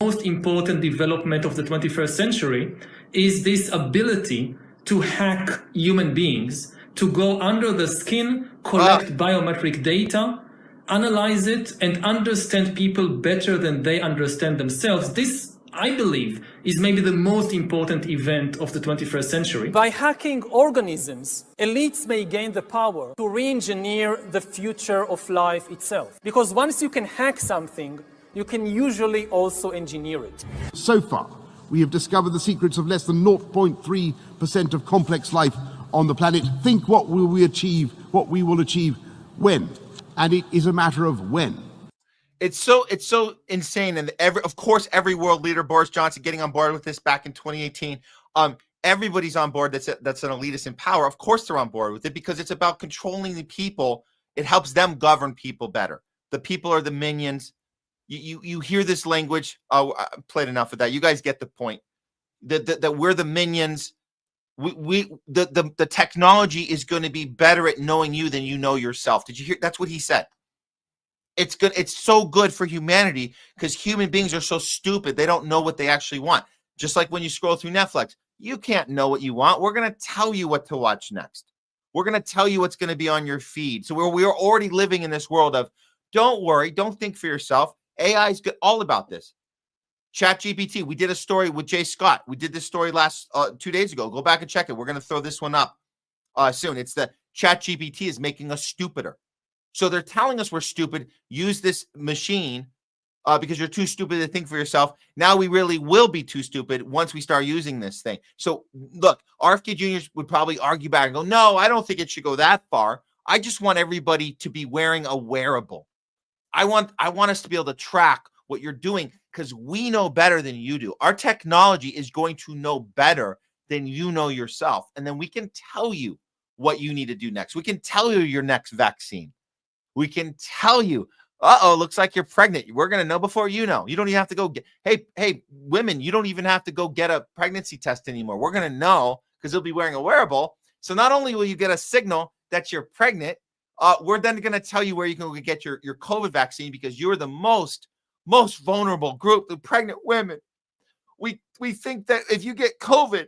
Most important development of the 21st century is this ability to hack human beings, to go under the skin, collect biometric data, analyze it, and understand people better than they understand themselves. This, I believe, is maybe the most important event of the 21st century. By hacking organisms, elites may gain the power to re-engineer the future of life itself. Because once you can hack something, you can usually also engineer it. So far, we have discovered the secrets of less than 0.3% of complex life on the planet. Think what will we will achieve when? And it is a matter of when. It's so insane. And of course, every world leader, Boris Johnson, getting on board with this back in 2018. Everybody's on board that's an elitist in power. Of course, they're on board with it because it's about controlling the people. It helps them govern people better. The people are the minions. You hear this language. Oh, I played enough of that. You guys get the point. That we're the minions. The technology is going to be better at knowing you than you know yourself. Did you hear? That's what he said. It's good. It's so good for humanity because human beings are so stupid. They don't know what they actually want. Just like when you scroll through Netflix, you can't know what you want. We're going to tell you what to watch next. We're going to tell you what's going to be on your feed. So we're already living in this world of don't worry, don't think for yourself. AI is all about this. ChatGPT. We did a story with Jay Scott. We did this story 2 days ago. Go back and check it. We're going to throw this one up soon. It's the ChatGPT is making us stupider. So they're telling us we're stupid. Use this machine because you're too stupid to think for yourself. Now we really will be too stupid once we start using this thing. So look, RFK Jr. would probably argue back and go, no, I don't think it should go that far. I just want everybody to be wearing a wearable. I want us to be able to track what you're doing because we know better than you do. Our technology is going to know better than you know yourself. And then we can tell you what you need to do next. We can tell you your next vaccine. We can tell you, looks like you're pregnant. We're going to know before you know. You don't even have to go get, hey, women, you don't even have to go get a pregnancy test anymore. We're going to know because you'll be wearing a wearable. So not only will you get a signal that you're pregnant, we're then going to tell you where you can go get your COVID vaccine because you're the most vulnerable group, the pregnant women. We think that if you get COVID,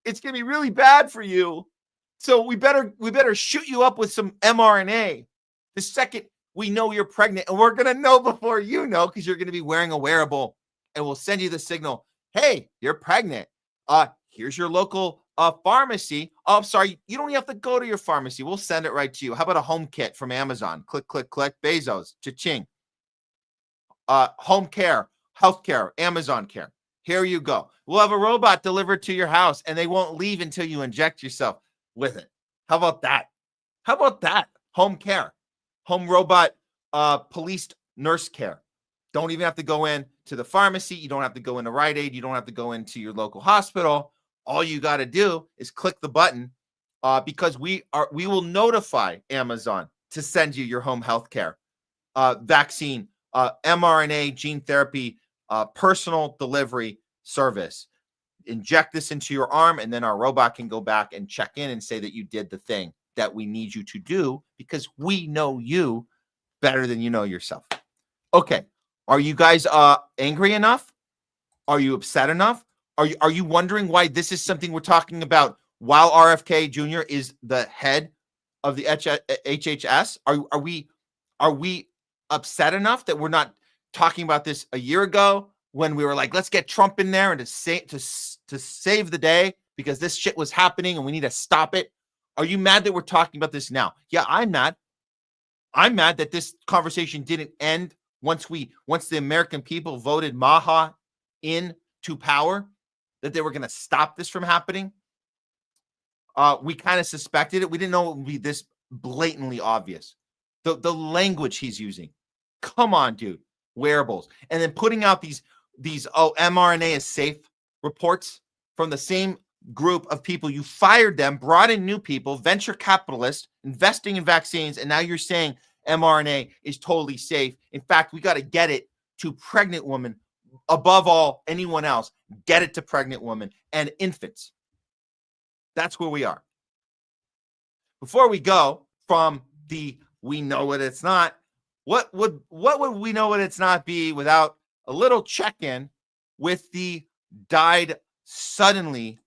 it's going to be really bad for you. So we better shoot you up with some mRNA. The second we know you're pregnant, and we're going to know before you know because you're going to be wearing a wearable, and we'll send you the signal, hey, you're pregnant. Here's your local pharmacy. Oh, I'm sorry. You don't even have to go to your pharmacy. We'll send it right to you. How about a home kit from Amazon? Click, click, click. Bezos. Cha-ching. Home care, healthcare, Amazon care. Here you go. We'll have a robot delivered to your house, and they won't leave until you inject yourself with it. How about that? How about that? Home care. Home robot policed nurse care. Don't even have to go in to the pharmacy. You don't have to go into Rite Aid. You don't have to go into your local hospital. All you got to do is click the button because we will notify Amazon to send you your home health care, vaccine, mRNA, gene therapy, personal delivery service. Inject this into your arm, and then our robot can go back and check in and say that you did the thing that we need you to do because we know you better than you know yourself. Okay. Are you guys angry enough? Are you upset enough? Are you wondering why this is something we're talking about while RFK Jr. is the head of the HHS? Are we upset enough that we're not talking about this a year ago when we were like, let's get Trump in there and to save the day because this shit was happening and we need to stop it? Are you mad that we're talking about this now? Yeah, I'm mad. I'm mad that this conversation didn't end once the American people voted Maha into power, that they were going to stop this from happening. We kind of suspected it. We didn't know it would be this blatantly obvious. The language he's using. Come on, dude. Wearables. And then putting out these mRNA is safe reports from the same group of people. You fired them, brought in new people, venture capitalists, investing in vaccines, and now you're saying mRNA is totally safe. In fact, we got to get it to pregnant women above all anyone else. Get it to pregnant women and infants. That's where we are. Before we go from the we know what it's not, what would we know what it's not be without a little check-in with the died suddenly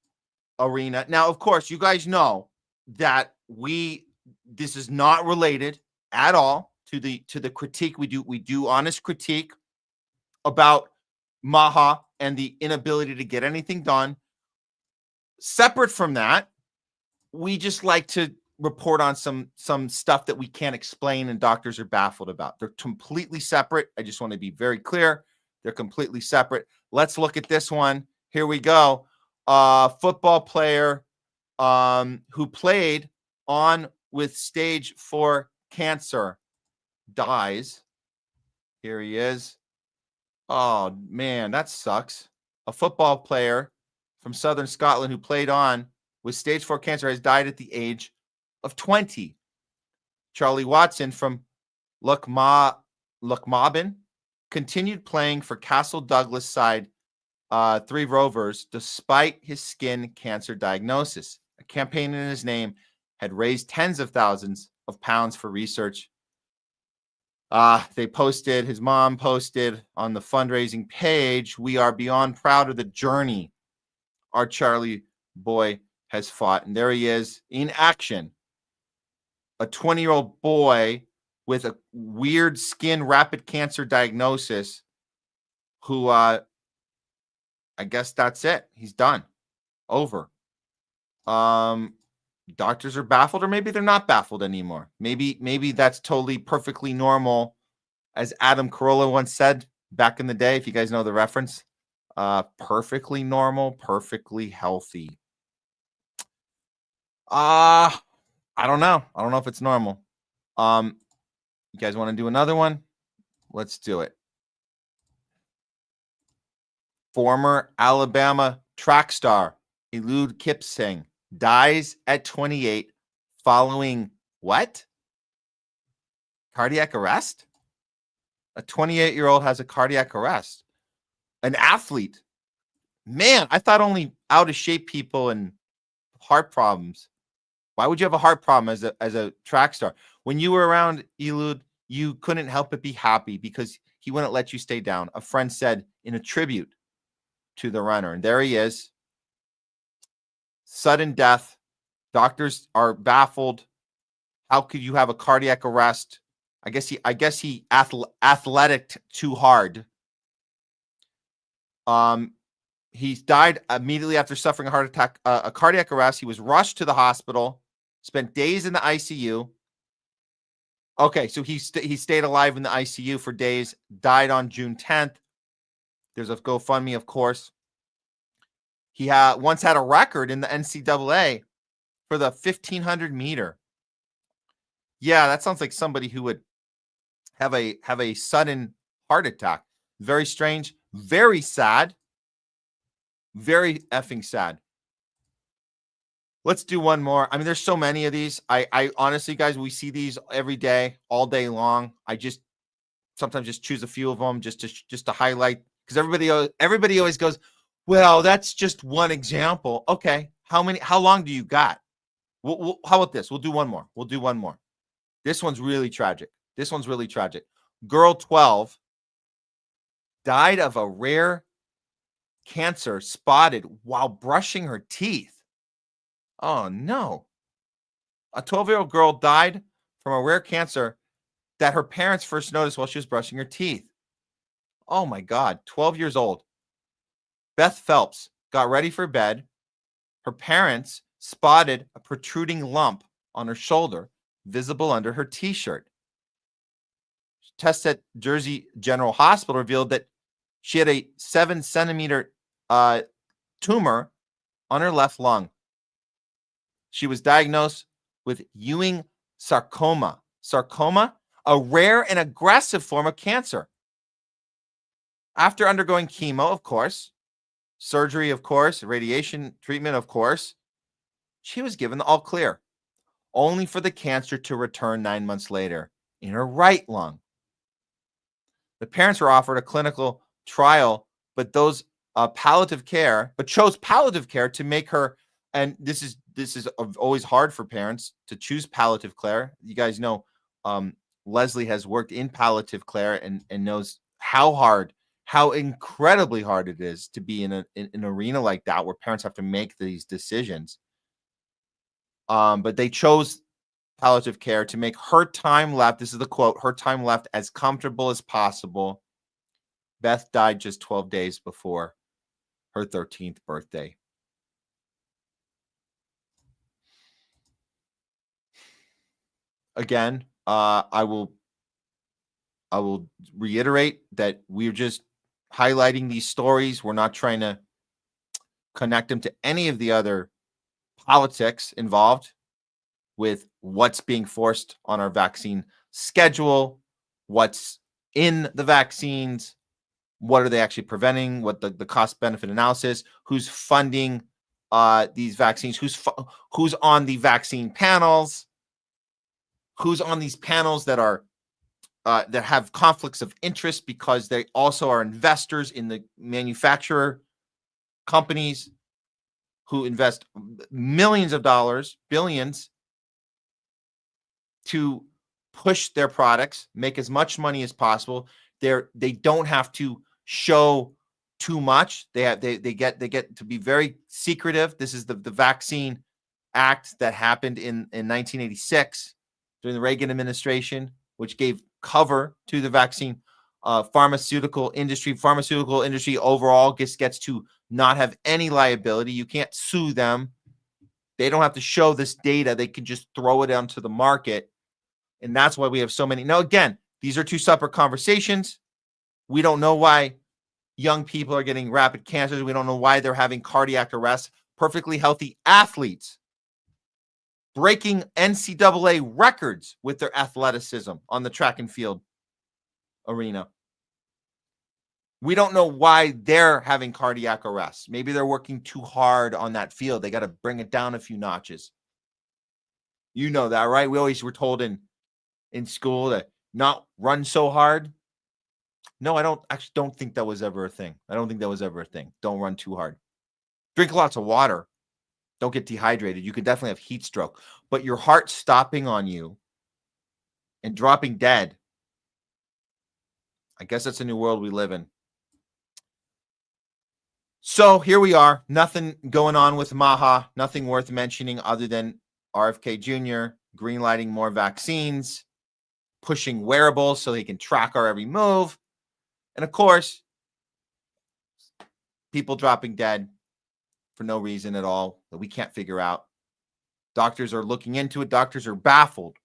arena? Now, of course, you guys know that this is not related at all to the critique we do honest critique about Maha and the inability to get anything done. Separate from that, we just like to report on some stuff that we can't explain and doctors are baffled about. They're completely separate. I just want to be very clear. They're completely separate. Let's look at this one. Here we go. Football player who played on with stage 4 cancer dies. Here he is. Oh, man, that sucks. A football player from Southern Scotland who played on with stage 4 cancer has died at the age of 20. Charlie Watson from Lochmaben continued playing for Castle Douglas side 3 Rovers despite his skin cancer diagnosis. A campaign in his name had raised tens of thousands of pounds for research. His mom posted on the fundraising page, "We are beyond proud of the journey our Charlie boy has fought." And there he is in action. A 20-year-old boy with a weird skin rapid cancer diagnosis who, I guess that's it. He's done. Over. Doctors are baffled, or maybe they're not baffled anymore. Maybe that's totally perfectly normal. As Adam Carolla once said back in the day, if you guys know the reference, perfectly normal, perfectly healthy. I don't know. I don't know if it's normal. You guys want to do another one? Let's do it. Former Alabama track star Elud Kipsang dies at 28 following what? Cardiac arrest? A 28-year-old has a cardiac arrest. An athlete. Man, I thought only out of shape people and heart problems. Why would you have a heart problem as a track star? When you were around Elud, you couldn't help but be happy because he wouldn't let you stay down. A friend said in a tribute to the runner. And there he is. Sudden death. Doctors are baffled. How could you have a cardiac arrest? I guess he athletic too hard. He died immediately after suffering a heart attack, a cardiac arrest. He was rushed to the hospital, spent days in the ICU. Okay, so he stayed alive in the ICU for days, died on June 10th. There's a GoFundMe, of course. He once had a record in the NCAA for the 1,500 meter. Yeah, that sounds like somebody who would have a sudden heart attack. Very strange, very sad, very effing sad. Let's do one more. I mean, there's so many of these. I honestly, guys, we see these every day, all day long. I just sometimes just choose a few of them just to highlight, because everybody always goes, well, that's just one example. Okay, how long do you got? How about this? We'll do one more. This one's really tragic. Girl 12 died of a rare cancer spotted while brushing her teeth. Oh, no. A 12-year-old girl died from a rare cancer that her parents first noticed while she was brushing her teeth. Oh, my God. 12 years old. Beth Phelps got ready for bed. Her parents spotted a protruding lump on her shoulder, visible under her T-shirt. Tests at Jersey General Hospital revealed that she had a 7-centimeter tumor on her left lung. She was diagnosed with Ewing sarcoma. Sarcoma, a rare and aggressive form of cancer. After undergoing chemo, of course, surgery, of course, radiation treatment, of course, she was given the all clear, only for the cancer to return 9 months later in her right lung. The parents were offered a clinical trial, but chose palliative care to make her, and this is always hard for parents to choose palliative care. You guys know Leslie has worked in palliative care and knows how incredibly hard it is to be in an arena like that where parents have to make these decisions. But they chose palliative care to make her time left, this is the quote, her time left as comfortable as possible. Beth died just 12 days before her 13th birthday. Again, I will reiterate that we're just highlighting these stories. We're not trying to connect them to any of the other politics involved with what's being forced on our vaccine schedule, what's in the vaccines, what are they actually preventing, what the cost-benefit analysis, who's funding these vaccines, who's on the vaccine panels, who's on these panels that are that have conflicts of interest because they also are investors in the manufacturer companies who invest millions of dollars, billions, to push their products, make as much money as possible. They don't have to show too much. They get to be very secretive. This is the Vaccine Act that happened in 1986 during the Reagan administration, which gave cover to the vaccine pharmaceutical industry. Pharmaceutical industry overall gets to not have any liability. You can't sue them. They don't have to show this data. They can just throw it onto the market. And that's why we have so many. Now, again, these are two separate conversations. We don't know why young people are getting rapid cancers. We don't know why they're having cardiac arrest. Perfectly healthy athletes breaking NCAA records with their athleticism on the track and field arena. We don't know why they're having cardiac arrest. Maybe they're working too hard on that field. They got to bring it down a few notches. You know that, right? We always were told in school to not run so hard. No, I don't think that was ever a thing. I don't think that was ever a thing. Don't run too hard. Drink lots of water. Don't get dehydrated. You could definitely have heat stroke. But your heart stopping on you and dropping dead, I guess that's a new world we live in. So here we are. Nothing going on with MAHA. Nothing worth mentioning other than RFK Jr. greenlighting more vaccines, pushing wearables so they can track our every move. And of course, people dropping dead for no reason at all that we can't figure out. Doctors are looking into it. Doctors are baffled.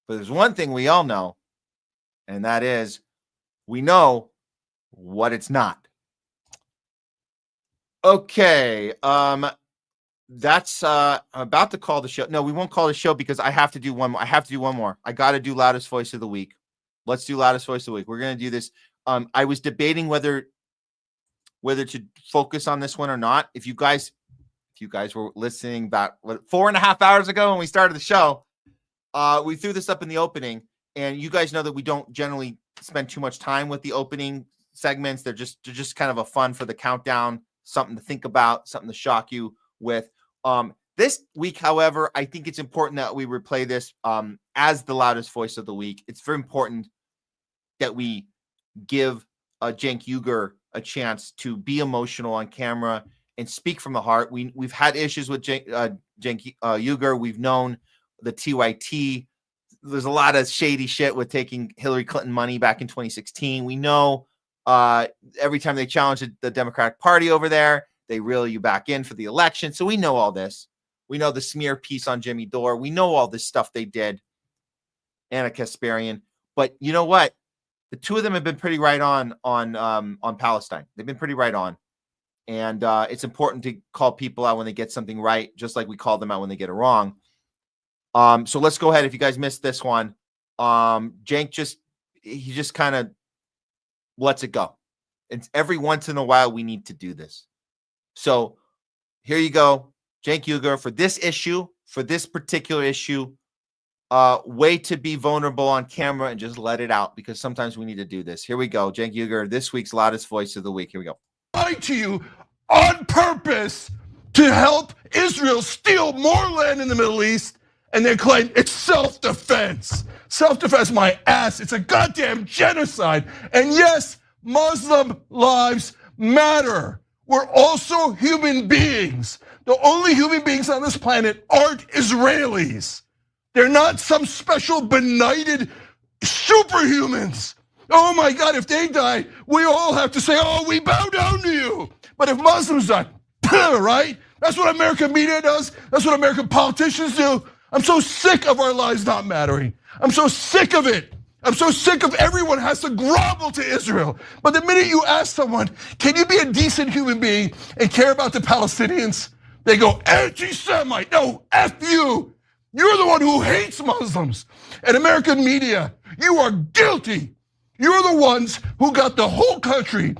But there's one thing we all know, and that is we know what it's not. Okay. That's I'm about to call the show. No, we won't call the show because I have to do one more. I got to do loudest voice of the week. Let's do loudest voice of the week. We're going to do this. I was debating whether to focus on this one or not. If you guys were listening about 4.5 hours ago when we started the show, we threw this up in the opening, and you guys know that we don't generally spend too much time with the opening segments. They're just kind of a fun for the countdown, something to think about, something to shock you with. This week, however, I think it's important that we replay this as the loudest voice of the week. It's very important that we give Cenk Uygur a chance to be emotional on camera and speak from the heart. We've had issues with Cenk Uygur. We've known the TYT. There's a lot of shady shit with taking Hillary Clinton money back in 2016. We know every time they challenge the Democratic Party over there, they reel you back in for the election. So we know all this. We know the smear piece on Jimmy Dore. We know all this stuff they did. Anna Kasparian. But you know what? The two of them have been pretty right on Palestine. They've been pretty right on. And it's important to call people out when they get something right, just like we call them out when they get it wrong. So let's go ahead. If you guys missed this one, Cenk just kind of lets it go. It's every once in a while we need to do this. So here you go, Cenk Uygur, for this issue, for this particular issue. Way to be vulnerable on camera and just let it out, because sometimes we need to do this. Here we go. Cenk Uygur, this week's loudest voice of the week. Here we go. I to you on purpose to help Israel steal more land in the Middle East, and they claim it's self-defense. Self-defense, my ass. It's a goddamn genocide. And yes, Muslim lives matter. We're also human beings. The only human beings on this planet aren't Israelis. They're not some special benighted superhumans. Oh my God, if they die, we all have to say, oh, we bow down to you. But if Muslims die, right? That's what American media does. That's what American politicians do. I'm so sick of our lives not mattering. I'm so sick of it. I'm so sick of everyone has to grovel to Israel. But the minute you ask someone, can you be a decent human being and care about the Palestinians? They go, anti-Semite. No, F you. You're the one who hates Muslims. And American media, you are guilty. You're the ones who got the whole country,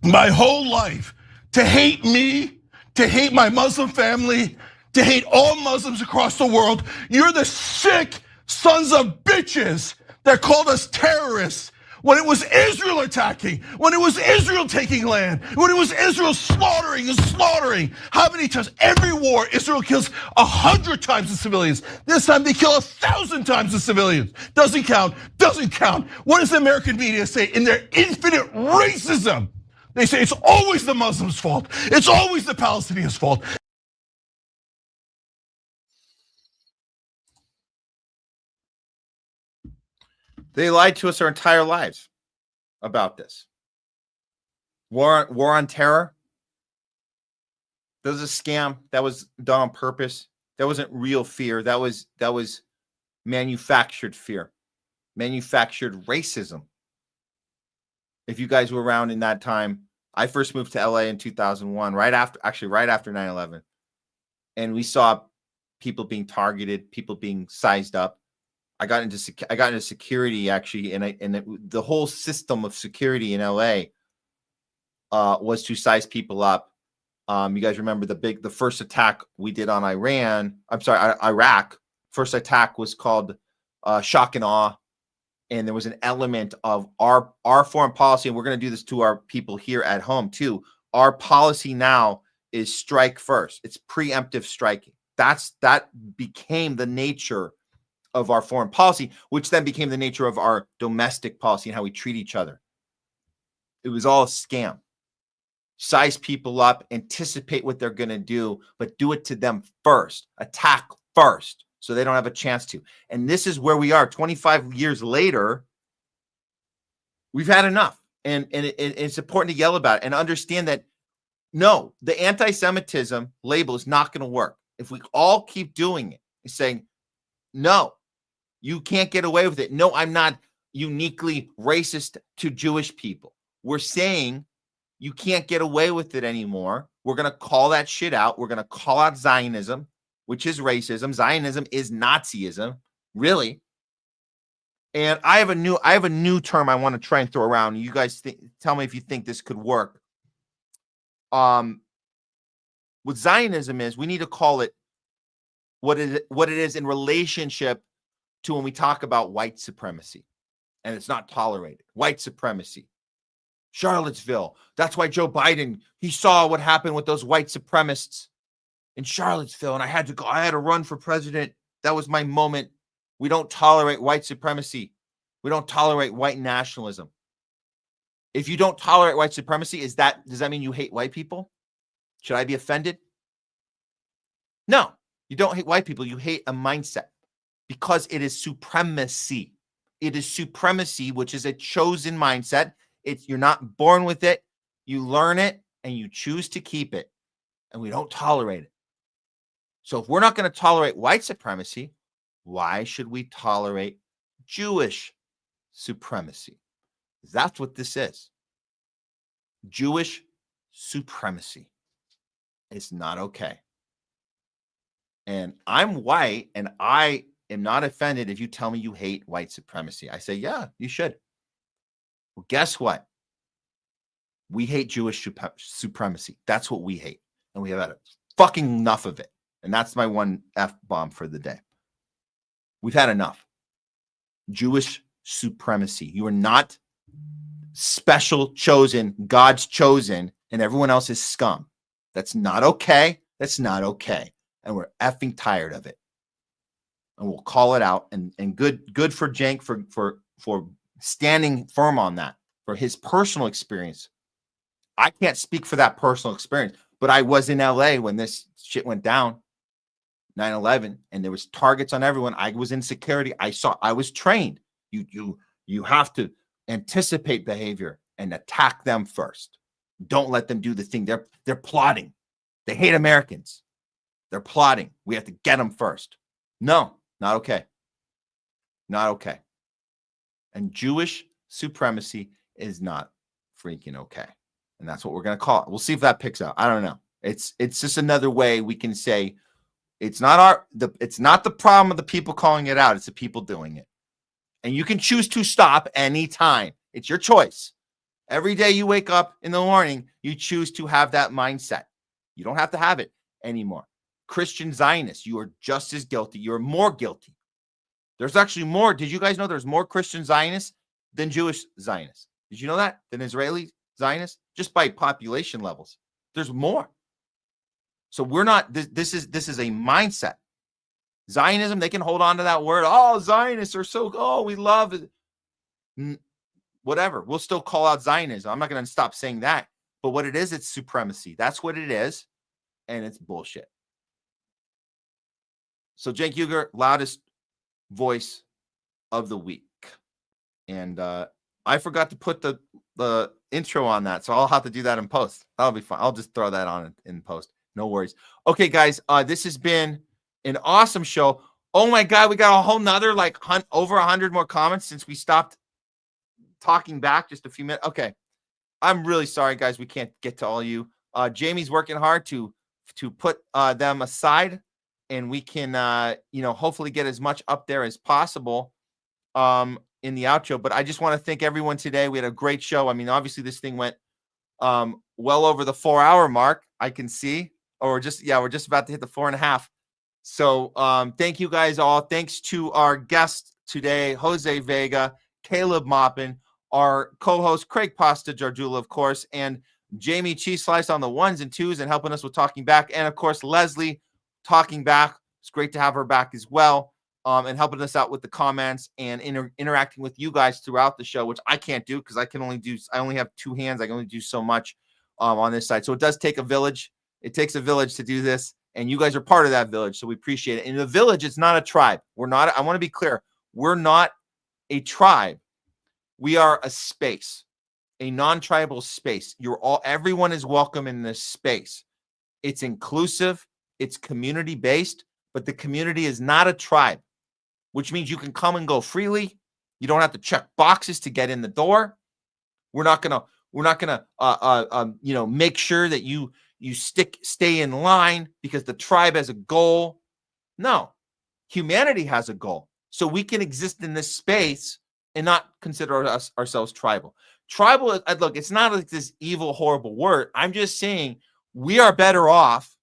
my whole life, to hate me, to hate my Muslim family, to hate all Muslims across the world. You're the sick, sons of bitches that called us terrorists when it was Israel attacking, when it was Israel taking land, when it was Israel slaughtering and slaughtering. How many times? Every war, Israel kills 100 times the civilians. This time they kill 1,000 times the civilians. Doesn't count, doesn't count. What does the American media say in their infinite racism? They say it's always the Muslims' fault. It's always the Palestinians' fault. They lied to us our entire lives about this. War on terror. That was a scam. That was done on purpose. That wasn't real fear. That was manufactured fear, manufactured racism. If you guys were around in that time, I first moved to LA in 2001, right after 9/11, and we saw people being targeted, people being sized up. I got into security actually, and the whole system of security in LA was to size people up. You guys remember the first attack we did on Iraq. First attack was called shock and awe, and there was an element of our foreign policy, and we're going to do this to our people here at home too. Our policy now is strike first. It's preemptive striking. That became the nature of our foreign policy, which then became the nature of our domestic policy and how we treat each other. It was all a scam. Size people up, anticipate what they're going to do, but do it to them first. Attack first so they don't have a chance to. And this is where we are 25 years later. We've had enough. And it's important to yell about it and understand that, no, the anti-Semitism label is not going to work. If we all keep doing it, saying, no, you can't get away with it. No, I'm not uniquely racist to Jewish people. We're saying you can't get away with it anymore. We're going to call that shit out. We're going to call out Zionism, which is racism. Zionism is Nazism, really. And I have a new term I want to try and throw around. You guys tell me if you think this could work. What Zionism is, we need to call it what it is in relationship to when we talk about white supremacy, and it's not tolerated. White supremacy. Charlottesville. That's why Joe Biden, he saw what happened with those white supremacists in Charlottesville, and I had to run for president. That was my moment. We don't tolerate white supremacy. We don't tolerate white nationalism. If you don't tolerate white supremacy, does that mean you hate white people? Should I be offended? No, you don't hate white people. You hate a mindset because it is supremacy. It is supremacy, which is a chosen mindset. You're not born with it. You learn it and you choose to keep it. And we don't tolerate it. So if we're not going to tolerate white supremacy, why should we tolerate Jewish supremacy? That's what this is. Jewish supremacy is not okay. And I'm white, and I am not offended if you tell me you hate white supremacy. I say, yeah, you should. Well, guess what? We hate Jewish supremacy. That's what we hate. And we have had fucking enough of it. And that's my one F-bomb for the day. We've had enough. Jewish supremacy. You are not special, chosen, God's chosen, and everyone else is scum. That's not okay. That's not okay. And we're effing tired of it. And we'll call it out. And good for Cenk for standing firm on that, for his personal experience. I can't speak for that personal experience, but I was in LA when this shit went down, 9/11, and there was targets on everyone. I was in security. I was trained. You have to anticipate behavior and attack them first. Don't let them do the thing. They're plotting. They hate Americans. They're plotting. We have to get them first. No, not okay. Not okay. And Jewish supremacy is not freaking okay. And that's what we're going to call it. We'll see if that picks up. I don't know. It's just another way we can say it's not the problem of the people calling it out. It's the people doing it. And you can choose to stop anytime. It's your choice. Every day you wake up in the morning, you choose to have that mindset. You don't have to have it anymore. Christian Zionists, you are just as guilty. You're more guilty There's actually more. Did you guys know there's more Christian Zionists than Jewish Zionists? Did you know that? Than Israeli Zionists? Just by population levels. There's more. So we're not, this is a mindset. Zionism, they can hold on to that word. Oh, Zionists are so, oh, we love it. Whatever. We'll still call out Zionism. I'm not going to stop saying that. But what it is, it's supremacy. That's what it is. And it's bullshit. So Cenk Uygur, loudest voice of the week. And I forgot to put the intro on that, so I'll have to do that in post. That'll be fine. I'll just throw that on in post. No worries. Okay, guys, this has been an awesome show. Oh my God, we got a whole nother over 100 more comments since we stopped talking back just a few minutes. Okay, I'm really sorry, guys. We can't get to all of you. Jamie's working hard to put them aside, and we can hopefully get as much up there as possible in the outro. But I just want to thank everyone today. We had a great show. I mean, obviously this thing went well over the 4-hour mark, I can see. Or we're just about to hit the 4.5. So thank you guys all. Thanks to our guest today, Jose Vega, Caleb Maupin, our co-host Craig Pasta Jardula, of course, and Jamie Cheese Slice on the 1s and 2s and helping us with talking back, and of course Leslie talking back. It's great to have her back as well, and helping us out with the comments and interacting with you guys throughout the show, which I can't do because I only have 2 hands. I can only do so much on this side. So it does take a village. It takes a village to do this, and you guys are part of that village, so we appreciate it. And the village is not a tribe. I want to be clear. We're not a tribe. We are a space, a non-tribal space. Everyone is welcome in this space. It's inclusive, it's community-based, but the community is not a tribe, which means you can come and go freely. You don't have to check boxes to get in the door. We're not gonna make sure that you stay in line because the tribe has a goal. No, humanity has a goal. So we can exist in this space and not consider ourselves tribal. Tribal, look, it's not like this evil, horrible word. I'm just saying we are better off.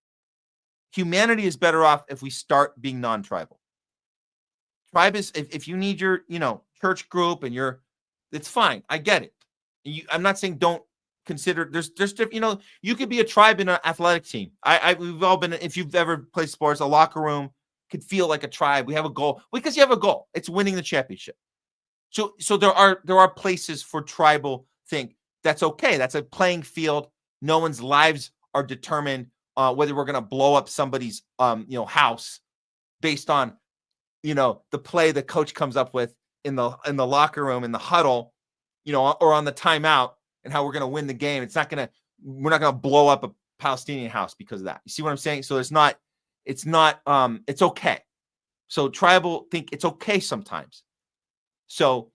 Humanity is better off if we start being non-tribal. Tribe is, if you need your, church group and it's fine. I get it. I'm not saying don't consider, there's different, you could be a tribe in an athletic team. We've all been, if you've ever played sports, a locker room could feel like a tribe. We have a goal because you have a goal. It's winning the championship. So there are places for tribal thing. That's okay. That's a playing field. No one's lives are determined whether we're going to blow up somebody's house based on the play the coach comes up with in the locker room, in the huddle, or on the timeout, and how we're going to win the game. We're not going to blow up a Palestinian house because of that. You see what I'm saying? So it's okay. So tribal think it's okay sometimes. So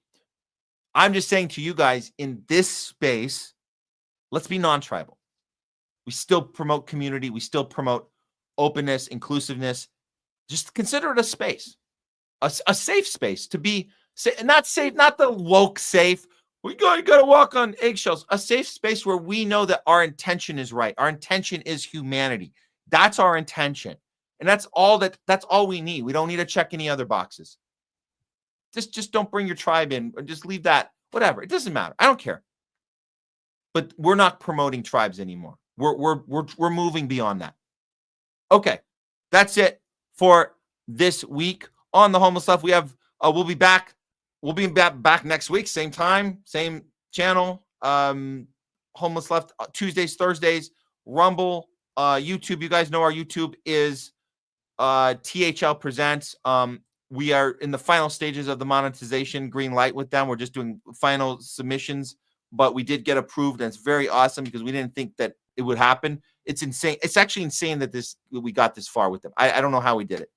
I'm just saying to you guys in this space, let's be non-tribal. We still promote community. We still promote openness, inclusiveness. Just consider it a space, a safe space to be not safe, not the woke safe. We got to walk on eggshells. A safe space where we know that our intention is right. Our intention is humanity. That's our intention. And that's all we need. We don't need to check any other boxes. Just don't bring your tribe in, or just leave that, whatever. It doesn't matter. I don't care. But we're not promoting tribes anymore. We're moving beyond that. Okay. That's it for this week on the Homeless Left. We'll be back. We'll be back next week, same time, same channel. Homeless Left Tuesdays, Thursdays, Rumble, YouTube. You guys know our YouTube is THL Presents. We are in the final stages of the monetization green light with them. We're just doing final submissions, but we did get approved, and it's very awesome because we didn't think that it would happen. It's insane. It's actually insane that we got this far with them. I don't know how we did it,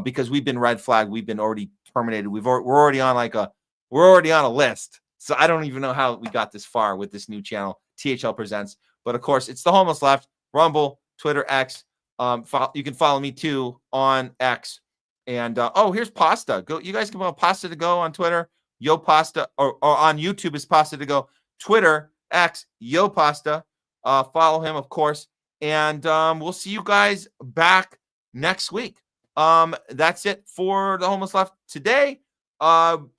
because we've been red flagged. We've been already terminated. We're already on a list. So I don't even know how we got this far with this new channel, THL Presents. But of course, it's the Homeless Left, Rumble, Twitter, X. You can follow me too on X. And here's Pasta. You guys can follow Pasta to Go on Twitter. Yo Pasta, or on YouTube is Pasta to Go. Twitter, X, Yo Pasta. Follow him, of course. And we'll see you guys back next week. That's it for the Homeless Left today.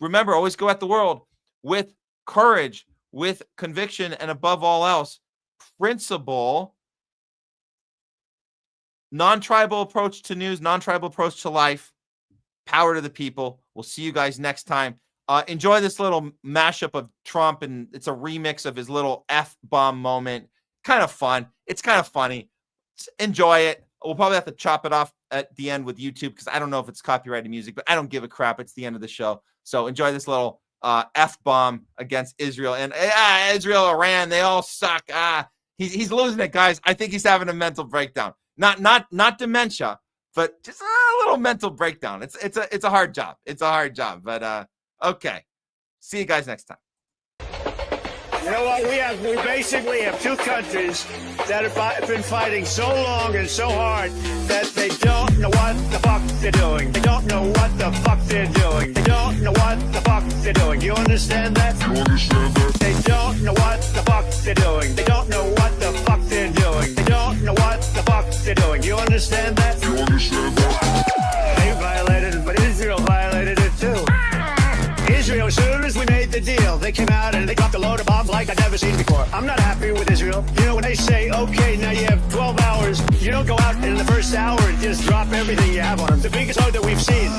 Remember, always go at the world with courage, with conviction, and above all else, principle. Non-tribal approach to news, non-tribal approach to life. Power to the people. We'll see you guys next time. Enjoy this little mashup of Trump, and it's a remix of his little F-bomb moment. Kind of fun. It's kind of funny. Enjoy it. We'll probably have to chop it off at the end with YouTube because I don't know if it's copyrighted music, but I don't give a crap. It's the end of the show. So enjoy this little F-bomb against Israel. And Israel, Iran, they all suck. He's losing it, guys. I think he's having a mental breakdown. Not dementia, but just a little mental breakdown. It's a hard job. It's a hard job. But okay. See you guys next time. You know what? We basically have two countries that have been fighting so long and so hard that they don't know what the fuck they're doing. They don't know what the fuck they're doing. They don't know what the fuck they're doing. You understand that? You understand that? They don't know what the fuck they're doing. They don't know what the fuck they're doing. They don't know what the fuck they're doing. You understand that? You understand that? They violated it, but Israel violated it too. Israel, as soon as we made the deal, they came out and they dropped a load of bombs like I've never seen before. I'm not happy with Israel. You know, when they say, okay, now you have 12 hours, you don't go out in the first hour and just drop everything you have on them. The biggest load that we've seen.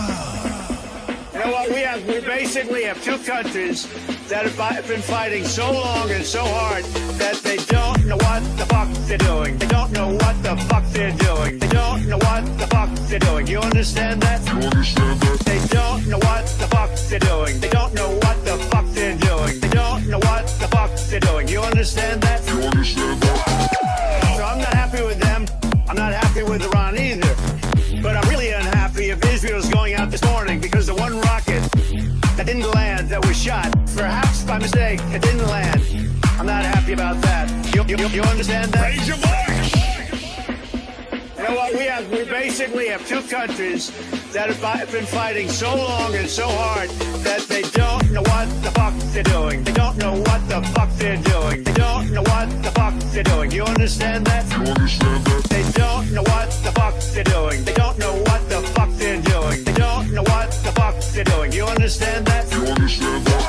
You know what? We basically have two countries that have been fighting so long and so hard that they don't know what the fuck they're doing. They don't know what the fuck they're doing. They don't know what the fuck they're doing. You understand that? You understand that? They don't know what the fuck they're doing. They don't know what the fuck they're doing. They don't know what the fuck they're doing. You understand that? You understand that? So I'm not happy with them. I'm not happy with Iran either. But I'm really unhappy if Israel's going out this morning because the one rocket that didn't land, that was shot, perhaps by mistake, it didn't land. I'm not happy about that. You understand that? Raise your voice! You know what? We basically have two countries that have been fighting so long and so hard that they don't know what the fuck they're doing. They don't know what the fuck they're doing. They don't know what the fuck they're doing. You understand that? You understand that? They don't know what the fuck they're doing. They don't know what the fuck they're doing. They don't know what the fuck they're doing. You understand that? You understand that?